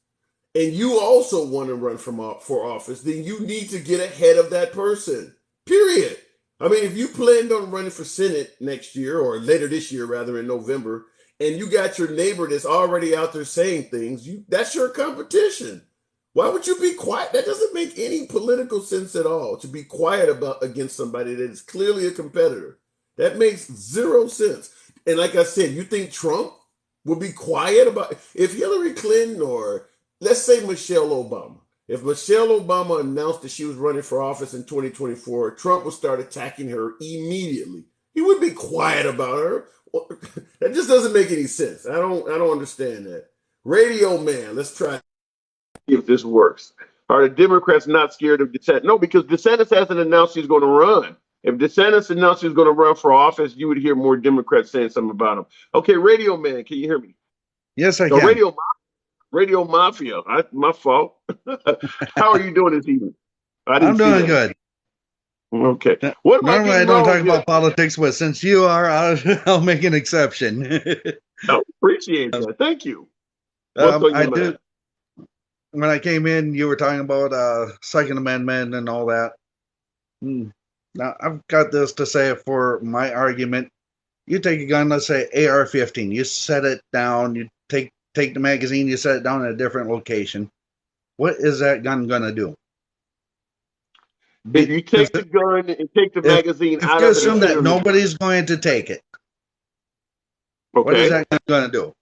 and you also want to run for office, then you need to get ahead of that person. Period. I mean, if you planned on running for Senate next year, or later this year, rather, in November, and you got your neighbor that's already out there saying things, that's your competition. Why would you be quiet? That doesn't make any political sense at all, to be quiet against somebody that is clearly a competitor. That makes zero sense. And like I said, you think Trump will be quiet about if Hillary Clinton, or let's say Michelle Obama. If Michelle Obama announced that she was running for office in 2024, Trump would start attacking her immediately. He would be quiet about her. That just doesn't make any sense. I don't understand that. Radio Man, let's try. If this works. Are the Democrats not scared of DeSantis? No, because DeSantis hasn't announced he's going to run. If DeSantis announced he's going to run for office, you would hear more Democrats saying something about him. Okay, Radio Man, can you hear me? Yes, I can. Radio Mafia. My fault. How are you doing this evening? I'm doing good. Okay. Normally I don't talk about politics, but since you are, I'll make an exception. I appreciate that. Thank you. I do. When I came in, you were talking about Second Amendment and all that. Now, I've got this to say for my argument. You take a gun, let's say AR-15, you set it down, you take the magazine, you set it down in a different location. What is that gun going to do? If you take the gun and take the magazine out of it, if you assume that nobody's going to take it, what is that going to do?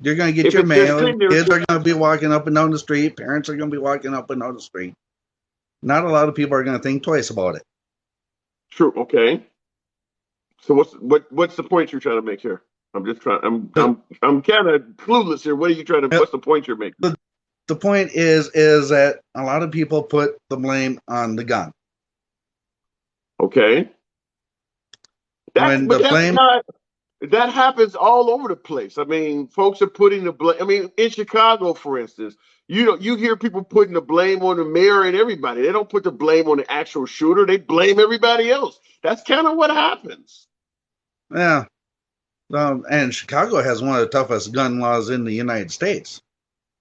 You're going to get your mail. Kids are going to be walking up and down the street. Parents are going to be walking up and down the street. Not a lot of people are going to think twice about it. True. Okay. So what's the point you're trying to make here? I'm just trying. I'm kind of clueless here. What are you trying to? What's the point you're making? The point is that a lot of people put the blame on the gun. Okay. That happens all over the place. I mean, folks are putting the blame. I mean, in Chicago, for instance, you hear people putting the blame on the mayor and everybody. They don't put the blame on the actual shooter. They blame everybody else. That's kind of what happens. Yeah. And Chicago has one of the toughest gun laws in the United States.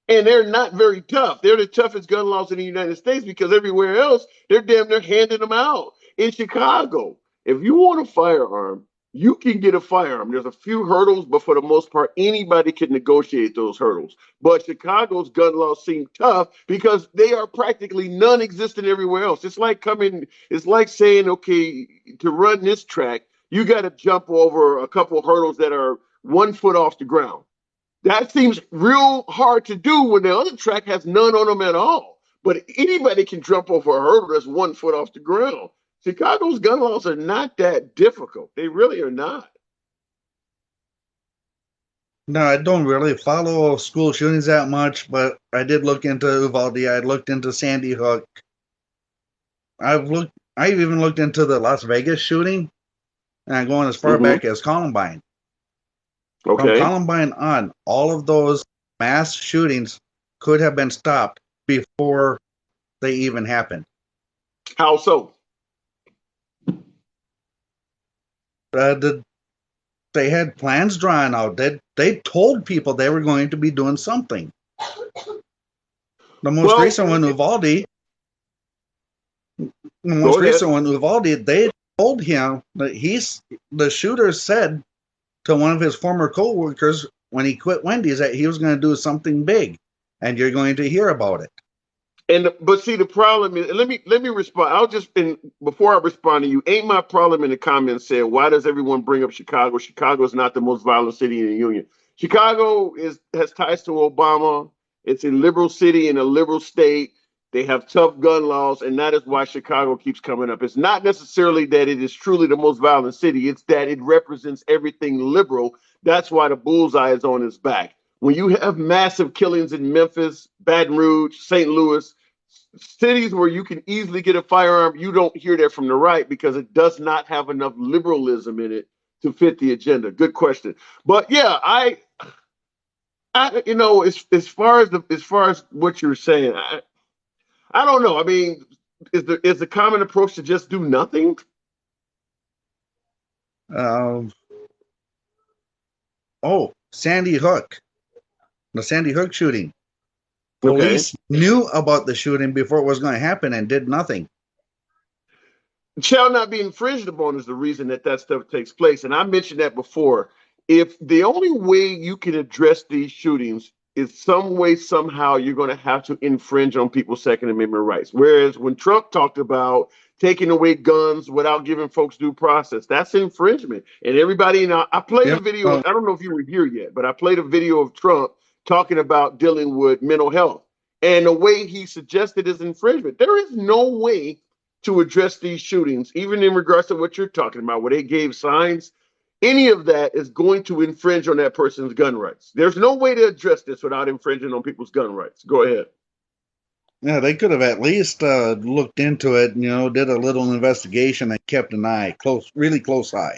And they're not very tough. They're the toughest gun laws in the United States because everywhere else, they're damn near handing them out. In Chicago, if you want a firearm, you can get a firearm. There's a few hurdles, but for the most part, anybody can negotiate those hurdles. But Chicago's gun laws seem tough because they are practically non-existent everywhere else. It's like saying, okay, to run this track, you got to jump over a couple hurdles that are 1 foot off the ground. That seems real hard to do when the other track has none on them at all. But anybody can jump over a hurdle that's 1 foot off the ground. Chicago's gun laws are not that difficult. They really are not. No, I don't really follow school shootings that much, but I did look into Uvalde. I looked into Sandy Hook. I've even looked into the Las Vegas shooting, and I'm going as far back as Columbine. From Columbine on, all of those mass shootings could have been stopped before they even happened. How so? They had plans drawn out. They told people they were going to be doing something. The most recent one, Uvalde. They told him that the shooter said to one of his former co-workers when he quit Wendy's that he was going to do something big, and you're going to hear about it. But see, the problem is, let me respond. Before I respond to you, ain't my problem in the comments said, why does everyone bring up Chicago? Chicago is not the most violent city in the union. Chicago has ties to Obama. It's a liberal city in a liberal state. They have tough gun laws, and that is why Chicago keeps coming up. It's not necessarily that it is truly the most violent city. It's that it represents everything liberal. That's why the bullseye is on its back. When you have massive killings in Memphis, Baton Rouge, St. Louis, cities where you can easily get a firearm, you don't hear that from the right because it does not have enough liberalism in it to fit the agenda. Good question. But yeah, I as far as what you're saying, I don't know. I mean, is the common approach to just do nothing? Sandy Hook. The Sandy Hook shooting. Police knew about the shooting before it was going to happen and did nothing. Shall not be infringed upon is the reason that stuff takes place. And I mentioned that before. If the only way you can address these shootings is some way, somehow, you're going to have to infringe on people's Second Amendment rights. Whereas when Trump talked about taking away guns without giving folks due process, that's infringement. And everybody, I played a video, I don't know if you were here yet, but I played a video of Trump talking about dealing with mental health. And the way he suggested is infringement. There is no way to address these shootings, even in regards to what you're talking about, where they gave signs. Any of that is going to infringe on that person's gun rights. There's no way to address this without infringing on people's gun rights. Go ahead. Yeah, they could have at least looked into it, did a little investigation and kept an eye, really close eye.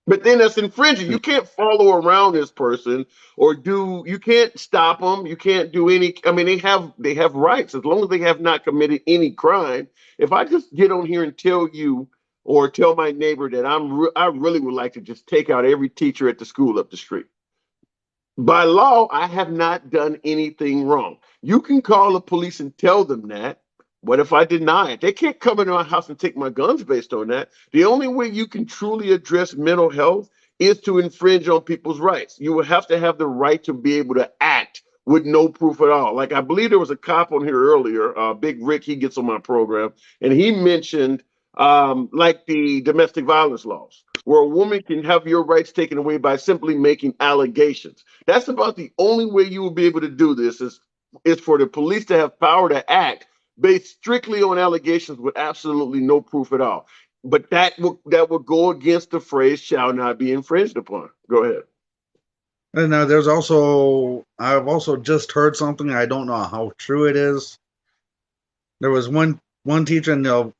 But then that's infringing. You can't follow around this person you can't stop them. You can't do any, I mean, they have rights as long as they have not committed any crime. If I just get on here and tell you or tell my neighbor that I really would like to just take out every teacher at the school up the street. By law, I have not done anything wrong. You can call the police and tell them that. What if I deny it? They can't come into my house and take my guns based on that. The only way you can truly address mental health is to infringe on people's rights. You will have to have the right to be able to act with no proof at all. Like I believe there was a cop on here earlier, Big Rick, he gets on my program, and he mentioned like the domestic violence laws, where a woman can have your rights taken away by simply making allegations. That's about the only way you will be able to do this is for the police to have power to act based strictly on allegations with absolutely no proof at all. But that will go against the phrase "shall not be infringed upon." Go ahead. And I've also just heard something. I don't know how true it is. There was one teacher,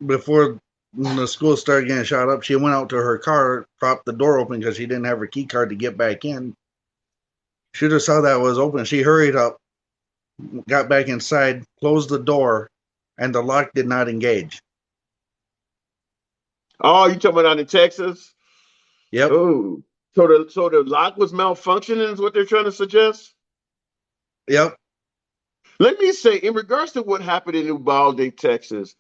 before when the school started getting shot up, she went out to her car, propped the door open because she didn't have her key card to get back in. Shooter saw that was open. She hurried up, got back inside, closed the door, and the lock did not engage. Oh, you talking about out in Texas? Yep. Oh, so the lock was malfunctioning is what they're trying to suggest? Yep. Let me say, in regards to what happened in Uvalde, Texas,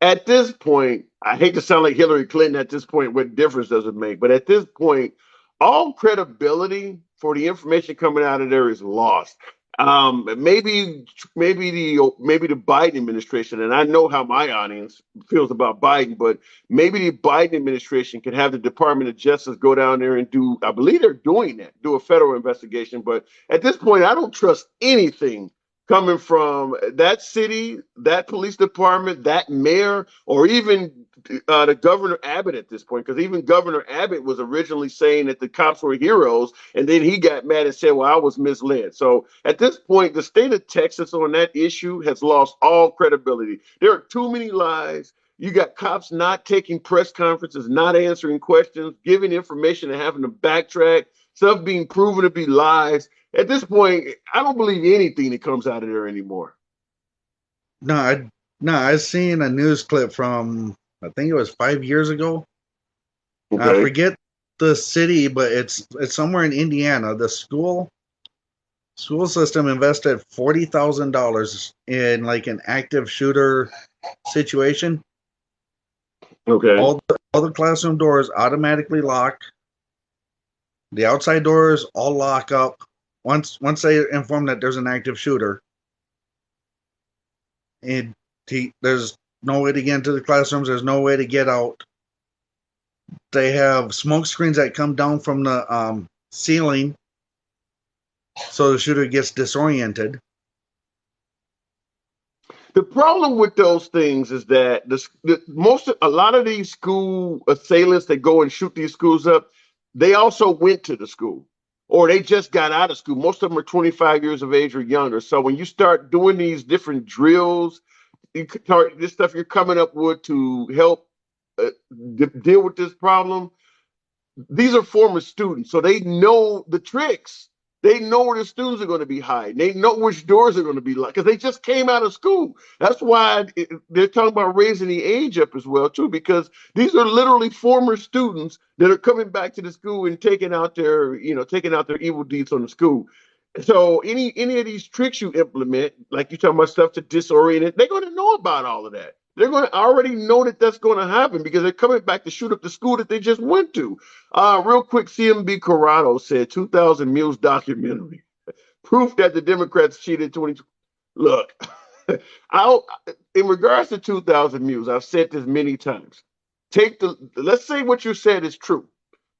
at this point, I hate to sound like Hillary Clinton at this point, what difference does it make? But at this point, all credibility for the information coming out of there is lost. Maybe the Biden administration, and I know how my audience feels about Biden, but maybe the Biden administration can have the Department of Justice go down there and do. I believe they're doing that, do a federal investigation. But at this point, I don't trust anything coming from that city, that police department, that mayor, or even the Governor Abbott at this point, because even Governor Abbott was originally saying that the cops were heroes, and then he got mad and said, well, I was misled. So at this point, the state of Texas on that issue has lost all credibility. There are too many lies. You got cops not taking press conferences, not answering questions, giving information and having to backtrack, stuff being proven to be lies. At this point, I don't believe anything that comes out of there anymore. I seen a news clip from, I think it was 5 years ago. I Okay. forget the city, but it's somewhere in Indiana. The school system invested $40,000 in like an active shooter situation. Okay. All the classroom doors automatically lock. The outside doors all lock up once they inform that there's an active shooter. And there's no way to get into the classrooms. There's no way to get out. They have smoke screens that come down from the ceiling, so the shooter gets disoriented. The problem with those things is that a lot of these school assailants that go and shoot these schools up, they also went to the school or they just got out of school. Most of them are 25 years of age or younger. So when you start doing these different drills, this stuff you're coming up with to help deal with this problem, these are former students, so they know the tricks. They know where the students are going to be hiding. They know which doors are going to be locked because they just came out of school. That's why they're talking about raising the age up as well too, because these are literally former students that are coming back to the school and taking out their evil deeds on the school. So any of these tricks you implement, like you're talking about stuff to disorient it, they're going to know about all of that. They're going to already know that that's going to happen because they're coming back to shoot up the school that they just went to. Real quick, CMB Corrado said 2000 Mules documentary. Proof that the Democrats cheated 20. Look, in regards to 2000 Mules, I've said this many times. Let's say what you said is true.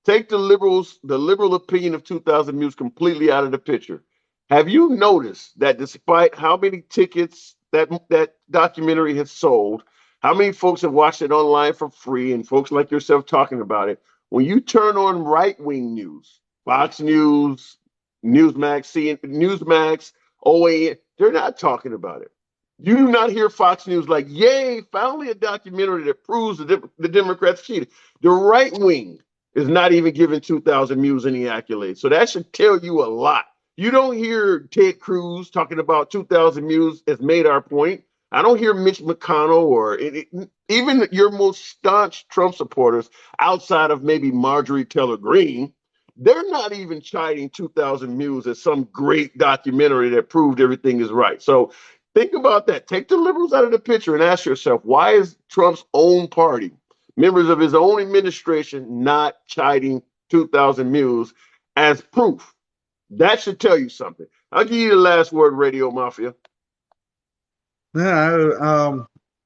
Take the liberal opinion of 2000 Mules completely out of the picture. Have you noticed that despite how many tickets that documentary has sold, how many folks have watched it online for free, and folks like yourself talking about it, when you turn on right-wing news, Fox News, Newsmax, OAN, they're not talking about it. You do not hear Fox News like, yay, finally a documentary that proves the Democrats cheated. The right wing is not even giving 2000 Mules any accolades. So that should tell you a lot. You don't hear Ted Cruz talking about 2000 Mules has made our point. I don't hear Mitch McConnell or even your most staunch Trump supporters outside of maybe Marjorie Taylor Greene. They're not even chiding 2000 Mules as some great documentary that proved everything is right. So think about that. Take the liberals out of the picture and ask yourself, why is Trump's own party, members of his own administration, not chiding 2000 Mules as proof? That should tell you something. I'll give you the last word, Radio Mafia. Yeah,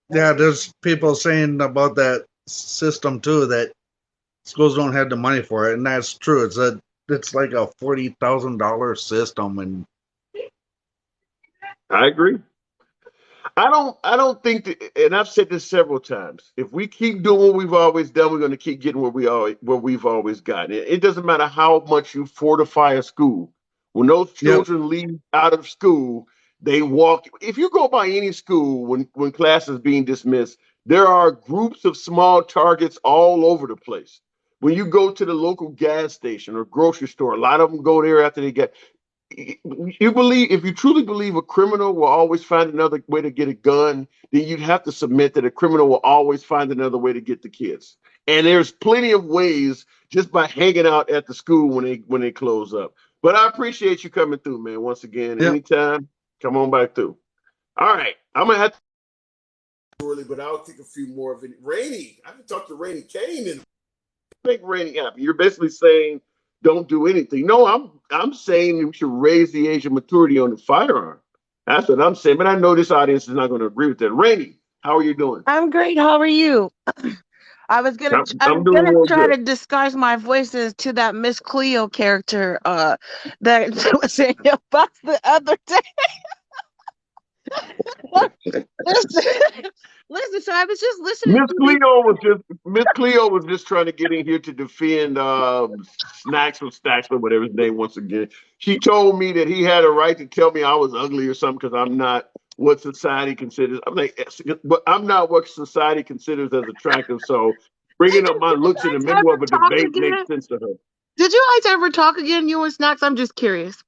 there's people saying about that system too that schools don't have the money for it, and that's true. It's like a $40,000 system, and I agree. I don't think that, and I've said this several times. If we keep doing what we've always done, we're going to keep getting where we've always gotten. It doesn't matter how much you fortify a school. When those children leave out of school, they walk. If you go by any school when class is being dismissed, There are groups of small targets all over the place. When you go to the local gas station or grocery store, a lot of them go there after they get. You believe, if you truly believe a criminal will always find another way to get a gun, then you'd have to submit that a criminal will always find another way to get the kids. And there's plenty of ways just by hanging out at the school when they close up. But I appreciate you coming through, man. Once again, Yep. anytime, come on back through. All right, I'm gonna have to early, but I'll take a few more of it. Rainy, I haven't talked to Rainy Kane and make Rainy happy. You're basically saying don't do anything. No, I'm saying we should raise the age of maturity on the firearm. That's what I'm saying. But I know this audience is not going to agree with that. Rainy, how are you doing? I'm great. How are you? I was gonna I'm doing real try good. to disguise my voices to that Miss Cleo character that was in your box the other day. Listen, so I was just listening to this. Miss Cleo was just trying to get in here to defend Snacks or Stacks or whatever his name once again. She told me that he had a right to tell me I was ugly or something because I'm not what society considers. I'm like, but I'm not what society considers as attractive. So bringing up my Did you looks in the guys middle ever of a talk debate makes again? sense to her. Did you guys ever talk again, you and Snacks? I'm just curious.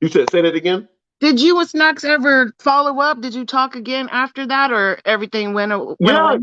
You said say that again? Did you and Snacks ever follow up? Did you talk again after that, or everything went Yeah, away?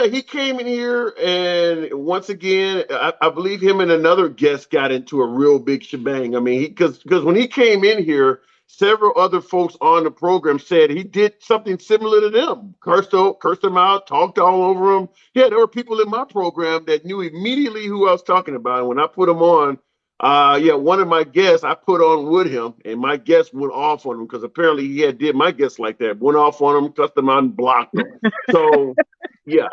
he came in here, and once again, I believe him and another guest got into a real big shebang. I mean, because when he came in here, several other folks on the program said he did something similar to them, cursed them out, talked all over them. Yeah, there were people in my program that knew immediately who I was talking about, and when I put them on. Yeah, one of my guests I put on with him, and my guest went off on him because apparently he had did my guests like that, went off on him, cussed them out, and blocked them. So, yeah.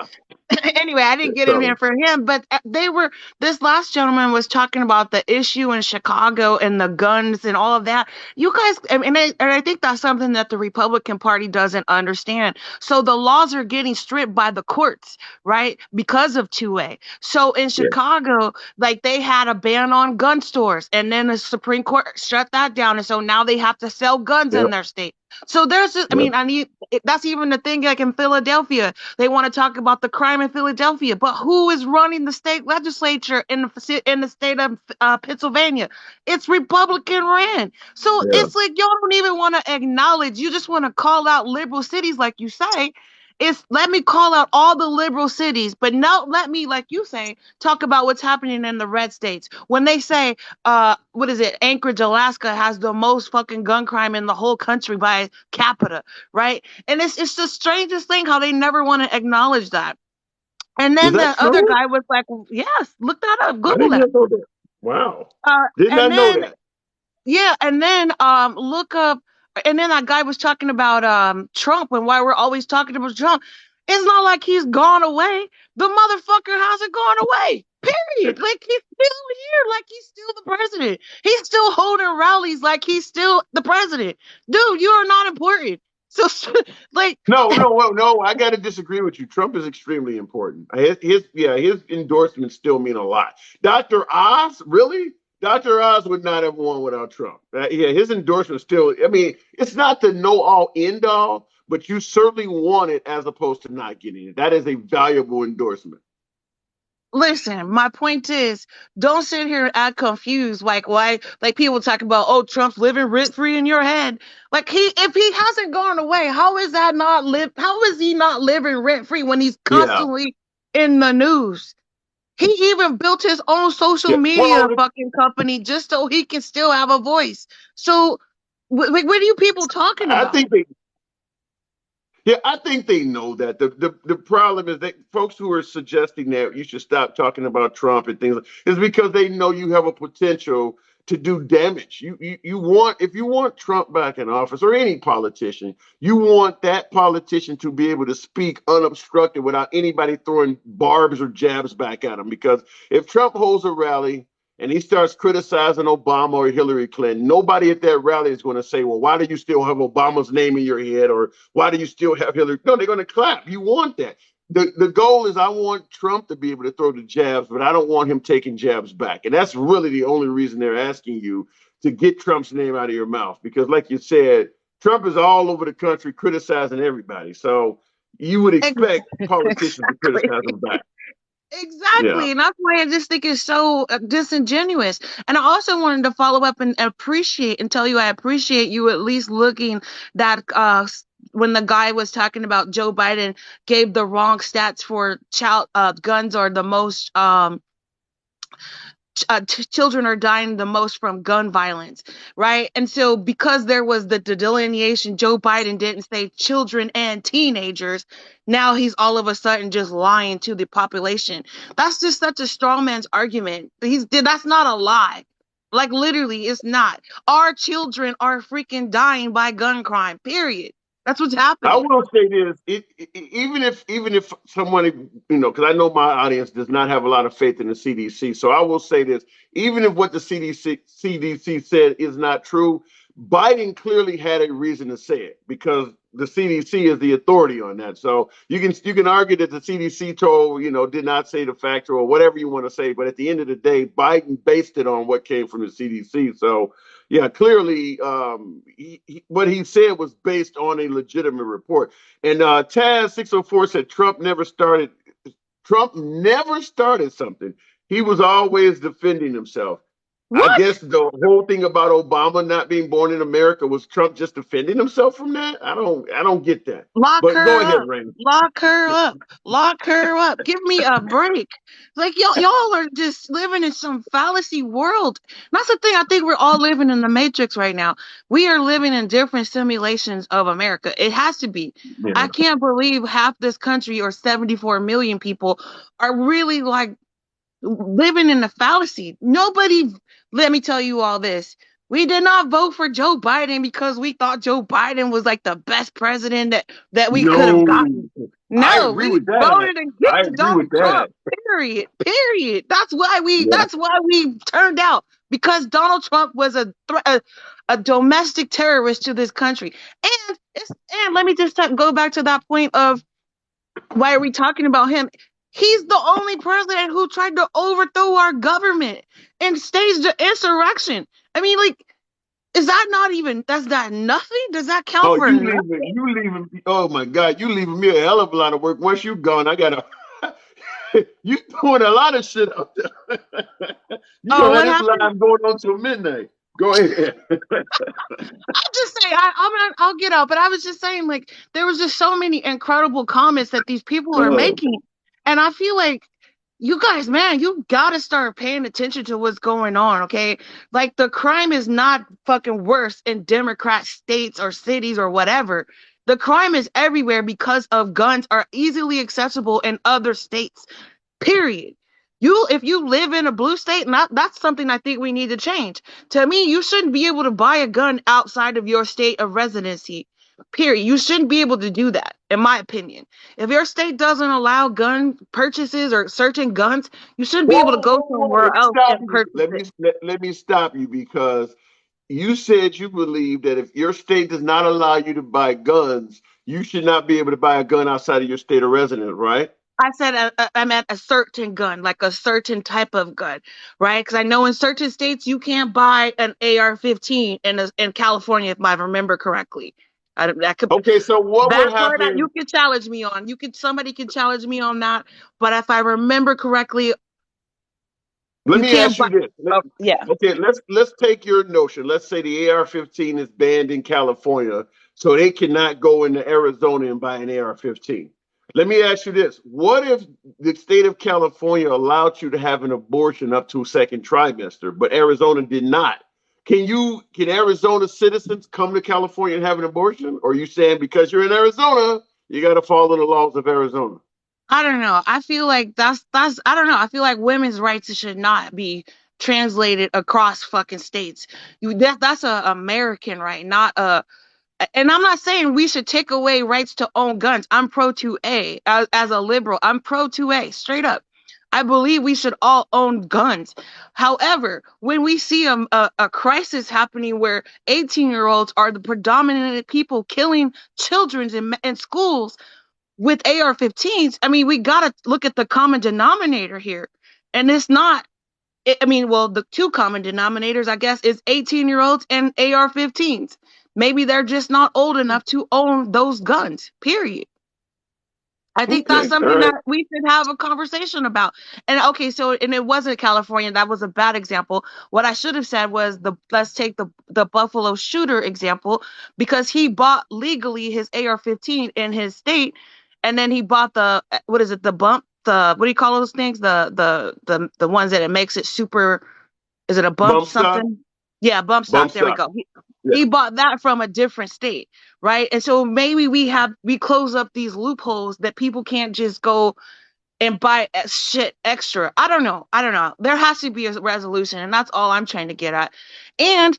Anyway, I didn't get in So here for him, but this last gentleman was talking about the issue in Chicago and the guns and all of that. You guys, and I think that's something that the Republican Party doesn't understand. So the laws are getting stripped by the courts, right? Because of 2A. So in yeah, Chicago, like they had a ban on gun stores, and then the Supreme Court shut that down. And so now they have to sell guns in yep, their state. So there's just, yep. that's even the thing like in Philadelphia. They want to talk about the crime in Philadelphia, but who is running the state legislature in the state of Pennsylvania? It's Republican ran. So Yeah. it's like y'all don't even want to acknowledge. You just want to call out liberal cities, like you say. It's let me call out all the liberal cities, but no, let me, like you say, talk about what's happening in the red states. When they say, what is it? Anchorage, Alaska has the most fucking gun crime in the whole country by capita, right? And it's the strangest thing how they never want to acknowledge that. And Is then that the other true? guy was like, yes, look that up, I Google didn't that. know that. Wow. Uh, Did and not know then that. yeah, and then look up, and then that guy was talking about Trump and why we're always talking about Trump. It's not like he's gone away. The motherfucker hasn't gone away. Period. Like he's still here, like he's still the president. He's still holding rallies like he's still the president. Dude, you are not important. So like No. I got to disagree with you. Trump is extremely important. His endorsements still mean a lot. Dr. Oz, really? Dr. Oz would not have won without Trump. His endorsement still. I mean, it's not the know all end all, but you certainly want it as opposed to not getting it. That is a valuable endorsement. listen, my point is, don't sit here and act confused. Like why? Like people talk about, oh, Trump's living rent free in your head. Like if he hasn't gone away, how is that not live? How is he not living rent free when he's Yeah. constantly in the news? He even built his own social Yeah. media Well, fucking company just so he can still have a voice. So, what are you people talking I about? think they Yeah, I think they know that. The problem is that folks who are suggesting that you should stop talking about Trump and things is because they know you have a potential to do damage. You want if you want Trump back in office or any politician, you want that politician to be able to speak unobstructed without anybody throwing barbs or jabs back at him. Because if Trump holds a rally and he starts criticizing Obama or Hillary Clinton, nobody at that rally is going to say, well, why do you still have Obama's name in your head? Or why do you still have Hillary? No, they're going to clap. You want that. The goal is I want Trump to be able to throw the jabs, but I don't want him taking jabs back. And that's really the only reason they're asking you to get Trump's name out of your mouth. Because like you said, Trump is all over the country criticizing everybody. So you would expect politicians to Exactly. criticize them back. Yeah. Exactly. And that's why I just think it's so disingenuous. And I also wanted to follow up and appreciate and tell you I appreciate you at least looking that when the guy was talking about Joe Biden gave the wrong stats for child guns are the most children are dying the most from gun violence, right? And so because there was the delineation, Joe Biden didn't say children and teenagers. Now he's all of a sudden just lying to the population. That's just such a strong man's argument. That's not a lie. Like literally, it's not. Our children are freaking dying by gun crime. Period. That's what's I happening. will say this: even if someone, because I know my audience does not have a lot of faith in the CDC, so I will say this: even if what the CDC said is not true, Biden clearly had a reason to say it because the CDC is the authority on that. So you can argue that the CDC did not say the factor or whatever you want to say, but at the end of the day, Biden based it on what came from the CDC. So yeah, clearly, what he said was based on a legitimate report. And Taz604 said Trump never started. Trump never started something. He was always defending himself. I What? guess the whole thing about Obama not being born in America was Trump just defending himself from that. I don't get that. Lock But her go ahead, up. Raymond. Lock her up. Lock her up. Give me a break. Like y'all are just living in some fallacy world. That's the thing. I think we're all living in the matrix right now. We are living in different simulations of America. It has to be. Yeah. I can't believe half this country or 74 million people are really like living in a fallacy. Nobody, let me tell you all this. We did not vote for Joe Biden because we thought Joe Biden was like the best president that we could have No, gotten. I No, agree we with that. voted I against agree with Donald that. Trump. Period. Period. That's why we Yeah. turned out because Donald Trump was a domestic terrorist to this country. And let me just go back to that point of why are we talking about him? He's the only president who tried to overthrow our government and staged the insurrection. I mean, like, is that not even, that's that nothing? Does that count Oh, for you nothing? leaving? You leaving? Oh my God, you leaving me a hell of a lot of work. Once you gone, I gotta. You doing a lot of shit out there. You Oh, gonna have what this happened? live going on till midnight. Go ahead. I'm just saying, I'll get out, but I was just saying, like, there was just so many incredible comments that these people are making. And I feel like you guys, man, you gotta start paying attention to what's going on, okay? Like, the crime is not fucking worse in Democrat states or cities or whatever. The crime is everywhere because of guns are easily accessible in other states. Period. If you live in a blue state, that's something I think we need to change. To me, you shouldn't be able to buy a gun outside of your state of residency. Period. You shouldn't be able to do that, in my opinion. If your state doesn't allow gun purchases or certain guns, you shouldn't be able to Whoa, go whoa, whoa! somewhere Let me else stop and you. purchase it. Let me stop you because you said you believe that if your state does not allow you to buy guns, you should not be able to buy a gun outside of your state of residence, right? I said I meant a certain gun, like a certain type of gun, right? Because I know in certain states you can't buy an AR-15 in California, if I remember correctly. That could Okay, so what would that part you happen? could challenge me on. Somebody can challenge me on that. But if I remember correctly, Let you me can't ask buy. you this. Oh, yeah. Okay, let's take your notion. Let's say the AR-15 is banned in California, so they cannot go into Arizona and buy an AR-15. Let me ask you this: what if the state of California allowed you to have an abortion up to second trimester, but Arizona did not? Can Arizona citizens come to California and have an abortion? Or are you saying because you're in Arizona, you got to follow the laws of Arizona? I don't know. I feel like that's I don't know. I feel like women's rights should not be translated across fucking states. That's a American right, not a. And I'm not saying we should take away rights to own guns. I'm pro 2A as a liberal. I'm pro 2A straight up. I believe we should all own guns. However, when we see a crisis happening where 18-year-olds are the predominant people killing children in schools with AR-15s, I mean, we got to look at the common denominator here. And it's not, I mean, well, the two common denominators, I guess, is 18-year-olds and AR-15s. Maybe they're just not old enough to own those guns, period. I think that's Okay, all something right. that we should have a conversation about. And okay, so and it wasn't California. That was a bad example. What I should have said was let's take the Buffalo shooter example because he bought legally his AR-15 in his state, and then he bought the what is it? The bump. The what do you call those things? The ones that it makes it super. Is it a bump Bump stock. something? Yeah, bump Bump stock. There we stock. go. Yeah. He bought that from a different state, right? And so maybe we close up these loopholes that people can't just go and buy shit extra. I don't know. I don't know. There has to be a resolution, and that's all I'm trying to get at. And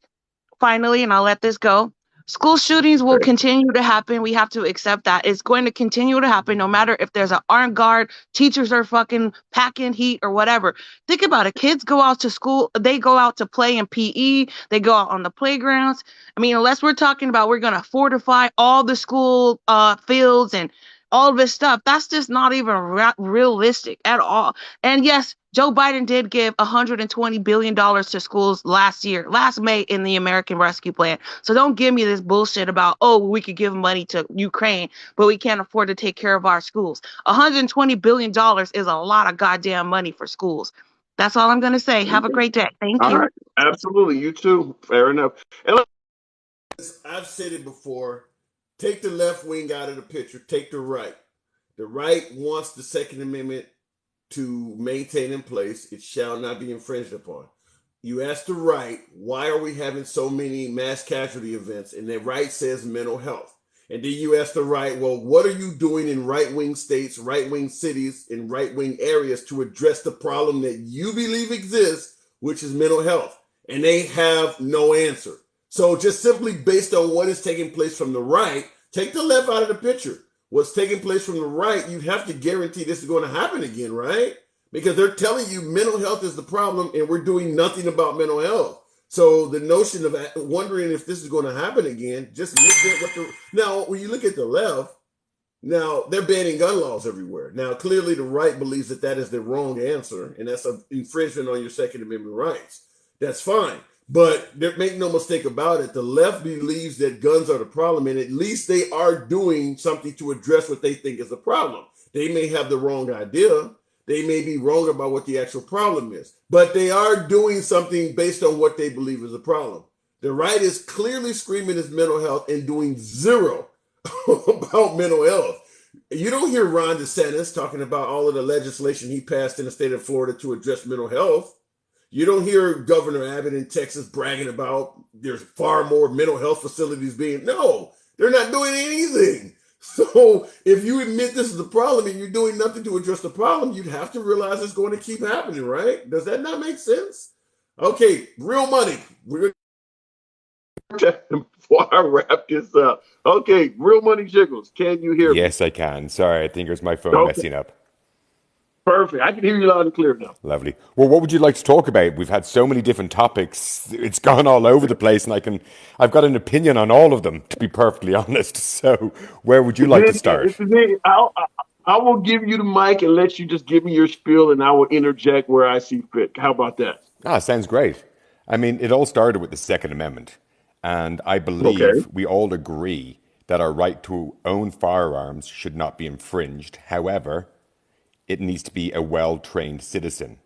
finally, and I'll let this go. School shootings will Okay. continue to happen. We have to accept that. It's going to continue to happen no matter if there's an armed guard, teachers are fucking packing heat or whatever. Think about it. Kids go out to school, they go out to play in PE, they go out on the playgrounds. I mean, unless we're talking about we're going to fortify all the school fields and all this stuff, that's just not even realistic at all. And yes, Joe Biden did give $120 billion to schools last May in the American Rescue Plan. So don't give me this bullshit about, oh, we could give money to Ukraine, but we can't afford to take care of our schools. $120 billion is a lot of goddamn money for schools. That's all I'm going to say. Have a great day. Thank All you. right. Absolutely. You too. Fair enough. And I've said it before. Take the left wing out of the picture. Take the right. The right wants the Second Amendment to maintain in place. It shall not be infringed upon. You ask the right, why are we having so many mass casualty events? And the right says mental health. And then you ask the right, well, what are you doing in right-wing states, right-wing cities, and right-wing areas to address the problem that you believe exists, which is mental health? And they have no answer. So just simply based on what is taking place from the right, take the left out of the picture. What's taking place from the right, you have to guarantee this is going to happen again, right? Because they're telling you mental health is the problem and we're doing nothing about mental health. So the notion of wondering if this is going to happen again, just look at what now when you look at the left, now they're banning gun laws everywhere. Now clearly the right believes that that is the wrong answer and that's an infringement on your Second Amendment rights. That's fine. But make no mistake about it, the left believes that guns are the problem, and at least they are doing something to address what they think is the problem. They may have the wrong idea. They may be wrong about what the actual problem is, but they are doing something based on what they believe is the problem. The right is clearly screaming it's mental health and doing zero about mental health. You don't hear Ron DeSantis talking about all of the legislation he passed in the state of Florida to address mental health. You don't hear Governor Abbott in Texas bragging about there's far more mental health facilities being. No, they're not doing anything. So if you admit this is the problem and you're doing nothing to address the problem, you'd have to realize it's going to keep happening, right? Does that not make sense? Okay, real money. We're before I wrap this up. Okay, real money jiggles. Can you hear me? Yes, I can. Sorry, I think it was my phone Okay, messing up. perfect. I can hear you loud and clear now. Lovely. Well, what would you like to talk about? We've had so many different topics. It's gone all over the place, and I've got an opinion on all of them, to be perfectly honest. So, where would you like to start? I will give you the mic and let you just give me your spiel, and I will interject where I see fit. How about that? Sounds great. I mean, it all started with the Second Amendment, and I Okay. believe we all agree that our right to own firearms should not be infringed. However, it needs to be a well-trained citizen.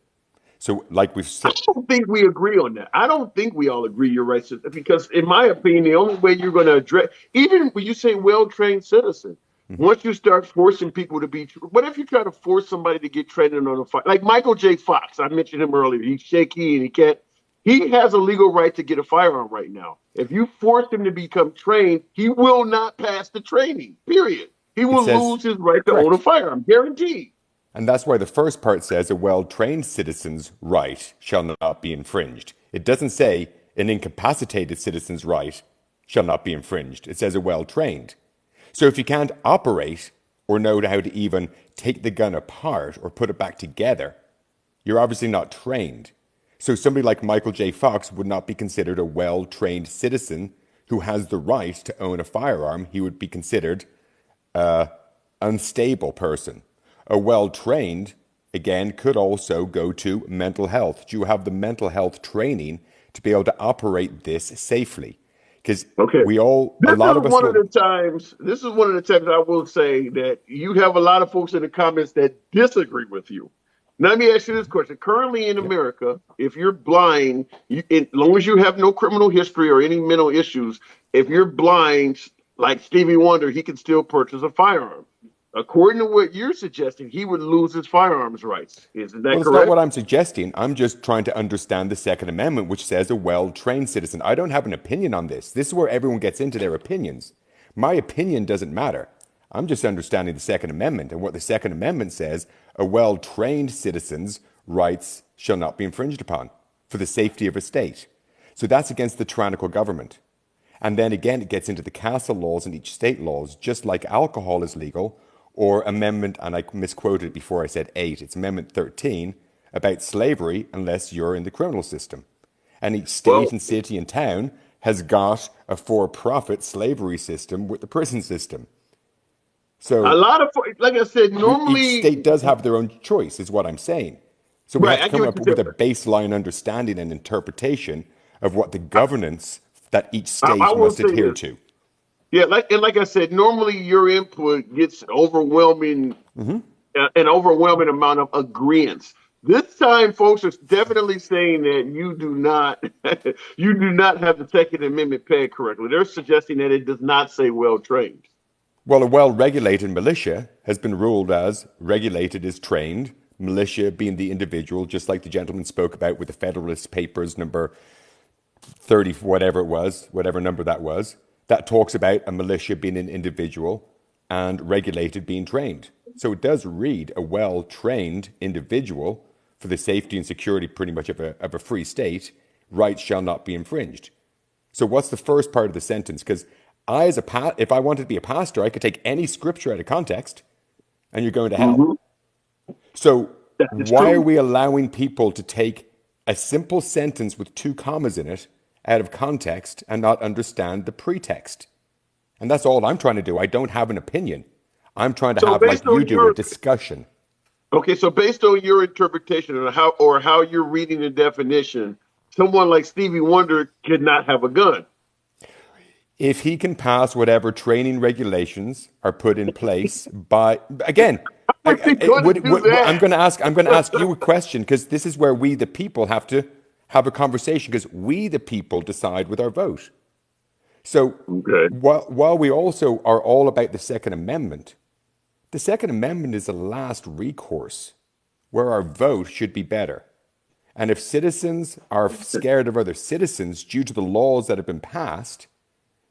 So, like we've I said, don't think we agree on that. I don't think we all agree you're right, sister, because in my opinion, the only way you're going to address, even when you say well-trained citizen, once you start forcing people to be, what if you try to force somebody to get trained on a fight? Like Michael J. Fox, I mentioned him earlier. He's shaky and he can't. He has a legal right to get a firearm right now. If you force him to become trained, he will not pass the training. Period. He it will says, lose his right to own a correct. firearm, guaranteed. And that's why the first part says a well-trained citizen's right shall not be infringed. It doesn't say an incapacitated citizen's right shall not be infringed. It says a well-trained. So if you can't operate or know how to even take the gun apart or put it back together, you're obviously not trained. So somebody like Michael J. Fox would not be considered a well-trained citizen who has the right to own a firearm. He would be considered an unstable person. A well-trained, again, could also go to mental health. Do you have the mental health training to be able to operate this safely? Because Okay. a This lot is of us one of will. the times. This is one of the times I will say that you have a lot of folks in the comments that disagree with you. Now, let me ask you this question: currently in America, if you're blind, as long as you have no criminal history or any mental issues, if you're blind, like Stevie Wonder, he can still purchase a firearm. According to what you're suggesting, he would lose his firearms rights. Isn't that Well, it's not correct? what I'm suggesting. I'm just trying to understand the Second Amendment, which says a well-trained citizen. I don't have an opinion on this. This is where everyone gets into their opinions. My opinion doesn't matter. I'm just understanding the Second Amendment, and what the Second Amendment says: a well-trained citizen's rights shall not be infringed upon for the safety of a state. So that's against the tyrannical government. And then again, it gets into the castle laws and each state laws, just like alcohol is legal, or amendment, and I misquoted before I said 8, it's Amendment 13, about slavery, unless you're in the criminal system. And each state and city and town has got a for-profit slavery system with the prison system. A So lot of, like I said, each normally, state does have their own choice, is what I'm saying. So we right? have to I get come what up you're with a saying. baseline understanding and interpretation of what the governance that each I state will must say adhere this. to. Yeah, like I said, normally your input gets overwhelming, an overwhelming amount of agreements. This time, folks are definitely saying that you do not, you do not have the Second Amendment pegged correctly. They're suggesting that it does not say well trained. Well, a well-regulated militia has been ruled as regulated is trained, militia being the individual, just like the gentleman spoke about with the Federalist Papers number 30, whatever it was, whatever number that was, that talks about a militia being an individual and regulated being trained. So it does read a well-trained individual for the safety and security pretty much of a free state, rights shall not be infringed. So what's the first part of the sentence? Because if I wanted to be a pastor, I could take any scripture out of context and you're going to hell. So That is why are true. we allowing people to take a simple sentence with 2 commas in it out of context and not understand the pretext? And that's all I'm trying to do. I don't have an opinion. I'm trying to So have, like based you on do, a your discussion. Okay, so based on your interpretation of how you're reading the definition, someone like Stevie Wonder could not have a gun. If he can pass whatever training regulations are put in place by, again, What's he going to do I'm that? going to ask you a question, because this is where we the people have to have a conversation, because we the people decide with our vote. So Okay. while we also are all about the Second Amendment, the Second Amendment is a last recourse where our vote should be better. And if citizens are scared of other citizens due to the laws that have been passed,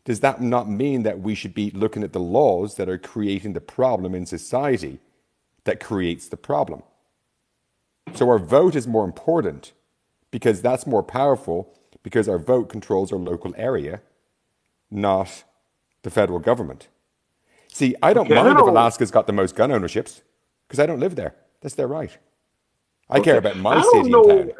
does that not mean that we should be looking at the laws that are creating the problem in society that creates the problem? So our vote is more important because that's more powerful, because our vote controls our local area, not the federal government. See, I don't Okay, I mind if don't. Alaska's got the most gun ownerships because I don't live there. That's their right. I care Okay, about I my don't city and know. town.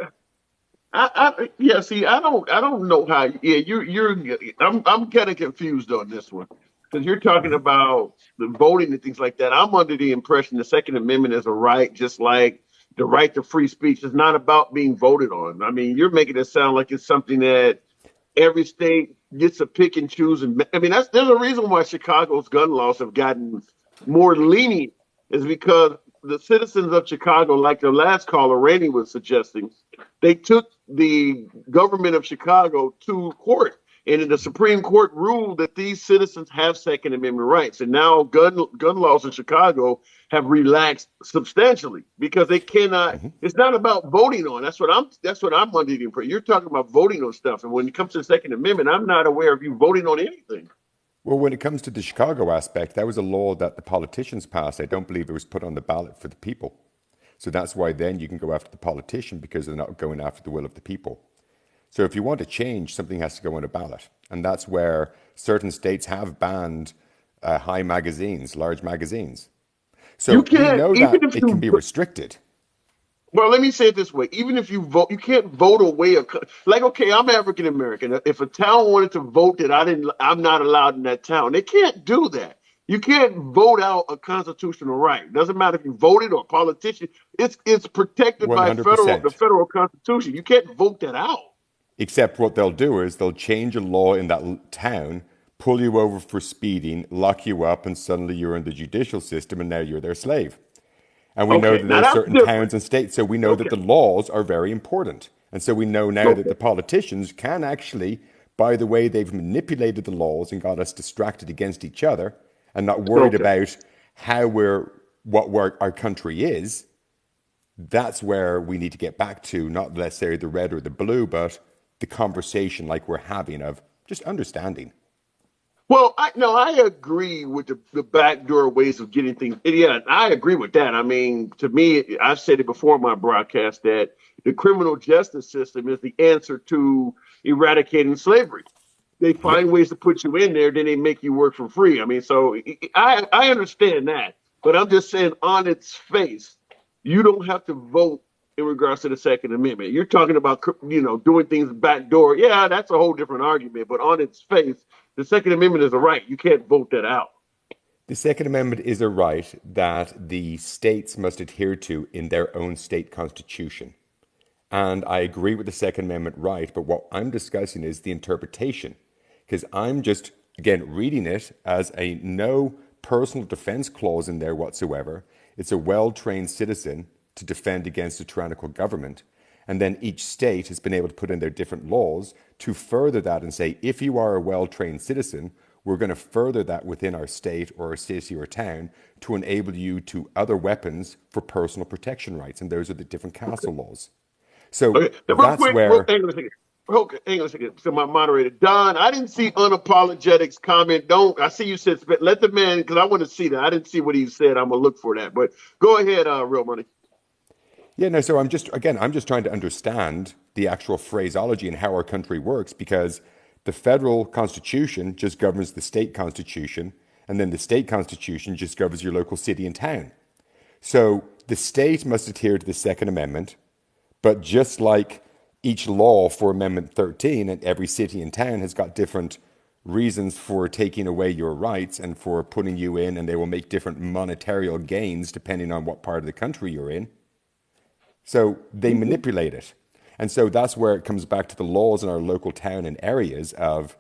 Yeah. See, I don't know how. Yeah, you're. I'm kind of confused on this one because you're talking about the voting and things like that. I'm under the impression the Second Amendment is a right, just like the right to free speech is not about being voted on. I mean, you're making it sound like it's something that every state gets to pick and choose. And I mean, there's a reason why Chicago's gun laws have gotten more lenient, is because the citizens of Chicago, like the last caller Randy was suggesting, they took the government of Chicago to court. And the Supreme Court ruled that these citizens have Second Amendment rights. And now gun laws in Chicago have relaxed substantially because they cannot. It's not about voting on. That's what I'm under the impression. You're talking about voting on stuff, and when it comes to the Second Amendment, I'm not aware of you voting on anything. Well, when it comes to the Chicago aspect, that was a law that the politicians passed. I don't believe it was put on the ballot for the people. So that's why then you can go after the politician, because they're not going after the will of the people. So if you want to change, something has to go on a ballot. And that's where certain states have banned high magazines, large magazines. You So we can't, know even that if it can you be restricted. Well, let me say it this way: even if you vote, you can't vote away like. Okay, I'm African American. If a town wanted to vote that I'm not allowed in that town. They can't do that. You can't vote out a constitutional right. Doesn't matter if you voted or a politician. It's protected by the 100%. federal constitution. You can't vote that out. Except what they'll do is they'll change a law in that town, pull you over for speeding, lock you up, and suddenly you're in the judicial system and now you're their slave. And we know Okay, that now there's that's certain different. towns and states, so we know that Okay, the laws are very important. And so we know now that okay, the politicians can actually, by the way they've manipulated the laws and got us distracted against each other and not worried okay. about our country is, that's where we need to get back to, not necessarily the red or the blue, but the conversation like we're having of just understanding. Well, I agree with the backdoor ways of getting things. Yeah, I agree with that. I mean, to me, I've said it before in my broadcast that the criminal justice system is the answer to eradicating slavery. They Yep. find ways to put you in there, then they make you work for free. I mean, so I understand that, but I'm just saying on its face, you don't have to vote in regards to the Second Amendment. You're talking about doing things backdoor. Yeah, that's a whole different argument. But on its face, the Second Amendment is a right. You can't vote that out. The Second Amendment is a right that the states must adhere to in their own state constitution. And I agree with the Second Amendment right, but what I'm discussing is the interpretation. Because I'm just, again, reading it as a no personal defense clause in there whatsoever. It's a well trained citizen to defend against a tyrannical government. And then each state has been able to put in their different laws to further that and say, if you are a well trained citizen, we're going to further that within our state or a city or a town to enable you to other weapons for personal protection rights. And those are the different castle laws. So Okay, now, real that's quick, where, hang on a second. Okay, hang on a second. So my moderator, Don, I didn't see unapologetics comment. Don't I see you said let the man because I want to see that. I didn't see what he said. I'm gonna look for that. But go ahead, real money. yeah, no, so I'm just trying to understand the actual phraseology and how our country works because the federal constitution just governs the state constitution, and then the state constitution just governs your local city and town. So the state must adhere to the Second Amendment, but just like each law for Amendment 13, and every city and town has got different reasons for taking away your rights and for putting you in, and they will make different monetary gains depending on what part of the country you're in. So they manipulate it. And so that's where it comes back to the laws in our local town and areas of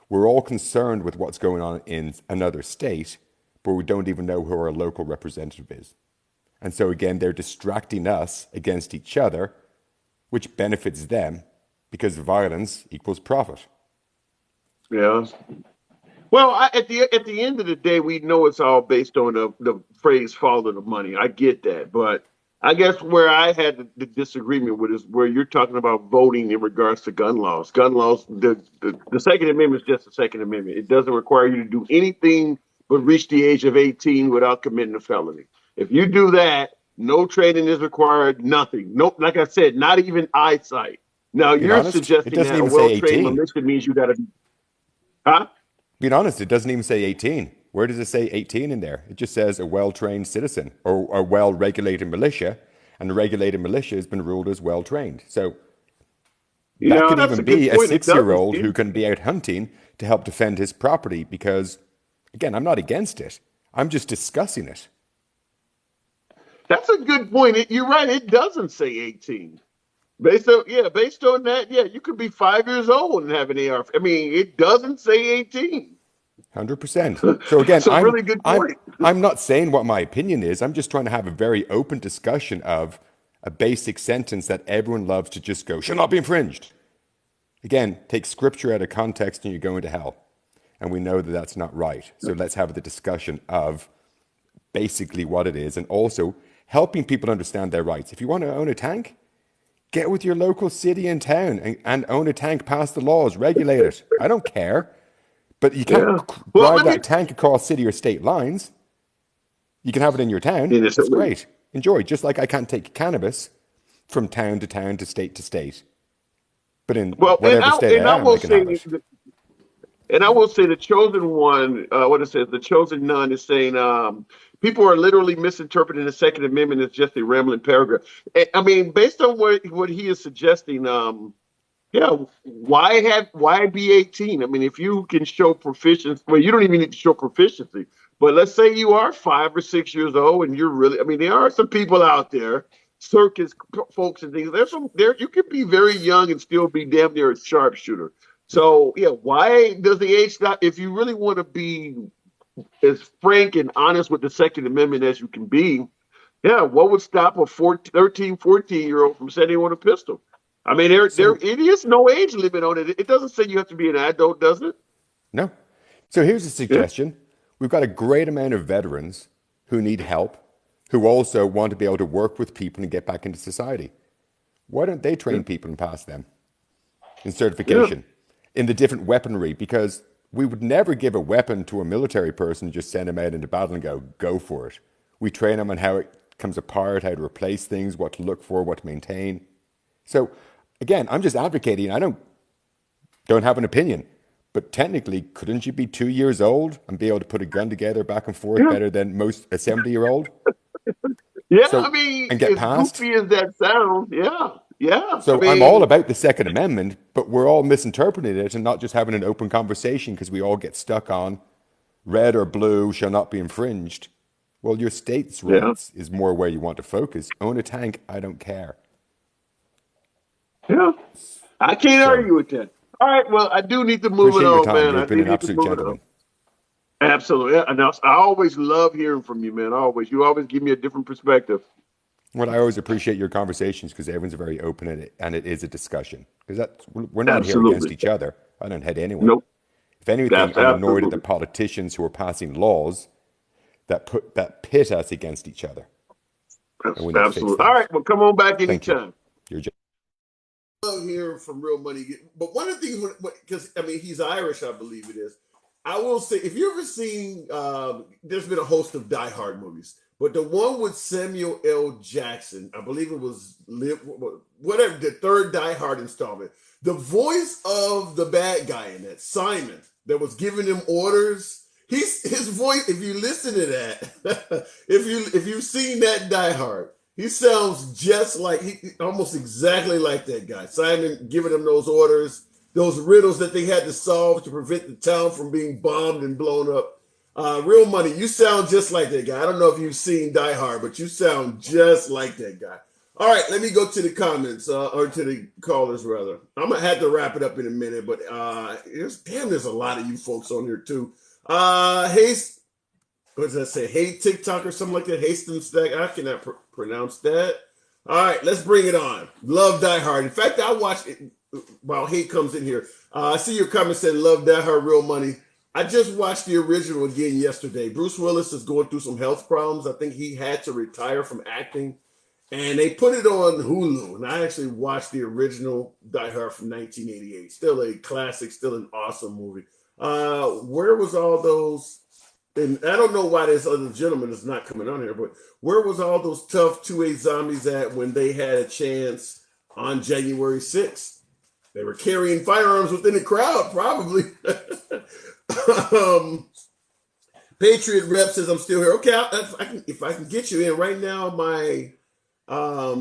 we're all concerned with what's going on in another state, but we don't even know who our local representative is. And so again, they're distracting us against each other, which benefits them because violence equals profit. Yeah. Well, at the end of the day, we know it's all based on the phrase "follow the money." I get that, but I guess where I had the disagreement with is where you're talking about voting in regards to gun laws. Gun laws, the Second Amendment is just a Second Amendment. It doesn't require you to do anything but reach the age of 18 without committing a felony. If you do that, no training is required. Nothing. No, like I said, not even eyesight. Now Being you're honest, it suggesting doesn't that a even say well-trained 18. militia means you got to be, huh? Being honest, it doesn't even say 18. Where does it say 18 in there? It just says a well-trained citizen or a well-regulated militia, and a regulated militia has been ruled as well-trained. So that could That's even a good be a point. It doesn't. 6-year-old who can be out hunting to help defend his property because, again, I'm not against it. I'm just discussing it. That's a good point. You're right. It doesn't say 18. Based on that, yeah, you could be 5 years old and have an AR. I mean, it doesn't say 18. 100%. So again, So really good point. I'm not saying what my opinion is. I'm just trying to have a very open discussion of a basic sentence that everyone loves to just go, shall not be infringed. Again, take scripture out of context and you're going to hell. And we know that that's not right. So let's have the discussion of basically what it is and also helping people understand their rights. If you want to own a tank, get with your local city and town and own a tank, pass the laws, regulate it. I don't care. But you can't Yeah. Well, drive that tank across city or state lines. You can have it in your town. That's great. Enjoy. Just like I can't take cannabis from town to town to state. But in whatever state I am, I can have it. And I will say the chosen one, what it says, the chosen none is saying people are literally misinterpreting the Second Amendment as just a rambling paragraph. I mean, based on what he is suggesting, yeah, why be 18? I mean, if you can show proficiency, well, you don't even need to show proficiency. But let's say you are 5 or 6 years old and you're really, I mean, there are some people out there circus folks and things. There's some there. You can be very young and still be damn near a sharpshooter. So yeah, why does the age stop? If you really want to be as frank and honest with the Second Amendment as you can be, yeah, what would stop a 13, 14-year-old from setting on a pistol? I mean, it is no age limit on it. It doesn't say you have to be an adult, does it? No. So here's a suggestion. We've got a great amount of veterans who need help, who also want to be able to work with people and get back into society. Why don't they train people and pass them in certification in the different weaponry? Because we would never give a weapon to a military person and just send them out into battle and go for it. We train them on how it comes apart, how to replace things, what to look for, what to maintain. So again, I'm just advocating. I don't have an opinion. But technically, couldn't you be 2 years old and be able to put a gun together back and forth better than most a 70-year-old? Yeah, So, I mean, and get as past? goofy as that sounds, yeah. So I mean, I'm all about the Second Amendment, but we're all misinterpreting it and not just having an open conversation because we all get stuck on red or blue shall not be infringed. Well, your state's rights is more where you want to focus. Own a tank, I don't care. Yeah, I can't argue with that. All right, well, I do need to move it Appreciate your on, time. man. I You've been do an need to absolute move it gentleman. on. Absolutely. Yeah, and I always love hearing from you, man. Always. You always give me a different perspective. Well, I always appreciate your conversations because everyone's very open and it is a discussion. Because we're not here against each other. I don't hate anyone. Nope. If anything, I'm annoyed at the politicians who are passing laws that pit us against each other. And we need to fix Absolutely. that. All right, well, come on back Thank you. anytime. I love hearing from Real Money. But one of the things, because I mean, he's Irish, I believe it is. I will say, if you ever seen, there's been a host of Die Hard movies, but the one with Samuel L. Jackson, I believe it was whatever, the third Die Hard installment. The voice of the bad guy in that, Simon, that was giving him orders. His voice. If you listen to that, if you've seen that Die Hard, he sounds just like almost exactly like that guy. Simon giving him those orders, those riddles that they had to solve to prevent the town from being bombed and blown up. Real Money, you sound just like that guy. I don't know if you've seen Die Hard, but you sound just like that guy. All right, let me go to the comments, or to the callers, rather. I'm going to have to wrap it up in a minute, but there's a lot of you folks on here, too. Hey, what does that say? Hey, TikTok or something like that? Hastings Stack. I cannot pronounce that. All right, let's bring it on. Love Die Hard. In fact, I watched it while Hate comes in here. I see your comment said, love Die Hard, Real Money. I just watched the original again yesterday. Bruce Willis is going through some health problems. I think he had to retire from acting. And they put it on Hulu. And I actually watched the original Die Hard from 1988. Still a classic, still an awesome movie. Where was all those? And I don't know why this other gentleman is not coming on here, but where was all those tough 2A zombies at when they had a chance on January 6th? They were carrying firearms within the crowd, probably. Patriot Rep says I'm still here. Okay, if I can get you in right now, my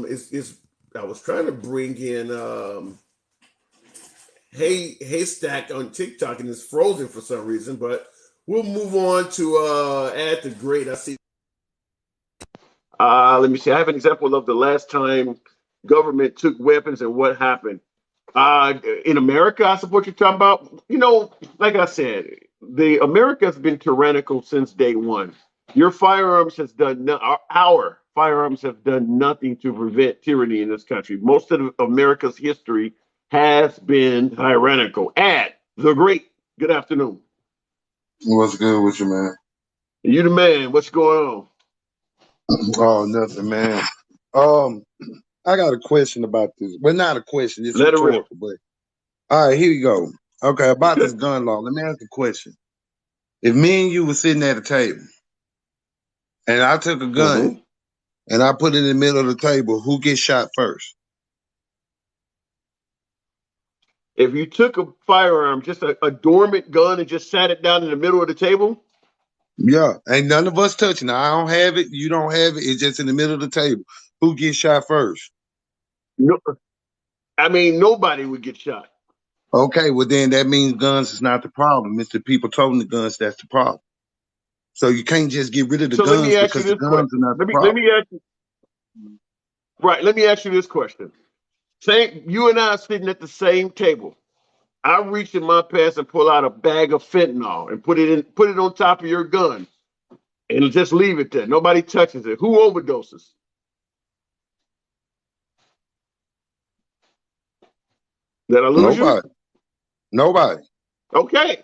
is I was trying to bring in Haystack on TikTok and it's frozen for some reason, but we'll move on to add the great. I see. Let me see. I have an example of the last time government took weapons and what happened. In America, I suppose you're talking about. You know, like I said, America has been tyrannical since day one. Your firearms has done our firearms have done nothing to prevent tyranny in this country. Most of America's history has been tyrannical. At the great. Good afternoon. What's good with you, man? You the man. What's going on? Oh, nothing, man. I got a question about this. Well, not a question. It's Let it rip. rhetorical, but all right, here you go. Okay, about this gun law. Let me ask a question. If me and you were sitting at a table, and I took a gun and I put it in the middle of the table, who gets shot first? If you took a firearm, just a dormant gun, and just sat it down in the middle of the table. Yeah, ain't none of us touching it. I don't have it. You don't have it. It's just in the middle of the table. Who gets shot first? No, I mean nobody would get shot. Okay, well then that means guns is not the problem. It's the people toting the guns that's the problem. So you can't just get rid of the guns because the guns are not the problem. Right. Let me ask you this question. Say you and I are sitting at the same table. I reach in my pants and pull out a bag of fentanyl and put it on top of your gun and just leave it there. Nobody touches it. Who overdoses? Did I lose you? Nobody. Okay.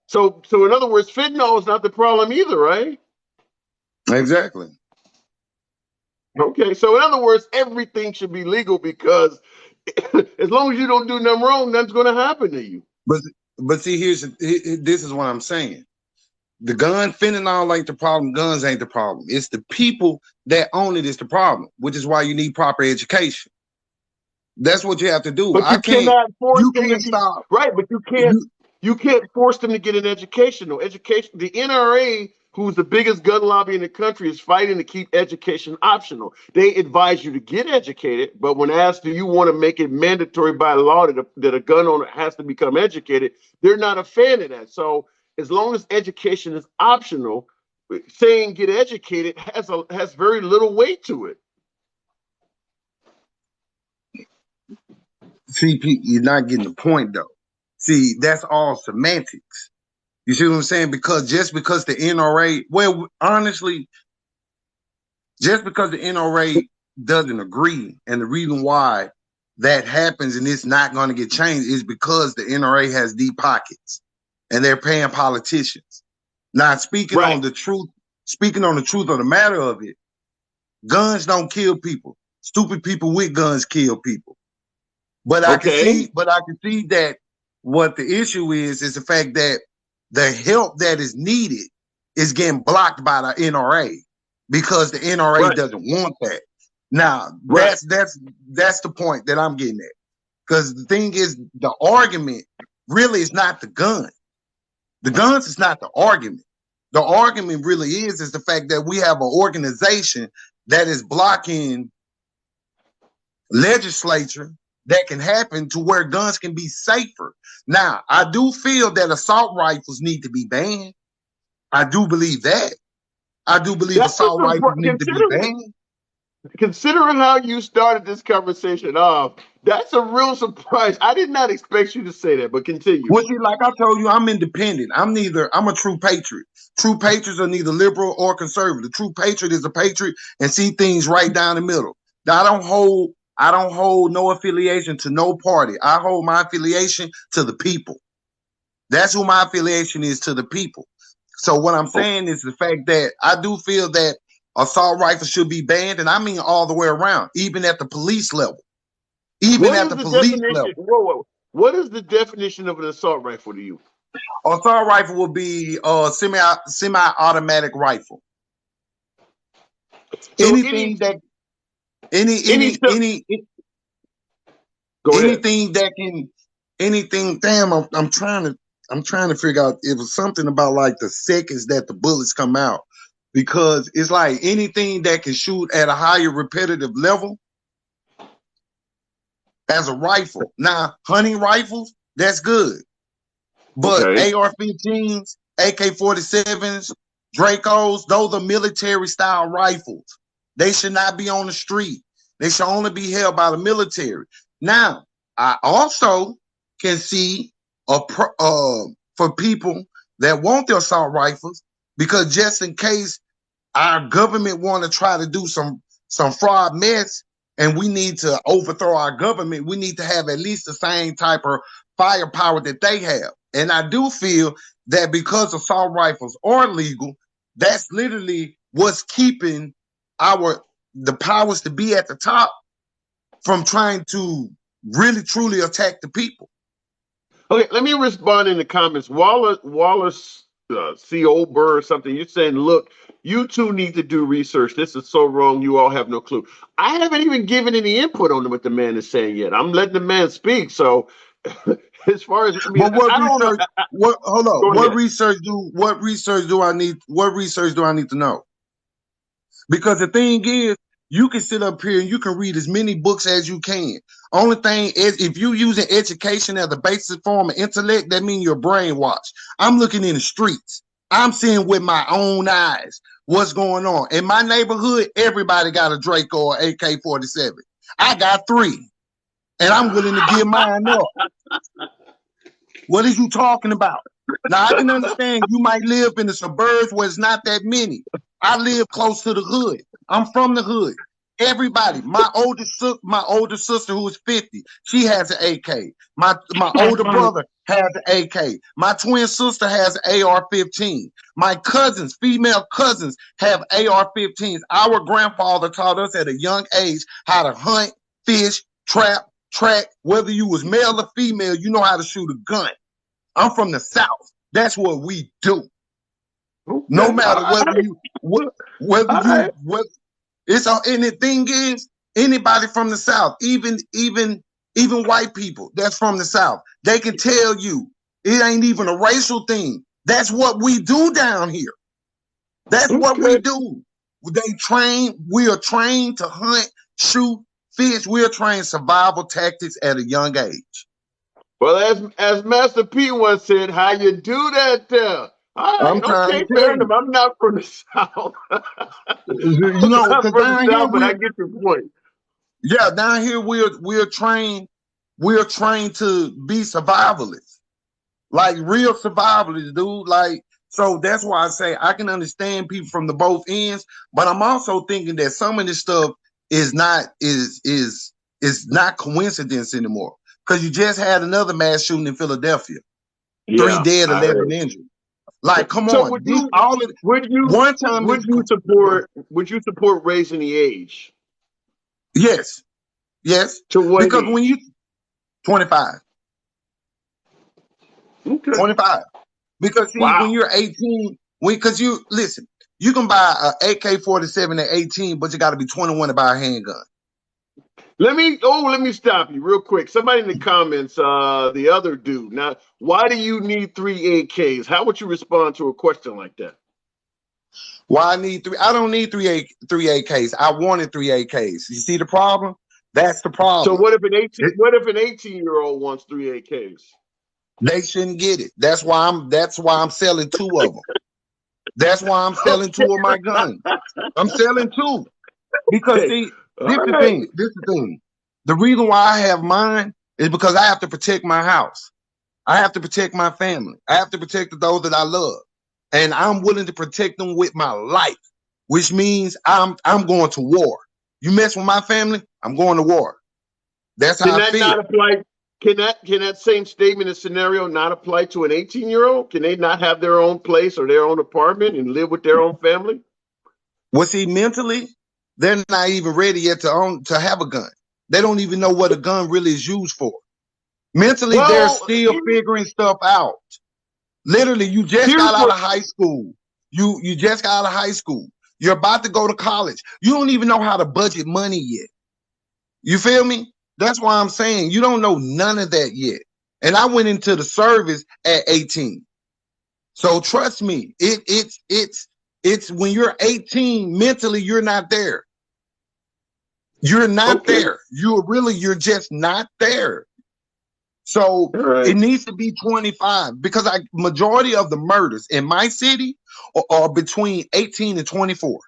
So in other words, fentanyl is not the problem either, right? Exactly. Okay. So in other words, everything should be legal because as long as you don't do nothing wrong, nothing's going to happen to you. But see, this is what I'm saying. The gun fentanyl ain't the problem. Guns ain't the problem. It's the people that own it is the problem, which is why you need proper education. That's what you have to do. But you cannot force You them can't to be stop. right. But you can't force them to get an education. No education. The NRA, who's the biggest gun lobby in the country, is fighting to keep education optional. They advise you to get educated, but when asked, do you want to make it mandatory by law that a gun owner has to become educated, they're not a fan of that. So as long as education is optional, saying get educated has very little weight to it. See, you're not getting the point though. See, that's all semantics. You see what I'm saying? Because just because the NRA, well, honestly, just because the NRA doesn't agree, and the reason why that happens and it's not going to get changed is because the NRA has deep pockets and they're paying politicians. Now, speaking on the truth of the matter of it, guns don't kill people. Stupid people with guns kill people. But I can see that what the issue is the fact that the help that is needed is getting blocked by the NRA because the NRA doesn't want that. Now, that's the point that I'm getting at. Because the thing is, the argument really is not the gun. The guns is not the argument. The argument really is the fact that we have an organization that is blocking legislature that can happen to where guns can be safer. Now, I do feel that assault rifles need to be banned. I do believe that. I do believe assault rifles need to be banned. Considering how you started this conversation off, that's a real surprise. I did not expect you to say that, but continue. Well, see, like I told you, I'm independent. I'm a true patriot. True patriots are neither liberal or conservative. True patriot is a patriot and see things right down the middle. Now, I don't hold no affiliation to no party. I hold my affiliation to the people. That's who my affiliation is, to the people. So what I'm saying is the fact that I do feel that assault rifles should be banned, and I mean all the way around, even at the police level. What is the definition of an assault rifle to you? Assault rifle will be a semi-automatic rifle. So anything that damn, I'm trying to figure out, it was something about like the seconds that the bullets come out, because it's like anything that can shoot at a higher repetitive level as a rifle. Now, hunting rifles, that's good. But AR-15s, AK-47s, Dracos, those are military style rifles. They should not be on the street. They should only be held by the military. Now, I also can see for people that want their assault rifles, because just in case our government want to try to do some fraud mess and we need to overthrow our government, we need to have at least the same type of firepower that they have. And I do feel that because assault rifles are legal, that's literally what's keeping the powers to be at the top from trying to really truly attack the people. Okay, let me respond in the comments. Wallace C. Ober or something, you're saying, look, you two need to do research. This is so wrong. You all have no clue. I haven't even given any input on what the man is saying yet. I'm letting the man speak. So as far as, I mean, what research do I need to know? Because the thing is, you can sit up here and you can read as many books as you can. Only thing is, if you're using education as a basic form of intellect, that means you're brainwashed. I'm looking in the streets. I'm seeing with my own eyes what's going on. In my neighborhood, everybody got a Draco or AK-47. I got 3, and I'm willing to give mine up. What are you talking about? Now, I can understand you might live in the suburbs where it's not that many. I live close to the hood. I'm from the hood. Everybody, my older sister who is 50, she has an AK. My older brother has an AK. My twin sister has an AR-15. My cousins, female cousins, have AR-15s. Our grandfather taught us at a young age how to hunt, fish, trap, track. Whether you was male or female, you know how to shoot a gun. I'm from the South. That's what we do. No matter whether you, and the thing is, anybody from the South, even white people that's from the South, they can tell you it ain't even a racial thing. That's what we do down here. That's what we do. We are trained to hunt, shoot, fish. We are trained survival tactics at a young age. Well, as Master P once said, how you do that there? All right, okay, fair enough. I'm not from the South. You know, I'm because from the down here South, but I get your point. Yeah, down here we're trained to be survivalists, like real survivalists, dude. Like, so that's why I say I can understand people from the both ends, but I'm also thinking that some of this stuff is not coincidence anymore. Because you just had another mass shooting in Philadelphia, 3 dead, 11 injured. Like, come so on, would you support raising the age? Yes. To what because age? when you 25. Okay. 25. Because see, when you're 18, because you listen, you can buy an AK-47 at 18, but you got to be 21 to buy a handgun. Let me stop you real quick. Somebody in the comments, the other dude. Now, why do you need 3 AKs? How would you respond to a question like that? Why I need 3? I don't need 3 AKs. I wanted 3 AKs. You see the problem? That's the problem. So what if an 18-year-old wants 3 AKs? They shouldn't get it. That's why I'm selling 2 of them. That's why I'm selling 2 of my guns. I'm selling 2. Because see, this is the thing. The reason why I have mine is because I have to protect my house. I have to protect my family. I have to protect those that I love. And I'm willing to protect them with my life, which means I'm going to war. You mess with my family, I'm going to war. That's how I feel. Not apply? Can that same statement and scenario not apply to an 18-year-old? Can they not have their own place or their own apartment and live with their own family? Well, see, mentally, they're not even ready yet to have a gun. They don't even know what a gun really is used for. Mentally, they're still figuring stuff out. Literally, you just got out of high school. You just got out of high school. You're about to go to college. You don't even know how to budget money yet. You feel me? That's why I'm saying you don't know none of that yet. And I went into the service at 18. So trust me, it's when you're 18, mentally, you're not there. You're not there. You're just not there. So it needs to be 25 because majority of the murders in my city are between 18 and 24.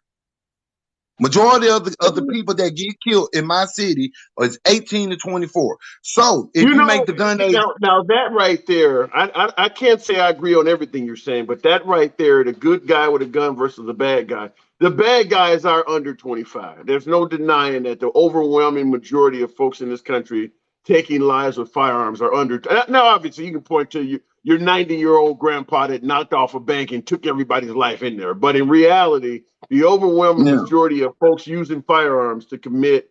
Majority of the people that get killed in my city is 18 to 24. So if you make the gun age, now that right there, I can't say I agree on everything you're saying, but that right there, the good guy with a gun versus the bad guy. The bad guys are under 25. There's no denying that the overwhelming majority of folks in this country taking lives with firearms are under. Now, obviously, you can point to your 90-year-old grandpa that knocked off a bank and took everybody's life in there. But in reality, the overwhelming majority of folks using firearms to commit,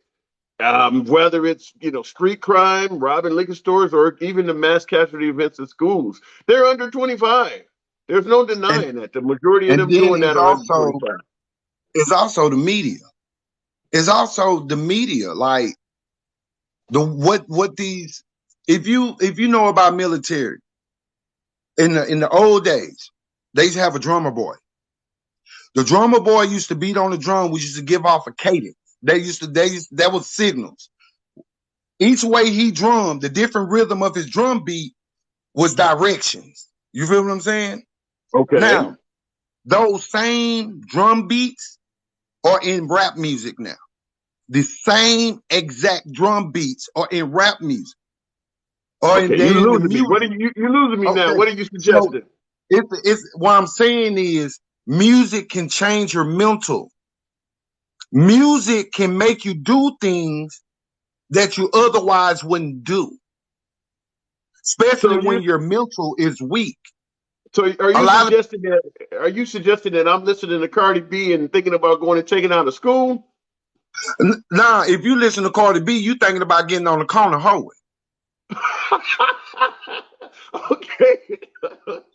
whether it's street crime, robbing liquor stores, or even the mass casualty events at schools, they're under 25. There's no denying that the majority of them doing that are under 25. It's also the media. It's also the media, like what these. If you know about military, in the old days, they used to have a drummer boy. The drummer boy used to beat on the drum, which used to give off a cadence. That was signals. Each way he drummed, the different rhythm of his drum beat was directions. You feel what I'm saying? Okay. Now, those same drum beats are in rap music now. The same exact drum beats are in rap music. Or Okay, they're you in the losing me. What are music. you losing me now? Okay. What are you So suggesting? it's what I'm saying is music can change your mental. Music can make you do things that you otherwise wouldn't do, especially So when your mental is weak. are A you lot of suggesting that I'm listening to Cardi B and thinking about going and taking out of school? Nah, if you listen to Cardi B, you thinking about getting on the corner hoeing. Okay.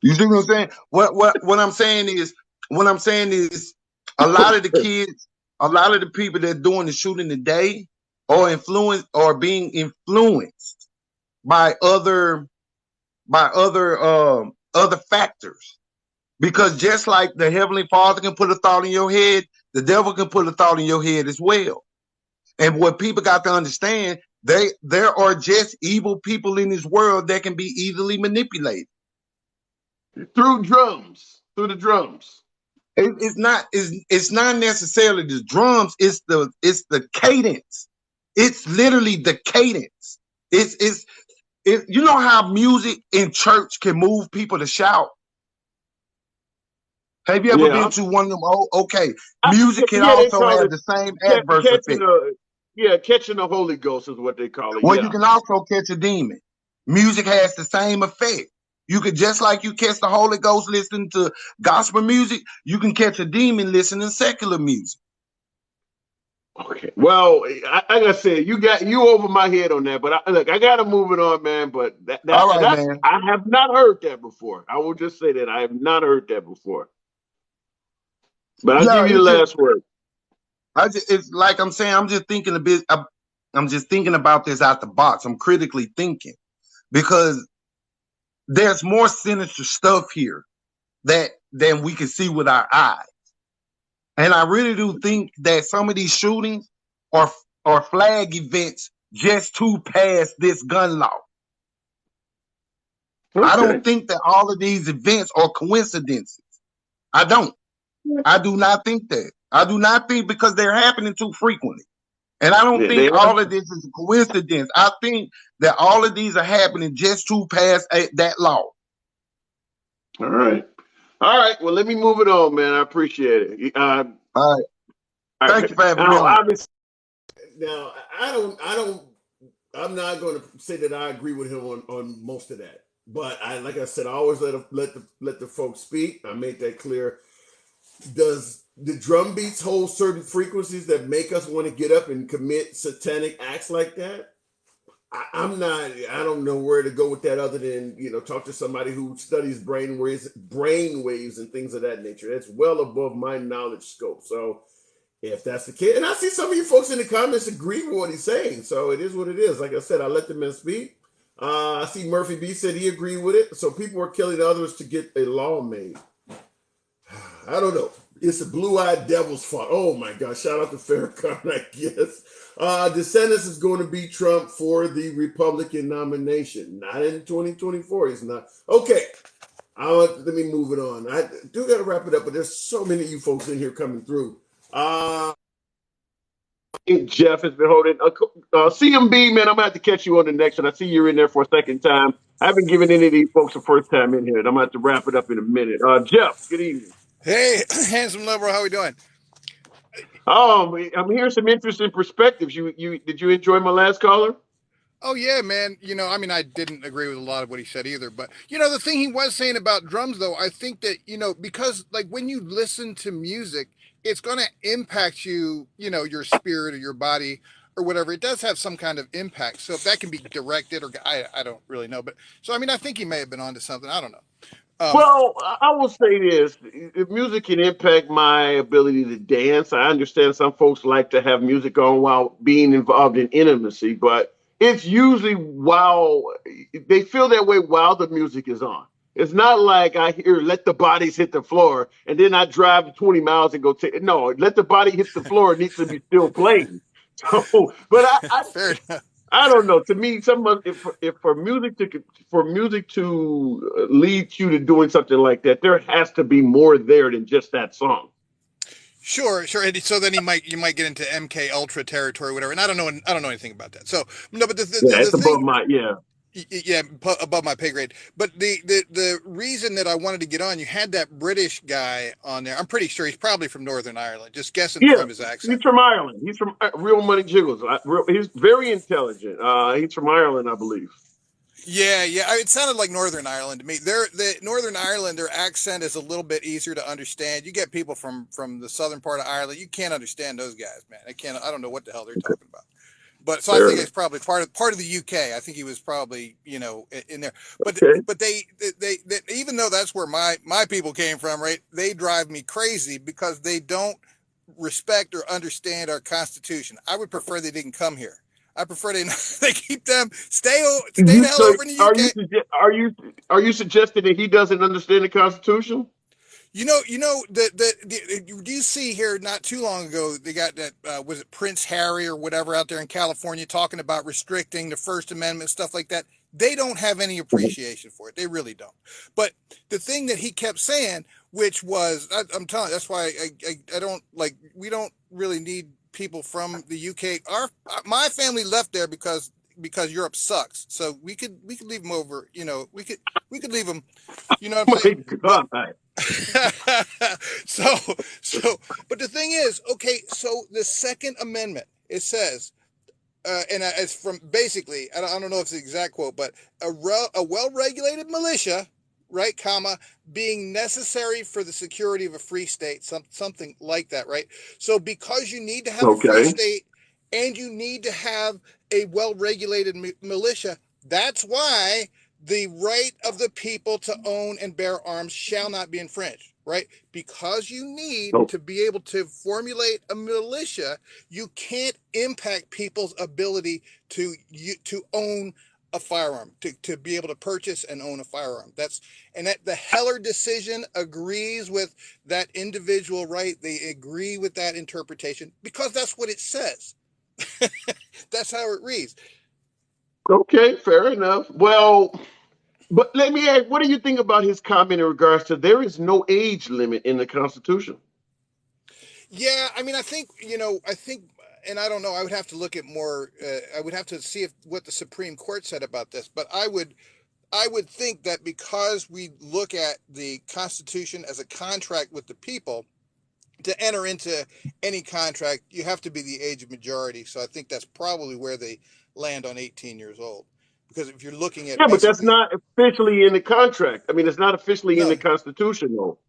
You see what I'm saying? What I'm saying is a lot of the kids, a lot of the people that are doing the shooting today are influenced or being influenced by other factors. Because just like the Heavenly Father can put a thought in your head, the devil can put a thought in your head as well. And what people got to understand, there are just evil people in this world that can be easily manipulated. Through the drums. It's not necessarily the drums, it's the cadence. It's literally the cadence. You know how music in church can move people to shout? Have you ever Yeah. been to one of them? Oh, okay. Music can Yeah, they also call have it the same adverse catching effect. catching the Holy Ghost is what they call it. Well, you Yeah. can also catch a demon. Music has the same effect. You could, just like you catch the Holy Ghost listening to gospel music, you can catch a demon listening to secular music. Okay. Well, like I said, you over my head on that, but I gotta move it on, man. But All right, that's man. I have not heard that before. I will just say that I have not heard that before. But I'll Yeah, give you the last word. it's like I'm saying, I'm just thinking a bit. I'm just thinking about this out the box. I'm critically thinking because there's more sinister stuff here than we can see with our eyes. And I really do think that some of these shootings are flag events just to pass this gun law. Okay. I don't think that all of these events are coincidences. I don't. I do not think that. I do not think because they're happening too frequently. And I don't think all of this is a coincidence. I think that all of these are happening just to pass that law. All right. All right. Well, let me move it on, man. I appreciate it. All right. Thank you for having me Now, on. Now, I'm not going to say that I agree with him on most of that. But like I said, I always let the folks speak. I made that clear. Does the drum beats hold certain frequencies that make us want to get up and commit satanic acts like that? I'm not. I don't know where to go with that other than talk to somebody who studies brain waves, and things of that nature. That's well above my knowledge scope. So if that's the case, and I see some of you folks in the comments agree with what he's saying, so it is what it is. Like I said, I let the men speak. I see Murphy B said he agreed with it. So people are killing others to get a law made. I don't know. It's a blue-eyed devil's fault. Oh my God! Shout out to Farrakhan, I guess. DeSantis is going to beat Trump for the Republican nomination. Not in 2024. He's not. Okay. Let me move it on. I do got to wrap it up, but there's so many of you folks in here coming through. Jeff has been holding. CMB, man, I'm going to have to catch you on the next one. I see you're in there for a second time. I haven't given any of these folks a first time in here, and I'm going to have to wrap it up in a minute. Jeff, good evening. Hey, handsome liberal, how we doing? I'm hearing some interesting perspectives. Did you enjoy my last caller? Oh yeah, man. I didn't agree with a lot of what he said either, but the thing he was saying about drums though, I think that, because like when you listen to music, it's going to impact you, your spirit or your body or whatever. It does have some kind of impact. So if that can be directed or I don't really know, but so I think he may have been onto something. I don't know. Well, I will say this: if music can impact my ability to dance, I understand some folks like to have music on while being involved in intimacy, but it's usually while they feel that way while the music is on. It's not like I hear "Let the bodies hit the floor" and then I drive 20 miles and go take. No, "Let the body hit the floor" needs to be still playing. So, but Fair enough. I don't know. To me, if for music to lead you to doing something like that, there has to be more there than just that song. Sure, sure. And so then you might get into MK Ultra territory, or whatever. And I don't know anything about that. So no, but Yeah, the it's above thing, my yeah, above my pay grade. But the reason that I wanted to get on, you had that British guy on there. I'm pretty sure he's probably from Northern Ireland, just guessing Yeah, from his he's accent. from Ireland. He's from Real Money Jiggles. He's very intelligent. He's from Ireland, I believe. Yeah, yeah. It sounded like Northern Ireland to me. The Northern Ireland, their accent is a little bit easier to understand. You get people from the southern part of Ireland, you can't understand those guys, man. I don't know what the hell they're talking about. But so I Fair think enough. it's probably part of the UK. I think he was probably in there. But Okay. they even though that's where my people came from, right? They drive me crazy because they don't respect or understand our Constitution. I would prefer they didn't come here. I prefer they keep them stay the hell So over in the UK. are you suggesting that he doesn't understand the Constitution? Do you see here not too long ago they got that was it Prince Harry or whatever out there in California talking about restricting the First Amendment, stuff like that. They don't have any appreciation for it. They really don't. But the thing that he kept saying, which was I'm telling you, that's why I don't like we don't really need people from the UK. My family left there because Europe sucks. So we could leave them over. We could leave them. You know what I'm My saying? But God. so but the thing is, okay, so the Second Amendment, it says and it's from basically I don't know if it's the exact quote, but a well-regulated militia, right, comma, being necessary for the security of a free state, something like that, right? So because you need to have a free Okay. state and you need to have a well-regulated militia, that's why the right of the people to own and bear arms shall not be infringed, right? Because you need So, to be able to formulate a militia, you can't impact people's ability to own a firearm, to be able to purchase and own a firearm. That the Heller decision agrees with that individual right. They agree with that interpretation because that's what it says. That's how it reads. okay, fair enough. Well, but let me ask, what do you think about his comment in regards to there is no age limit in the Constitution? Yeah, I mean, I think, and I don't know. I would have to look at more. I would have to see if what the Supreme Court said about this. But I would think that because we look at the Constitution as a contract with the people, to enter into any contract, you have to be the age of majority. So I think that's probably where they land on 18 years old. Because if you're looking at Yeah, but that's basically, not officially in the contract. I mean, it's not officially in the no, Constitution, though.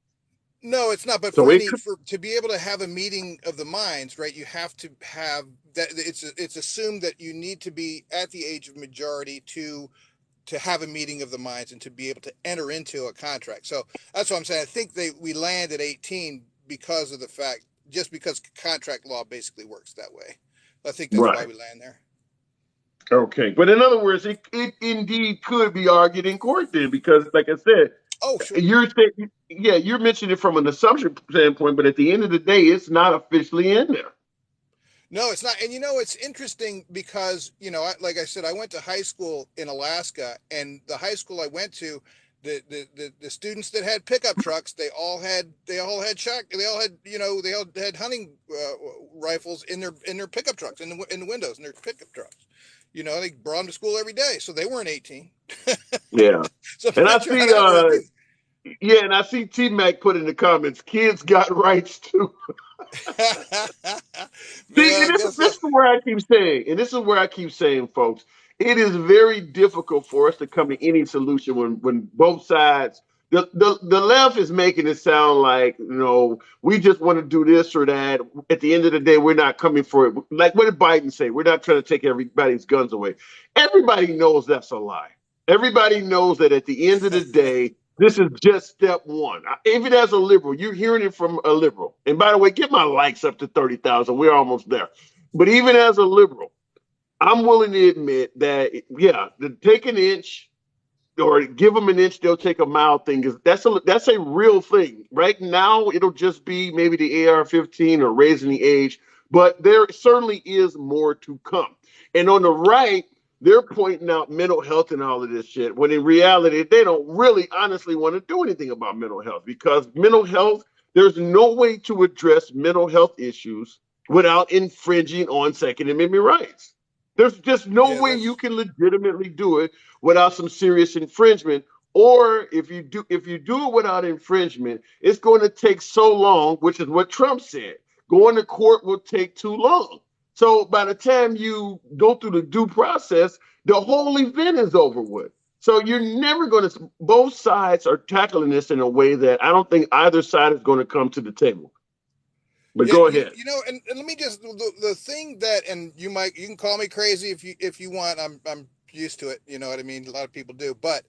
no, it's not. But So it could, to be able to have a meeting of the minds, right? You have to have that. It's assumed that you need to be at the age of majority to have a meeting of the minds and to be able to enter into a contract. So that's what I'm saying. I think we land at 18 because of the fact, just because contract law basically works that way. I think that's why right. we land there. Okay. But in other words, it indeed could be argued in court then, because, like I said, Oh, sure. you're saying, yeah, you're mentioning it from an assumption standpoint, but at the end of the day, it's not officially in there. No, it's not. And it's interesting because, like I said, I went to high school in Alaska, and the high school I went to, the students that had pickup trucks, they all had hunting rifles in their pickup trucks, in the windows in their pickup trucks. They brought them to school every day, so they weren't 18. Yeah. So I'm And I not sure how see, that worked either. yeah, and I see T Mac put in the comments, kids got rights too. See, Man, and I guess this so. is where I keep saying, and this is where I keep saying, folks, it is very difficult for us to come to any solution when both sides, the left is making it sound like, we just want to do this or that. At the end of the day, we're not coming for it. Like, what did Biden say? We're not trying to take everybody's guns away. Everybody knows that's a lie. Everybody knows that at the end of the day, this is just step one. Even as a liberal, you're hearing it from a liberal. And by the way, get my likes up to 30,000. We're almost there. But even as a liberal, I'm willing to admit that, yeah, the take an inch or give them an inch, they'll take a mile thing. That's a real thing. Right now, it'll just be maybe the AR-15 or raising the age, but there certainly is more to come. And on the right, they're pointing out mental health and all of this shit, when in reality, they don't really honestly want to do anything about mental health, because mental health, there's no way to address mental health issues without infringing on Second Amendment rights. There's just no way you can legitimately do it without some serious infringement. Or if you do it without infringement, it's going to take so long, which is what Trump said. Going to court will take too long. So by the time you go through the due process, the whole event is over with. So you're never going to, both sides are tackling this in a way that I don't think either side is going to come to the table. But go ahead. And let me just, the thing that, and you can call me crazy if you want. I'm used to it. You know what I mean? A lot of people do. But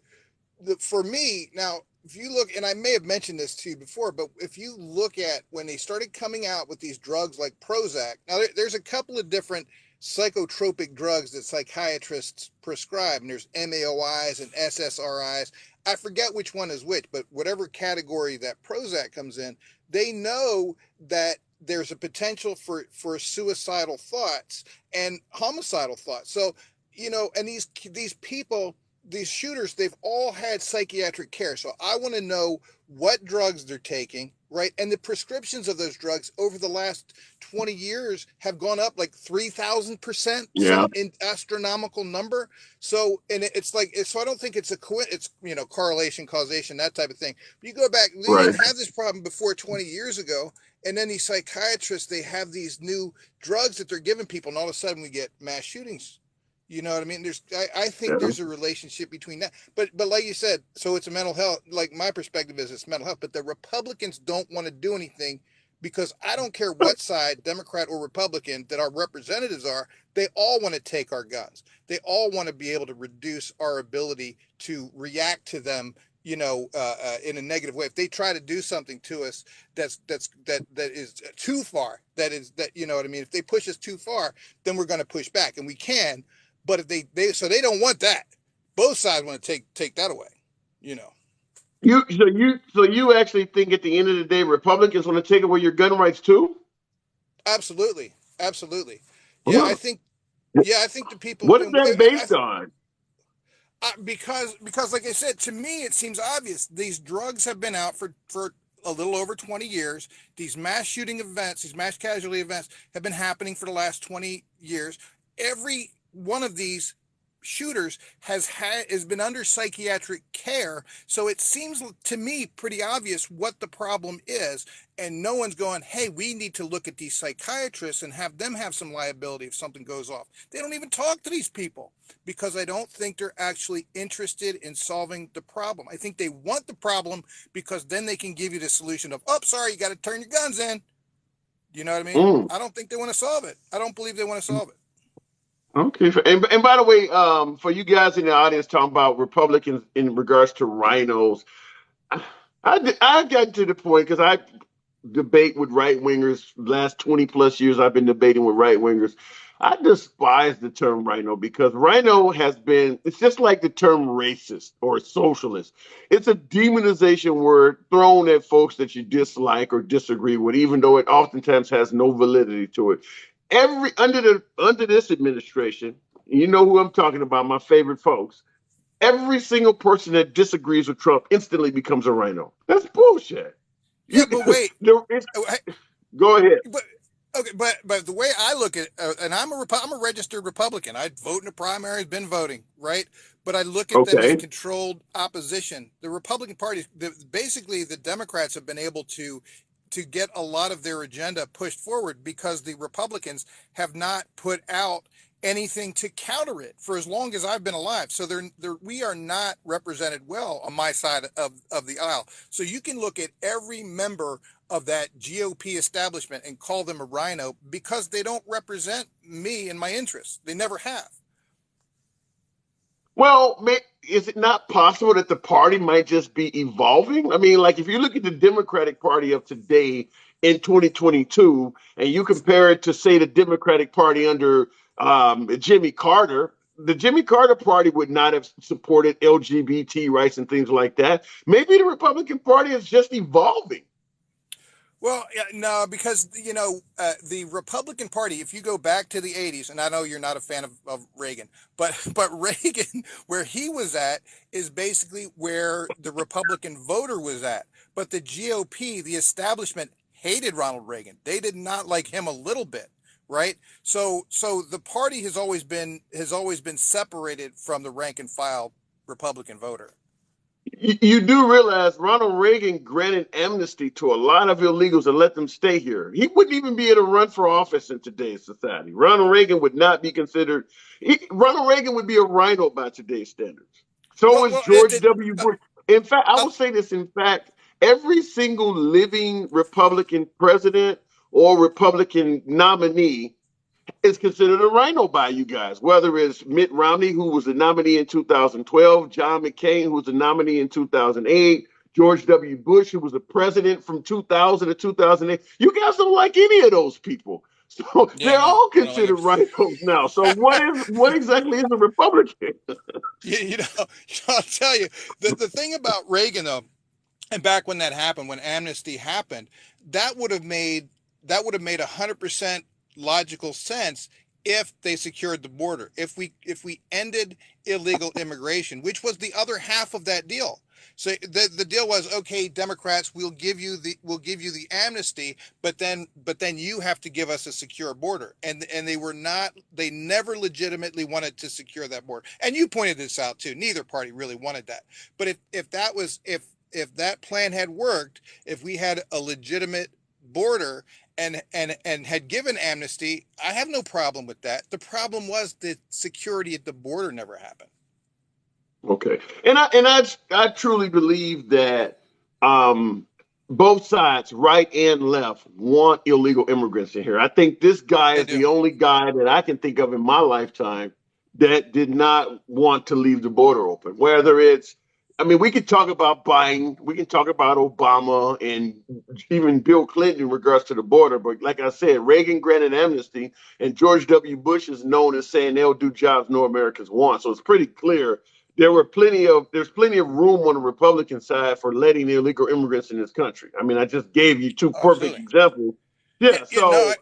for me now, if you look, and I may have mentioned this to you before, but if you look at when they started coming out with these drugs like Prozac, now there's a couple of different psychotropic drugs that psychiatrists prescribe, and there's MAOIs and SSRIs. I forget which one is which, but whatever category that Prozac comes in, they know that there's a potential for suicidal thoughts and homicidal thoughts. So, and these people, these shooters, they've all had psychiatric care. So I want to know what drugs they're taking, right? And the prescriptions of those drugs over the last 20 years have gone up like 3,000%, some astronomical number. So, and it's like, so I don't think it's it's, correlation, causation, that type of thing. But you go back, we didn't have this problem before 20 years ago. And then these psychiatrists, they have these new drugs that they're giving people, and all of a sudden we get mass shootings. You know what I mean? I think there's a relationship between that. But like you said, so it's a mental health. Like my perspective is it's mental health. But the Republicans don't want to do anything because I don't care what side, Democrat or Republican, that our representatives are. They all want to take our guns. They all want to be able to reduce our ability to react to them, in a negative way. If they try to do something to us that is too far, you know what I mean? If they push us too far, then we're going to push back, and we can. But if they don't want that. Both sides want to take that away, So you actually think at the end of the day, Republicans want to take away your gun rights too? Absolutely. Yeah, I think the people. What is that based on? Because like I said, to me it seems obvious. These drugs have been out for a little over 20 years. These mass shooting events, these mass casualty events have been happening for the last 20 years. Every one of these shooters has been under psychiatric care. So it seems to me pretty obvious what the problem is. And no one's going, hey, we need to look at these psychiatrists and have them have some liability if something goes off. They don't even talk to these people because I don't think they're actually interested in solving the problem. I think they want the problem because then they can give you the solution of, oh, sorry, you got to turn your guns in. You know what I mean? I don't think they want to solve it. I don't believe they want to solve it. Okay, and by the way, for you guys in the audience talking about Republicans in regards to rhinos, I got to the point because I debate with right wingers. Last 20 plus years, I've been debating with right wingers. I despise the term rhino because rhino it's just like the term racist or socialist. It's a demonization word thrown at folks that you dislike or disagree with, even though it oftentimes has no validity to it. Under this administration, you know who I'm talking about, my favorite folks. Every single person that disagrees with Trump instantly becomes a rhino. That's bullshit. Yeah, but wait. Go ahead. But the way I look at it, and I'm a registered Republican. I vote in the primaries, been voting, right? But I look at them as controlled opposition. The Republican Party, basically, the Democrats have been able to get a lot of their agenda pushed forward because the Republicans have not put out anything to counter it for as long as I've been alive. So we are not represented well on my side of the aisle. So you can look at every member of that GOP establishment and call them a rhino because they don't represent me and my interests. They never have. Well, is it not possible that the party might just be evolving? I mean, like if you look at the Democratic Party of today in 2022 and you compare it to, say, the Democratic Party under Jimmy Carter, the Jimmy Carter Party would not have supported LGBT rights and things like that. Maybe the Republican Party is just evolving. Well, yeah, no, because the Republican Party. If you go back to the '80s, and I know you're not a fan of Reagan, but Reagan, where he was at, is basically where the Republican voter was at. But the GOP, the establishment, hated Ronald Reagan. They did not like him a little bit, right? So the party has always been separated from the rank and file Republican voter. You do realize Ronald Reagan granted amnesty to a lot of illegals and let them stay here. He wouldn't even be able to run for office in today's society. Ronald Reagan would not be considered. Ronald Reagan would be a rhino by today's standards. So is Well, George W. Bush. In fact, I will say this. In fact, every single living Republican president or Republican nominee is considered a rhino by you guys, whether it's Mitt Romney, who was the nominee in 2012, John McCain, who was the nominee in 2008, George W. Bush, who was the president from 2000 to 2008. You guys don't like any of those people. So Yeah, they're no, all I don't like considered him. rhinos now. So what exactly is a Republican? I'll tell you the thing about Reagan though, and back when that happened, when amnesty happened, that would have made 100% logical sense if they secured the border, if we ended illegal immigration, which was the other half of that deal. So the deal was, okay, Democrats, we'll give you the amnesty, but then you have to give us a secure border, and they never legitimately wanted to secure that border. And you pointed this out too. Neither party really wanted that. But if that plan had worked, if we had a legitimate border and had given amnesty, I have no problem with that. The problem was the security at the border never happened. Okay, and I truly believe that um, both sides, right and left, want illegal immigrants in here. I think this guy They is the do. only guy that I can think of in my lifetime that did not want to leave the border open. Whether it's, I mean, we could talk about Biden, we can talk about Obama, and even Bill Clinton in regards to the border. But like I said, Reagan granted amnesty, and George W. Bush is known as saying they'll do jobs no Americans want. So it's pretty clear there's plenty of room on the Republican side for letting illegal immigrants in this country. I mean, I just gave you two perfect Absolutely. examples. Yeah, Yeah, yeah, no, so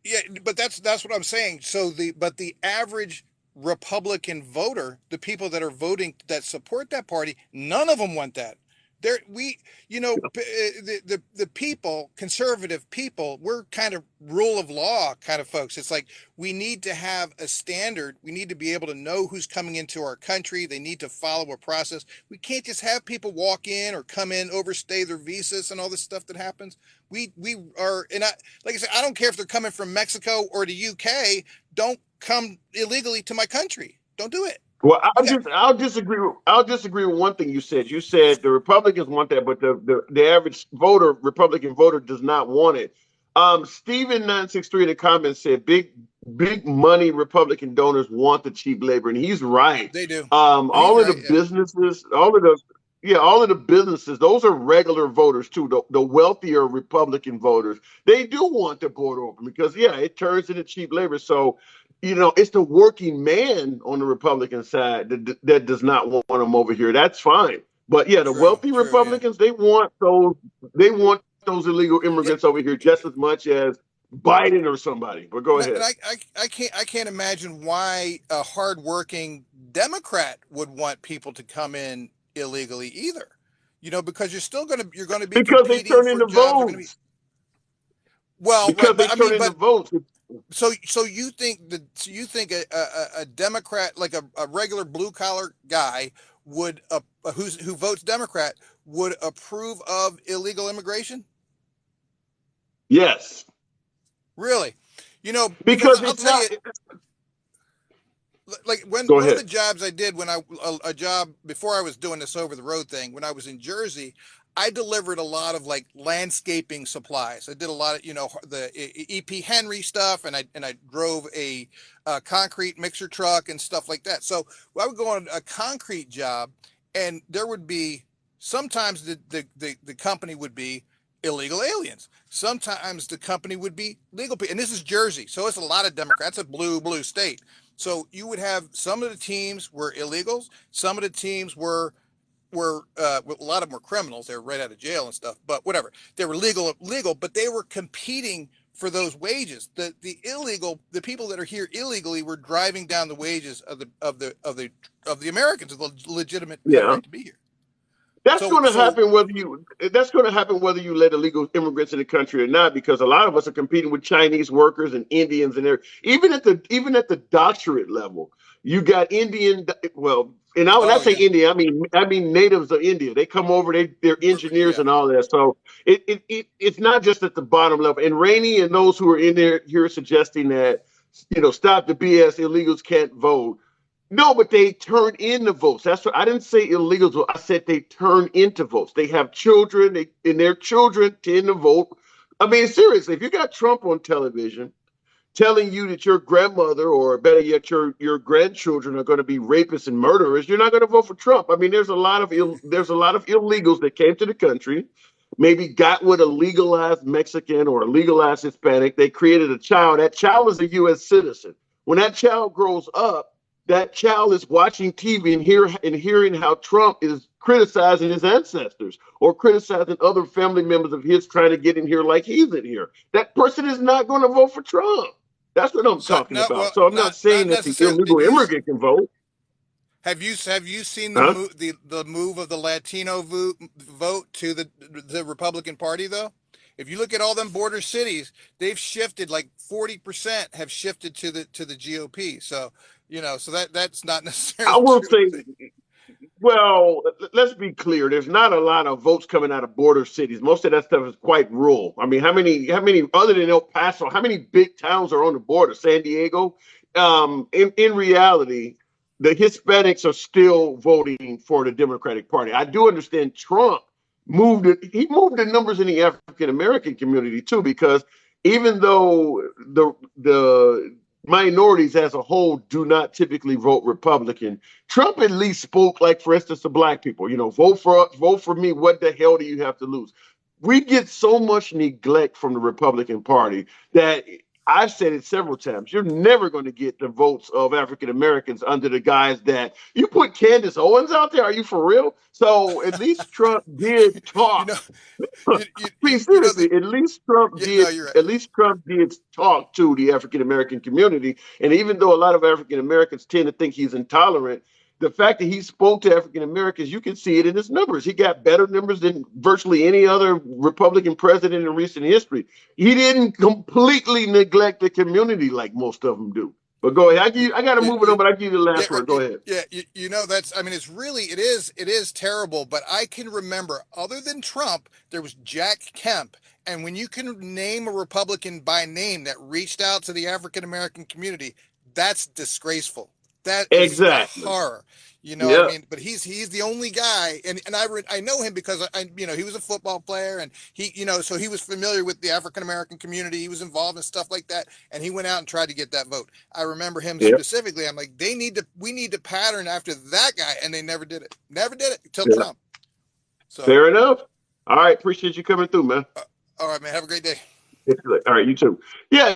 yeah, but that's what I'm saying. So the average Republican voter, the people that are voting that support that party, none of them want that. The people, conservative people, we're kind of rule of law kind of folks. It's like we need to have a standard. We need to be able to know who's coming into our country. They need to follow a process. We can't just have people walk in or come in, overstay their visas and all this stuff that happens. We are, and like I said, I don't care if they're coming from Mexico or the UK. Don't come illegally to my country. Don't do it. well, We got I'll disagree with one thing you said. You said the Republicans want that, but the average voter, Republican voter, does not want it. Steven 963 in the comments said big money Republican donors want the cheap labor, and he's right. They do. He's All of the right. Yeah. businesses, all of the businesses, those are regular voters too. The wealthier Republican voters, they do want the border open because it turns into cheap labor. So it's the working man on the Republican side that does not want them over here. That's fine. But the wealthy True. Yeah. Republicans, they want those illegal Yeah. immigrants over here just as much as Biden or somebody. But go And ahead. I can't imagine why a hardworking Democrat would want people to come in illegally either. Because you're gonna be Because they competing turn for into jobs. They're gonna be votes. well, right, Because but they I turn mean, into but votes. so you think a Democrat, like a regular blue collar guy, would who votes Democrat would approve of illegal immigration? Yes. Really? Because Because I'll it's tell not. you, like when Go one of ahead. the jobs I did when a job before I was doing this over the road thing, when I was in Jersey, I delivered a lot of like landscaping supplies. I did a lot of the EP Henry stuff, and I drove a concrete mixer truck and stuff like that. So I would go on a concrete job, and there would be sometimes the company would be illegal aliens. Sometimes the company would be legal people, and this is Jersey, so it's a lot of Democrats. It's a blue state. So you would have some of the teams were illegals, some of the teams were were a lot of them were criminals. They were right out of jail and stuff, but whatever. They were legal, but they were competing for those wages. The people that are here illegally were driving down the wages of the Americans with a legitimate right to be here. That's going to happen whether you. That's going to happen whether you let illegal immigrants in the country or not, because a lot of us are competing with Chinese workers and Indians, and even at the doctorate level, you got Indian. Well, and when I say India, I mean natives of India. They come over. They're engineers and all that. So it's not just at the bottom level. And Rainey and those who are in there here suggesting that stop the BS. Illegals can't vote. No, but they turn into votes. That's what I didn't say illegals. I said they turn into votes. They have children, and their children tend to vote. I mean, seriously, if you got Trump on television telling you that your grandmother, or better yet, your grandchildren are going to be rapists and murderers, you're not going to vote for Trump. I mean, there's a lot of illegals that came to the country, maybe got with a legalized Mexican or a legalized Hispanic. They created a child. That child is a U.S. citizen. When that child grows up, that child is watching TV and hearing how Trump is criticizing his ancestors or criticizing other family members of his trying to get in here like he's in here. That person is not going to vote for Trump. That's what I'm talking about. So I'm not saying that the illegal immigrant can vote. Have you seen the move of the Latino vote to the Republican Party though? If you look at all them border cities, they've shifted like 40% have shifted to the GOP. So so that's not necessarily. I will say, well, let's be clear. There's not a lot of votes coming out of border cities. Most of that stuff is quite rural. I mean, how many other than El Paso? How many big towns are on the border? San Diego. In reality, the Hispanics are still voting for the Democratic Party. I do understand Trump moved the numbers in the African American community too, because even though the minorities as a whole do not typically vote Republican, Trump at least spoke, like, for instance, to black people, vote for me. What the hell do you have to lose? We get so much neglect from the Republican Party that I've said it several times. You're never going to get the votes of African Americans under the guise that you put Candace Owens out there. Are you for real? So at least Trump did talk. Seriously, at least Trump did. Right. At least Trump did talk to the African American community. And even though a lot of African Americans tend to think he's intolerant, the fact that he spoke to African Americans, you can see it in his numbers. He got better numbers than virtually any other Republican president in recent history. He didn't completely neglect the community like most of them do. But go ahead. I got to move it on, but I give you the last word. Go ahead. Yeah, it is terrible. But I can remember, other than Trump, there was Jack Kemp. And when you can name a Republican by name that reached out to the African American community, that's disgraceful. That is a horror. I mean, but he's the only guy, and I know him because he was a football player, and he so he was familiar with the African American community. He was involved in stuff like that, and he went out and tried to get that vote. I remember him specifically. I'm like, we need to pattern after that guy, and they never did it until Trump. So fair enough. All right, appreciate you coming through, man. All right, man. Have a great day. All right, you too. Yeah,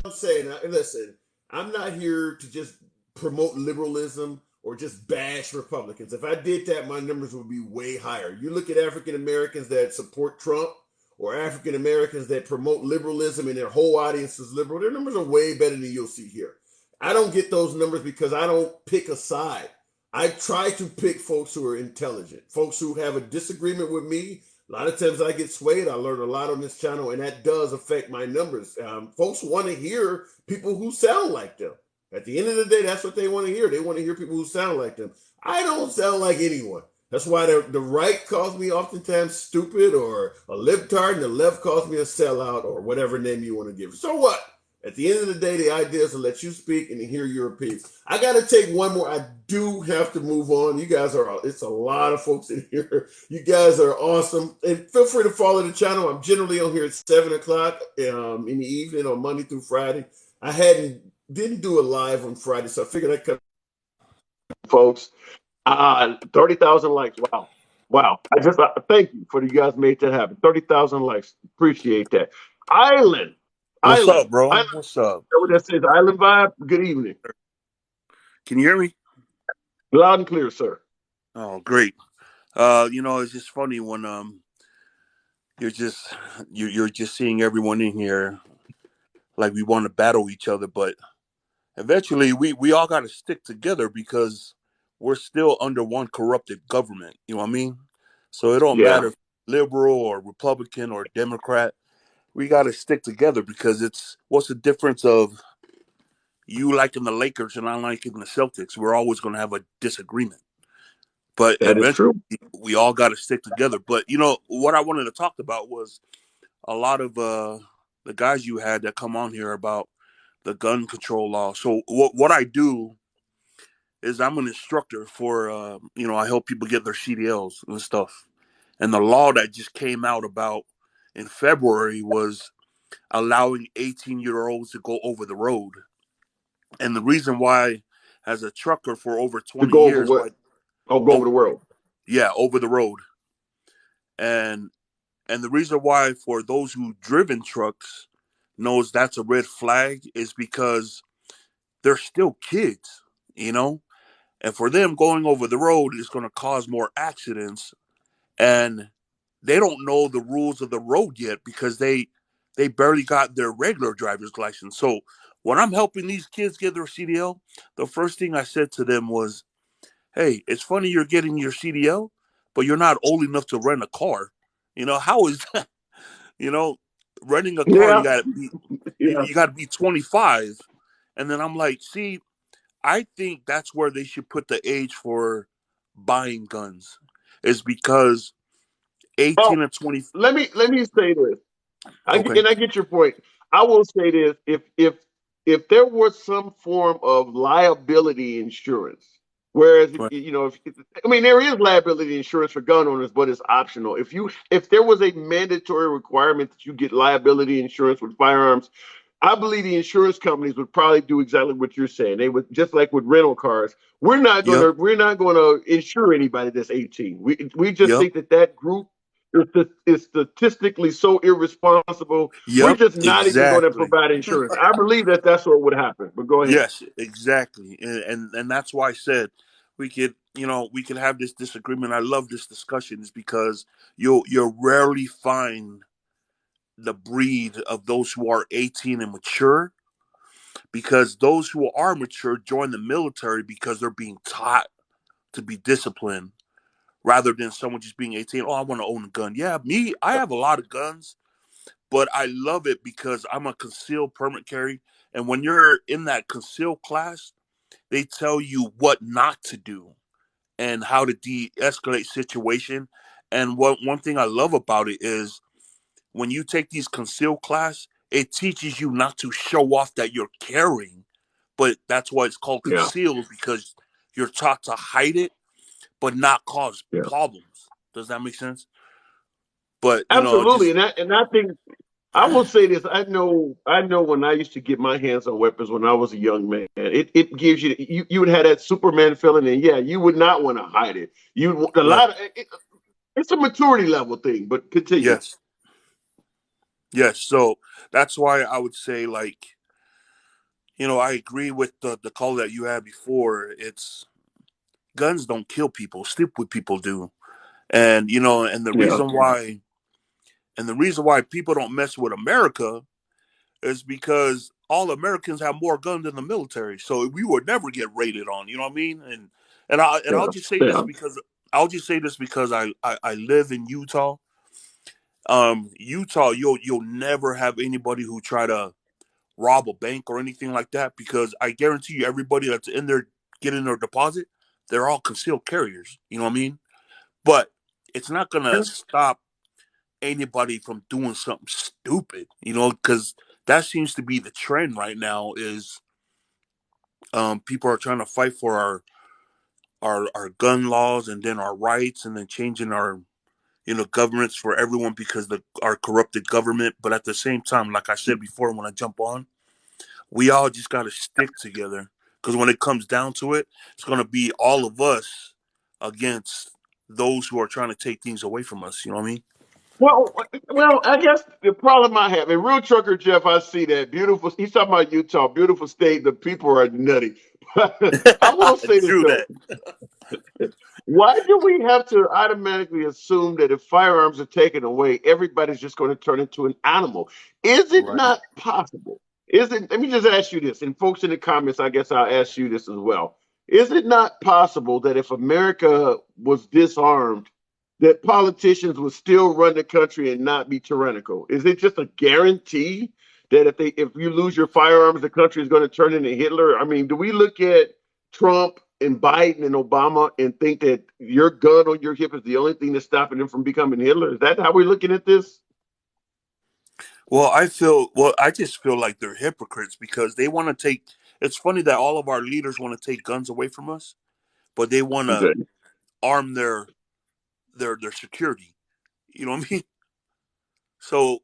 I'm saying, listen, I'm not here to just promote liberalism or just bash Republicans. If I did that, my numbers would be way higher. You look at African Americans that support Trump or African Americans that promote liberalism and their whole audience is liberal, their numbers are way better than you'll see here. I don't get those numbers because I don't pick a side. I try to pick folks who are intelligent, folks who have a disagreement with me. A lot of times I get swayed. I learn a lot on this channel, and that does affect my numbers. Folks want to hear people who sound like them. At the end of the day, that's what they want to hear. They want to hear people who sound like them. I don't sound like anyone. That's why the right calls me oftentimes stupid or a libtard, and the left calls me a sellout or whatever name you want to give. So what? At the end of the day, the idea is to let you speak and to hear your opinion. I got to take one more. I do have to move on. You guys it's a lot of folks in here. You guys are awesome. And feel free to follow the channel. I'm generally on here at 7 o'clock in the evening on Monday through Friday. I didn't do a live on Friday, so I figured I'd cut. Folks, 30,000 likes. Wow. I just thank you for you guys made that happen. 30,000 likes. Appreciate that. What's up, bro? What's up? What that says, Island Vibe. Good evening. Can you hear me? Loud and clear, sir. Oh, great. It's just funny when you're just you're just seeing everyone in here like we want to battle each other, but eventually we all got to stick together because we're still under one corrupted government. You know what I mean? So it don't Yeah, matter if liberal or Republican or Democrat. We got to stick together because it's what's the difference of you liking the Lakers and I liking the Celtics? We're always going to have a disagreement, but that is eventually true. we all got to stick together. But what I wanted to talk about was a lot of the guys you had that come on here about the gun control law. So what I do is I'm an instructor for I help people get their CDLs and stuff. And the law that just came out about in February was allowing 18-year-olds to go over the road. And the reason why, as a trucker for over To 20 go over years, what? like Oh, go over oh the world. yeah, over the road. And the reason why for those who driven trucks knows that's a red flag is because they're still kids, you know? And for them going over the road is going to cause more accidents and they don't know the rules of the road yet because they barely got their regular driver's license. So when I'm helping these kids get their CDL, the first thing I said to them was, "Hey, it's funny you're getting your CDL, but you're not old enough to rent a car. How is that? You know, renting a car Yeah, yeah. you got to be 25." And then I'm like, "See, I think that's where they should put the age for buying guns is because 18 Well, and 20. let me say this. Okay. I get your point. I will say this: if there was some form of liability insurance, whereas Right. I mean there is liability insurance for gun owners, but it's optional. If there was a mandatory requirement that you get liability insurance with firearms, I believe the insurance companies would probably do exactly what you're saying. They would just like with rental cars. Yep. We're not gonna insure anybody that's 18. We just Yep. think that group is statistically so irresponsible. We're Yep. just not even going to Exactly. provide insurance. I believe that that's what would happen. But go ahead. Yes, exactly. And that's why I said we could have this disagreement. I love this discussion is because you'll rarely find the breed of those who are 18 and mature because those who are mature join the military because they're being taught to be disciplined rather than someone just being 18. Oh, I want to own a gun. Yeah, me, I have a lot of guns, but I love it because I'm a concealed permit carry. And when you're in that concealed class, they tell you what not to do and how to de-escalate situation. And one thing I love about it is when you take these concealed class, it teaches you not to show off that you're carrying, but that's why it's called Yeah, concealed because you're taught to hide it but not cause yeah, problems. Does that make sense? But absolutely. just And I think I will say this. I know when I used to get my hands on weapons when I was a young man, it gives you would have that Superman feeling, and yeah, you would not want to hide it. You a right. lot of it's a maturity level thing. But continue. Yes, yes. So that's why I would say, like, I agree with the call that you had before. It's guns don't kill people; stupid people do. And and the Yeah, reason why, people don't mess with America is because all Americans have more guns than the military, so we would never get raided on. You know what I mean? I'll yeah, just say this yeah, because I live in Utah. Utah, you'll never have anybody who try to rob a bank or anything like that because I guarantee you, everybody that's in there getting their deposit, they're all concealed carriers. You know what I mean? But it's not gonna stop anybody from doing something stupid. Because that seems to be the trend right now. Is people are trying to fight for our gun laws and then our rights and then changing our governments for everyone because our corrupted government. But at the same time, like I said before, when I jump on, we all just got to stick together because when it comes down to it, it's going to be all of us against those who are trying to take things away from us. You know what I mean? Well, I guess the problem I have, and real trucker Jeff, I see that beautiful. He's talking about Utah, beautiful state. The people are nutty. I will say this True though. that. Why do we have to automatically assume that if firearms are taken away, everybody's just going to turn into an animal? Is it Right. not possible? Is it? Let me just ask you this, and folks in the comments, I guess I'll ask you this as well. Is it not possible that if America was disarmed, that politicians would still run the country and not be tyrannical? Is it just a guarantee that if you lose your firearms, the country is going to turn into Hitler? I mean, do we look at Trump and Biden and Obama and think that your gun on your hip is the only thing that's stopping them from becoming Hitler? Is that how we're looking at this? Well, I just feel like they're hypocrites because they want to take. It's funny that all of our leaders want to take guns away from us, but they want to Okay. arm their security. You know what I mean? So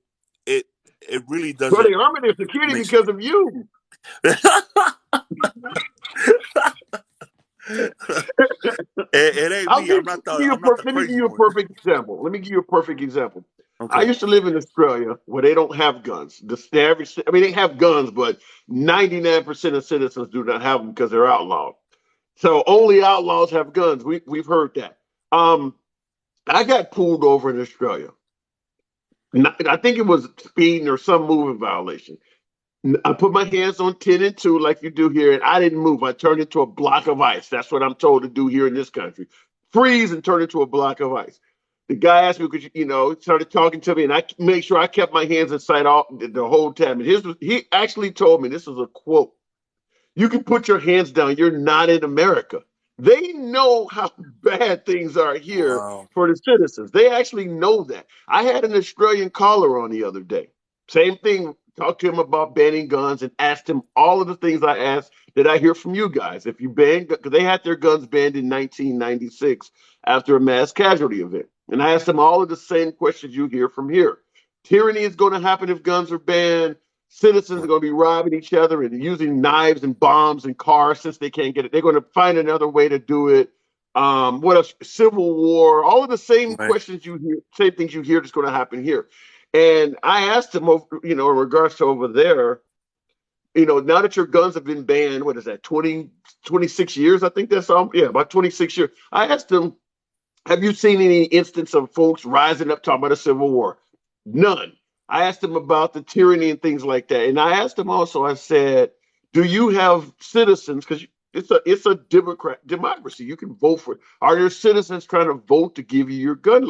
it it really Well, doesn't they arming their security make because of you. it ain't me. Let me give crazy you a one. perfect example. Let me give you a perfect example. I Okay. used to live in Australia where they don't have guns. The average, I mean, they have guns, but 99% of citizens do not have them because they're outlawed. So only outlaws have guns. We've heard that. Um, I got pulled over in Australia. I think it was speeding or some moving violation. I put my hands on 10 and 2 like you do here, and I didn't move. I turned into a block of ice. That's what I'm told to do here in this country. Freeze and turn into a block of ice. The guy asked me, could started talking to me, and I made sure I kept my hands in sight all the whole time. And he actually told me, this is a quote: you can put your hands down. You're not in America. They know how bad things are here Wow. for the citizens. They actually know that. I had an Australian caller on the other day. Same thing. Talked to him about banning guns and asked him all of the things I asked that I hear from you guys. If you ban, because they had their guns banned in 1996 after a mass casualty event. And I asked them all of the same questions you hear from here. Tyranny is going to happen if guns are banned. Citizens are going to be robbing each other and using knives and bombs and cars since they can't get it. They're going to find another way to do it. What else? Civil war. All of the same Right. questions you hear, same things you hear, that's going to happen here. And I asked them, in regards to over there, now that your guns have been banned, what is that, 26 years? I think that's all. Yeah, about 26 years. I asked them, have you seen any instance of folks rising up talking about a civil war? None. I asked them about the tyranny and things like that. And I asked them also, I said, do you have citizens? Because it's a democracy. You can vote for it. Are your citizens trying to vote to give you your gun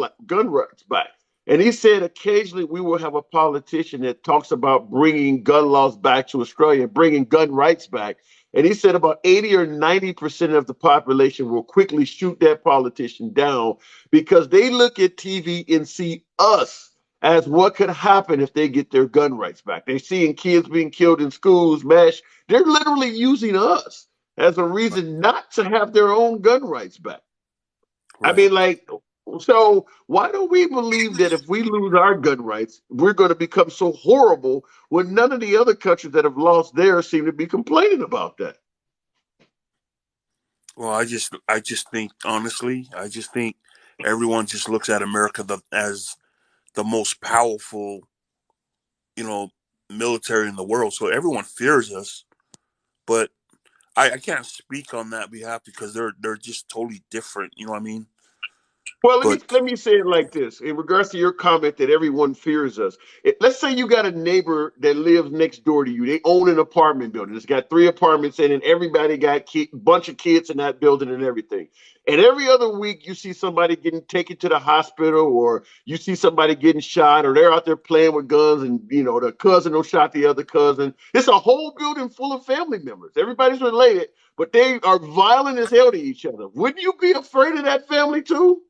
rights back? And he said occasionally we will have a politician that talks about bringing gun laws back to Australia, bringing gun rights back. And he said about 80 or 90% of the population will quickly shoot that politician down because they look at TV and see us as what could happen if they get their gun rights back. They're seeing kids being killed in schools, mass. They're literally using us as a reason not to have their own gun rights back. I Right. mean, so why do we believe that if we lose our gun rights, we're going to become so horrible when none of the other countries that have lost theirs seem to be complaining about that? Well, I just think honestly, I just think everyone just looks at America as the most powerful, you know, military in the world. So everyone fears us, but I can't speak on that behalf because they're just totally different. You know what I mean? Well, But let me say it like this in regards to your comment that everyone fears us. Let's say you got a neighbor that lives next door to you. They own an apartment building. It's got 3 apartments in it. And everybody got bunch of kids in that building and everything. And every other week, you see somebody getting taken to the hospital, or you see somebody getting shot, or they're out there playing with guns, and the cousin will shot the other cousin. It's a whole building full of family members. Everybody's related, but they are violent as hell to each other. Wouldn't you be afraid of that family too?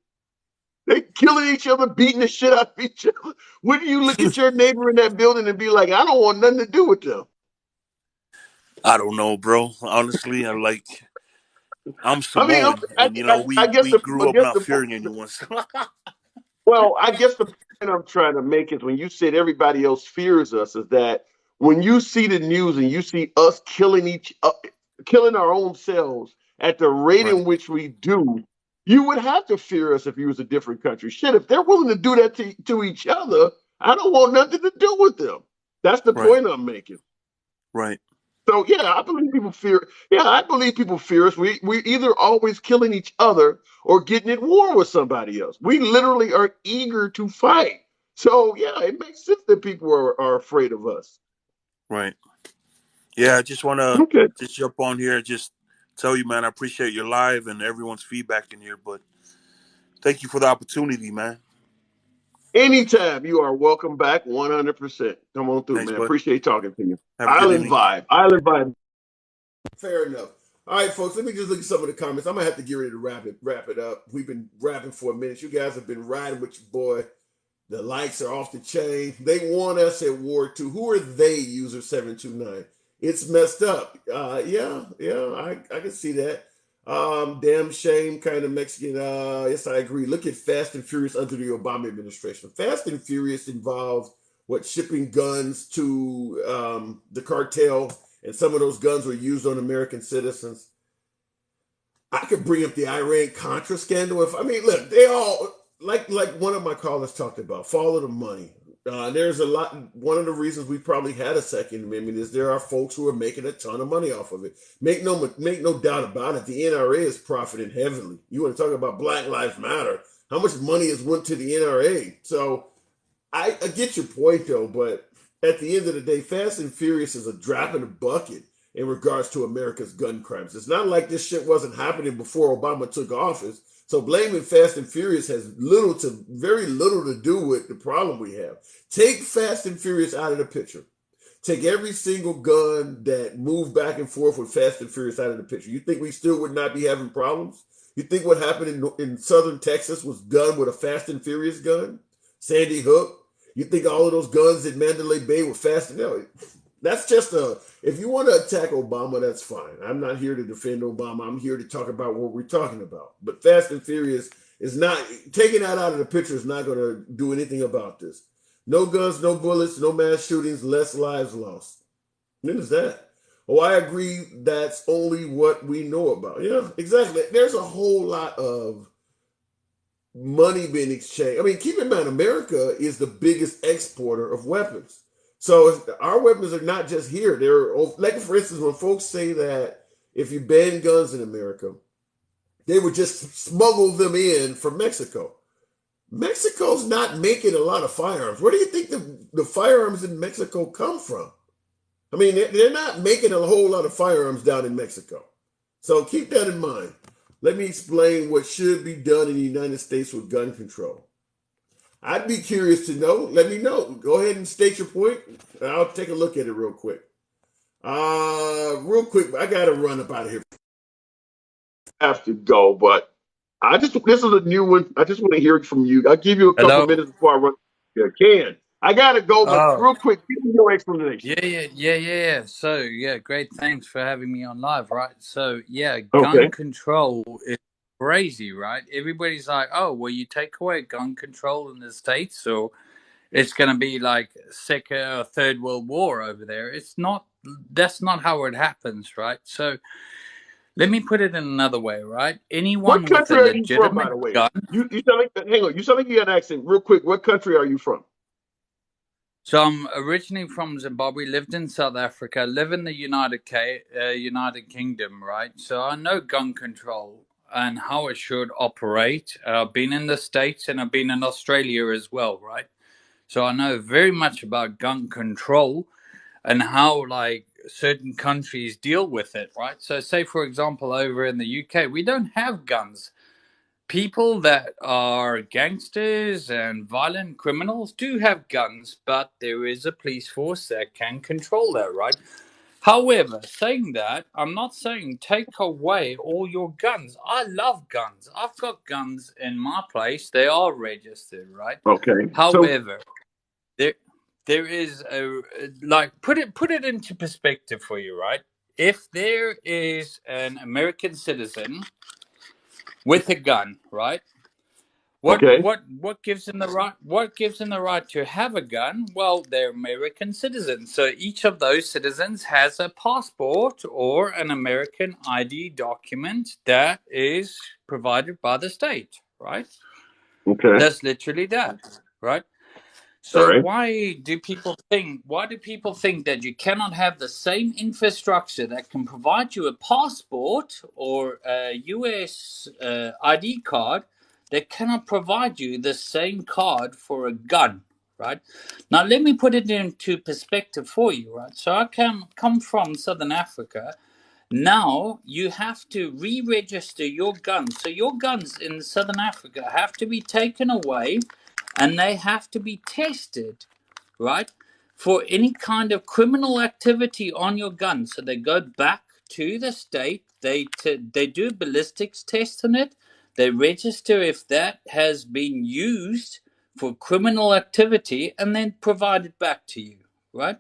They killing each other, beating the shit out of each other. Wouldn't you look at your neighbor in that building and be like, I don't want nothing to do with them? I don't know, bro. Honestly, I'm I mean, Samoan, and I guess we grew up not fearing anyone. I guess the point I'm trying to make is when you said everybody else fears us, is that when you see the news and you see us killing our own selves at the rate Right, in which we do, you would have to fear us if you was a different country. Shit, if they're willing to do that to each other, I don't want nothing to do with them. That's the right, point I'm making. right. So yeah, I believe people fear. Yeah, I believe people fear us. We either always killing each other or getting in war with somebody else. We literally are eager to fight. So yeah, it makes sense that people are afraid of us. Right. Yeah, I just want to Okay. just jump on here and just tell you, man, I appreciate your live and everyone's feedback in here. But thank you for the opportunity, man. Anytime you are welcome back, 100%. Come on through, Thanks, man. bud. Appreciate talking to you. Have a good Island evening. vibe. Island vibe. Fair enough. All right, folks. Let me just look at some of the comments. I'm gonna have to get ready to wrap it up. We've been rapping for a minute. You guys have been riding with your boy. The likes are off the chain. They want us at war too. Who are they, user 729? It's messed up. I can see that. Damn shame, kind of Mexican. Yes, I agree. Look at Fast and Furious under the Obama administration. Fast and Furious involves what shipping guns to the cartel, and some of those guns were used on American citizens. I could bring up the Iran Contra scandal. If I mean, look, they all like one of my callers talked about. Follow the money. There's a lot. One of the reasons we probably had a Second Amendment is there are folks who are making a ton of money off of it. Make no doubt about it. The NRA is profiting heavily. You want to talk about Black Lives Matter? How much money has went to the NRA? So I get your point though, but at the end of the day, Fast and Furious is a drop in the bucket in regards to America's gun crimes. It's not like this shit wasn't happening before Obama took office. So blaming Fast and Furious has very little to do with the problem we have. Take Fast and Furious out of the picture. Take every single gun that moved back and forth with Fast and Furious out of the picture. You think we still would not be having problems? You think what happened in southern Texas was done with a Fast and Furious gun? Sandy Hook? You think all of those guns at Mandalay Bay were Fast? No, that's just if you want to attack Obama, that's fine. I'm not here to defend Obama. I'm here to talk about what we're talking about. But Fast and Furious is not, taking that out of the picture is not going to do anything about this. No guns, no bullets, no mass shootings, less lives lost. When is that? Oh, I agree. That's only what we know about. Yeah, exactly. There's a whole lot of money being exchanged. I mean, keep in mind, America is the biggest exporter of weapons. So our weapons are not just here. They're like, for instance, when folks say that if you ban guns in America, they would just smuggle them in from Mexico. Mexico's not making a lot of firearms. Where do you think the firearms in Mexico come from? I mean, they're not making a whole lot of firearms down in Mexico. So keep that in mind. Let me explain what should be done in the United States with gun control. I'd be curious to know. Let me know. Go ahead and state your point. I'll take a look at it real quick. Real quick, I got to run up out of here. Have to go, but this is a new one. I just want to hear it from you. I'll give you a couple Hello. minutes before I run. Yeah, Ken, I gotta go, but Oh, real quick, give me your explanation. yeah. So, yeah, great. Thanks for having me on live, right? So, yeah, gun Okay. control is crazy, right? Everybody's like, oh, well, you take away gun control in the States, so it's going to be like second or third world war over there. It's not, that's not how it happens, right? So, let me put it in another way, right? What Anyone with a country are you from, by legitimate the way? gun. You sound like, hang on. You sound like you got an accent. Real quick, what country are you from? So I'm originally from Zimbabwe, lived in South Africa, live in the United Kingdom, right? So I know gun control and how it should operate. I've been in the States and I've been in Australia as well, right? So I know very much about gun control and how like certain countries deal with it, right? So say for example over in the UK, we don't have guns. People that are gangsters and violent criminals do have guns, but there is a police force that can control that, right? However, saying that, I'm not saying take away all your guns. I love guns. I've got guns in my place. They are registered, right? Okay. So However, there is a like put it into perspective for you, right? If there is an American citizen with a gun, right? What okay. what gives them the right? What gives them the right to have a gun? Well, they're American citizens. So each of those citizens has a passport or an American ID document that is provided by the state, right? Okay. That's literally that, right? All So right. why do people think that you cannot have the same infrastructure that can provide you a passport or a US ID card that cannot provide you the same card for a gun, right? Now let me put it into perspective for you, right? So I come from Southern Africa. Now you have to re-register your guns. So your guns in Southern Africa have to be taken away and they have to be tested, right? For any kind of criminal activity on your gun. So they go back to the state, they do ballistics test on it, they register if that has been used for criminal activity and then provide it back to you, right?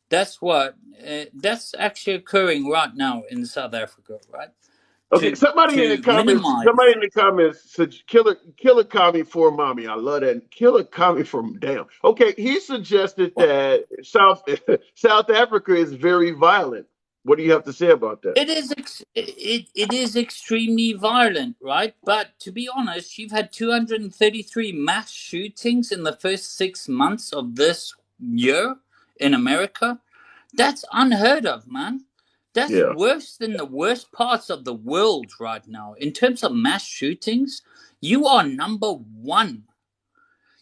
That's actually occurring right now in South Africa, right? Okay, To somebody in the to comments, minimize. somebody in the comments said, kill a commie for mommy. I love that. Kill a commie from damn. Okay, he suggested that South Africa is very violent. What do you have to say about that? It is extremely violent, right? But to be honest, you've had 233 mass shootings in the first 6 months of this year in America. That's unheard of, man. That's Yeah. worse than the worst parts of the world right now. In terms of mass shootings, you are number one.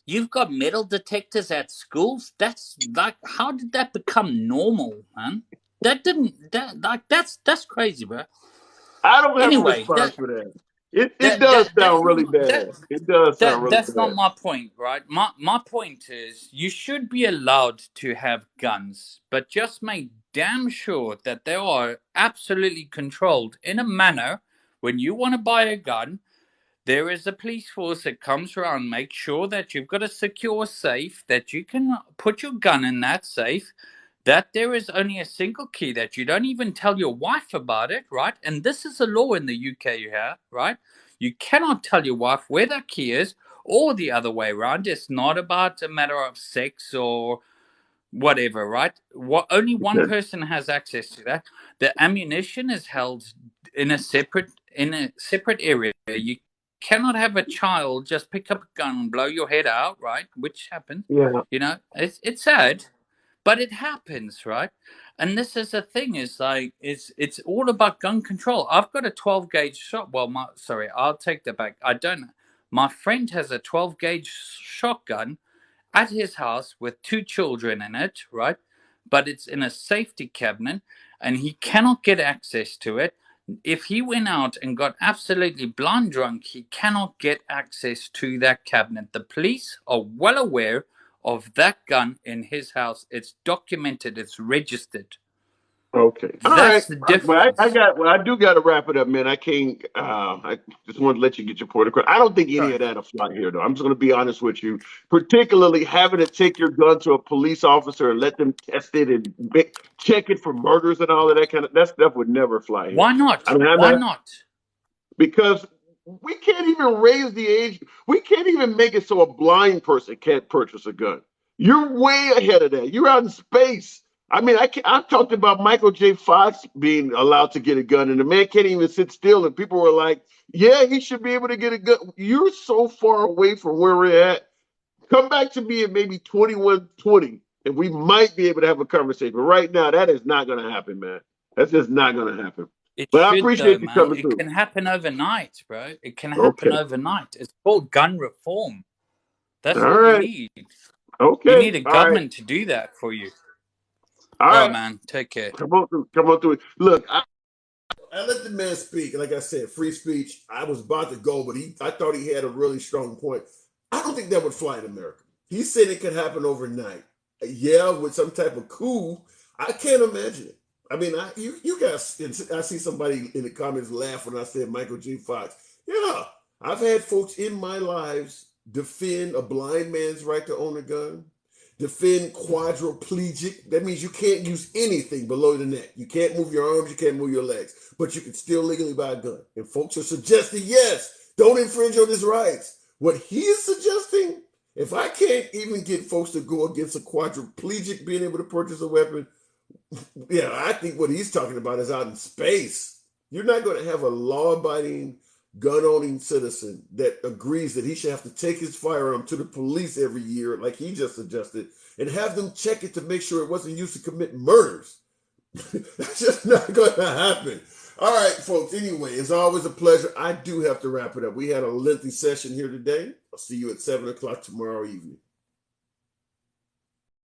You've got metal detectors at schools. That's like, how did that become normal, man? That's crazy, bro. I don't have a Anyway, response for that. It does that's sound not really bad. It does sound really that's not bad. my point, right? My point is you should be allowed to have guns, but just make damn sure that they are absolutely controlled in a manner when you want to buy a gun. There is a police force that comes around, make sure that you've got a secure safe, that you can put your gun in that safe, that there is only a single key, that you don't even tell your wife about it, right? And this is a law in the UK here, right? You cannot tell your wife where that key is or the other way around. It's not about a matter of sex or whatever, right? Only one person has access to that. The ammunition is held in a separate area. You cannot have a child just pick up a gun and blow your head out, right? Which happens. Yeah. You know, it's sad, but it happens, right? And this is the thing: is like it's all about gun control. I've got a 12 gauge shot. Well, sorry, I'll take that back. I don't. My friend has a 12 gauge shotgun at his house with two children in it, right? But it's in a safety cabinet and he cannot get access to it. If he went out and got absolutely blind drunk, he cannot get access to that cabinet. The police are well aware of that gun in his house. It's documented, it's registered. Okay. All right. That's the difference. I do got to wrap it up, man. I can't. I just wanted to let you get your point across. I don't think any Sorry. of that apply here, though. I'm just going to be honest with you. Particularly having to take your gun to a police officer and let them test it and check it for murders and all of that stuff would never fly here. Why not? I mean, I'm Why not not? because we can't even raise the age. We can't even make it so a blind person can't purchase a gun. You're way ahead of that. You're out in space. I mean, I've talked about Michael J. Fox being allowed to get a gun, and the man can't even sit still. And people were like, "Yeah, he should be able to get a gun." You're so far away from where we're at. Come back to me at maybe 2120, and we might be able to have a conversation. But right now, that is not going to happen, man. That's just not going to happen. It But I should though, appreciate you man. coming It through. can happen overnight, bro. It can happen Okay. overnight. It's called gun reform. All That's all you right. need. You Okay. need a All right. government to do that for you. All All right, right. man. Take care. Come on through. Come on through. Look, I let the man speak. Like I said, free speech. I was about to go, but I thought he had a really strong point. I don't think that would fly in America. He said it could happen overnight. Yeah, with some type of coup. I can't imagine it. I mean, you guys. I see somebody in the comments laugh when I said Michael J. Fox. Yeah, I've had folks in my lives defend a blind man's right to own a gun. Defend quadriplegic. That means you can't use anything below the neck. You can't move your arms, you can't move your legs, but you can still legally buy a gun. And folks are suggesting, yes, don't infringe on his rights. What he is suggesting, if I can't even get folks to go against a quadriplegic being able to purchase a weapon, yeah, I think what he's talking about is out in space. You're not going to have a law-abiding, gun-owning citizen that agrees that he should have to take his firearm to the police every year, like he just suggested, and have them check it to make sure it wasn't used to commit murders. That's just not going to happen. All right, folks. Anyway, it's always a pleasure. I do have to wrap it up. We had a lengthy session here today. I'll see you at 7 o'clock tomorrow evening.